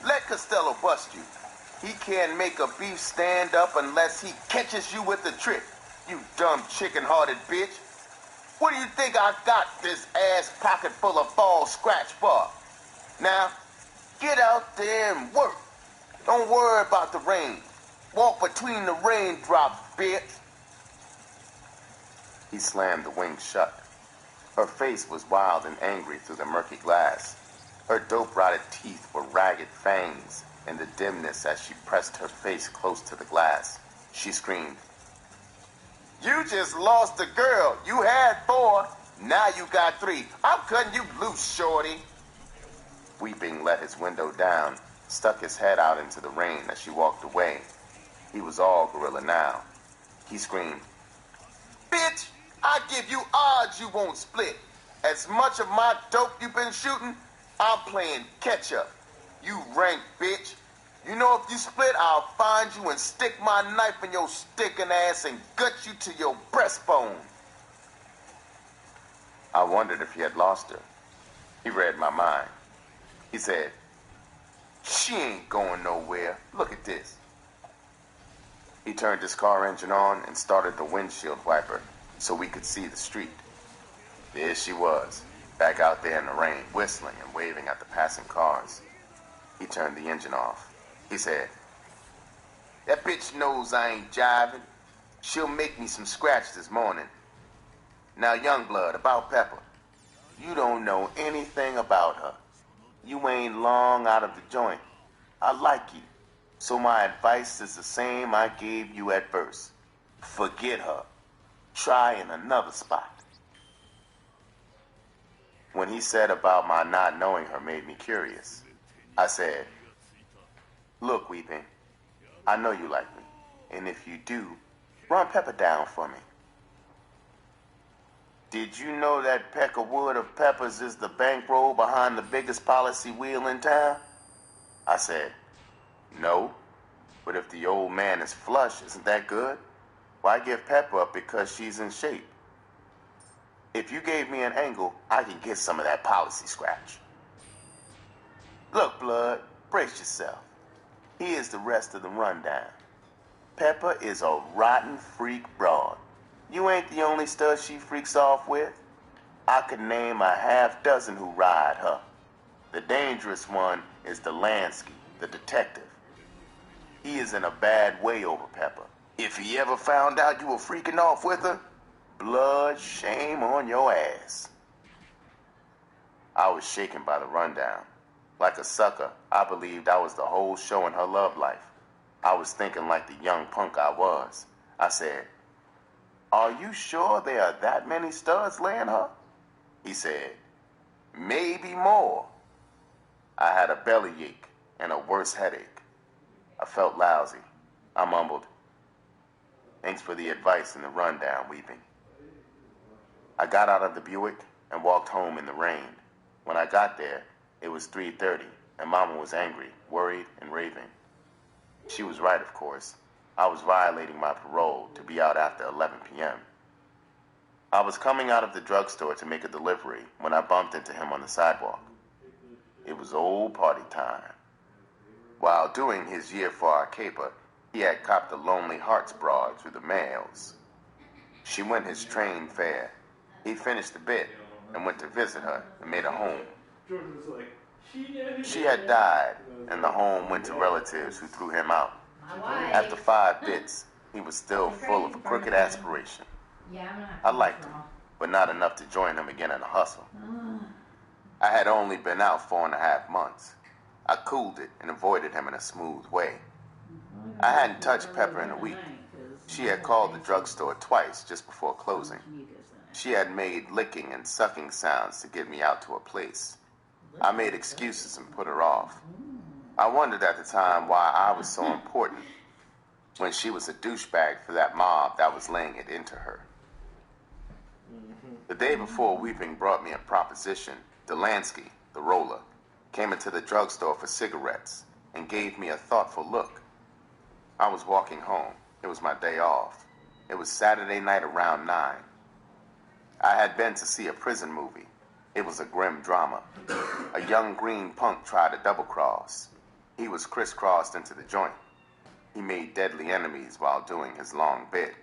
Let Costello bust you. He can't make a beef stand up unless he catches you with a trick. You dumb chicken-hearted bitch. What do you think I got this ass pocket full of fall scratch for? Now, get out there and work. Don't worry about the rain. Walk between the raindrops, bitch. He slammed the wing shut. Her face was wild and angry through the murky glass. Her dope-rotted teeth were ragged fangs in the dimness as she pressed her face close to the glass. She screamed, You just lost a girl. You had 4. Now you got 3. I'm cutting you loose, shorty. Weeping let his window down, stuck his head out into the rain as she walked away. He was all gorilla now. He screamed, Bitch, I give you odds you won't split. As much of my dope you've been shooting, I'm playing catch up. You rank bitch. You know if you split, I'll find you and stick my knife in your sticking ass and gut you to your breastbone. I wondered if he had lost her. He read my mind. He said, she ain't going nowhere. Look at this. He turned his car engine on and started the windshield wiper so we could see the street. There she was, back out there in the rain, whistling and waving at the passing cars. He turned the engine off. He said, that bitch knows I ain't jiving. She'll make me some scratch this morning. Now, Youngblood, about Pepper. You don't know anything about her. You ain't long out of the joint. I like you. So my advice is the same I gave you at first. Forget her. Try in another spot. When he said about my not knowing her made me curious, I said, look, Weeping, I know you like me. And if you do, run Pepper down for me. Did you know that Peckerwood of Peppers is the bankroll behind the biggest policy wheel in town? I said, no, but if the old man is flush, isn't that good? Why give Pepper up because she's in shape? If you gave me an angle, I can get some of that policy scratch. Look, Blood, brace yourself. Here's the rest of the rundown. Pepper is a rotten freak broad. You ain't the only stud she freaks off with. I could name a half dozen who ride her. The dangerous one is Delansky, the detective. He is in a bad way over Pepper. If he ever found out you were freaking off with her, Blood, shame on your ass. I was shaken by the rundown. Like a sucker, I believed I was the whole show in her love life. I was thinking like the young punk I was. I said, are you sure there are that many studs laying her? He said, maybe more. I had a bellyache and a worse headache. I felt lousy. I mumbled, thanks for the advice and the rundown, Weeping. I got out of the Buick and walked home in the rain. When I got there, it was 3:30, and Mama was angry, worried, and raving. She was right, of course. I was violating my parole to be out after 11 p.m. I was coming out of the drugstore to make a delivery when I bumped into him on the sidewalk. It was old party time. While doing his year for our caper, he had copped a Lonely Hearts broad through the mails. She went his train fare. He finished the bit and went to visit her and made a home. She had died, and the home went to relatives who threw him out. After 5 bits, he was still full of a crooked aspiration. I liked him, but not enough to join him again in a hustle. I had only been out 4.5 months. I cooled it and avoided him in a smooth way. I hadn't touched Pepper in a week. She had called the drugstore twice just before closing. She had made licking and sucking sounds to get me out to her place. I made excuses and put her off. I wondered at the time why I was so important when she was a douchebag for that mob that was laying it into her. The day before Weeping brought me a proposition, Delansky, the roller, came into the drugstore for cigarettes and gave me a thoughtful look. I was walking home. It was my day off. It was Saturday night around 9. I had been to see a prison movie. It was a grim drama. A young green punk tried to double-cross. He was crisscrossed into the joint. He made deadly enemies while doing his long bit.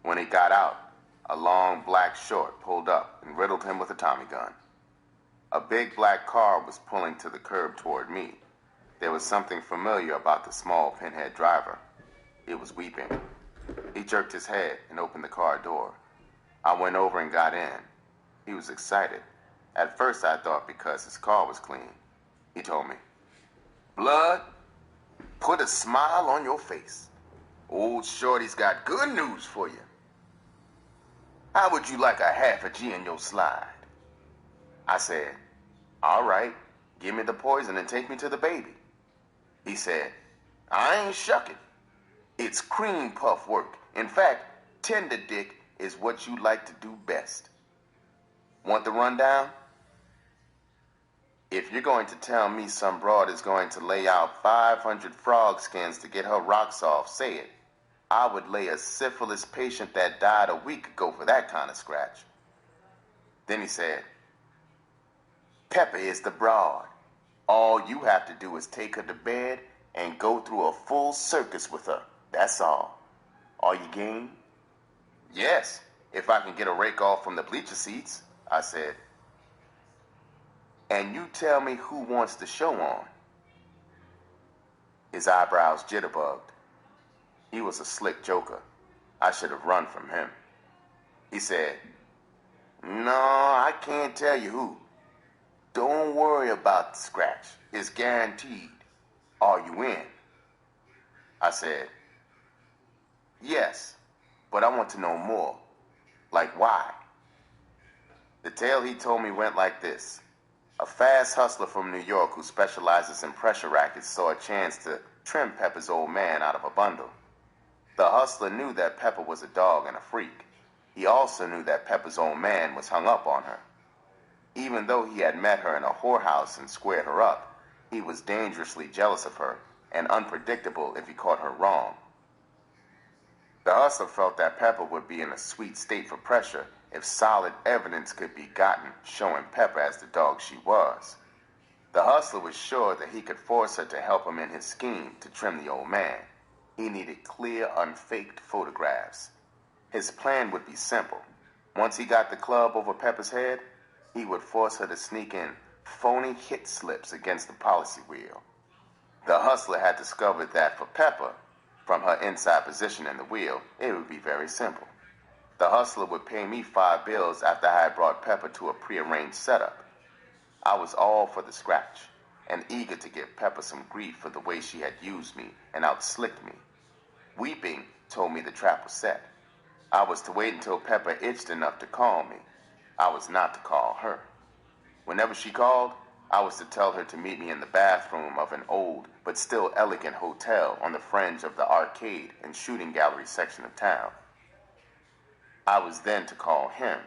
When he got out, a long black short pulled up and riddled him with a Tommy gun. A big black car was pulling to the curb toward me. There was something familiar about the small pinhead driver. It was Weeping. He jerked his head and opened the car door. I went over and got in. He was excited. At first I thought because his car was clean. He told me, Blood, put a smile on your face. Old Shorty's got good news for you. How would you like a half a G in your slide? I said, all right, give me the poison and take me to the baby. He said, I ain't shucking. It's cream puff work. In fact, tender dick is what you like to do best. Want the rundown? If you're going to tell me some broad is going to lay out 500 frog skins to get her rocks off, say it. I would lay a syphilis patient that died a week ago for that kind of scratch. Then he said, Pepper is the broad. All you have to do is take her to bed and go through a full circus with her. That's all. Are you game? Yes, if I can get a rake off from the bleacher seats, I said. And you tell me who wants the show on. His eyebrows jitterbugged. He was a slick joker. I should have run from him. He said, No, I can't tell you who. Don't worry about the scratch. It's guaranteed. Are you in? I said, Yes, but I want to know more. Like why? The tale he told me went like this. A fast hustler from New York who specializes in pressure rackets saw a chance to trim Pepper's old man out of a bundle. The hustler knew that Pepper was a dog and a freak. He also knew that Pepper's old man was hung up on her. Even though he had met her in a whorehouse and squared her up, he was dangerously jealous of her and unpredictable if he caught her wrong. The hustler felt that Pepper would be in a sweet state for pressure if solid evidence could be gotten showing Pepper as the dog she was. The hustler was sure that he could force her to help him in his scheme to trim the old man. He needed clear, unfaked photographs. His plan would be simple. Once he got the club over Pepper's head, he would force her to sneak in phony hit slips against the policy wheel. The hustler had discovered that for Pepper, from her inside position in the wheel, it would be very simple. The hustler would pay me $5 after I had brought Pepper to a prearranged setup. I was all for the scratch, and eager to give Pepper some grief for the way she had used me and outslicked me. Weeping told me the trap was set. I was to wait until Pepper itched enough to call me. I was not to call her. Whenever she called, I was to tell her to meet me in the bathroom of an old but still elegant hotel on the fringe of the arcade and shooting gallery section of town. I was then to call him.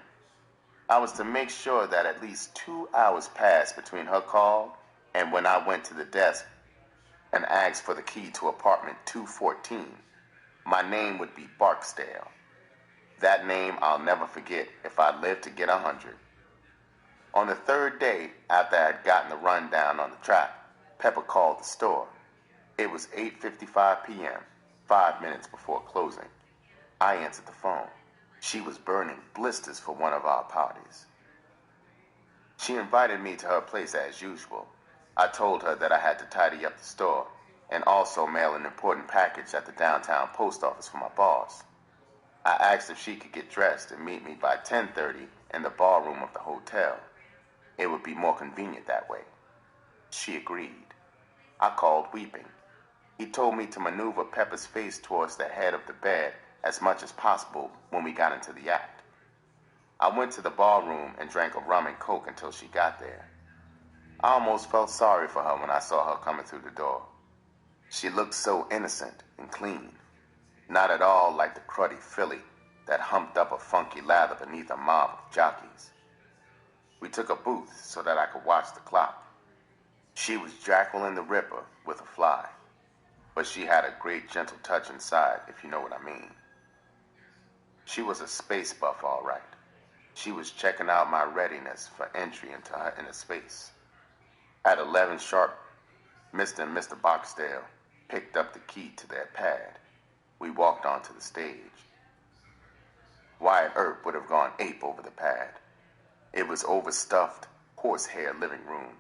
I was to make sure that at least 2 hours passed between her call and when I went to the desk and asked for the key to apartment 214. My name would be Barksdale. That name I'll never forget if I live to get 100. On the third day after I had gotten the rundown on the track, Pepper called the store. It was 8:55 p.m., 5 minutes before closing. I answered the phone. She was burning blisters for one of our parties. She invited me to her place as usual. I told her that I had to tidy up the store and also mail an important package at the downtown post office for my boss. I asked if she could get dressed and meet me by 10:30 in the ballroom of the hotel. It would be more convenient that way. She agreed. I called weeping. He told me to maneuver Pepper's face towards the head of the bed as much as possible when we got into the act. I went to the ballroom and drank a rum and coke until she got there. I almost felt sorry for her when I saw her coming through the door. She looked so innocent and clean, not at all like the cruddy filly that humped up a funky lather beneath a mob of jockeys. We took a booth so that I could watch the clock. She was Jacqueline the Ripper with a fly, but she had a great gentle touch inside, if you know what I mean. She was a space buff, all right. She was checking out my readiness for entry into her inner space. At 11 sharp, Mr. and Mr. Barksdale picked up the key to their pad. We walked onto the stage. Wyatt Earp would have gone ape over the pad. It was overstuffed, horsehair living room,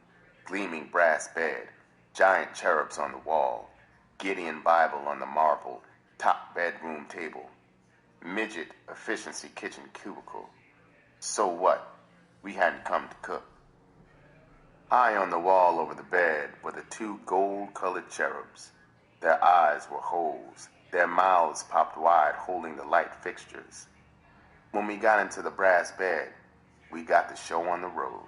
gleaming brass bed, giant cherubs on the wall, Gideon Bible on the marble, top bedroom table, midget efficiency kitchen cubicle. So what? We hadn't come to cook. High on the wall over the bed were the two gold-colored cherubs. Their eyes were holes, their mouths popped wide holding the light fixtures. When we got into the brass bed, we got the show on the road.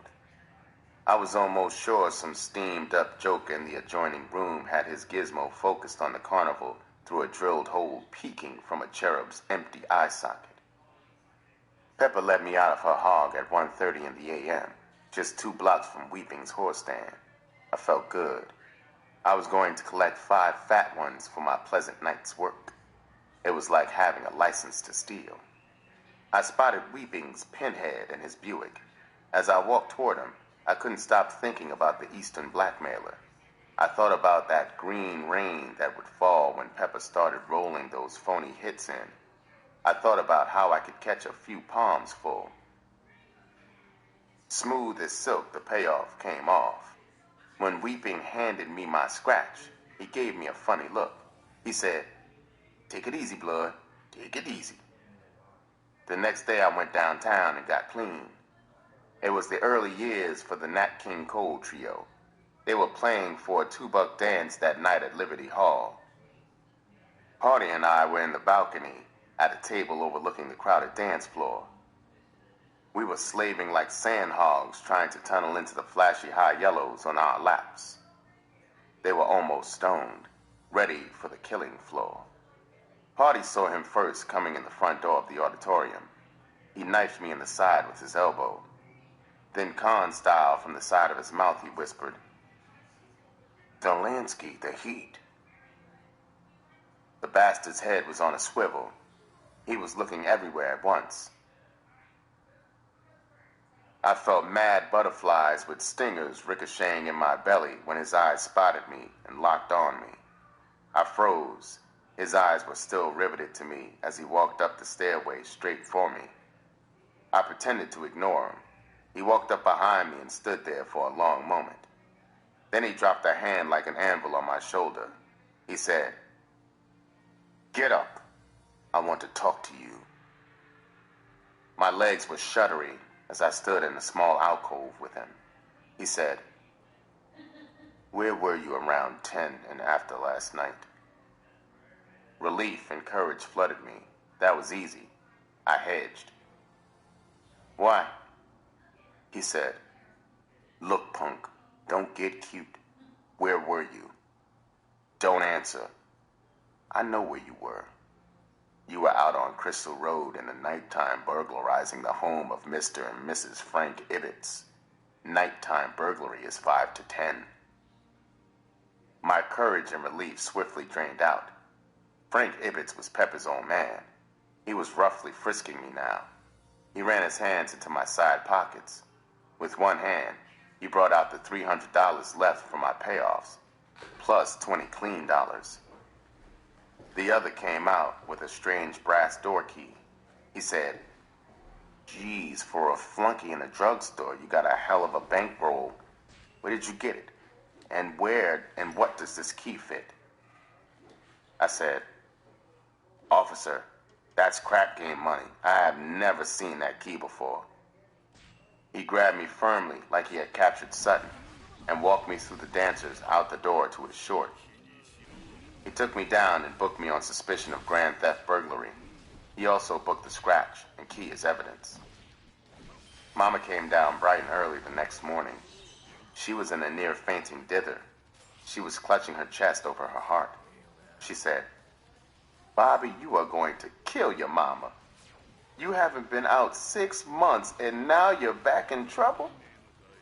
I was almost sure some steamed-up joker in the adjoining room had his gizmo focused on the carnival through a drilled hole peeking from a cherub's empty eye socket. Pepper let me out of her hog at 1:30 in the a.m. just 2 blocks from Weeping's horse stand. I felt good. I was going to collect 5 fat ones for my pleasant night's work. It was like having a license to steal. I spotted Weeping's pinhead and his Buick. As I walked toward him, I couldn't stop thinking about the Eastern blackmailer. I thought about that green rain that would fall when Pepper started rolling those phony hits in. I thought about how I could catch a few palms full. Smooth as silk, the payoff came off. When Weeping handed me my scratch, he gave me a funny look. He said, "Take it easy, blood. Take it easy." The next day I went downtown and got clean. It was the early years for the Nat King Cole Trio. They were playing for a $2 dance that night at Liberty Hall. Party and I were in the balcony at a table overlooking the crowded dance floor. We were slaving like sandhogs trying to tunnel into the flashy high yellows on our laps. They were almost stoned, ready for the killing floor. Party saw him first coming in the front door of the auditorium. He knifed me in the side with his elbow. Then Khan style from the side of his mouth he whispered, "Delansky, the heat." The bastard's head was on a swivel. He was looking everywhere at once. I felt mad butterflies with stingers ricocheting in my belly when his eyes spotted me and locked on me. I froze. His eyes were still riveted to me as he walked up the stairway straight for me. I pretended to ignore him. He walked up behind me and stood there for a long moment. Then he dropped a hand like an anvil on my shoulder. He said, "Get up. I want to talk to you." My legs were shuddery as I stood in a small alcove with him. He said, "Where were you around 10 and after last night?" Relief and courage flooded me. That was easy. I hedged. "Why?" He said, "Look, punk, don't get cute. Where were you?" "Don't answer." "I know where you were. You were out on Crystal Road in the nighttime burglarizing the home of Mr. and Mrs. Frank Ibbets. Nighttime burglary is 5 to 10. My courage and relief swiftly drained out. Frank Ibbets was Pepper's own man. He was roughly frisking me now. He ran his hands into my side pockets. With one hand, he brought out the $300 left for my payoffs, plus 20 clean dollars. The other came out with a strange brass door key. He said, "Geez, for a flunky in a drugstore, you got a hell of a bankroll. Where did you get it? And where and what does this key fit?" I said, "Officer, that's crack game money. I have never seen that key before." He grabbed me firmly like he had captured Sutton and walked me through the dancers out the door to his short. He took me down and booked me on suspicion of grand theft burglary. He also booked the scratch and key as evidence. Mama came down bright and early the next morning. She was in a near fainting dither. She was clutching her chest over her heart. She said, "Bobby, you are going to kill your mama. You haven't been out 6 months and now you're back in trouble?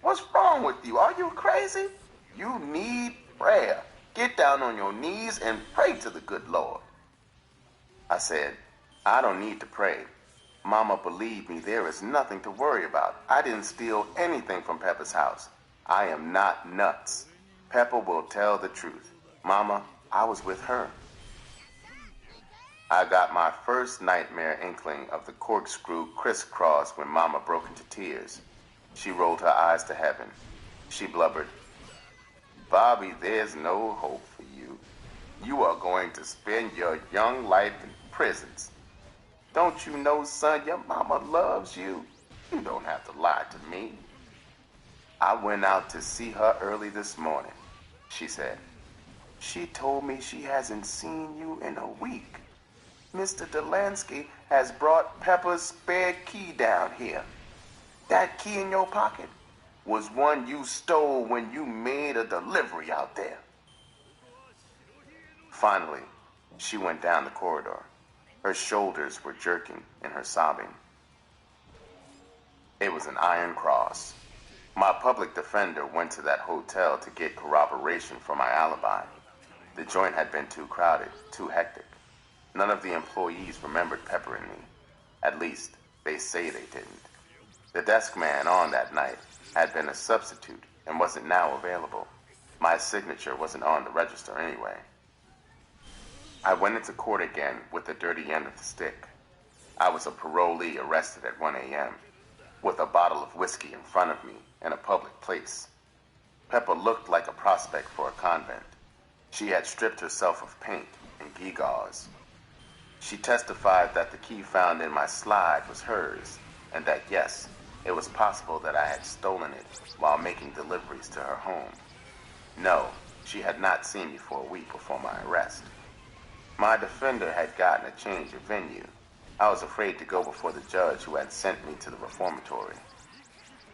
What's wrong with you? Are you crazy? You need prayer. Get down on your knees and pray to the good Lord." I said, "I don't need to pray. Mama, believe me, there is nothing to worry about. I didn't steal anything from Pepper's house. I am not nuts. Pepper will tell the truth. Mama, I was with her." I got my first nightmare inkling of the corkscrew crisscross when Mama broke into tears. She rolled her eyes to heaven. She blubbered, "Bobby, there's no hope for you. You are going to spend your young life in prisons. Don't you know, son, your mama loves you. You don't have to lie to me." "I went out to see her early this morning," she said. "She told me she hasn't seen you in a week. Mr. Delansky has brought Pepper's spare key down here. That key in your pocket was one you stole when you made a delivery out there." Finally, she went down the corridor. Her shoulders were jerking in her sobbing. It was an iron cross. My public defender went to that hotel to get corroboration for my alibi. The joint had been too crowded, too hectic. None of the employees remembered peppering me. At least, they say they didn't. The desk man on that night had been a substitute and wasn't now available. My signature wasn't on the register anyway. I went into court again with the dirty end of the stick. I was a parolee arrested at 1 a.m. with a bottle of whiskey in front of me in a public place. Pepper looked like a prospect for a convent. She had stripped herself of paint and gewgaws. She testified that the key found in my slide was hers, and that yes, it was possible that I had stolen it while making deliveries to her home. No, she had not seen me for a week before my arrest. My defender had gotten a change of venue. I was afraid to go before the judge who had sent me to the reformatory.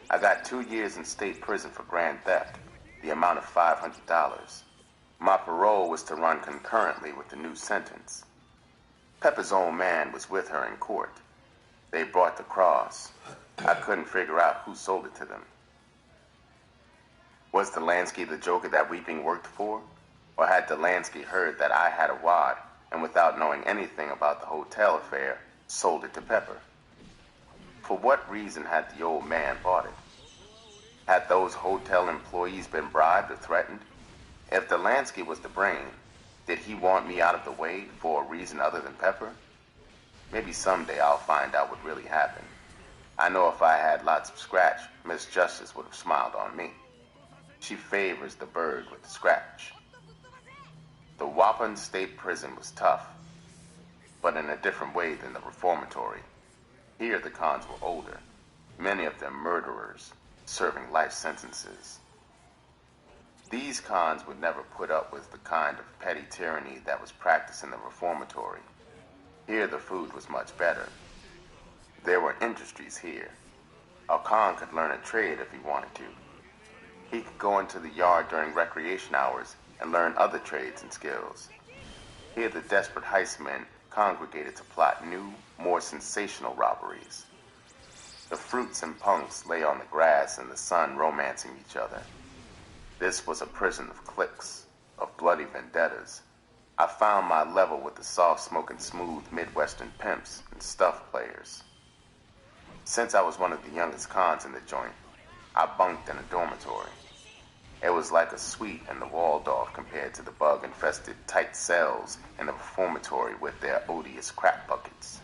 I got 2 years in state prison for grand theft, the amount of $500. My parole was to run concurrently with the new sentence. Pepper's old man was with her in court. They brought the cross. I couldn't figure out who sold it to them. Was Delansky the joker that Weeping worked for? Or had Delansky heard that I had a wad and without knowing anything about the hotel affair, sold it to Pepper? For what reason had the old man bought it? Had those hotel employees been bribed or threatened? If Delansky was the brain, did he want me out of the way for a reason other than Pepper? Maybe someday I'll find out what really happened. I know if I had lots of scratch, Miss Justice would have smiled on me. She favors the bird with the scratch. The Waupun State Prison was tough, but in a different way than the reformatory. Here the cons were older, many of them murderers, serving life sentences. These cons would never put up with the kind of petty tyranny that was practiced in the reformatory. Here the food was much better. There were industries here. A con could learn a trade if he wanted to. He could go into the yard during recreation hours and learn other trades and skills. Here the desperate heistmen congregated to plot new, more sensational robberies. The fruits and punks lay on the grass in the sun romancing each other. This was a prison of cliques, of bloody vendettas. I found my level with the soft-smoking, smooth Midwestern pimps and stuff players. Since I was one of the youngest cons in the joint, I bunked in a dormitory. It was like a suite in the Waldorf compared to the bug-infested tight cells in the reformatory with their odious crack buckets.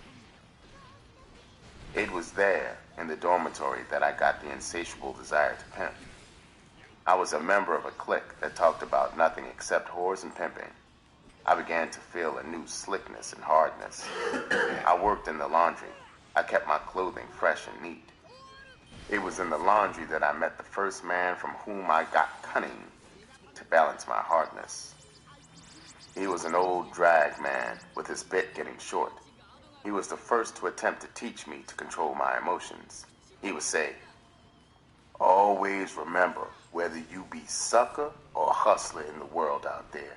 It was there, in the dormitory, that I got the insatiable desire to pimp. I was a member of a clique that talked about nothing except whores and pimping. I began to feel a new slickness and hardness. I worked in the laundry. I kept my clothing fresh and neat. It was in the laundry that I met the first man from whom I got cunning to balance my hardness. He was an old drag man with his bit getting short. He was the first to attempt to teach me to control my emotions. He would say, "Always remember, whether you be sucker or hustler in the world out there,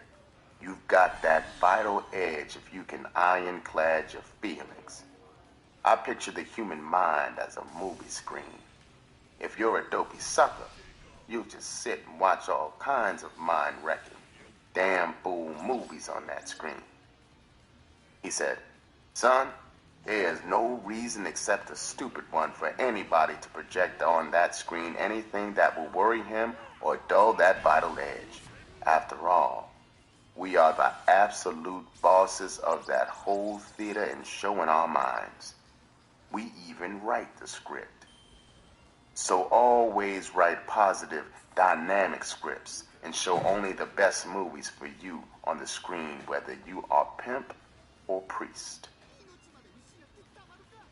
you've got that vital edge if you can ironclad your feelings." I picture the human mind as a movie screen. If you're a dopey sucker, you'll just sit and watch all kinds of mind-wrecking, damn fool movies on that screen. He said, "Son, there is no reason except a stupid one for anybody to project on that screen anything that will worry him or dull that vital edge. After all, we are the absolute bosses of that whole theater and show in our minds. We even write the script. So always write positive, dynamic scripts and show only the best movies for you on the screen, whether you are pimp or priest."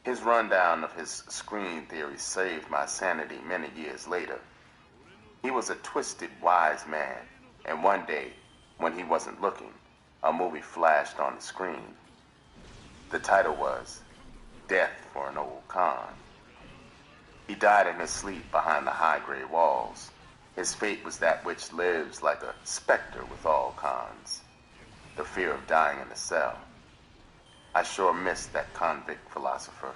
His rundown of his screen theory saved my sanity many years later. He was a twisted, wise man, and one day, when he wasn't looking, a movie flashed on the screen. The title was Death for an Old Con. He died in his sleep behind the high gray walls. His fate was that which lives like a specter with all cons. The fear of dying in a cell. I sure miss that convict philosopher.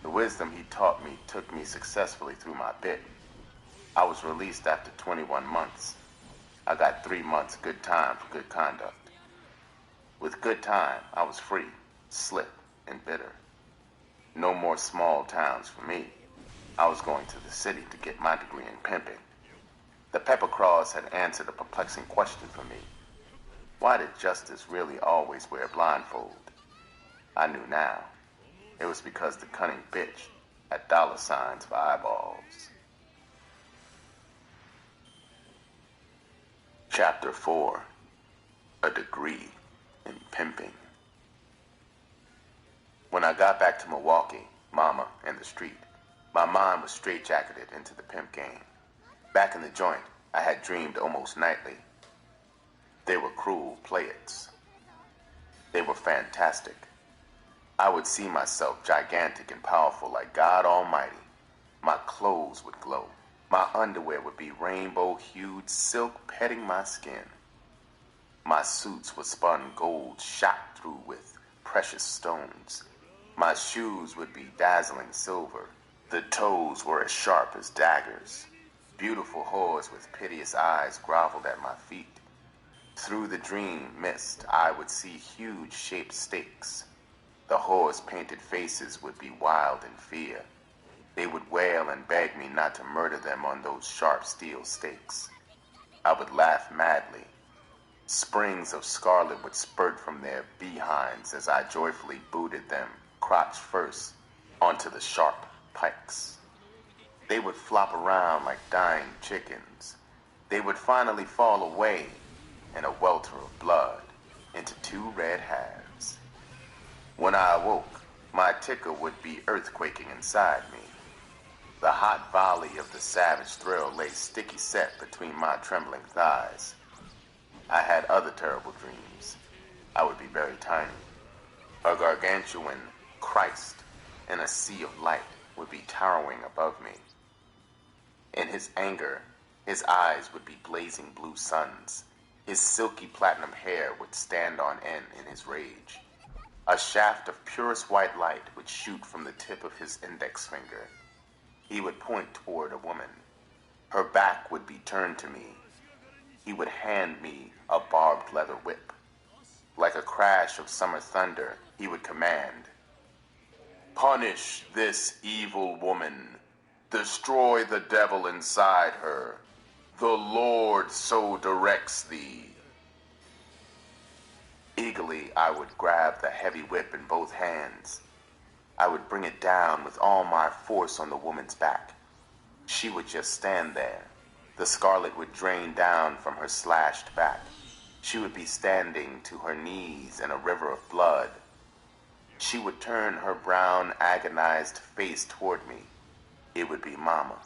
The wisdom he taught me took me successfully through my bit. I was released after 21 months. I got 3 months good time for good conduct. With good time, I was free, slick, and bitter. No more small towns for me. I was going to the city to get my degree in pimping. The Pepper Cross had answered a perplexing question for me. Why did justice really always wear a blindfold? I knew now. It was because the cunning bitch had dollar signs for eyeballs. Chapter 4. A Degree in Pimping. When I got back to Milwaukee, Mama, and the street, my mind was straitjacketed into the pimp game. Back in the joint, I had dreamed almost nightly. They were cruel players. They were fantastic. I would see myself gigantic and powerful like God Almighty. My clothes would glow. My underwear would be rainbow-hued silk petting my skin. My suits were spun gold shot through with precious stones. My shoes would be dazzling silver. The toes were as sharp as daggers. Beautiful whores with piteous eyes groveled at my feet. Through the dream mist, I would see huge shaped stakes. The whores' painted faces would be wild in fear. They would wail and beg me not to murder them on those sharp steel stakes. I would laugh madly. Springs of scarlet would spurt from their behinds as I joyfully booted them, crotch first, onto the sharp pikes. They would flop around like dying chickens. They would finally fall away in a welter of blood into 2 red halves. When I awoke, my ticker would be earthquaking inside me. The hot volley of the savage thrill lay sticky set between my trembling thighs. I had other terrible dreams. I would be very tiny. A gargantuan Christ in a sea of light would be towering above me. In his anger, his eyes would be blazing blue suns. His silky platinum hair would stand on end in his rage. A shaft of purest white light would shoot from the tip of his index finger. He would point toward a woman. Her back would be turned to me. He would hand me a barbed leather whip. Like a crash of summer thunder, he would command, "Punish this evil woman. Destroy the devil inside her. The Lord so directs thee." Eagerly, I would grab the heavy whip in both hands. I would bring it down with all my force on the woman's back. She would just stand there. The scarlet would drain down from her slashed back. She would be standing to her knees in a river of blood. She would turn her brown, agonized face toward me. It would be Mama.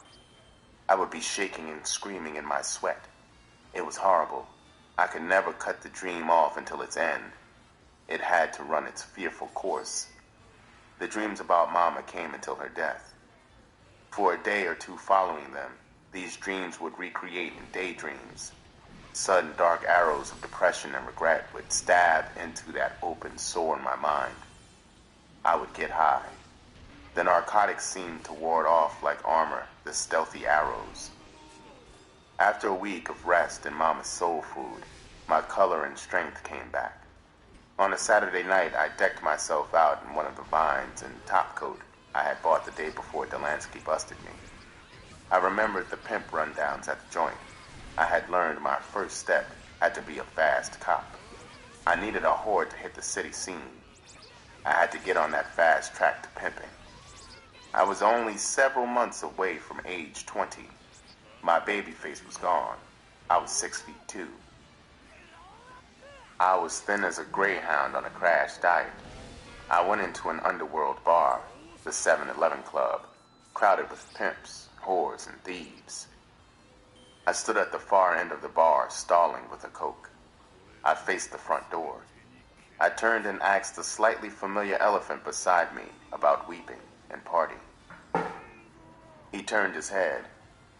I would be shaking and screaming in my sweat. It was horrible. I could never cut the dream off until its end. It had to run its fearful course. The dreams about Mama came until her death. For a day or two following them, these dreams would recreate in daydreams. Sudden dark arrows of depression and regret would stab into that open sore in my mind. I would get high. The narcotics seemed to ward off like armor the stealthy arrows. After a week of rest and Mama's soul food, my color and strength came back. On a Saturday night, I decked myself out in one of the vines and topcoat I had bought the day before Delansky busted me. I remembered the pimp rundowns at the joint. I had learned my first step had to be a fast cop. I needed a whore to hit the city scene. I had to get on that fast track to pimping. I was only several months away from age 20. My baby face was gone. I was 6'2". I was thin as a greyhound on a crash diet. I went into an underworld bar, the 7-Eleven Club, crowded with pimps, whores, and thieves. I stood at the far end of the bar, stalling with a Coke. I faced the front door. I turned and asked the slightly familiar elephant beside me about weeping and partying. He turned his head.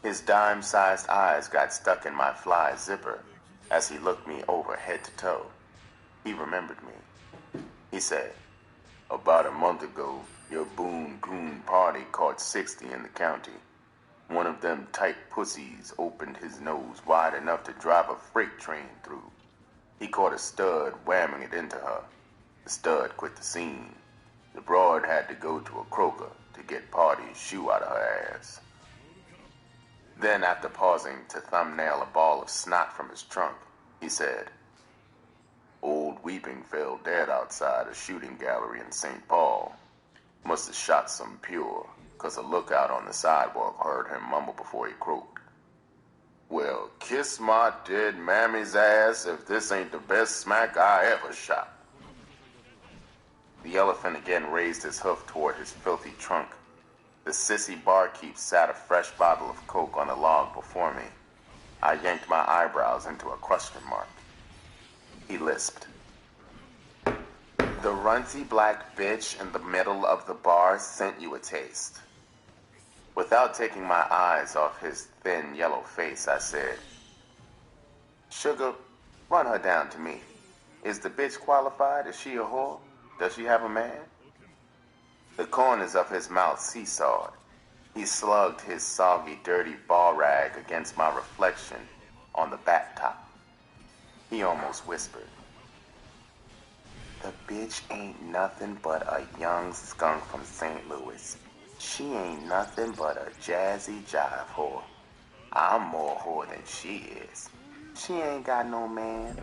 His dime-sized eyes got stuck in my fly zipper as he looked me over head to toe. He remembered me. He said, About a month ago, your Boone Coon party caught 60 in the county. One of them tight pussies opened his nose wide enough to drive a freight train through. He caught a stud whamming it into her. The stud quit the scene. The broad had to go to a croaker to get Party's shoe out of her ass. Then, after pausing to thumbnail a ball of snot from his trunk, he said, Old Weeping fell dead outside a shooting gallery in St. Paul. Must have shot some pure, 'cause a lookout on the sidewalk heard him mumble before he croaked. Well, kiss my dead mammy's ass if this ain't the best smack I ever shot. The elephant again raised his hoof toward his filthy trunk. The sissy barkeep sat a fresh bottle of Coke on a log before me. I yanked my eyebrows into a question mark. He lisped. The runty black bitch in the middle of the bar sent you a taste. Without taking my eyes off his thin yellow face, I said, Sugar, run her down to me. Is the bitch qualified? Is she a whore? Does she have a man? The corners of his mouth seesawed. He slugged his soggy, dirty ball rag against my reflection on the bat top. He almost whispered, The bitch ain't nothing but a young skunk from St. Louis. She ain't nothing but a jazzy jive whore. I'm more whore than she is. She ain't got no man.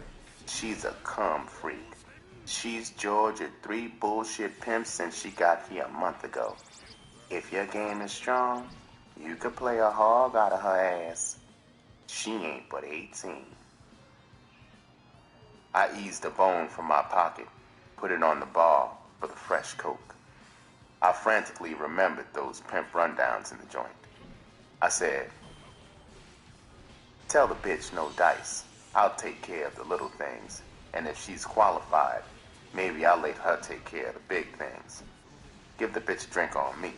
She's a cum freak. She's Georgia 3 bullshit pimps since she got here a month ago. If your game is strong, you could play a hog out of her ass. She ain't but 18. I eased a bone from my pocket, put it on the bar for the fresh Coke. I frantically remembered those pimp rundowns in the joint. I said, Tell the bitch no dice. I'll take care of the little things, and if she's qualified, maybe I'll let her take care of the big things. Give the bitch a drink on me.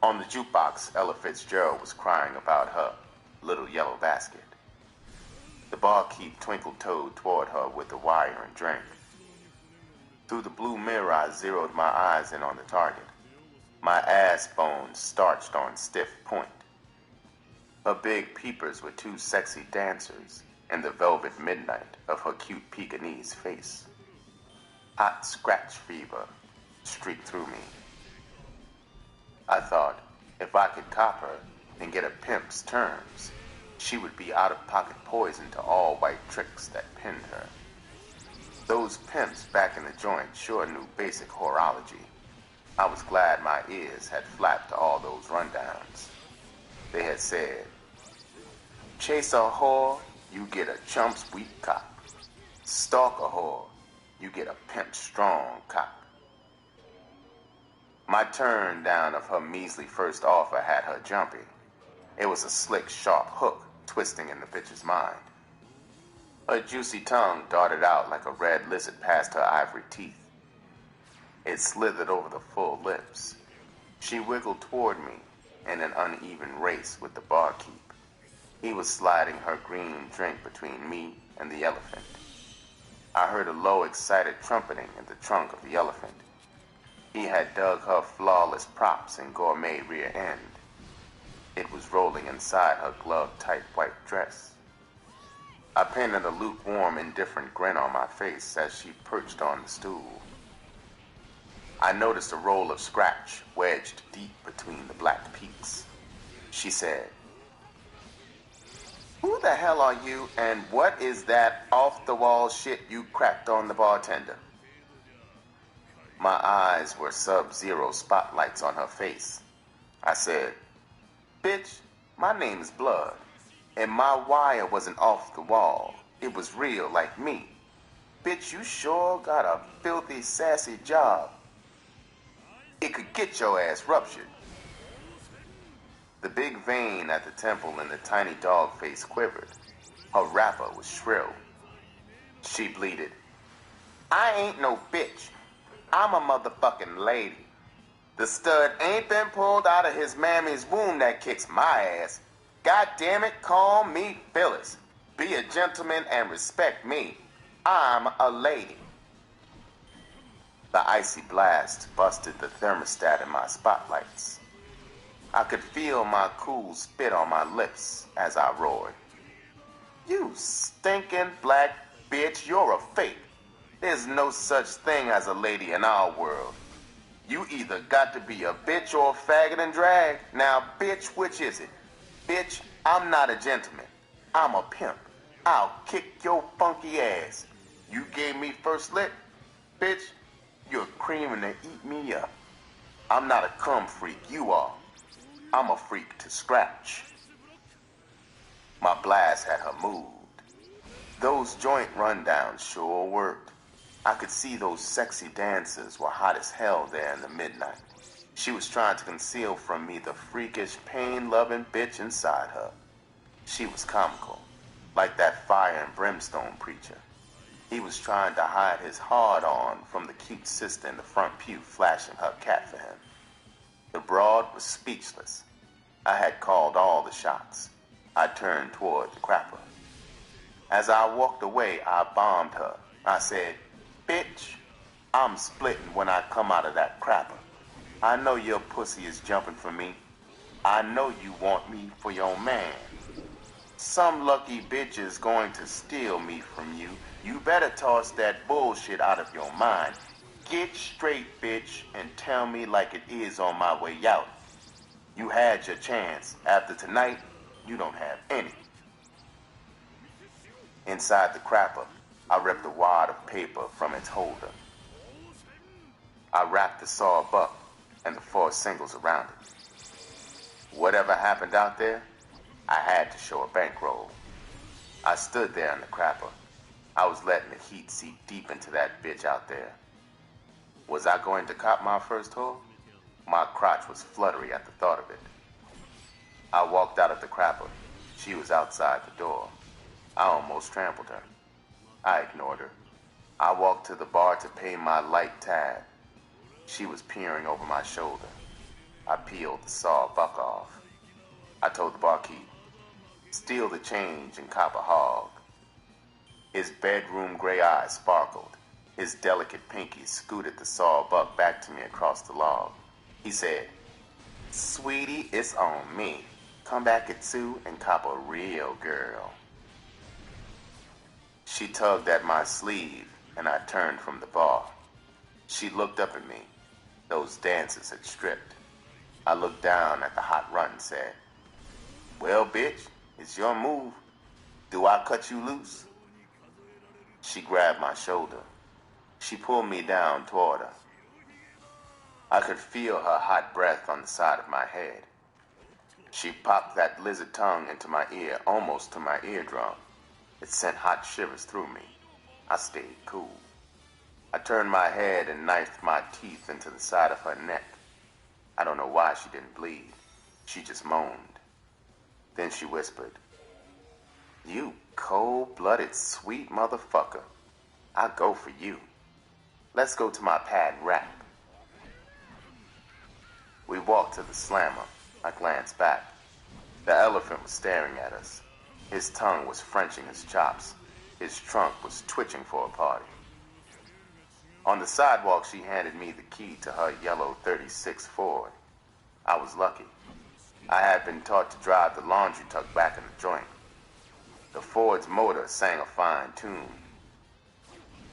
On the jukebox, Ella Fitzgerald was crying about her little yellow basket. The barkeep twinkle-toed toward her with the wire and drink. Through the blue mirror, I zeroed my eyes in on the target. My ass bones starched on stiff point. Her big peepers were 2 sexy dancers in the velvet midnight of her cute Pekingese face. Hot scratch fever streaked through me. I thought, if I could cop her and get a pimp's terms, she would be out-of-pocket poison to all white tricks that pinned her. Those pimps back in the joint sure knew basic horology. I was glad my ears had flapped to all those rundowns. They had said, Chase a whore, you get a chump's weak cop. Stalk a whore, you get a pimp strong cop. My turn down of her measly first offer had her jumpy. It was a slick, sharp hook twisting in the bitch's mind. Her juicy tongue darted out like a red lizard past her ivory teeth. It slithered over the full lips. She wiggled toward me in an uneven race with the barkeep. He was sliding her green drink between me and the elephant. I heard a low, excited trumpeting in the trunk of the elephant. He had dug her flawless props and gourmet rear end. It was rolling inside her glove-tight white dress. I painted a lukewarm, indifferent grin on my face as she perched on the stool. I noticed a roll of scratch wedged deep between the black peaks. She said, Who the hell are you, and what is that off-the-wall shit you cracked on the bartender? My eyes were sub-zero spotlights on her face. I said, Bitch, my name is Blood, and my wire wasn't off the wall. It was real like me. Bitch, you sure got a filthy, sassy job. It could get your ass ruptured. The big vein at the temple in the tiny dog face quivered. Her wrapper was shrill. She bleated, I ain't no bitch. I'm a motherfucking lady. The stud ain't been pulled out of his mammy's womb that kicks my ass. God damn it, call me Phyllis. Be a gentleman and respect me. I'm a lady. The icy blast busted the thermostat in my spotlights. I could feel my cool spit on my lips as I roared. You stinking black bitch, you're a fake. There's no such thing as a lady in our world. You either got to be a bitch or a faggot and drag. Now, bitch, which is it? Bitch, I'm not a gentleman. I'm a pimp. I'll kick your funky ass. You gave me first lick? Bitch, you're creaming to eat me up. I'm not a cum freak, you are. I'm a freak to scratch. My blast had her moved. Those joint rundowns sure worked. I could see those sexy dancers were hot as hell there in the midnight. She was trying to conceal from me the freakish, pain-loving bitch inside her. She was comical, like that fire and brimstone preacher. He was trying to hide his hard-on from the cute sister in the front pew flashing her cat for him. The broad was speechless. I had called all the shots. I turned toward the crapper. As I walked away, I bombed her. I said, bitch, I'm splitting when I come out of that crapper. I know your pussy is jumping for me. I know you want me for your man. Some lucky bitch is going to steal me from you. You better toss that bullshit out of your mind. Get straight, bitch, and tell me like it is on my way out. You had your chance. After tonight, you don't have any. Inside the crapper, I ripped a wad of paper from its holder. I wrapped the saw buck and the 4 singles around it. Whatever happened out there, I had to show a bankroll. I stood there in the crapper. I was letting the heat seep deep into that bitch out there. Was I going to cop my first whore? My crotch was fluttery at the thought of it. I walked out of the crapper. She was outside the door. I almost trampled her. I ignored her. I walked to the bar to pay my light tab. She was peering over my shoulder. I peeled the saw buck off. I told the barkeep, steal the change and cop a hog. His bedroom gray eyes sparkled. His delicate pinky scooted the saw buck back to me across the log. He said, sweetie, it's on me. Come back at 2 and cop a real girl. She tugged at my sleeve, and I turned from the bar. She looked up at me. Those dancers had stripped. I looked down at the hot run and said, well, bitch, it's your move. Do I cut you loose? She grabbed my shoulder. She pulled me down toward her. I could feel her hot breath on the side of my head. She popped that lizard tongue into my ear, almost to my eardrum. It sent hot shivers through me. I stayed cool. I turned my head and knifed my teeth into the side of her neck. I don't know why she didn't bleed. She just moaned. Then she whispered, you cold-blooded sweet motherfucker. I'll go for you. Let's go to my pad and rap. We walked to the slammer. I glanced back. The elephant was staring at us. His tongue was frenching his chops. His trunk was twitching for a party. On the sidewalk, she handed me the key to her yellow 36 Ford. I was lucky. I had been taught to drive the laundry truck back in the joint. The Ford's motor sang a fine tune.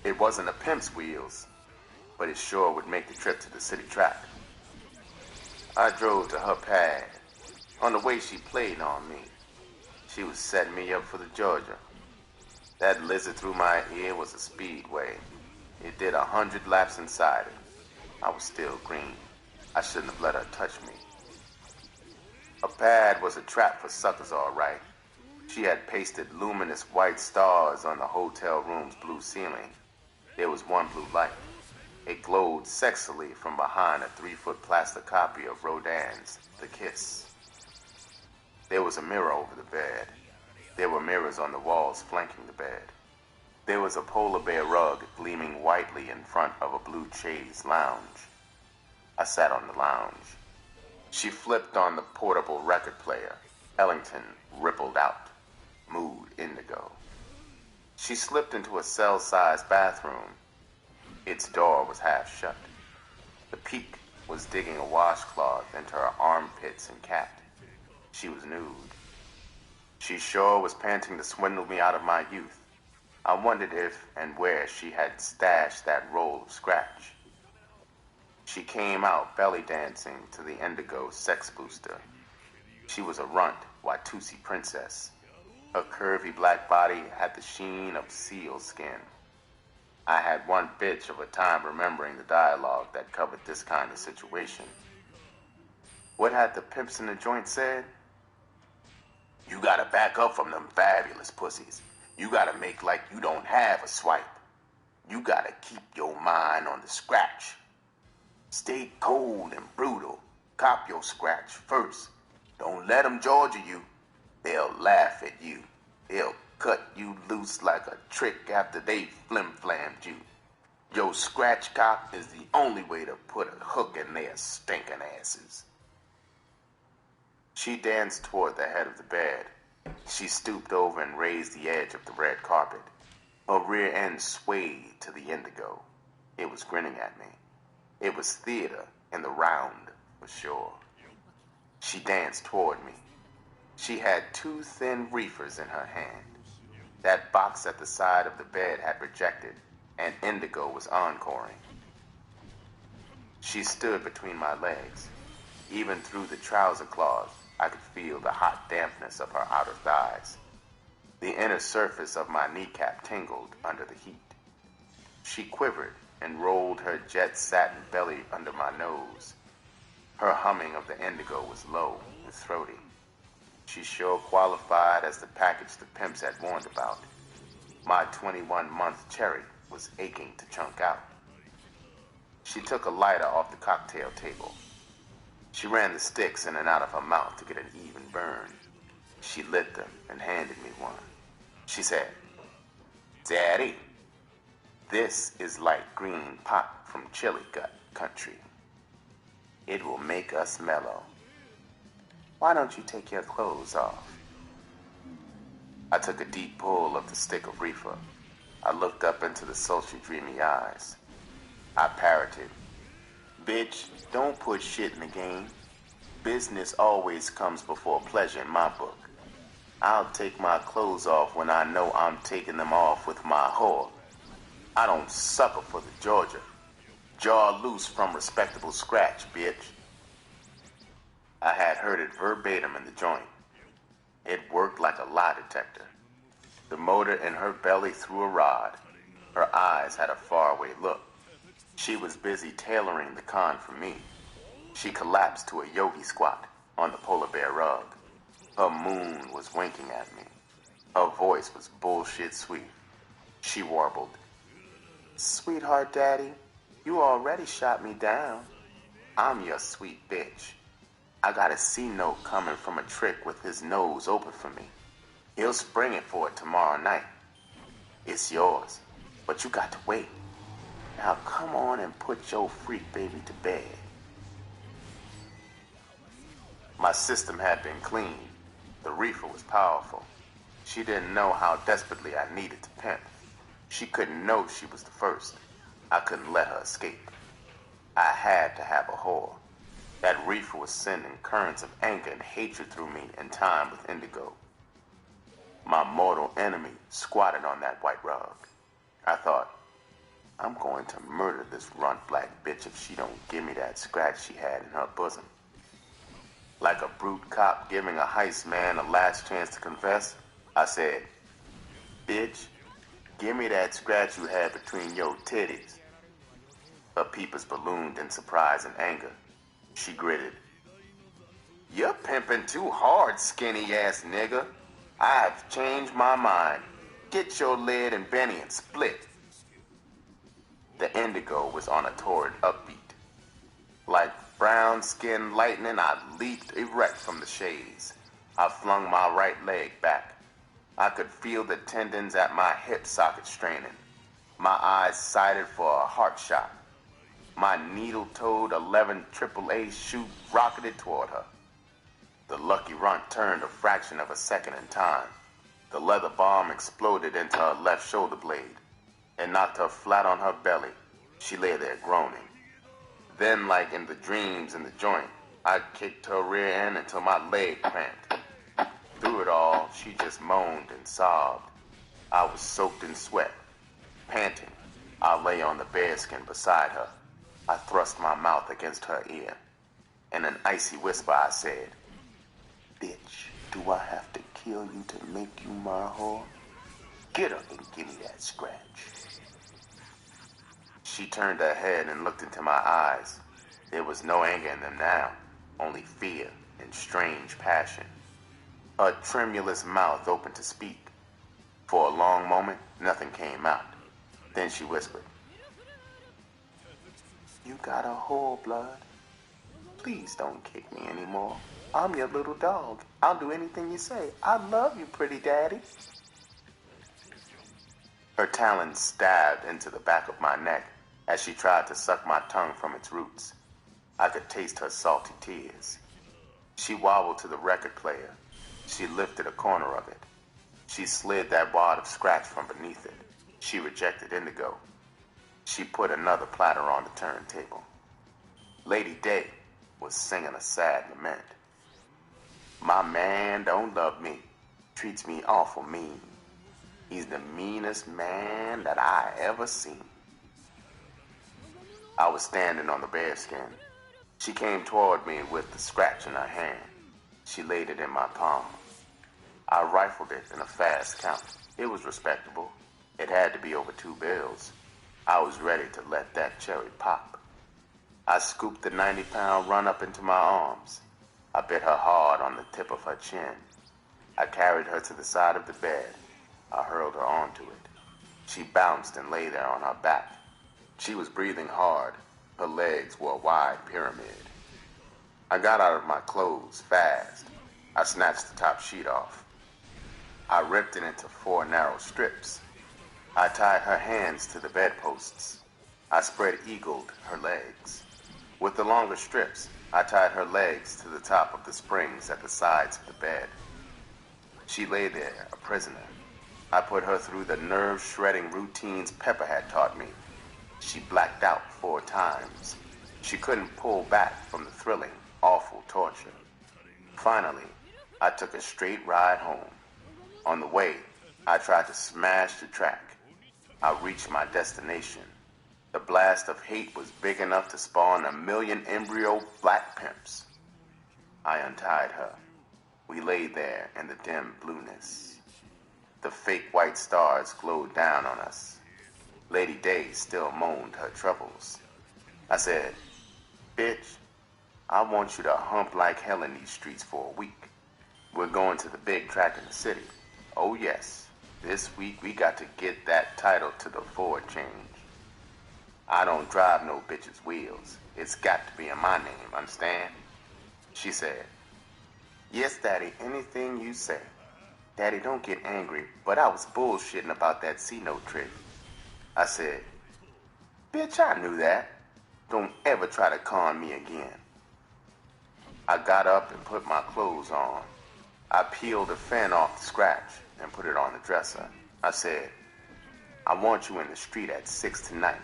It wasn't a pimp's wheels, but it sure would make the trip to the city track. I drove to her pad. On the way, she played on me. She was setting me up for the Georgia. That lizard through my ear was a speedway. It did 100 laps inside it. I was still green. I shouldn't have let her touch me. A pad was a trap for suckers, all right. She had pasted luminous white stars on the hotel room's blue ceiling. There was one blue light. It glowed sexily from behind a 3-foot plastic copy of Rodin's The Kiss. There was a mirror over the bed. There were mirrors on the walls flanking the bed. There was a polar bear rug gleaming whitely in front of a blue chaise lounge. I sat on the lounge. She flipped on the portable record player. Ellington rippled out. Mood indigo. She slipped into a cell-sized bathroom. Its door was half shut. The peak was digging a washcloth into her armpits and cap. She was nude. She sure was panting to swindle me out of my youth. I wondered if and where she had stashed that roll of scratch. She came out belly dancing to the Indigo sex booster. She was a runt, Watusi princess. Her curvy black body had the sheen of seal skin. I had one bitch of a time remembering the dialogue that covered this kind of situation. What had the pimps in the joint said? You gotta back up from them fabulous pussies. You gotta make like you don't have a swipe. You gotta keep your mind on the scratch. Stay cold and brutal. Cop your scratch first. Don't let them Georgia you. They'll laugh at you. They'll cut you loose like a trick after they flim-flammed you. Your scratch cop is the only way to put a hook in their stinking asses. She danced toward the head of the bed. She stooped over and raised the edge of the red carpet. Her rear end swayed to the Indigo. It was grinning at me. It was theater in the round, for sure. She danced toward me. She had two thin reefers in her hand. That box at the side of the bed had rejected, and Indigo was encoring. She stood between my legs. Even through the trouser cloth, I could feel the hot dampness of her outer thighs. The inner surface of my kneecap tingled under the heat. She quivered and rolled her jet satin belly under my nose. Her humming of the Indigo was low and throaty. She sure qualified as the package the pimps had warned about. My 21-month cherry was aching to chunk out. She took a lighter off the cocktail table. She ran the sticks in and out of her mouth to get an even burn. She lit them and handed me one. She said, "Daddy, this is light green pot from Chilligut country. It will make us mellow. Why don't you take your clothes off?" I took a deep pull of the stick of reefer. I looked up into the sultry, dreamy eyes. I parroted, "Bitch, don't put shit in the game. Business always comes before pleasure in my book. I'll take my clothes off when I know I'm taking them off with my whore. I don't sucker for the Georgia. Jaw loose from respectable scratch, bitch." I had heard it verbatim in the joint. It worked like a lie detector. The motor in her belly threw a rod. Her eyes had a faraway look. She was busy tailoring the con for me. She collapsed to a yogi squat on the polar bear rug. Her moon was winking at me. Her voice was bullshit sweet. She warbled, "Sweetheart, daddy, you already shot me down. I'm your sweet bitch. I got a C-note coming from a trick with his nose open for me. He'll spring it for it tomorrow night. It's yours, but you got to wait. Now come on and put your freak baby to bed." My system had been cleaned. The reefer was powerful. She didn't know how desperately I needed to pimp. She couldn't know she was the first. I couldn't let her escape. I had to have a whore. That reefer was sending currents of anger and hatred through me in time with Indigo. My mortal enemy squatted on that white rug. I thought, I'm going to murder this runt black bitch if she don't give me that scratch she had in her bosom. Like a brute cop giving a heist man a last chance to confess, I said, "Bitch, give me that scratch you had between your titties." Her peepers ballooned in surprise and anger. She gritted, "You're pimping too hard, skinny ass nigga. I've changed my mind. Get your lid and Benny and split." The Indigo was on a torrid upbeat. Like brown skinned lightning, I leaped erect from the shades. I flung my right leg back. I could feel the tendons at my hip socket straining. My eyes sighted for a heart shot. My needle-toed 11 AAA shoot rocketed toward her. The lucky runt turned a fraction of a second in time. The leather bomb exploded into her left shoulder blade and knocked her flat on her belly. She lay there groaning. Then, like in the dreams in the joint, I kicked her rear end until my leg cramped. Through it all, she just moaned and sobbed. I was soaked in sweat, panting. I lay on the bearskin beside her. I thrust my mouth against her ear. In an icy whisper, I said, "Bitch, do I have to kill you to make you my whore? Get up and give me that scratch." She turned her head and looked into my eyes. There was no anger in them now, only fear and strange passion. Her tremulous mouth opened to speak. For a long moment, nothing came out. Then she whispered, "You got a whore, blood. Please don't kick me anymore. I'm your little dog. I'll do anything you say. I love you, pretty daddy." Her talons stabbed into the back of my neck as she tried to suck my tongue from its roots. I could taste her salty tears. She wobbled to the record player. She lifted a corner of it. She slid that wad of scratch from beneath it. She rejected indigo. She put another platter on the turntable. Lady Day was singing a sad lament. "My man don't love me. Treats me awful mean. He's the meanest man that I ever seen." I was standing on the bearskin. She came toward me with the scratch in her hand. She laid it in my palm. I rifled it in a fast count. It was respectable. It had to be over 2 bills. I was ready to let that cherry pop. I scooped the 90-pound run up into my arms. I bit her hard on the tip of her chin. I carried her to the side of the bed. I hurled her onto it. She bounced and lay there on her back. She was breathing hard. Her legs were a wide pyramid. I got out of my clothes fast. I snatched the top sheet off. I ripped it into 4 narrow strips. I tied her hands to the bedposts. I spread-eagled her legs. With the longer strips, I tied her legs to the top of the springs at the sides of the bed. She lay there, a prisoner. I put her through the nerve-shredding routines Pepper had taught me. She blacked out 4 times. She couldn't pull back from the thrilling, awful torture. Finally, I took a straight ride home. On the way, I tried to smash the track. I reached my destination. The blast of hate was big enough to spawn 1,000,000 embryo black pimps. I untied her. We lay there in the dim blueness. The fake white stars glowed down on us. Lady Day still moaned her troubles. I said, "Bitch, I want you to hump like hell in these streets for a week. We're going to the big track in the city. Oh yes, this week we got to get that title to the Ford change. I don't drive no bitch's wheels. It's got to be in my name, understand?" She said, "Yes, Daddy, anything you say. Daddy, don't get angry, but I was bullshitting about that C-note trick." I said, "Bitch, I knew that. Don't ever try to con me again." I got up and put my clothes on. I peeled the fin off the scratch and put it on the dresser. I said, "I want you in the street at 6 tonight.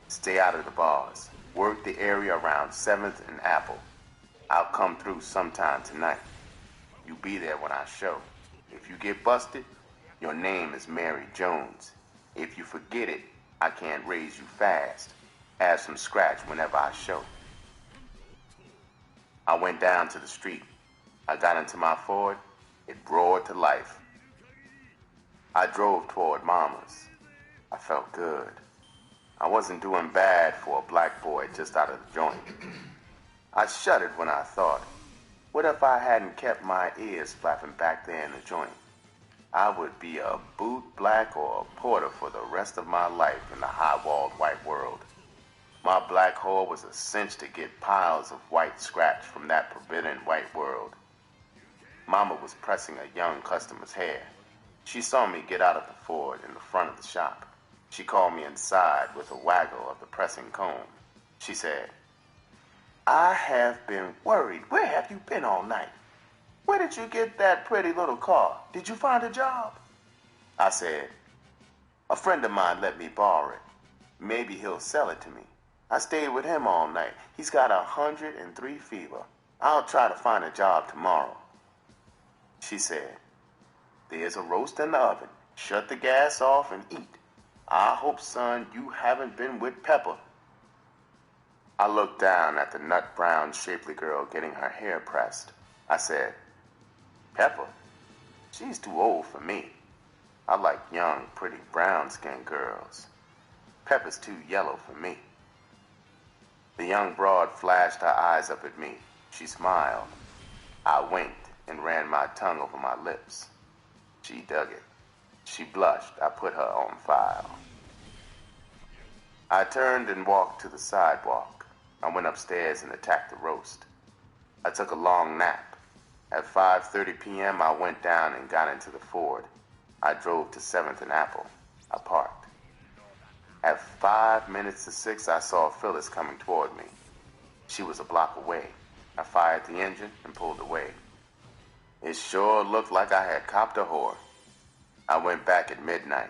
Stay out of the bars. Work the area around 7th and Apple. I'll come through sometime tonight. You be there when I show. If you get busted, your name is Mary Jones. If you forget it, I can't raise you fast. Have some scratch whenever I show." I went down to the street. I got into my Ford. It roared to life. I drove toward Mama's. I felt good. I wasn't doing bad for a black boy just out of the joint. I shuddered when I thought, what if I hadn't kept my ears flapping back there in the joint? I would be a boot black or a porter for the rest of my life in the high-walled white world. My black hole was a cinch to get piles of white scratch from that forbidden white world. Mama was pressing a young customer's hair. She saw me get out of the Ford in the front of the shop. She called me inside with a waggle of the pressing comb. She said, "I have been worried. Where have you been all night? Where did you get that pretty little car? Did you find a job?" I said, "A friend of mine let me borrow it. Maybe he'll sell it to me. I stayed with him all night. He's got 103 fever. I'll try to find a job tomorrow. She said, there's a roast in the oven. Shut the gas off and eat. I hope, son, you haven't been with Pepper. I looked down at the nut brown shapely girl getting her hair pressed. I said, Pepper? She's too old for me. I like young, pretty brown-skinned girls. Pepper's too yellow for me. The young broad flashed her eyes up at me. She smiled. I winked and ran my tongue over my lips. She dug it. She blushed. I put her on file. I turned and walked to the sidewalk. I went upstairs and attacked the roast. I took a long nap. At 5:30 p.m., I went down and got into the Ford. I drove to 7th and Apple. I parked. At 5 minutes to 6, I saw Phyllis coming toward me. She was a block away. I fired the engine and pulled away. It sure looked like I had copped a whore. I went back at midnight.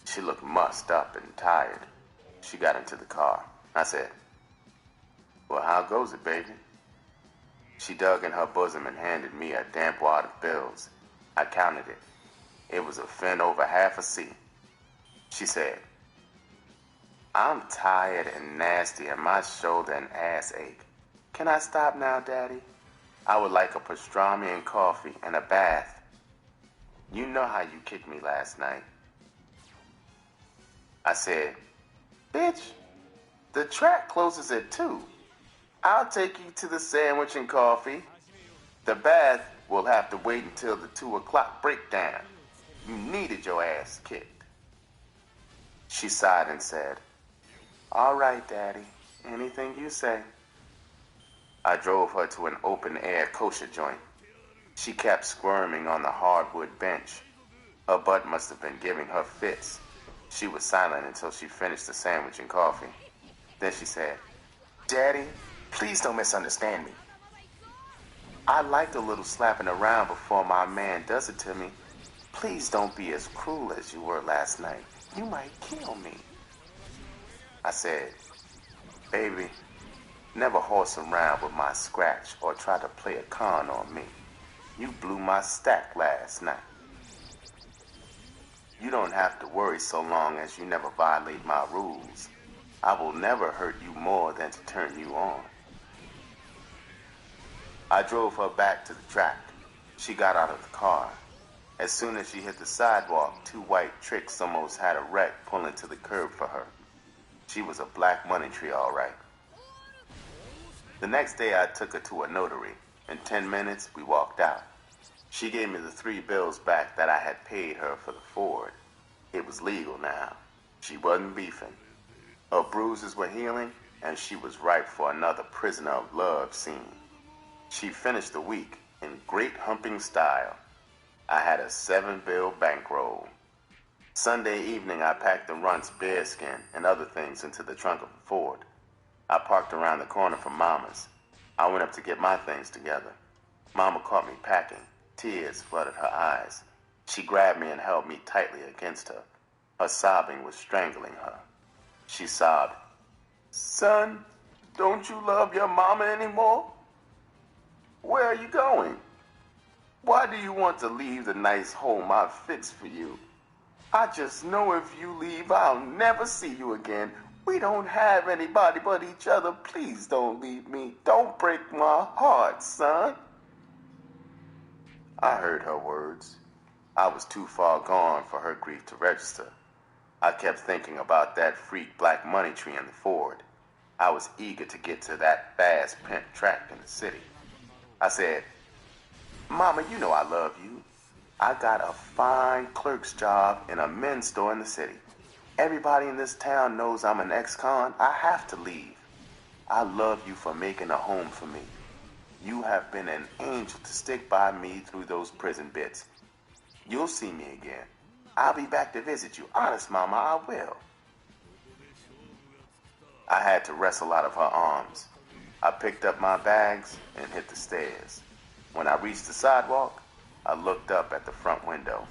She looked mussed up and tired. She got into the car. I said, well, how goes it, baby? She dug in her bosom and handed me a damp wad of bills. I counted it. It was a fin over half a C. She said, I'm tired and nasty and my shoulder and ass ache. Can I stop now, Daddy? I would like a pastrami and coffee and a bath. You know how you kicked me last night. I said, bitch, the track closes at 2. I'll take you to the sandwich and coffee. The bath will have to wait until the 2 o'clock breakdown. You needed your ass kicked. She sighed and said, all right, Daddy, anything you say. I drove her to an open-air kosher joint. She kept squirming on the hardwood bench. Her butt must have been giving her fits. She was silent until she finished the sandwich and coffee. Then she said, Daddy, please don't misunderstand me. I like a little slapping around before my man does it to me. Please don't be as cruel as you were last night. You might kill me. I said, baby, never horse around with my scratch or try to play a con on me. You blew my stack last night. You don't have to worry so long as you never violate my rules. I will never hurt you more than to turn you on. I drove her back to the track. She got out of the car. As soon as she hit the sidewalk, 2 white tricks almost had a wreck pulling to the curb for her. She was a black money tree, all right. The next day, I took her to a notary. In 10 minutes, we walked out. She gave me the 3 bills back that I had paid her for the Ford. It was legal now. She wasn't beefing. Her bruises were healing, and she was ripe for another prisoner of love scene. She finished the week in great humping style. I had a 7-bill bankroll. Sunday evening, I packed the runt's bearskin and other things into the trunk of the Ford. I parked around the corner from Mama's. I went up to get my things together. Mama caught me packing. Tears flooded her eyes. She grabbed me and held me tightly against her. Her sobbing was strangling her. She sobbed, son, don't you love your mama anymore? Where are you going? Why do you want to leave the nice home I fixed for you? I just know if you leave, I'll never see you again. We don't have anybody but each other. Please don't leave me. Don't break my heart, son. I heard her words. I was too far gone for her grief to register. I kept thinking about that freak black money tree in the Ford. I was eager to get to that fast pimp track in the city. I said, Mama, you know I love you. I got a fine clerk's job in a men's store in the city. Everybody in this town knows I'm an ex-con. I have to leave. I love you for making a home for me. You have been an angel to stick by me through those prison bits. You'll see me again. I'll be back to visit you. Honest, Mama, I will. I had to wrestle out of her arms. I picked up my bags and hit the stairs. When I reached the sidewalk, I looked up at the front window.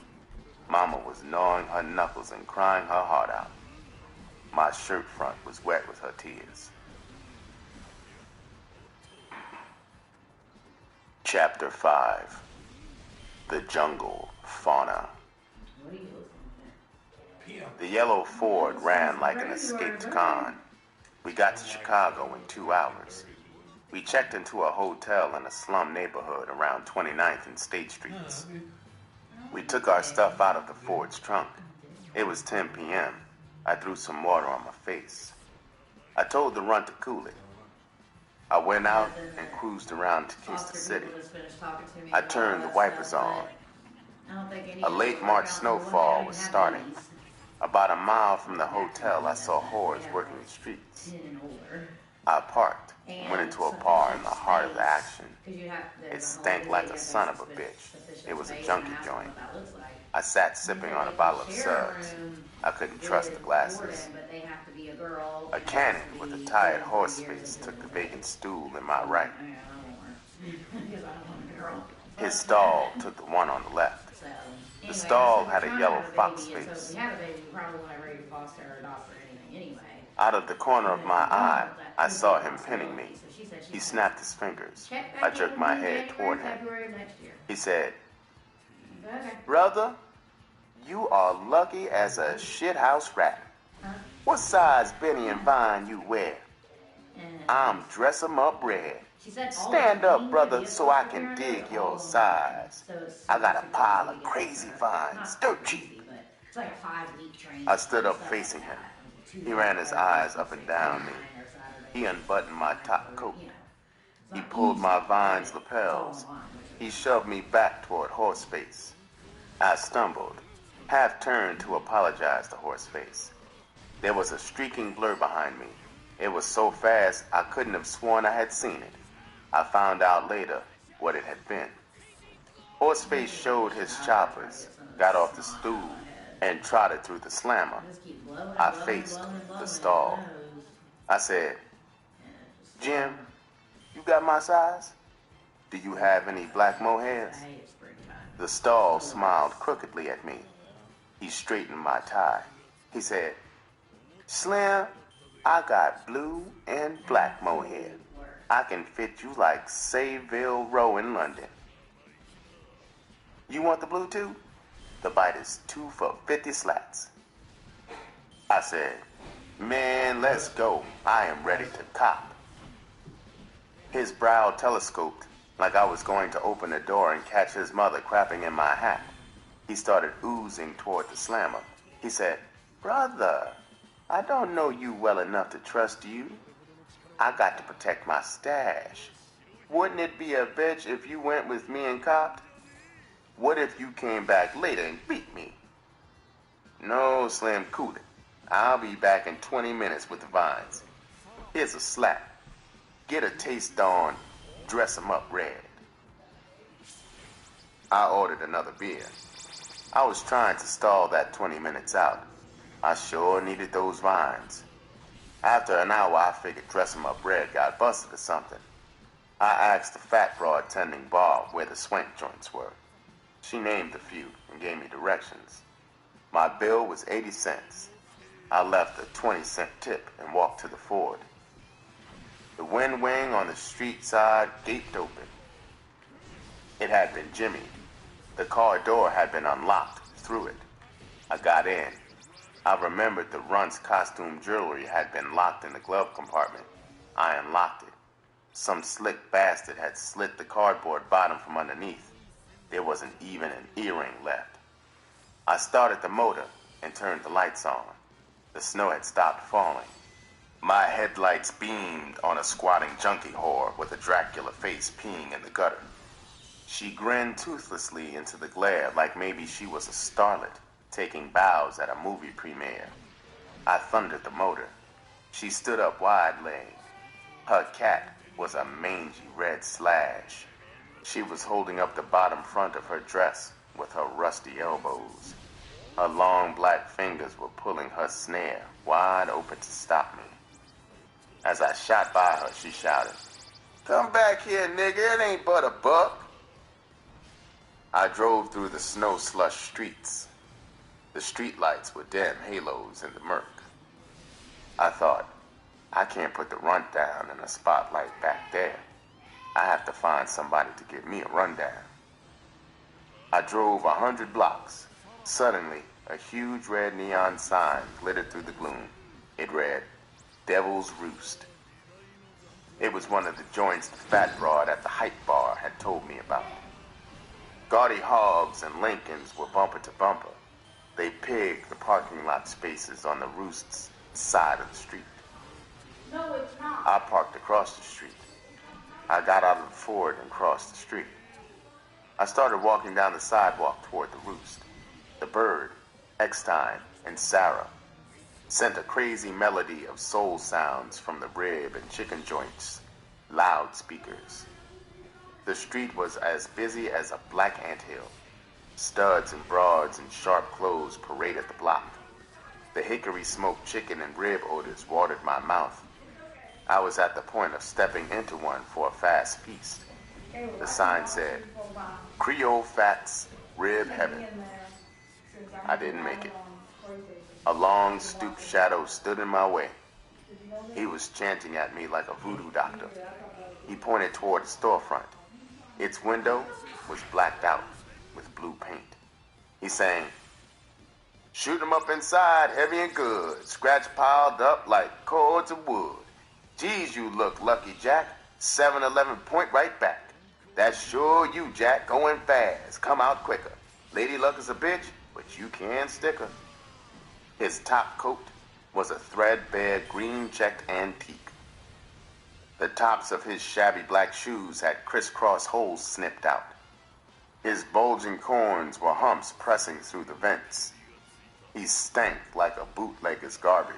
Mama was gnawing her knuckles and crying her heart out. My shirt front was wet with her tears. Chapter 5. The Jungle Fauna. The yellow Ford ran like an escaped con. We got to Chicago in 2 hours. We checked into a hotel in a slum neighborhood around 29th and State Streets. We took our stuff out of the Ford's trunk. It was 10 p.m. I threw some water on my face. I told the runt to cool it. I went out and cruised around Tequesta City. I turned the wipers on. A late March snowfall was starting. About a mile from the hotel, I saw whores working the streets. I parked, went into a bar in the heart of the action. It stank like a son of a bitch. It was a junkie joint. I sat sipping on a bottle of subs. I couldn't trust the glasses. A cannon with a tired horse face took the vacant stool in my right. His stall took the one on the left. The stall had a yellow fox face. Out of the corner of my eye, I saw him pinning me. He snapped his fingers. I jerked my head toward him. He said, "Brother, you are lucky as a shithouse rat. What size Benny and Vine you wear? I'm dress 'em up red. Stand up, brother, so I can dig your size. I got a pile of crazy vines, dirt cheap." I stood up facing him. He ran his eyes up and down me. He unbuttoned my top coat. He pulled my vine's lapels. He shoved me back toward Horseface. I stumbled, half turned to apologize to Horseface. There was a streaking blur behind me. It was so fast I couldn't have sworn I had seen it. I found out later what it had been. Horseface showed his choppers, got off the stool, and trotted through the slammer. I faced the stall. I said, "Jim, you got my size? Do you have any black mohairs?" The stall smiled crookedly at me. He straightened my tie. He said, "Slim, I got blue and black mohair. I can fit you like Savile Row in London. You want the blue too? The bite is 2 for 50 slats." I said, "Man, let's go. I am ready to cop." His brow telescoped like I was going to open the door and catch his mother crapping in my hat. He started oozing toward the slammer. He said, "Brother, I don't know you well enough to trust you. I got to protect my stash. Wouldn't it be a bitch if you went with me and copped? What if you came back later and beat me?" "No, Slim, cool it. I'll be back in 20 minutes with the vines. Here's a slap. Get a taste on dress 'em up red." I ordered another beer. I was trying to stall that 20 minutes out. I sure needed those vines. After an hour, I figured dress 'em up red got busted or something. I asked the fat broad tending bar where the swank joints were. She named a few and gave me directions. My bill was 80 cents. I left a 20-cent tip and walked to the Ford. The wind wing on the street side gaped open. It had been jimmied. The car door had been unlocked through it. I got in. I remembered the runt's costume jewelry had been locked in the glove compartment. I unlocked it. Some slick bastard had slit the cardboard bottom from underneath. There wasn't even an earring left. I started the motor and turned the lights on. The snow had stopped falling. My headlights beamed on a squatting junkie whore with a Dracula face peeing in the gutter. She grinned toothlessly into the glare like maybe she was a starlet taking bows at a movie premiere. I thundered the motor. She stood up wide-legged. Her cat was a mangy red slash. She was holding up the bottom front of her dress with her rusty elbows. Her long black fingers were pulling her snare wide open to stop me. As I shot by her, she shouted, "Come back here, nigga, it ain't but a buck." I drove through the snow-slush streets. The streetlights were dim halos in the murk. I thought, I can't put the runt down in a spotlight back there. I have to find somebody to give me a rundown. I drove 100 blocks. Suddenly, a huge red neon sign glittered through the gloom. It read, Devil's Roost. It was one of the joints the fat broad at the hype bar had told me about. Gaudy Hogs and Lincolns were bumper to bumper. They pigged the parking lot spaces on the Roost's side of the street. No, it's not. I parked across the street. I got out of the Ford and crossed the street. I started walking down the sidewalk toward the Roost. The Bird, Eckstein, and Sarah sent a crazy melody of soul sounds from the rib and chicken joints, loudspeakers. The street was as busy as a black anthill. Studs and broads in sharp clothes paraded the block. The hickory smoked chicken and rib odors watered my mouth. I was at the point of stepping into one for a fast feast. The sign said, Creole Fats, Rib Heaven. I didn't make it. A long, stooped shadow stood in my way. He was chanting at me like a voodoo doctor. He pointed toward the storefront. Its window was blacked out with blue paint. He sang, Shoot 'em up inside, heavy and good, scratch piled up like cords of wood. Geez, you look lucky, Jack. 7-Eleven point right back. That's sure you, Jack, going fast. Come out quicker. Lady Luck is a bitch, but you can stick her. His top coat was a threadbare green-checked antique. The tops of his shabby black shoes had crisscross holes snipped out. His bulging corns were humps pressing through the vents. He stank like a bootlegger's garbage.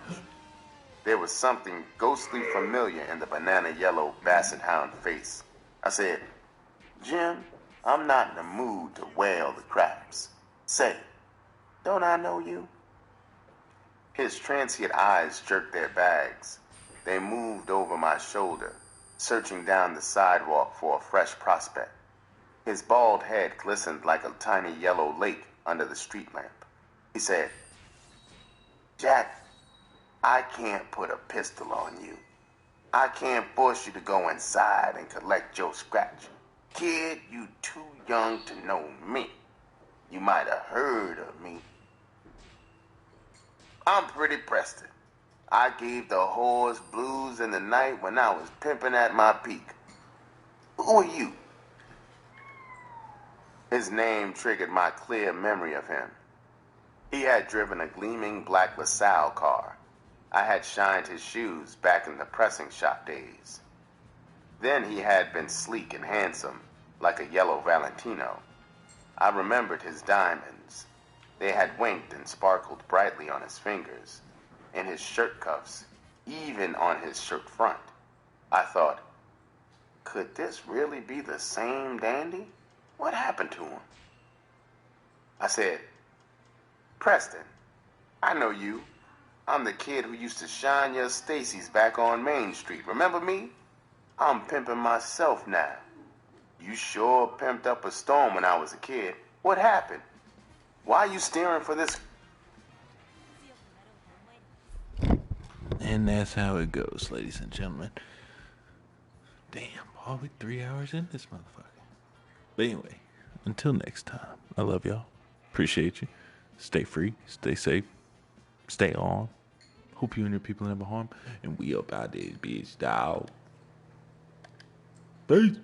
There was something ghostly familiar in the banana-yellow basset hound face. I said, Jim, I'm not in the mood to whale the craps. Say, don't I know you? His transient eyes jerked their bags. They moved over my shoulder, searching down the sidewalk for a fresh prospect. His bald head glistened like a tiny yellow lake under the street lamp. He said, Jack, I can't put a pistol on you. I can't force you to go inside and collect your scratch. Kid, you too young to know me. You might have heard of me. I'm Pretty Preston. I gave the whores blues in the night when I was pimping at my peak. Who are you? His name triggered my clear memory of him. He had driven a gleaming black LaSalle car. I had shined his shoes back in the pressing shop days. Then he had been sleek and handsome, like a yellow Valentino. I remembered his diamonds. They had winked and sparkled brightly on his fingers, in his shirt cuffs, even on his shirt front. I thought, could this really be the same dandy? What happened to him? I said, Preston, I know you. I'm the kid who used to shine your Stacy's back on Main Street. Remember me? I'm pimping myself now. You sure pimped up a storm when I was a kid. What happened? Why are you steering for this? And that's how it goes, ladies and gentlemen. Damn, all we 3 hours in this motherfucker. But anyway, until next time, I love y'all. Appreciate you. Stay free, stay safe, stay on. Hope you and your people never harm. And we up out this bitch, dog. Peace.